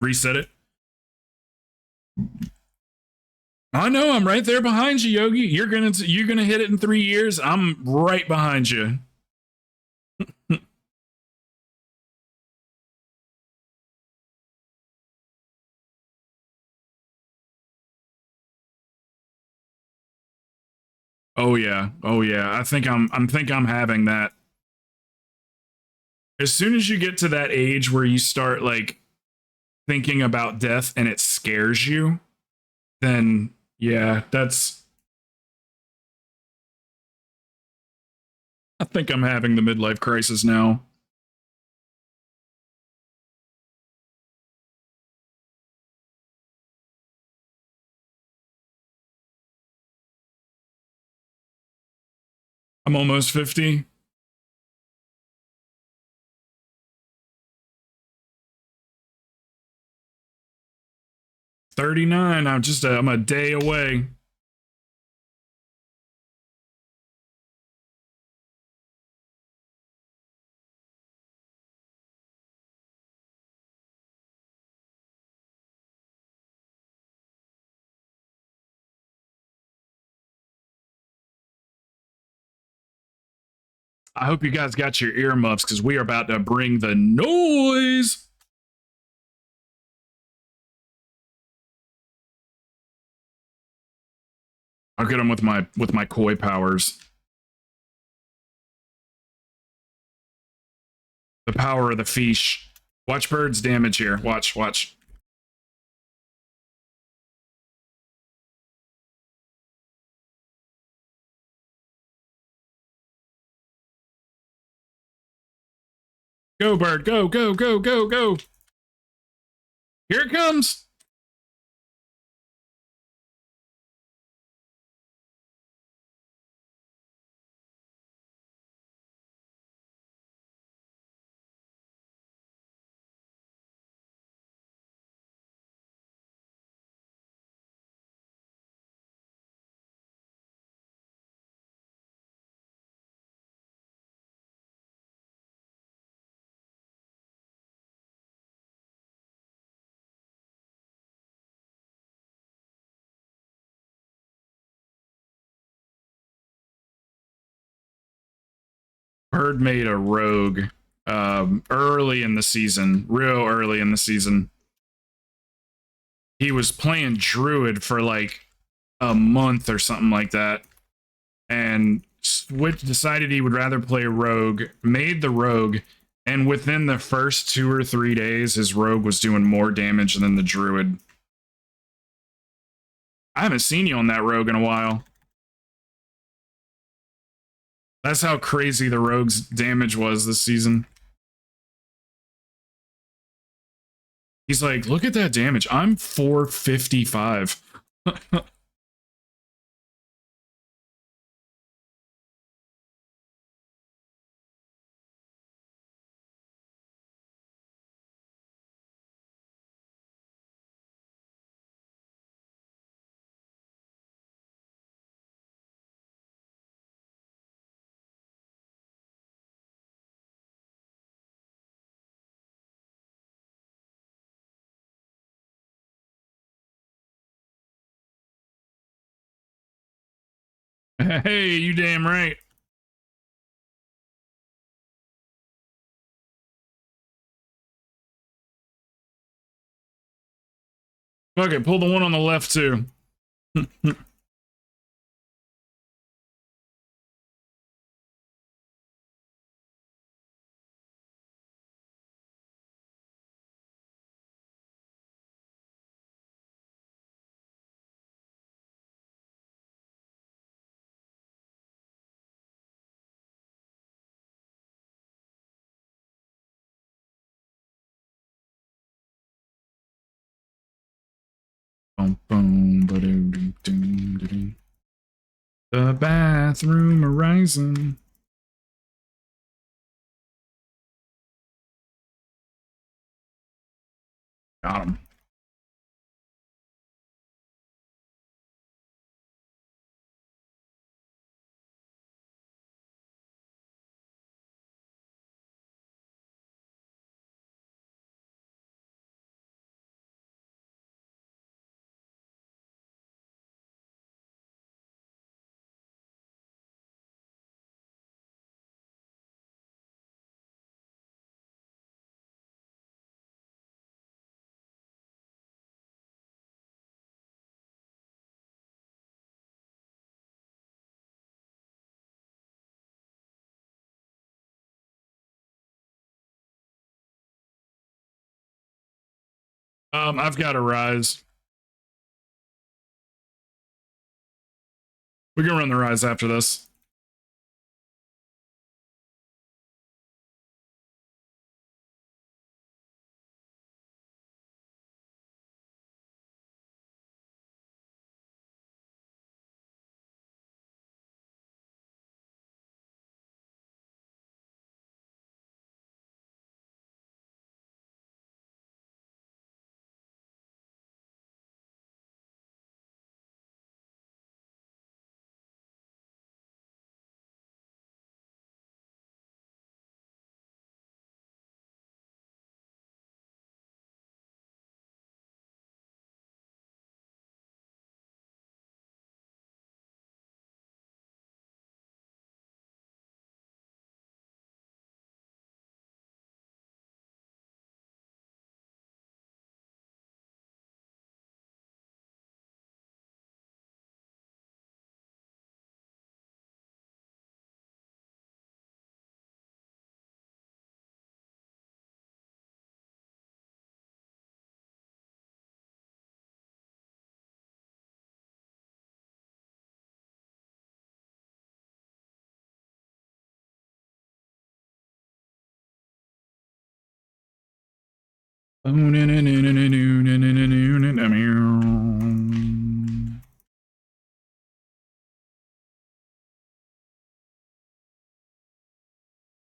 S1: reset it. I know, I'm right there behind you, Yogi. You're gonna hit it in 3 years. I'm right behind you. Oh yeah. I think I'm having that. As soon as you get to that age where you start like thinking about death and it scares you, then yeah, I think I'm having the midlife crisis now. I'm almost 50. 39. I'm a day away. I hope you guys got your earmuffs because we are about to bring the noise. I'll get them with my koi powers. The power of the fish. Watch birds damage here. Watch. Go, bird. Go. Here it comes. Bird made a rogue early in the season, real early in the season. He was playing druid for like a month or something like that, and decided he would rather play rogue, made the rogue, and within the first 2 or 3 days, his rogue was doing more damage than the druid. I haven't seen you on that rogue in a while. That's how crazy the rogue's damage was this season. He's like, look at that damage. I'm 455. Hey, you damn right. Fuck it, pull the one on the left too. The bathroom horizon. Got him. I've got to rise. We can run the rise after this. Oh no.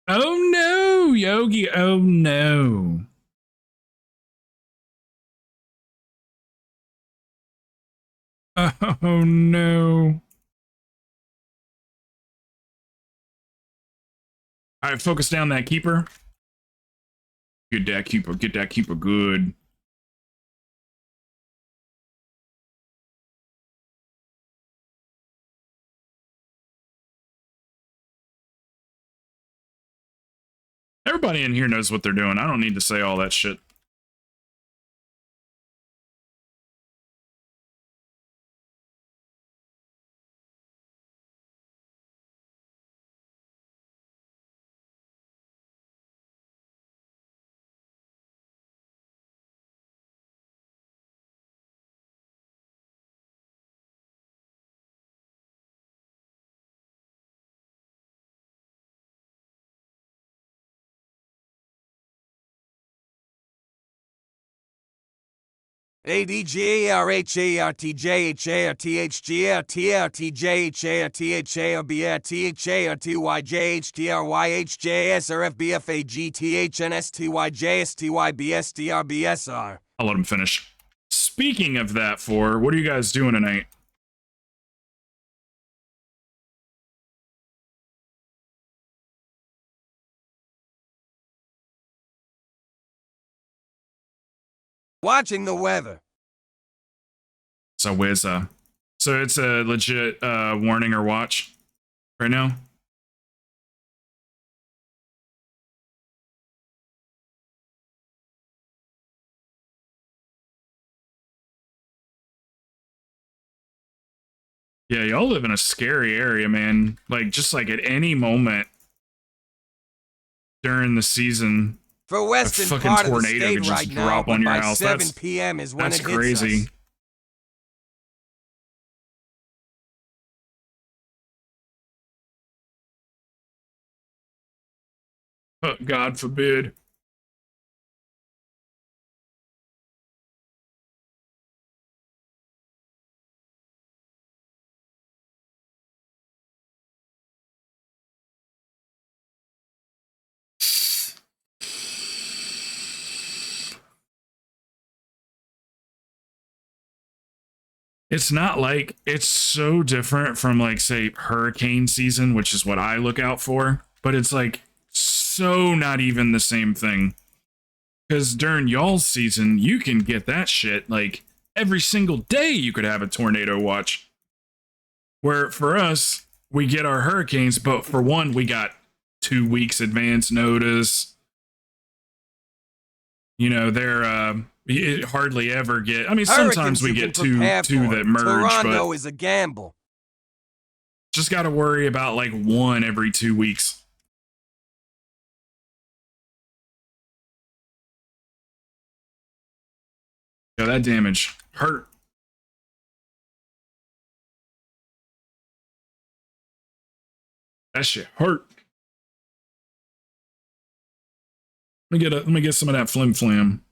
S1: Oh no, Yogi. Oh no. Oh no. All right, focus down that keeper. Get that keeper. Get that keeper good. Everybody in here knows what they're doing. I don't need to say all that shit.
S3: ADGARHARTJRTHJRTHTJHARTYJHTJRTHYJSRFBFAGTHJYJHTRYSRFBFAGTHJYSRFBFAGTHYSRFBFR.
S1: I'll let him finish. Speaking of that, what are you guys doing tonight?
S3: Watching the weather.
S1: So it's a legit warning or watch right now. Yeah, y'all live in a scary area, man. Like, just like at any moment during the season,
S3: For western
S1: fucking
S3: part of the
S1: tornado
S3: state
S1: could just
S3: right now,
S1: drop
S3: but
S1: on your
S3: by
S1: house.
S3: 7 p.m. is when
S1: that's
S3: it hits
S1: crazy.
S3: us.
S1: God forbid. It's not like it's so different from like say hurricane season, which is what I look out for, but it's like so not even the same thing. Because during y'all's season, you can get that shit like every single day you could have a tornado watch. Where for us, we get our hurricanes, but for one, we got 2 weeks advance notice. You know, they're it hardly ever get. I mean, sometimes we get two that merge,
S3: Toronto
S1: but
S3: is a gamble.
S1: just got to worry about like one every 2 weeks. Yeah, that damage hurt. That shit hurt. Let me get some of that flim flam.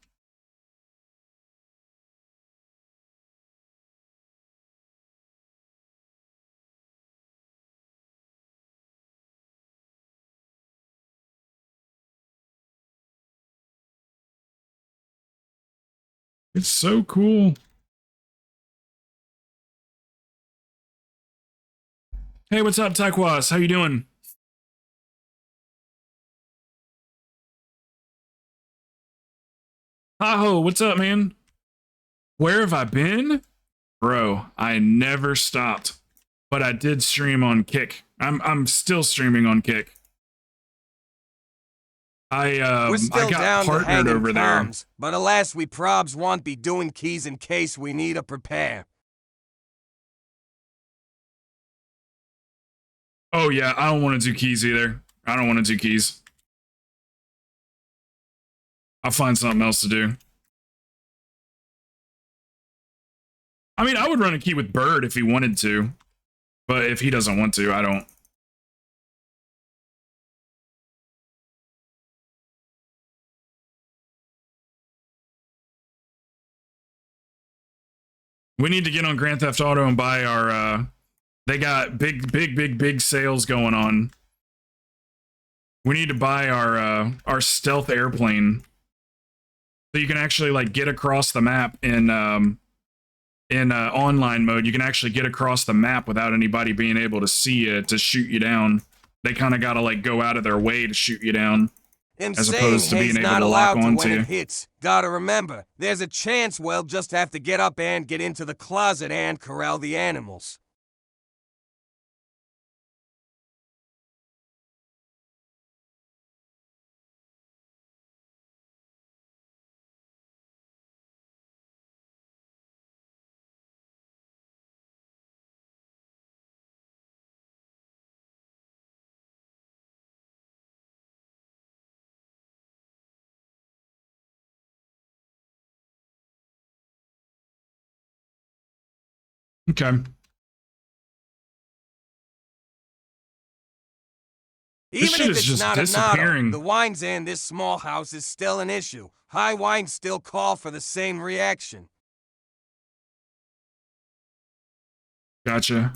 S1: It's so cool. Hey, what's up, Taekwas? How you doing? Tahoe, what's up, man? Where have I been? Bro, I never stopped. But I did stream on Kick. I'm still streaming on Kick.
S3: We're still
S1: I got
S3: down to
S1: partnered
S3: hanging
S1: over there.
S3: comms, but alas, we probs won't be doing keys in case we need to prepare.
S1: Oh yeah, I don't want to do keys either. I don't want to do keys. I'll find something else to do. I mean, I would run a key with Bird if he wanted to, but if he doesn't want to, I don't. We need to get on Grand Theft Auto and buy our, they got big sales going on. We need to buy our stealth airplane. So you can actually like get across the map in online mode. You can actually get across the map without anybody being able to see you to shoot you down. They kind of got to like go out of their way to shoot you down. As opposed to being able
S3: not
S1: to lock
S3: allowed to
S1: onto
S3: when
S1: you.
S3: it hits. Gotta remember, there's a chance we'll just have to get up and get into the closet and corral the animals.
S1: Okay.
S3: Even
S1: shit
S3: if
S1: is
S3: it's
S1: just
S3: not a
S1: disappearing.
S3: natto, the wines in this small house is still an issue. High wines still call for the same reaction.
S1: Gotcha.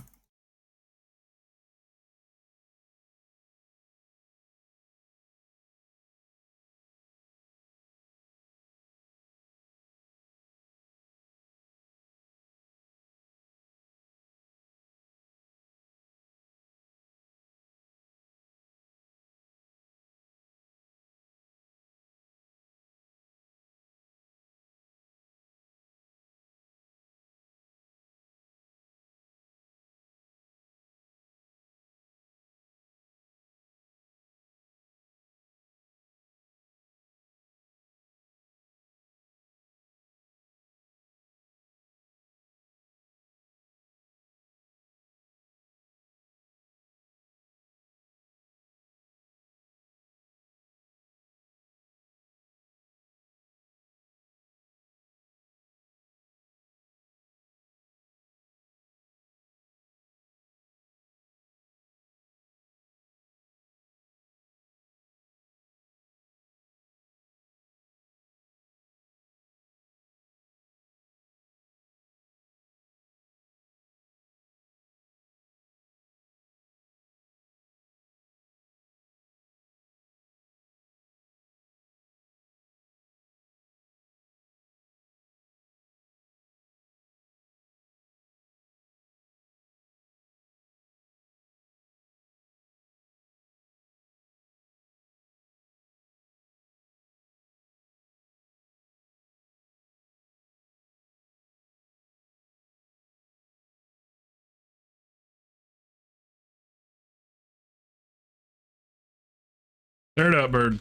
S1: Stare it up, bird.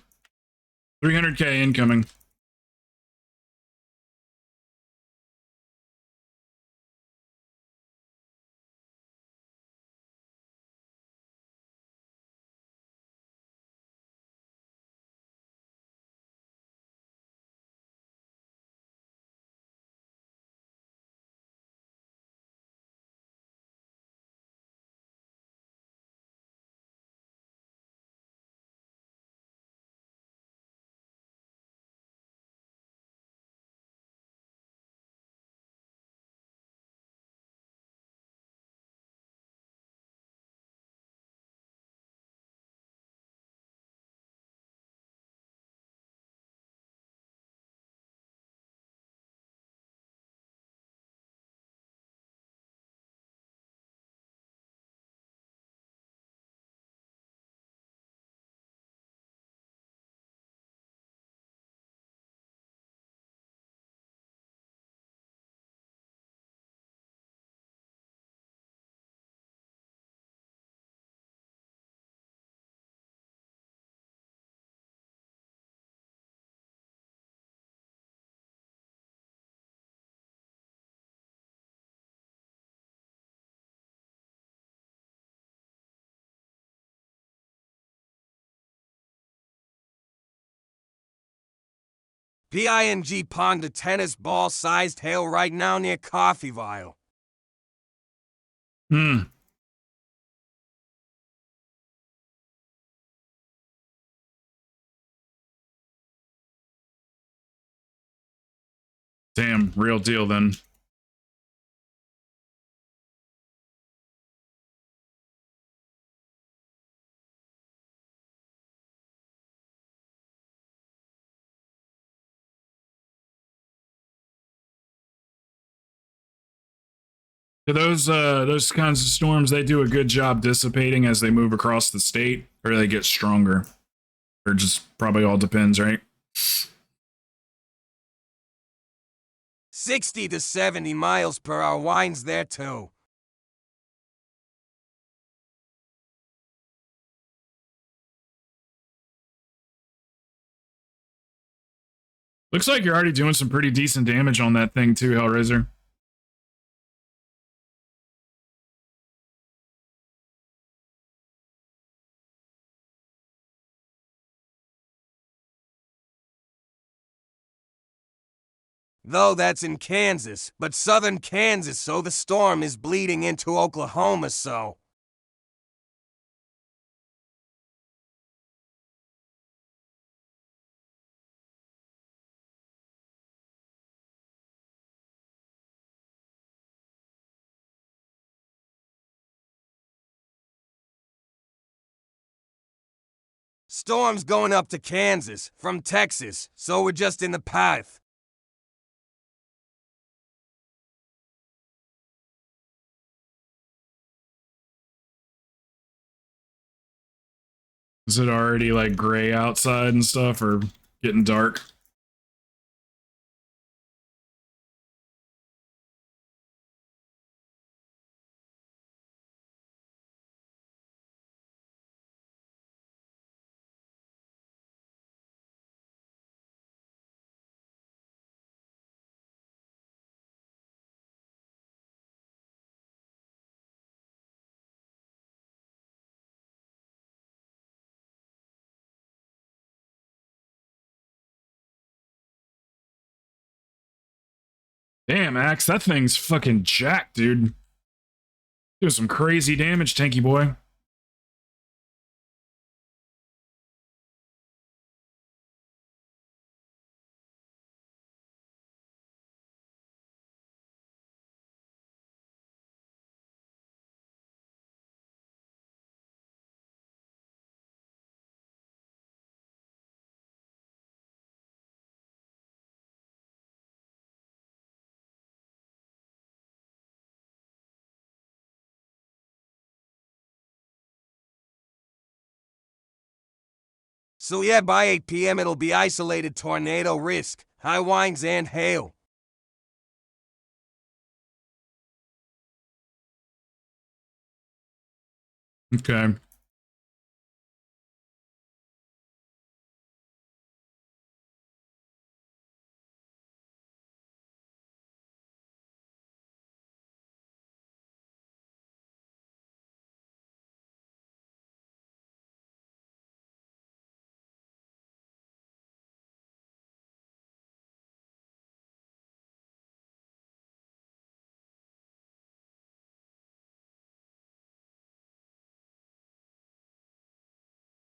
S1: 300K incoming.
S3: PING pond a tennis ball-sized hail right now near coffee vial.
S1: Hmm. Damn, real deal then. Do those kinds of storms, they do a good job dissipating as they move across the state, or they get stronger? Or just probably all depends, right?
S3: 60 to 70 miles per hour winds there too.
S1: Looks like you're already doing some pretty decent damage on that thing too, Hellraiser.
S3: Though that's in Kansas, but southern Kansas, so the storm is bleeding into Oklahoma, so. Storm's going up to Kansas from Texas, so we're just in the path.
S1: Is it already like gray outside and stuff, or getting dark? Damn, Axe, that thing's fucking jacked, dude. Do some crazy damage, tanky boy.
S3: So yeah, by 8 p.m. it'll be isolated tornado risk, high winds and hail.
S1: Okay.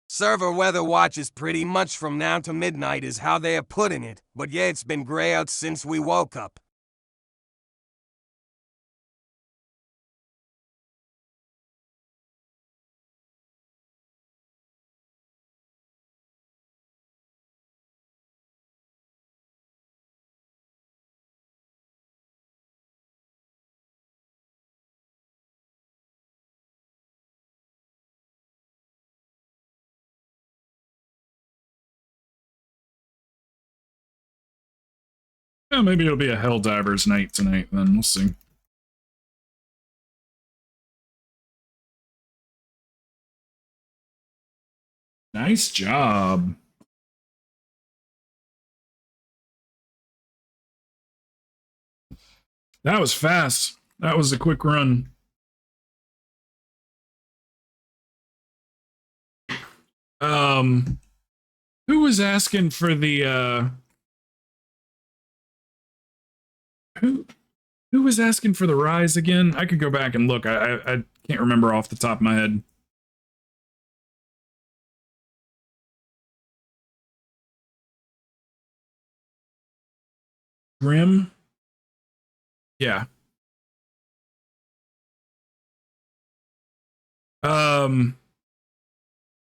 S3: Server weather watches pretty much from now to midnight is how they are putting it, but yeah, it's been gray out since we woke up.
S1: Yeah, maybe it'll be a Helldiver's night tonight, then. We'll see. Nice job. That was fast. That was a quick run. Who was asking for the who was asking for the rise again? I could go back and look. I can't remember off the top of my head. Grim? Yeah.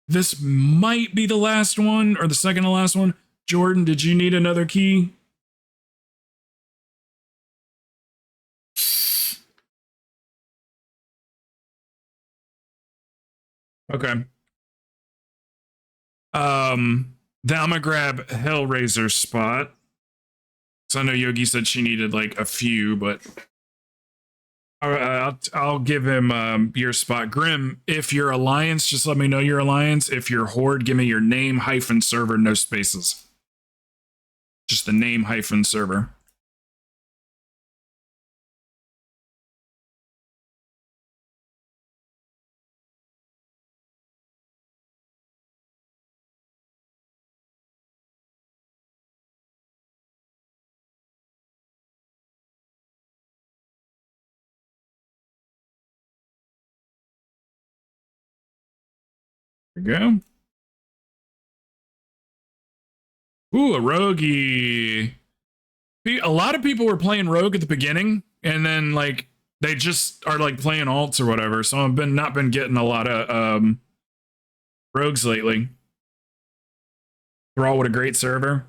S1: This might be the last one or the second to last one. Jordan, did you need another key? Okay. Then I'm gonna grab Hellraiser's spot. So I know Yogi said she needed like a few, but I'll give him your spot. Grim, if you're Alliance, just let me know your Alliance. If you're Horde, give me your name hyphen server, no spaces. Just the name hyphen server. There we go. Ooh, a roguey. A lot of people were playing rogue at the beginning, and then like they just are like playing alts or whatever. So I've not been getting a lot of rogues lately. Thrall, what a great server.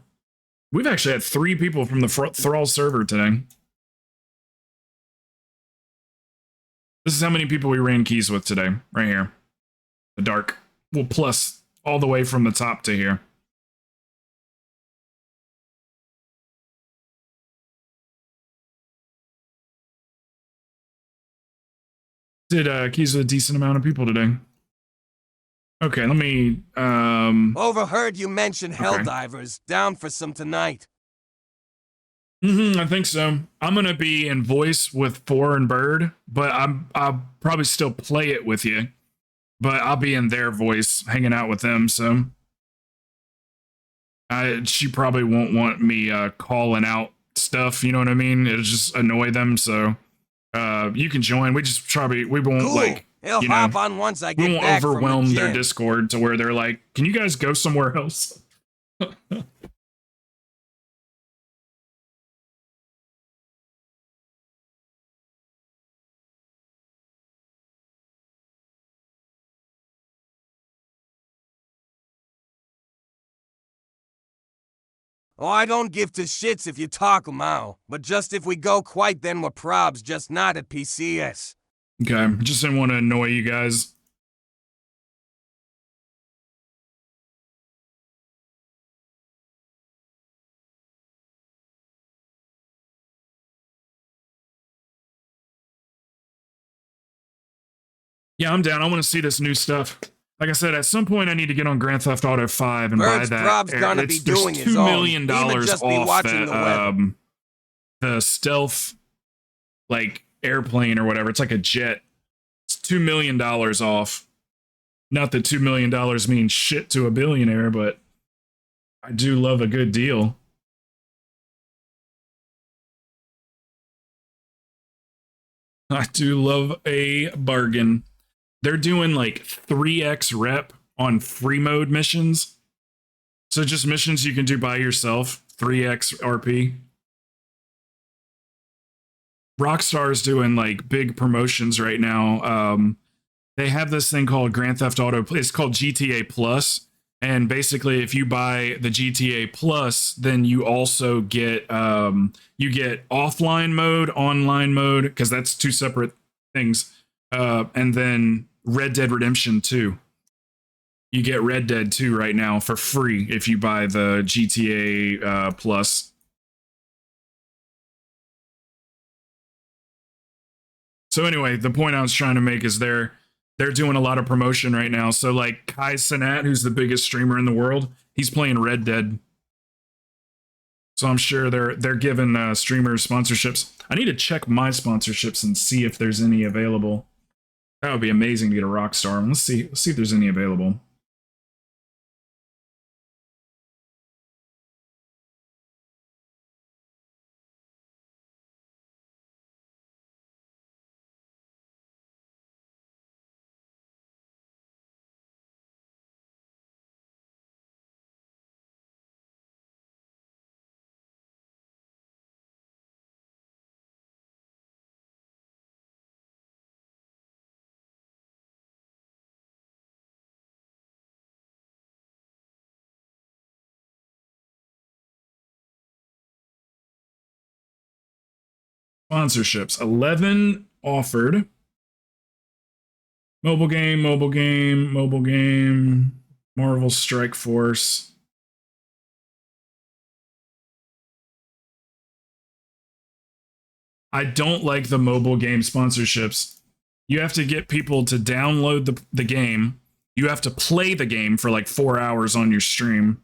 S1: We've actually had 3 people from the Thrall server today. This is how many people we ran keys with today, right here. The dark. Well, plus all the way from the top to here. Did keys with a decent amount of people today. Okay, let me
S3: Overheard you mention
S1: Okay.
S3: Helldivers. Down for some tonight.
S1: I think so. I'm gonna be in voice with 4 and Bird, but I'll probably still play it with you. But I'll be in their voice, hanging out with them. So she probably won't want me calling out stuff. You know what I mean? It'll just annoy them. So you can join. We won't
S3: Cool.
S1: like
S3: He'll
S1: you know,
S3: hop on once I
S1: we
S3: get
S1: won't
S3: back
S1: overwhelm
S3: from the
S1: their
S3: gym.
S1: Discord to where they're like, "Can you guys go somewhere else?"
S3: Oh, I don't give two shits if you talk 'em out, but just if we go quite then we're probs, just not at PCS.
S1: Okay, just didn't want to annoy you guys. Yeah, I'm down. I want to see this new stuff. Like I said, at some point I need to get on Grand Theft Auto 5 and
S3: Bird's
S1: buy that.
S3: prob's gonna be
S1: There's
S3: doing
S1: $2
S3: his own.
S1: million
S3: He would just be
S1: off
S3: watching the weather.
S1: the stealth like airplane or whatever. It's like a jet. It's $2 million off. Not that $2 million means shit to a billionaire, but I do love a good deal. I do love a bargain. They're doing like 3x rep on free mode missions. So just missions you can do by yourself, 3x RP. Rockstar's doing like big promotions right now. They have this thing called Grand Theft Auto. It's called GTA Plus. And basically, if you buy the GTA Plus, then you also get offline mode, online mode, because that's 2 separate things. And then Red Dead Redemption 2. You get Red Dead 2 right now for free if you buy the GTA Plus. So anyway, the point I was trying to make is they're doing a lot of promotion right now. So like Kai Cenat, who's the biggest streamer in the world, he's playing Red Dead. So I'm sure they're giving streamers sponsorships. I need to check my sponsorships and see if there's any available. That would be amazing to get a Rockstar. Let's see if there's any available. Sponsorships. 11 offered. Mobile game, mobile game, mobile game. Marvel Strike Force. I don't like the mobile game sponsorships. You have to get people to download the game. You have to play the game for like 4 hours on your stream.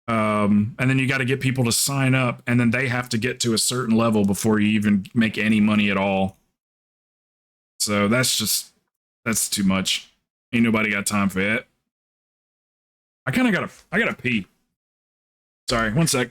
S1: And then you got to get people to sign up, and then they have to get to a certain level before you even make any money at all. So that's too much. Ain't nobody got time for it. I gotta pee. Sorry, one sec.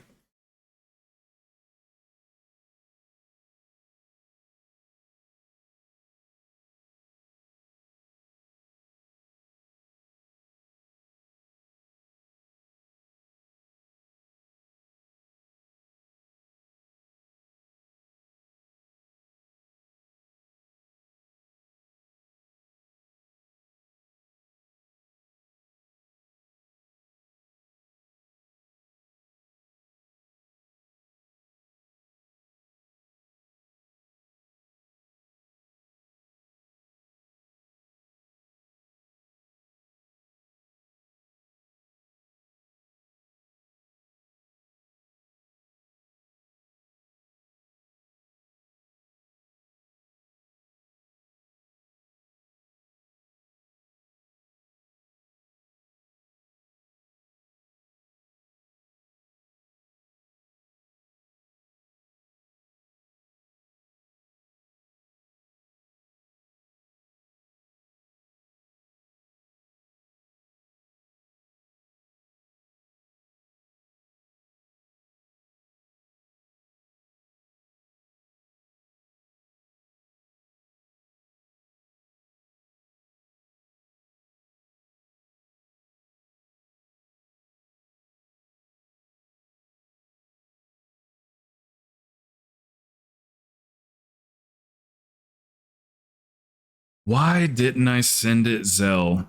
S1: Why didn't I send it Zell?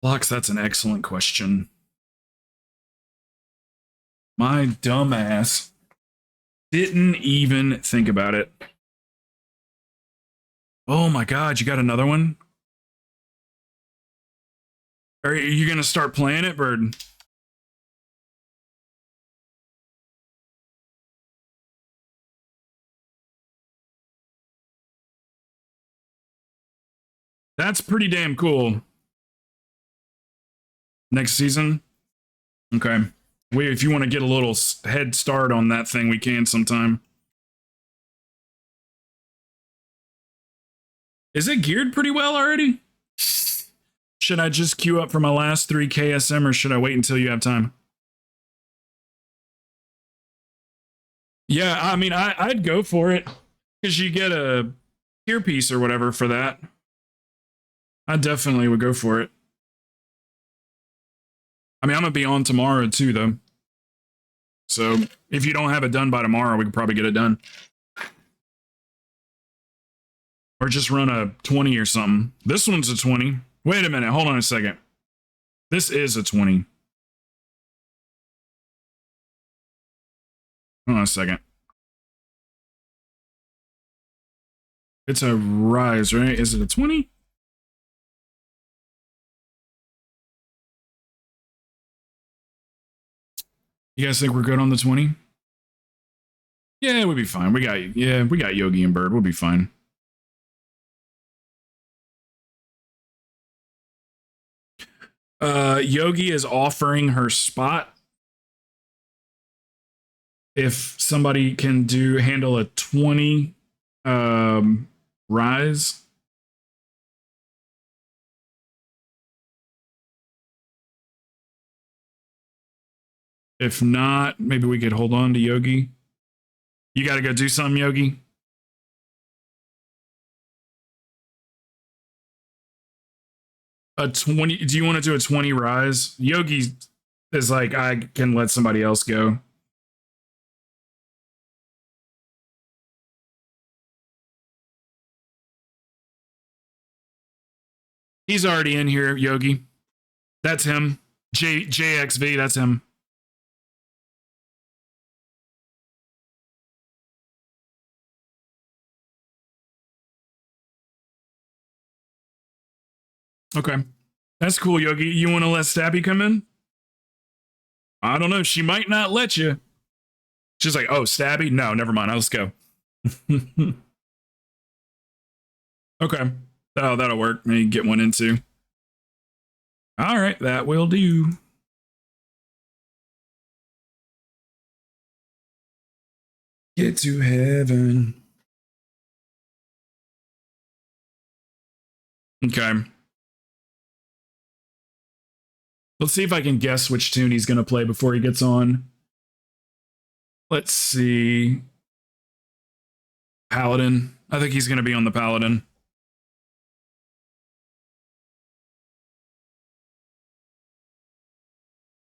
S1: Lux, that's an excellent question. My dumbass didn't even think about it. Oh my god, you got another one? Are you gonna start playing it, Bird? That's pretty damn cool. Next season? Okay. If you want to get a little head start on that thing, we can sometime. Is it geared pretty well already? Should I just queue up for my last 3 KSM, or should I wait until you have time? Yeah, I mean, I'd go for it, because you get a earpiece or whatever for that. I definitely would go for it. I mean, I'm going to be on tomorrow too, though. So if you don't have it done by tomorrow, we could probably get it done. Or just run a 20 or something. This one's a 20. Wait a minute. Hold on a second. This is a 20. Hold on a second. It's a rise, right? Is it a 20? You guys think we're good on the 20? Yeah, we'll be fine. We got Yogi and Bird. We'll be fine. Yogi is offering her spot if somebody can handle a 20 rise. If not, maybe we could hold on to Yogi. You got to go do something, Yogi. A 20. Do you want to do a 20 rise? Yogi is like, I can let somebody else go. He's already in here, Yogi. That's him. JXV, that's him. Okay. That's cool, Yogi. You want to let Stabby come in? I don't know. She might not let you. She's like, oh, Stabby? No, never mind. Let's go. Okay. Oh, that'll work. Maybe get one into. All right, that will do. Get to heaven. Okay. Let's see if I can guess which tune he's going to play before he gets on. Let's see. Paladin. I think he's going to be on the Paladin.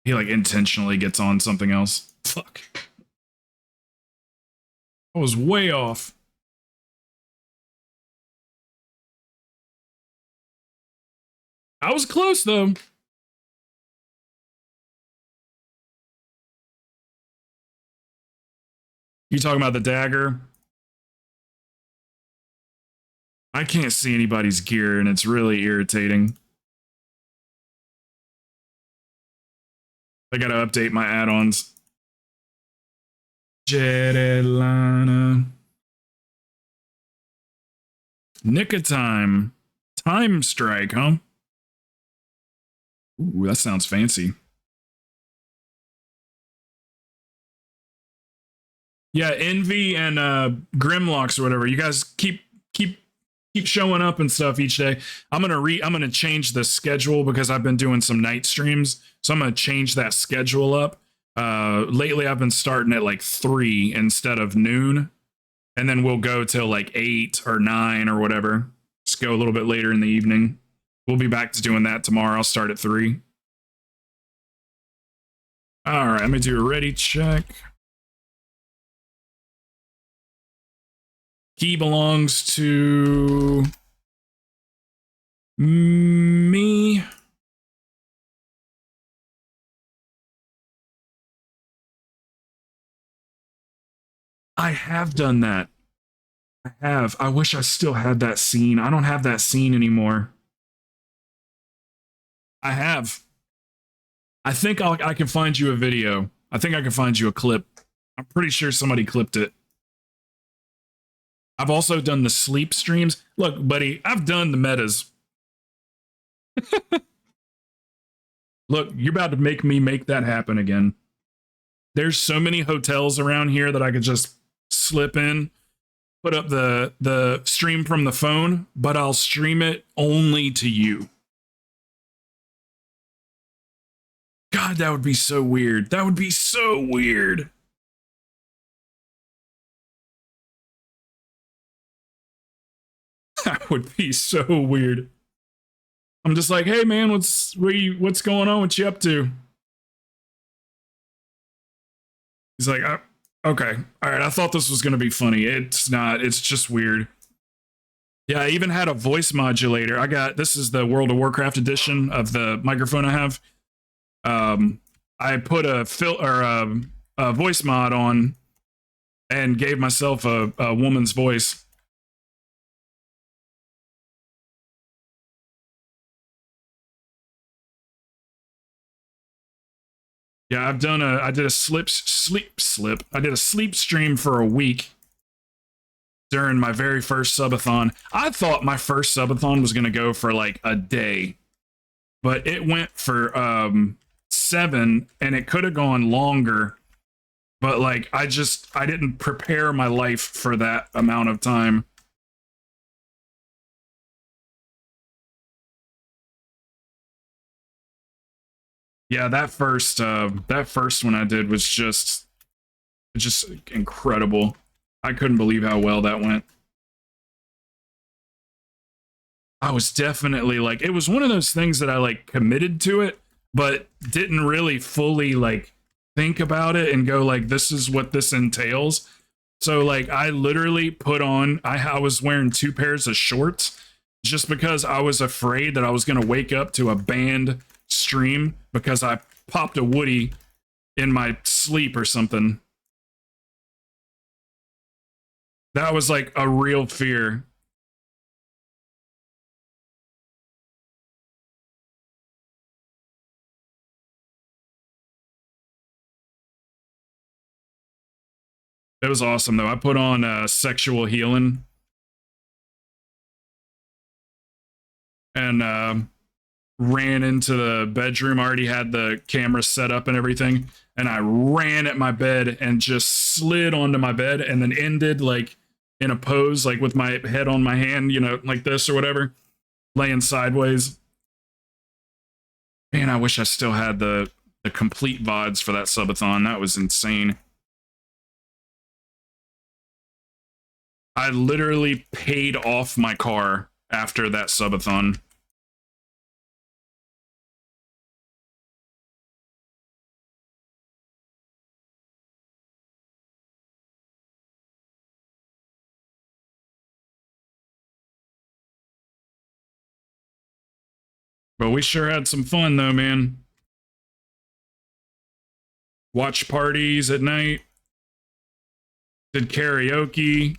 S1: He like intentionally gets on something else. Fuck. I was way off. I was close though. You talking about the dagger? I can't see anybody's gear and it's really irritating. I gotta update my add-ons. Jetlana. Nick of Time. Time Strike, huh? Ooh, that sounds fancy. Yeah, Envy and Grimlocks or whatever. You guys keep showing up and stuff each day. I'm gonna change the schedule because I've been doing some night streams. So I'm gonna change that schedule up. Lately I've been starting at like 3 instead of noon. And then we'll go till like 8 or 9 or whatever. Just go a little bit later in the evening. We'll be back to doing that tomorrow. I'll start at 3. All right, let me do a ready check. Key belongs to me. I have done that. I have. I wish I still had that scene. I don't have that scene anymore. I have. I think I can find you a video. I think I can find you a clip. I'm pretty sure somebody clipped it. I've also done the sleep streams. Look, buddy, I've done the metas. Look, you're about to make me make that happen again. There's so many hotels around here that I could just slip in, put up the stream from the phone, but I'll stream it only to you. God, that would be so weird. That would be so weird. That would be so weird. I'm just like, hey man, what's going on? What you up to? He's like, okay, all right. I thought this was gonna be funny. It's not. It's just weird. Yeah, I even had a voice modulator. This is the World of Warcraft edition of the microphone I have. I put a voice mod on and gave myself a woman's voice. Yeah, I did a sleep stream for a week during my very first subathon. I thought my first subathon was going to go for like a day, but it went for 7 and it could have gone longer, but like I didn't prepare my life for that amount of time. Yeah, that first one I did was just incredible. I couldn't believe how well that went. I was definitely like, it was one of those things that I like committed to it, but didn't really fully like think about it and go like, this is what this entails. So like I literally put on, I was wearing 2 pairs of shorts just because I was afraid that I was going to wake up to a banned stream because I popped a Woody in my sleep or something. That was like a real fear. It was awesome though. I put on sexual healing and ran into the bedroom. I already had the camera set up and everything, and I ran at my bed and just slid onto my bed and then ended like in a pose, like with my head on my hand, you know, like this or whatever, laying sideways. Man, I wish I still had the complete VODs for that subathon. That was insane. I literally paid off my car after that subathon. But we sure had some fun though, man. Watch parties at night. Did karaoke.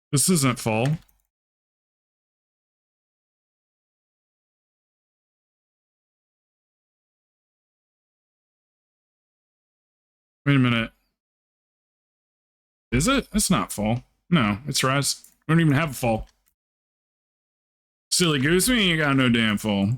S1: This isn't fall. Wait a minute. Is it? It's not fall. No, it's rise. We don't even have a fall. Silly goose, we ain't got no damn fall.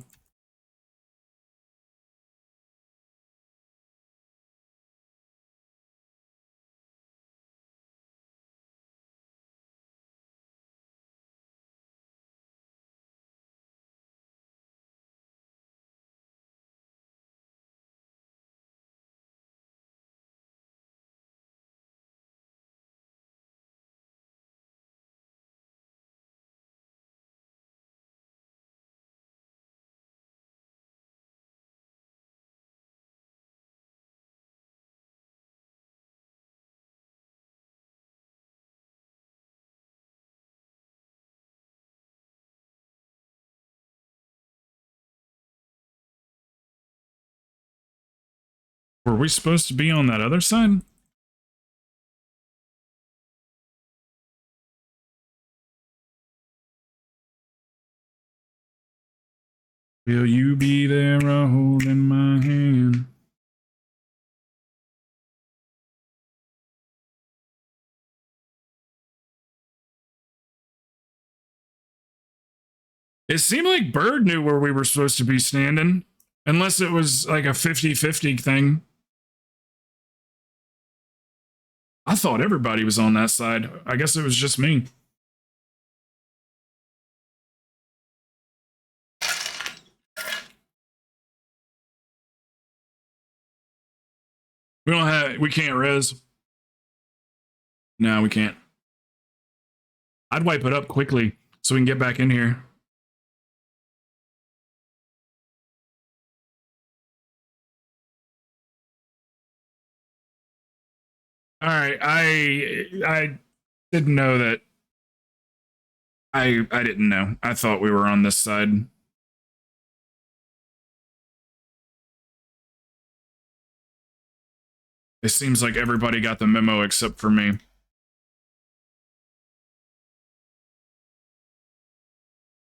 S1: Were we supposed to be on that other side? Will you be there holding my hand? It seemed like Bird knew where we were supposed to be standing, unless it was like a 50-50 thing. I thought everybody was on that side. I guess it was just me. We can't res. No, we can't. I'd wipe it up quickly so we can get back in here. All right, I didn't know that. I didn't know. I thought we were on this side. It seems like everybody got the memo except for me.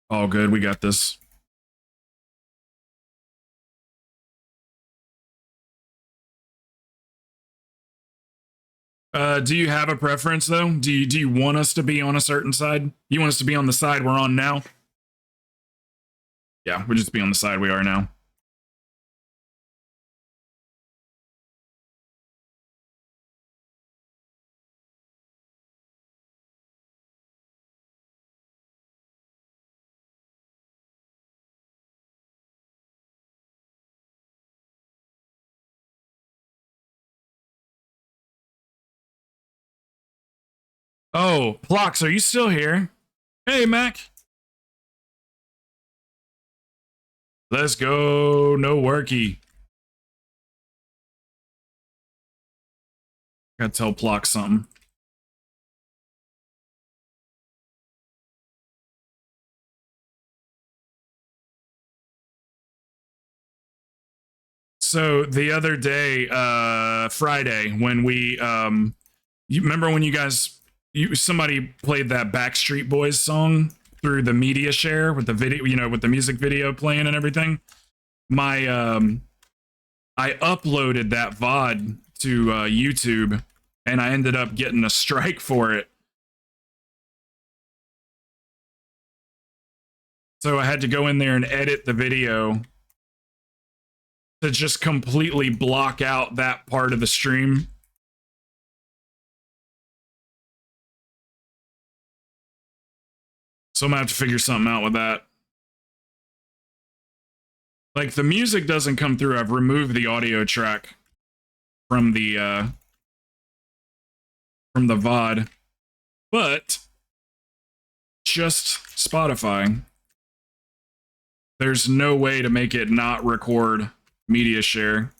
S1: All good, we got this. Do you have a preference though? Do you want us to be on a certain side? You want us to be on the side we're on now? Yeah, we'll just be on the side we are now. Oh, Plox, are you still here? Hey, Mac. Let's go. No worky. Gotta tell Plox something. So the other day, Friday, when we, you remember when you guys, somebody played that Backstreet Boys song through the media share with the video, you know, with the music video playing and everything. My, I uploaded that VOD to YouTube, and I ended up getting a strike for it. So I had to go in there and edit the video to just completely block out that part of the stream. So I'm gonna have to figure something out with that. Like, the music doesn't come through. I've removed the audio track from the VOD, but just Spotify. There's no way to make it not record media share.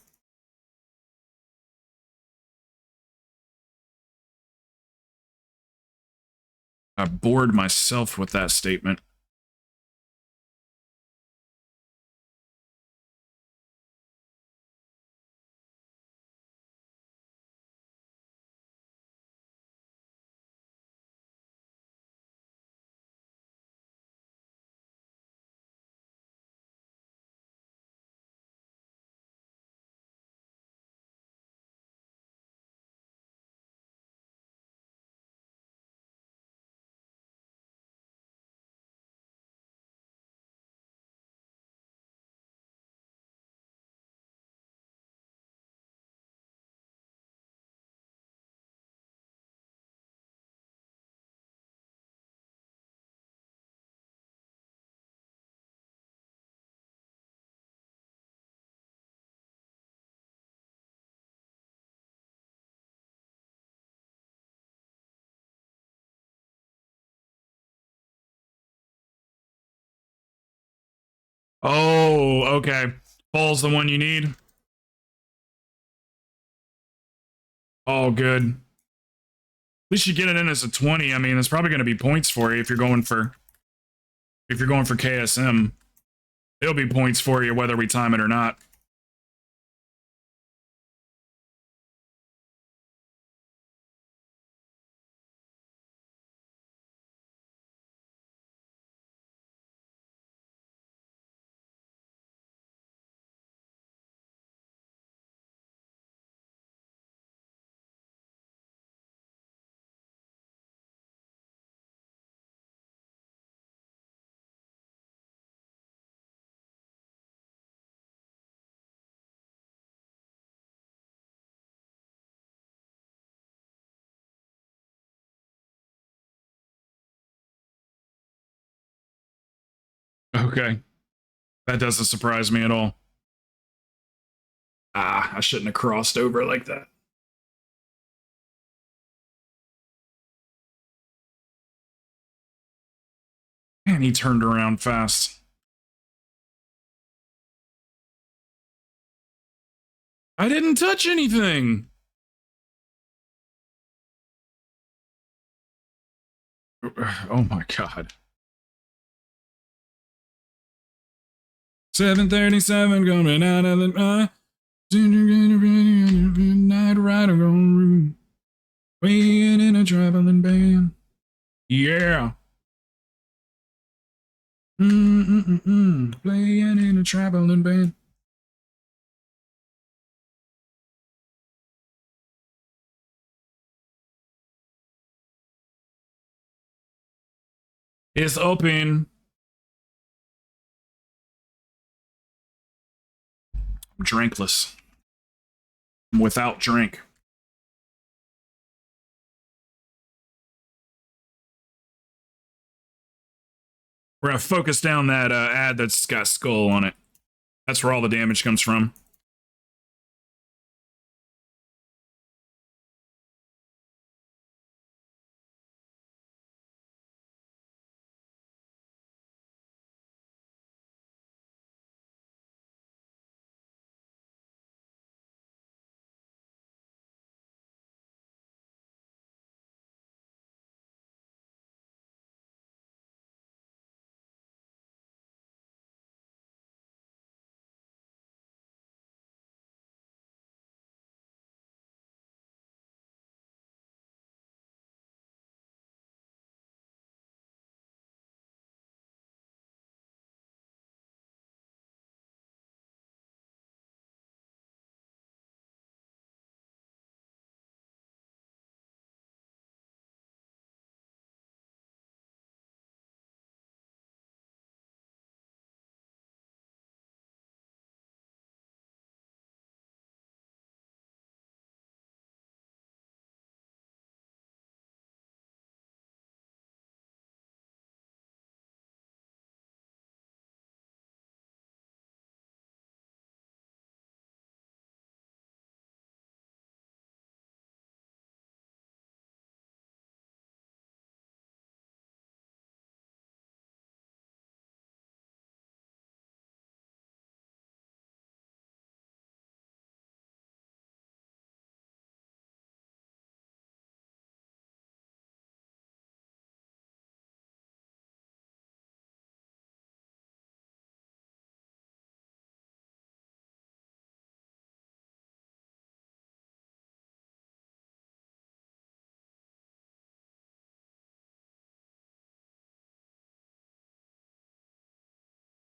S1: I bored myself with that statement. Oh, okay. Paul's the one you need. Oh, good. At least you get it in as a 20. I mean, it's probably going to be points for you if you're going for KSM. It'll be points for you whether we time it or not. Okay. That doesn't surprise me at all. Ah, I shouldn't have crossed over like that. Man, he turned around fast. I didn't touch anything. Oh my god. 7:37 coming out of the night rider on room. Playing in a traveling band. Yeah. Playing in a traveling band. It's open. I'm drinkless. I'm without drink. We're gonna focus down that ad that's got skull on it. That's where all the damage comes from.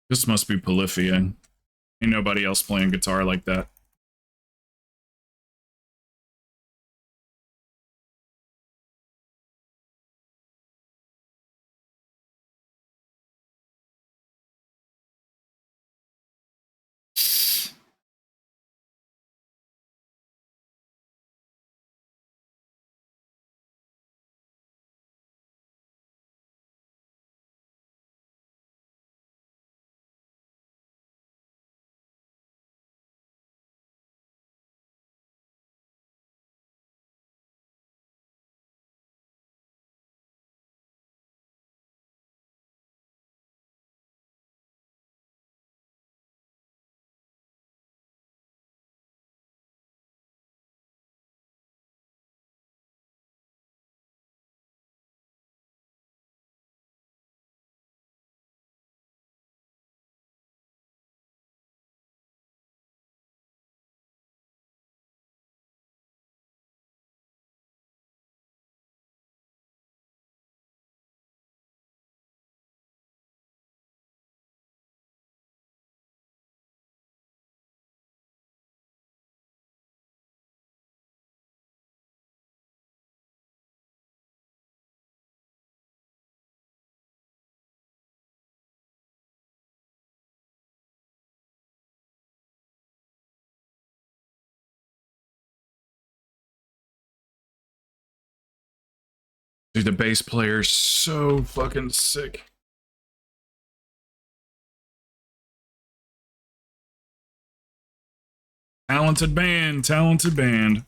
S1: This must be Polyphia. Ain't nobody else playing guitar like that. Dude, the bass player's so fucking sick. Talented band, talented band.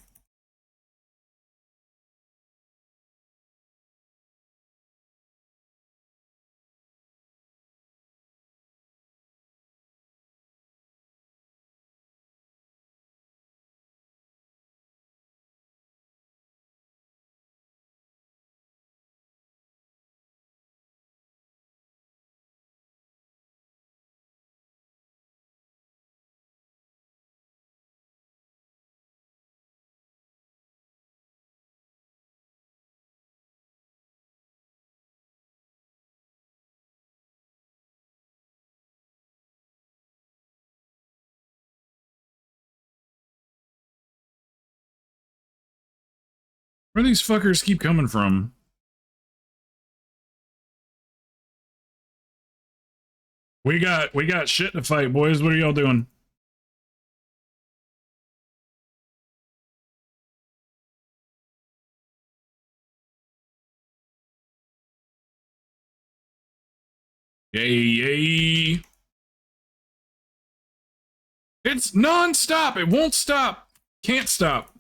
S1: Where these fuckers keep coming from? We got shit to fight, boys. What are y'all doing? Yay, yay. It's non-stop. It won't stop. Can't stop.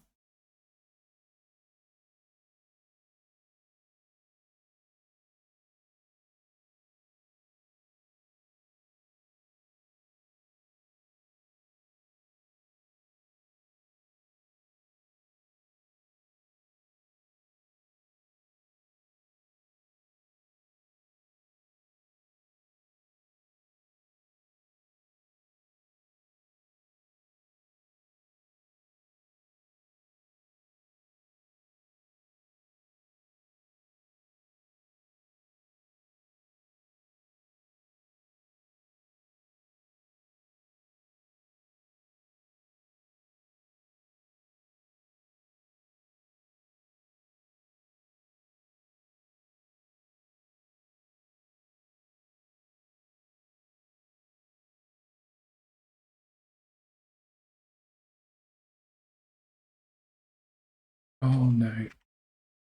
S1: All night.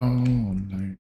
S1: All night.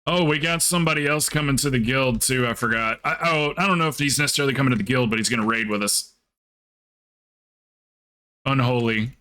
S1: Oh, we got somebody else coming to the guild too. I forgot. I don't know if he's necessarily coming to the guild, but he's gonna raid with us. Unholy.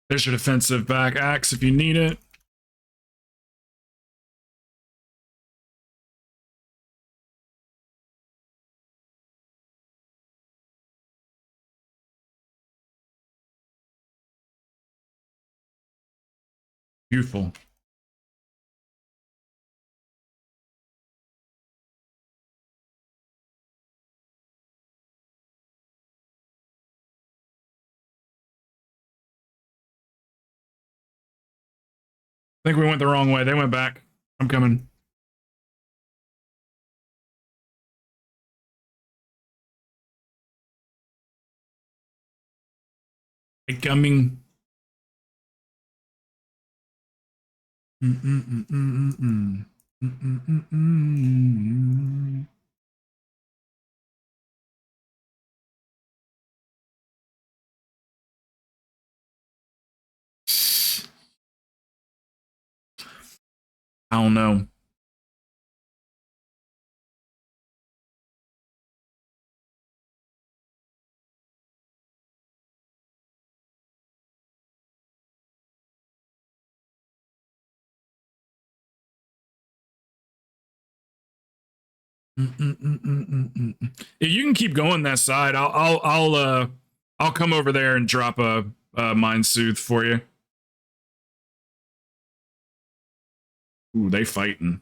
S1: There's your defensive back axe if you need it. Beautiful. I think we went the wrong way. They went back. I'm coming. I'm coming. Mm-mm-mm-mm-mm. Mm-mm-mm-mm. I don't know. Mm-mm-mm-mm-mm-mm. If you can keep going that side, I'll come over there and drop a mind soothe for you. Ooh, they fighting.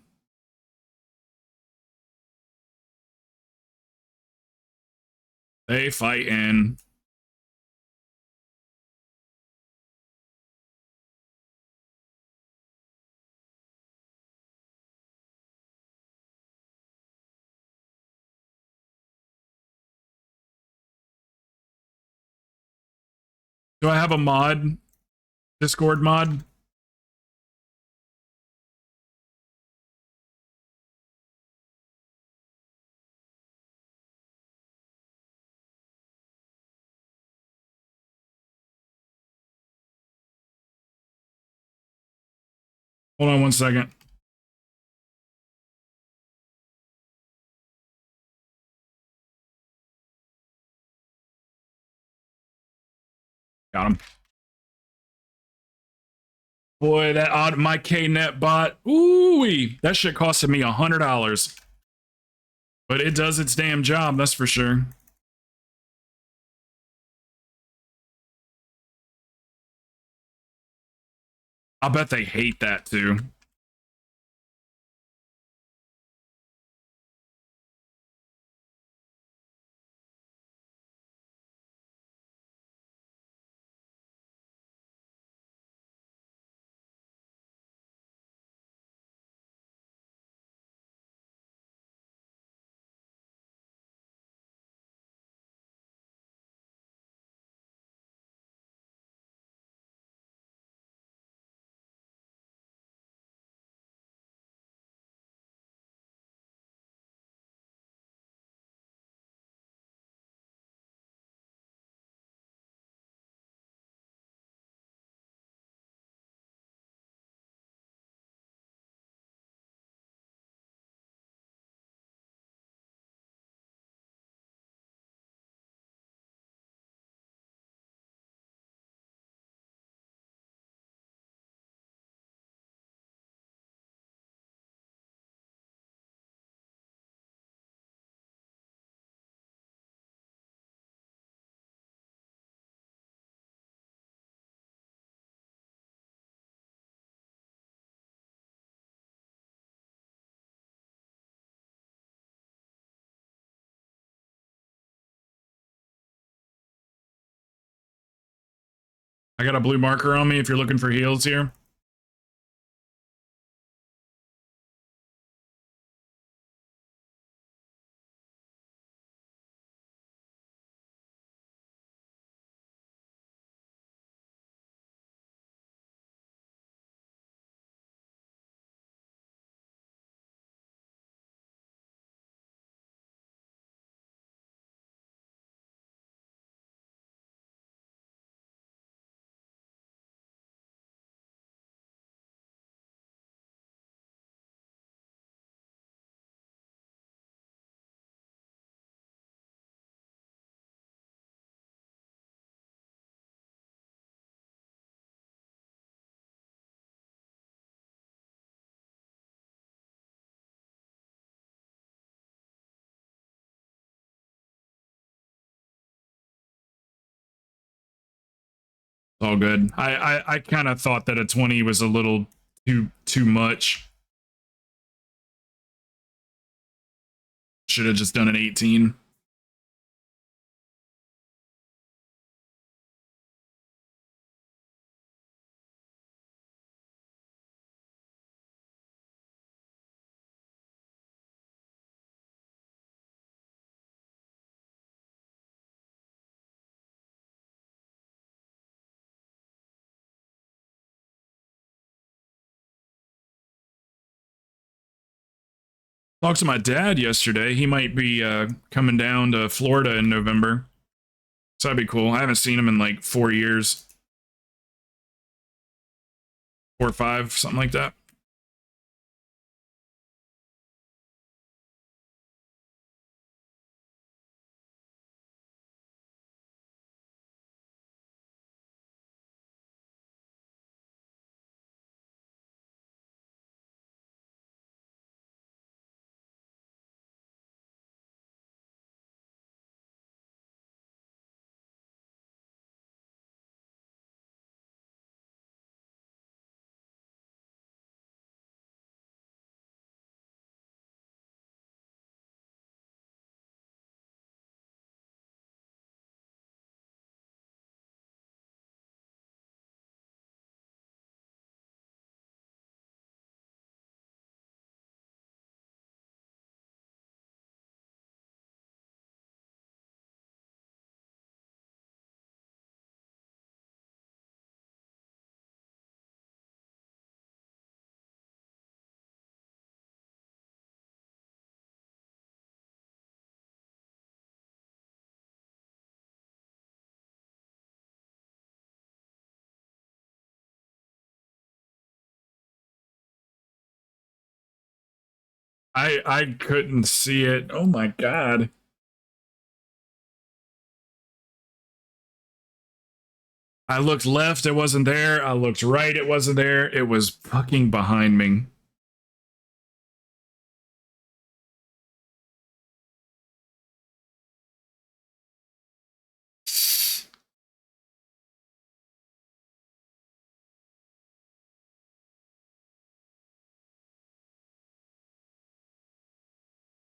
S1: They fighting. Do I have a mod? Discord mod? Hold on one second. Got him. Boy, that odd my KNet bot. Ooh, that shit costed me $100. But it does its damn job, that's for sure. I bet they hate that too. I got a blue marker on me if you're looking for heals here. All good. I kind of thought that a 20 was a little too much. Should have just done an 18. Talked to my dad yesterday. He might be coming down to Florida in November. So that'd be cool. I haven't seen him in like 4 years. 4 or 5, something like that. I couldn't see it. Oh my god. I looked left, it wasn't there. I looked right, it wasn't there. It was fucking behind me.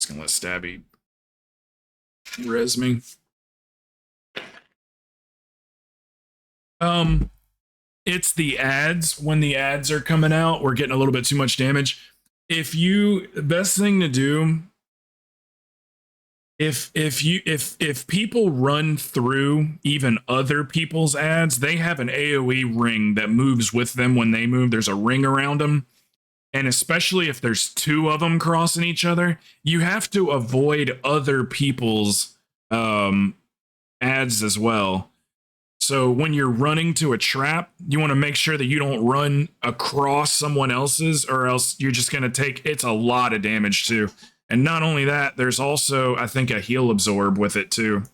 S1: Just gonna let Stabby res me. It's the ads. When the ads are coming out, we're getting a little bit too much damage. The best thing to do, if people run through even other people's ads, they have an AoE ring that moves with them when they move. There's a ring around them. And especially if there's 2 of them crossing each other, you have to avoid other people's ads as well. So when you're running to a trap, you want to make sure that you don't run across someone else's, or else you're just going to take, it's a lot of damage too. And not only that, there's also, I think, a heal absorb with it too.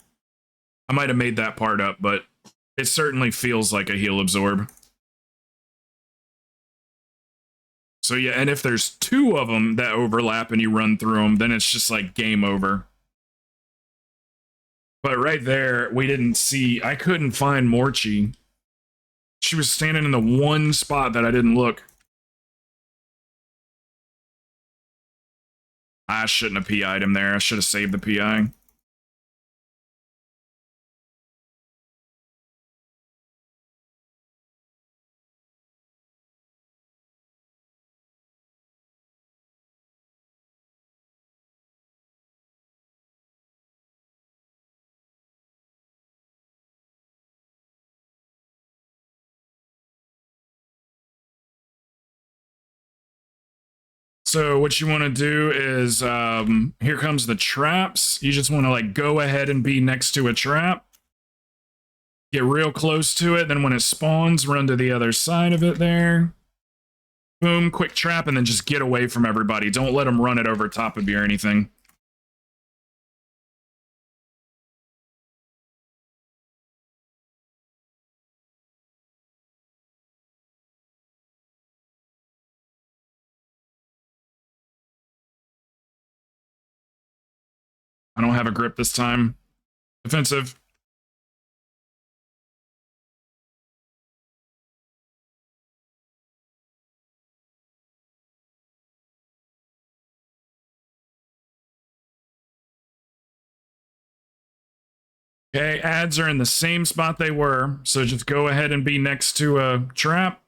S1: I might have made that part up, but it certainly feels like a heal absorb. So yeah, and if there's 2 of them that overlap and you run through them, then it's just like game over. But right there, we didn't see, I couldn't find Morchi. She was standing in the one spot that I didn't look. I shouldn't have PI'd him there. I should have saved the PI. So what you want to do is, here comes the traps. You just want to like go ahead and be next to a trap. Get real close to it. Then when it spawns, run to the other side of it there. Boom, quick trap, and then just get away from everybody. Don't let them run it over top of you or anything. I don't have a grip this time. Defensive. Okay, ads are in the same spot they were, so just go ahead and be next to a trap.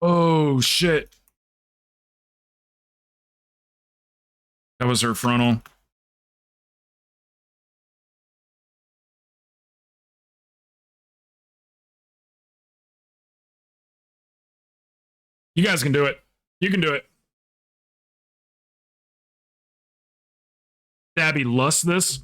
S1: Oh, shit. That was her frontal. You guys can do it. You can do it. Dabby Lust this.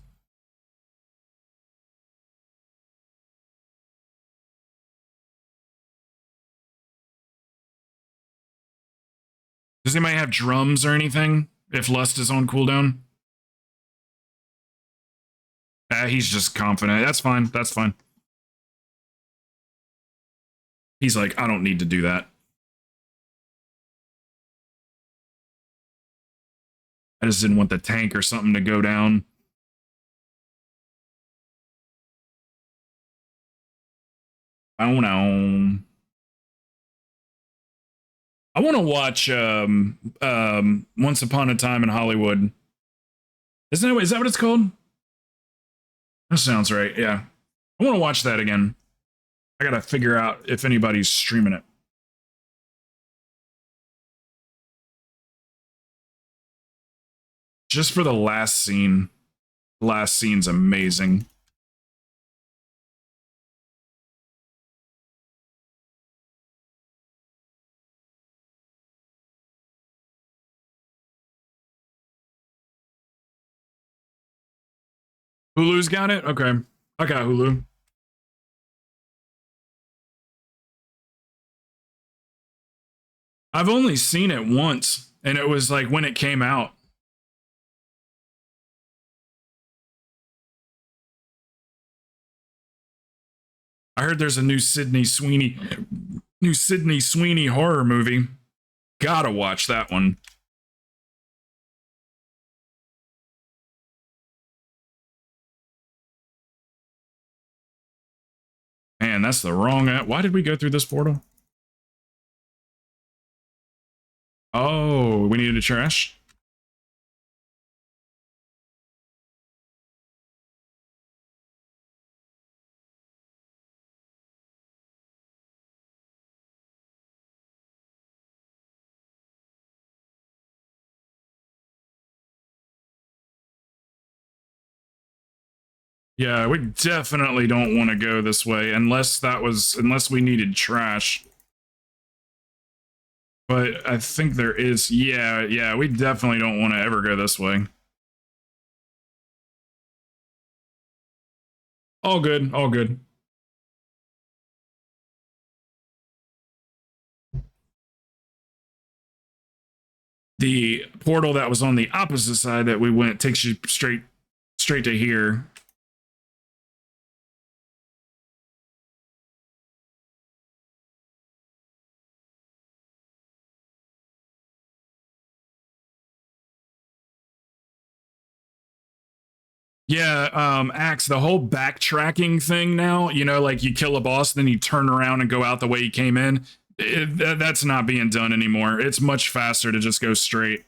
S1: Does anybody have drums or anything? If Lust is on cooldown? He's just confident. That's fine. That's fine. He's like, I don't need to do that. I just didn't want the tank or something to go down. Oh no. I want to watch Once Upon a Time in Hollywood. Is that what it's called? That sounds right, yeah. I want to watch that again. I gotta figure out if anybody's streaming it. Just for the last scene. The last scene's amazing. Hulu's got it? Okay. I got Hulu. I've only seen it once, and it was like when it came out. I heard there's a new Sydney Sweeney horror movie. Gotta watch that one. Man, that's the wrong. Why did we go through this portal? Oh, we needed to trash. Yeah, we definitely don't want to go this way unless we needed trash. But I think there is, yeah, we definitely don't want to ever go this way. All good, all good. The portal that was on the opposite side that we went takes you straight to here. Yeah, Axe, the whole backtracking thing now, you know, like you kill a boss, then you turn around and go out the way you came in. That's not being done anymore. It's much faster to just go straight.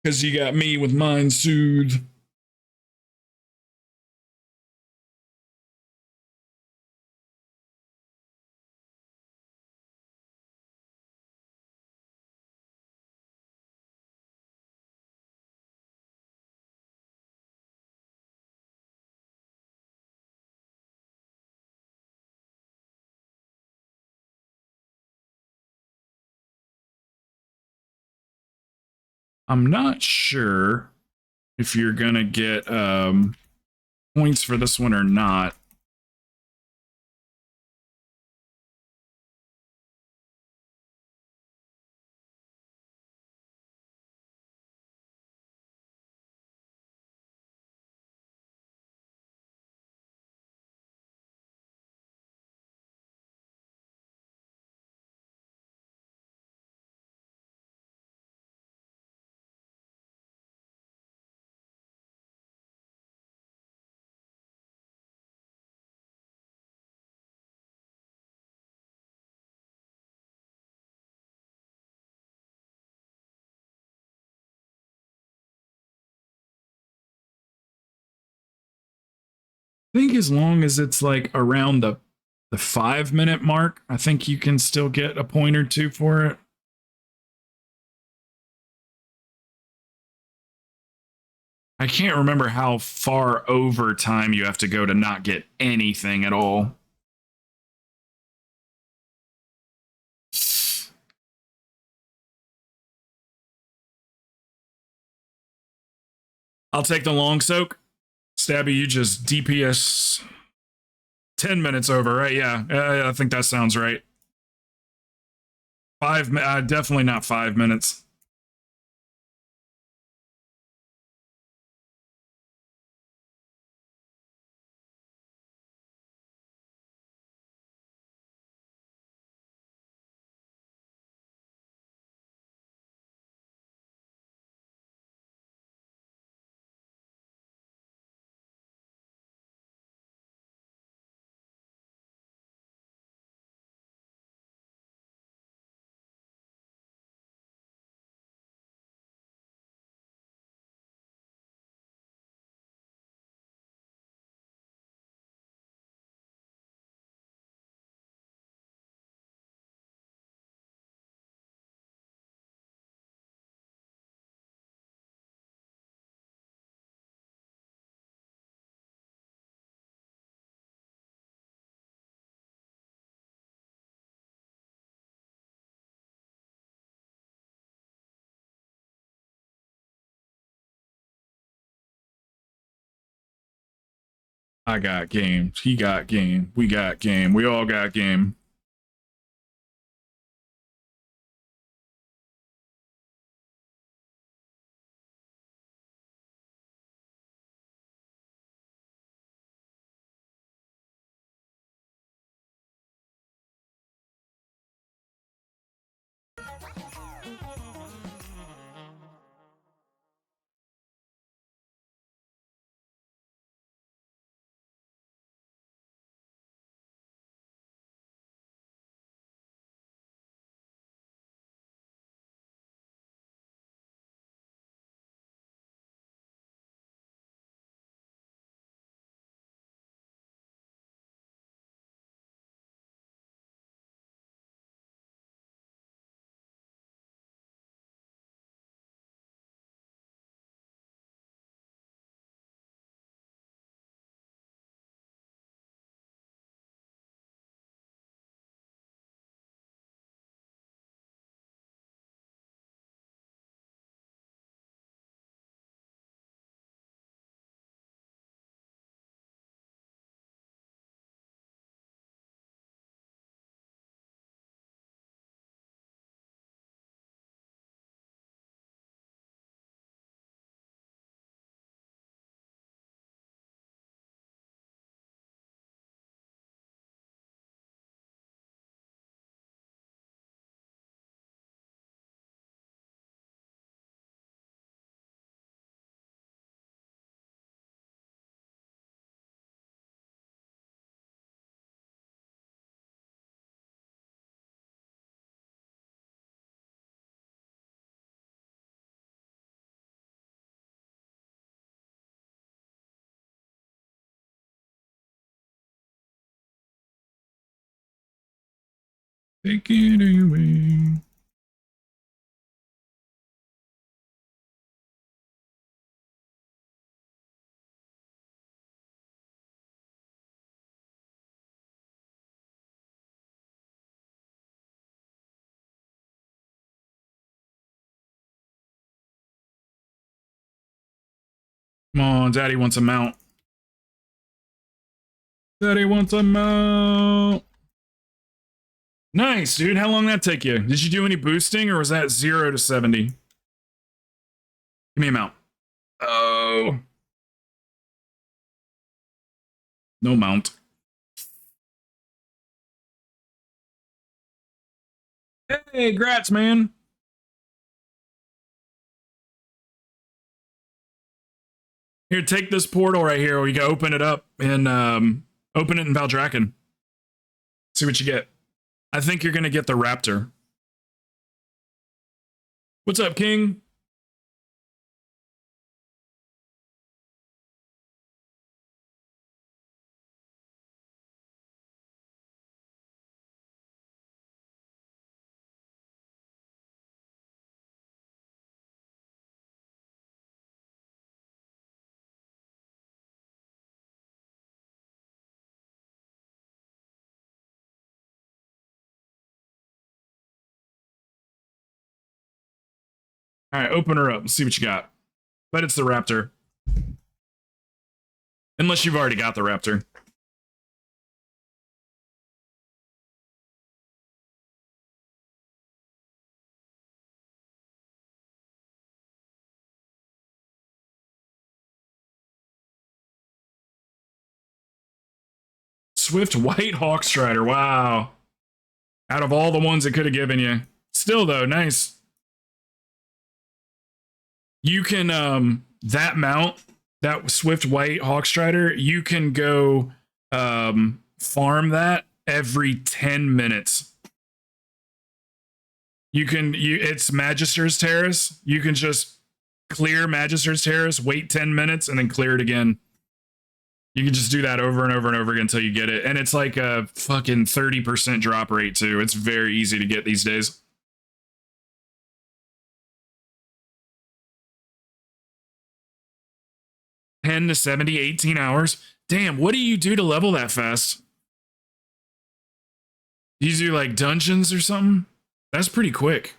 S1: Because you got me with Mind Soothe. I'm not sure if you're gonna get points for this one or not. I think as long as it's like around the 5 minute mark, I think you can still get a point or two for it. I can't remember how far over time you have to go to not get anything at all. I'll take the long soak. Stabby, you just DPS 10 minutes over, right? Yeah, I think that sounds right. Definitely not 5 minutes. I got game. He got game. We got game. We all got game. Take it away. Come on, Daddy wants a mount. Daddy wants a mount. Nice, dude. How long did that take you? Did you do any boosting or was that 0 to 70? Give me a mount. Oh. No mount. Hey, grats, man. Here, take this portal right here. Or you can open it up and open it in Valdrakken. See what you get. I think you're gonna get the raptor. What's up, King? All right, open her up and see what you got. But it's the raptor. Unless you've already got the raptor. Swift White Hawkstrider. Wow. Out of all the ones it could have given you. Still, though, nice. You can, that mount, that Swift White Hawkstrider, you can go farm that every 10 minutes. It's Magister's Terrace. You can just clear Magister's Terrace, wait 10 minutes, and then clear it again. You can just do that over and over and over again until you get it. And it's like a fucking 30% drop rate, too. It's very easy to get these days. To 70, 18 hours. Damn, what do you do to level that fast? Do you do like dungeons or something? That's pretty quick.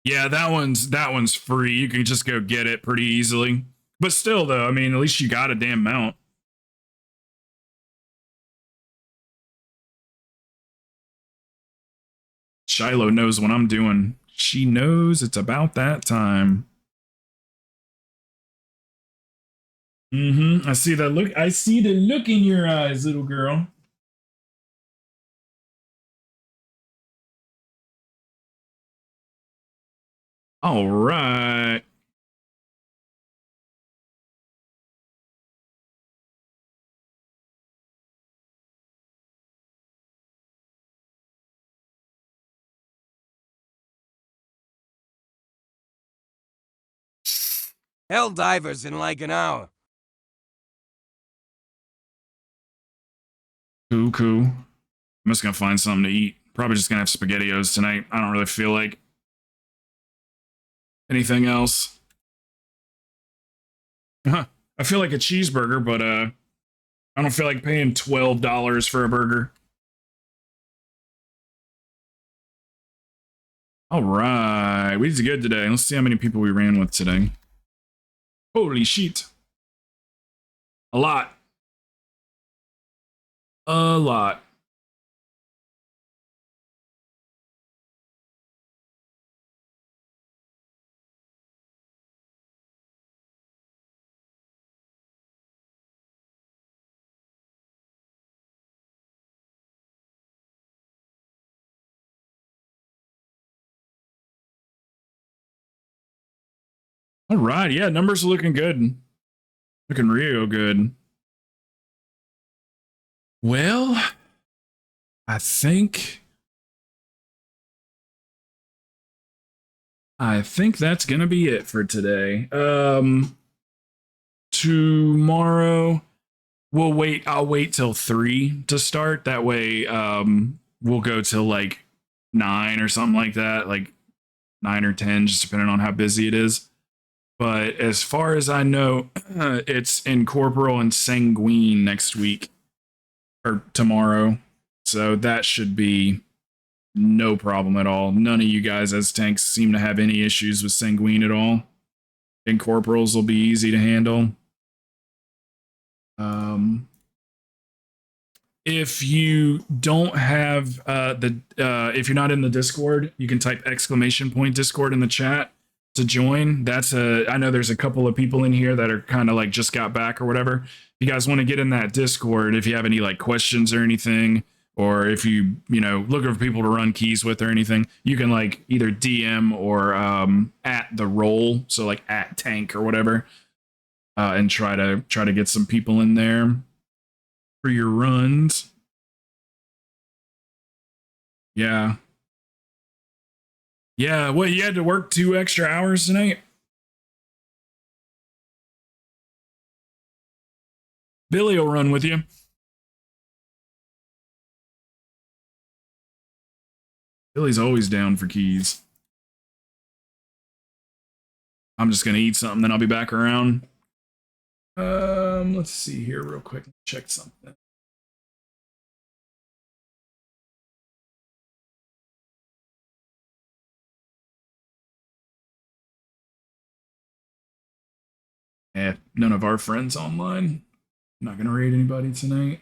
S1: Yeah, that one's free. You can just go get it pretty easily. But still, though, I mean, at least you got a damn mount. Shiloh knows what I'm doing. She knows it's about that time. I see that look. I see the look in your eyes, little girl. All right.
S3: Helldivers in like an hour.
S1: Cool. I'm just gonna find something to eat. Probably just gonna have SpaghettiOs tonight. I don't really feel like anything else. I feel like a cheeseburger, but I don't feel like paying $12 for a burger. All right, we did good today. Let's see how many people we ran with today. Holy shit. A lot. A lot. All right, yeah, numbers are looking good. Looking real good. Well, I think that's gonna be it for today. Tomorrow I'll wait till 3 to start. That way, we'll go till like 9 or something like that, like 9 or 10, just depending on how busy it is. But as far as I know, it's Incorporeal and Sanguine next week. or tomorrow. So that should be no problem at all. None of you guys as tanks seem to have any issues with Sanguine at all. And corporals will be easy to handle. If you don't have if you're not in the Discord, you can type !Discord in the chat to join. I know there's a couple of people in here that are kind of like just got back or whatever. If you guys want to get in that Discord, if you have any like questions or anything, or if you looking for people to run keys with or anything, you can like either DM or at the role, so like at tank or whatever, and try to get some people in there for your runs. Yeah. What, you had to work 2 extra hours tonight? Billy will run with you. Billy's always down for keys. I'm just gonna eat something, then I'll be back around. Let's see here real quick. Check something. Yeah, none of our friends online. I'm not gonna raid anybody tonight.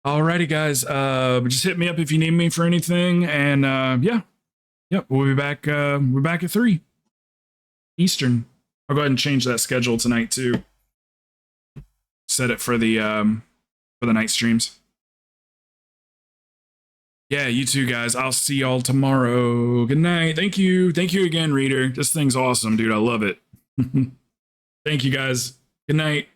S1: Alrighty, guys. Just hit me up if you need me for anything, and we'll be back. We're back at 3 Eastern. I'll go ahead and change that schedule tonight too. Set it for the night streams. Yeah, you too, guys. I'll see y'all tomorrow. Good night. Thank you again, Reader. This thing's awesome, dude. I love it. Thank you, guys. Good night.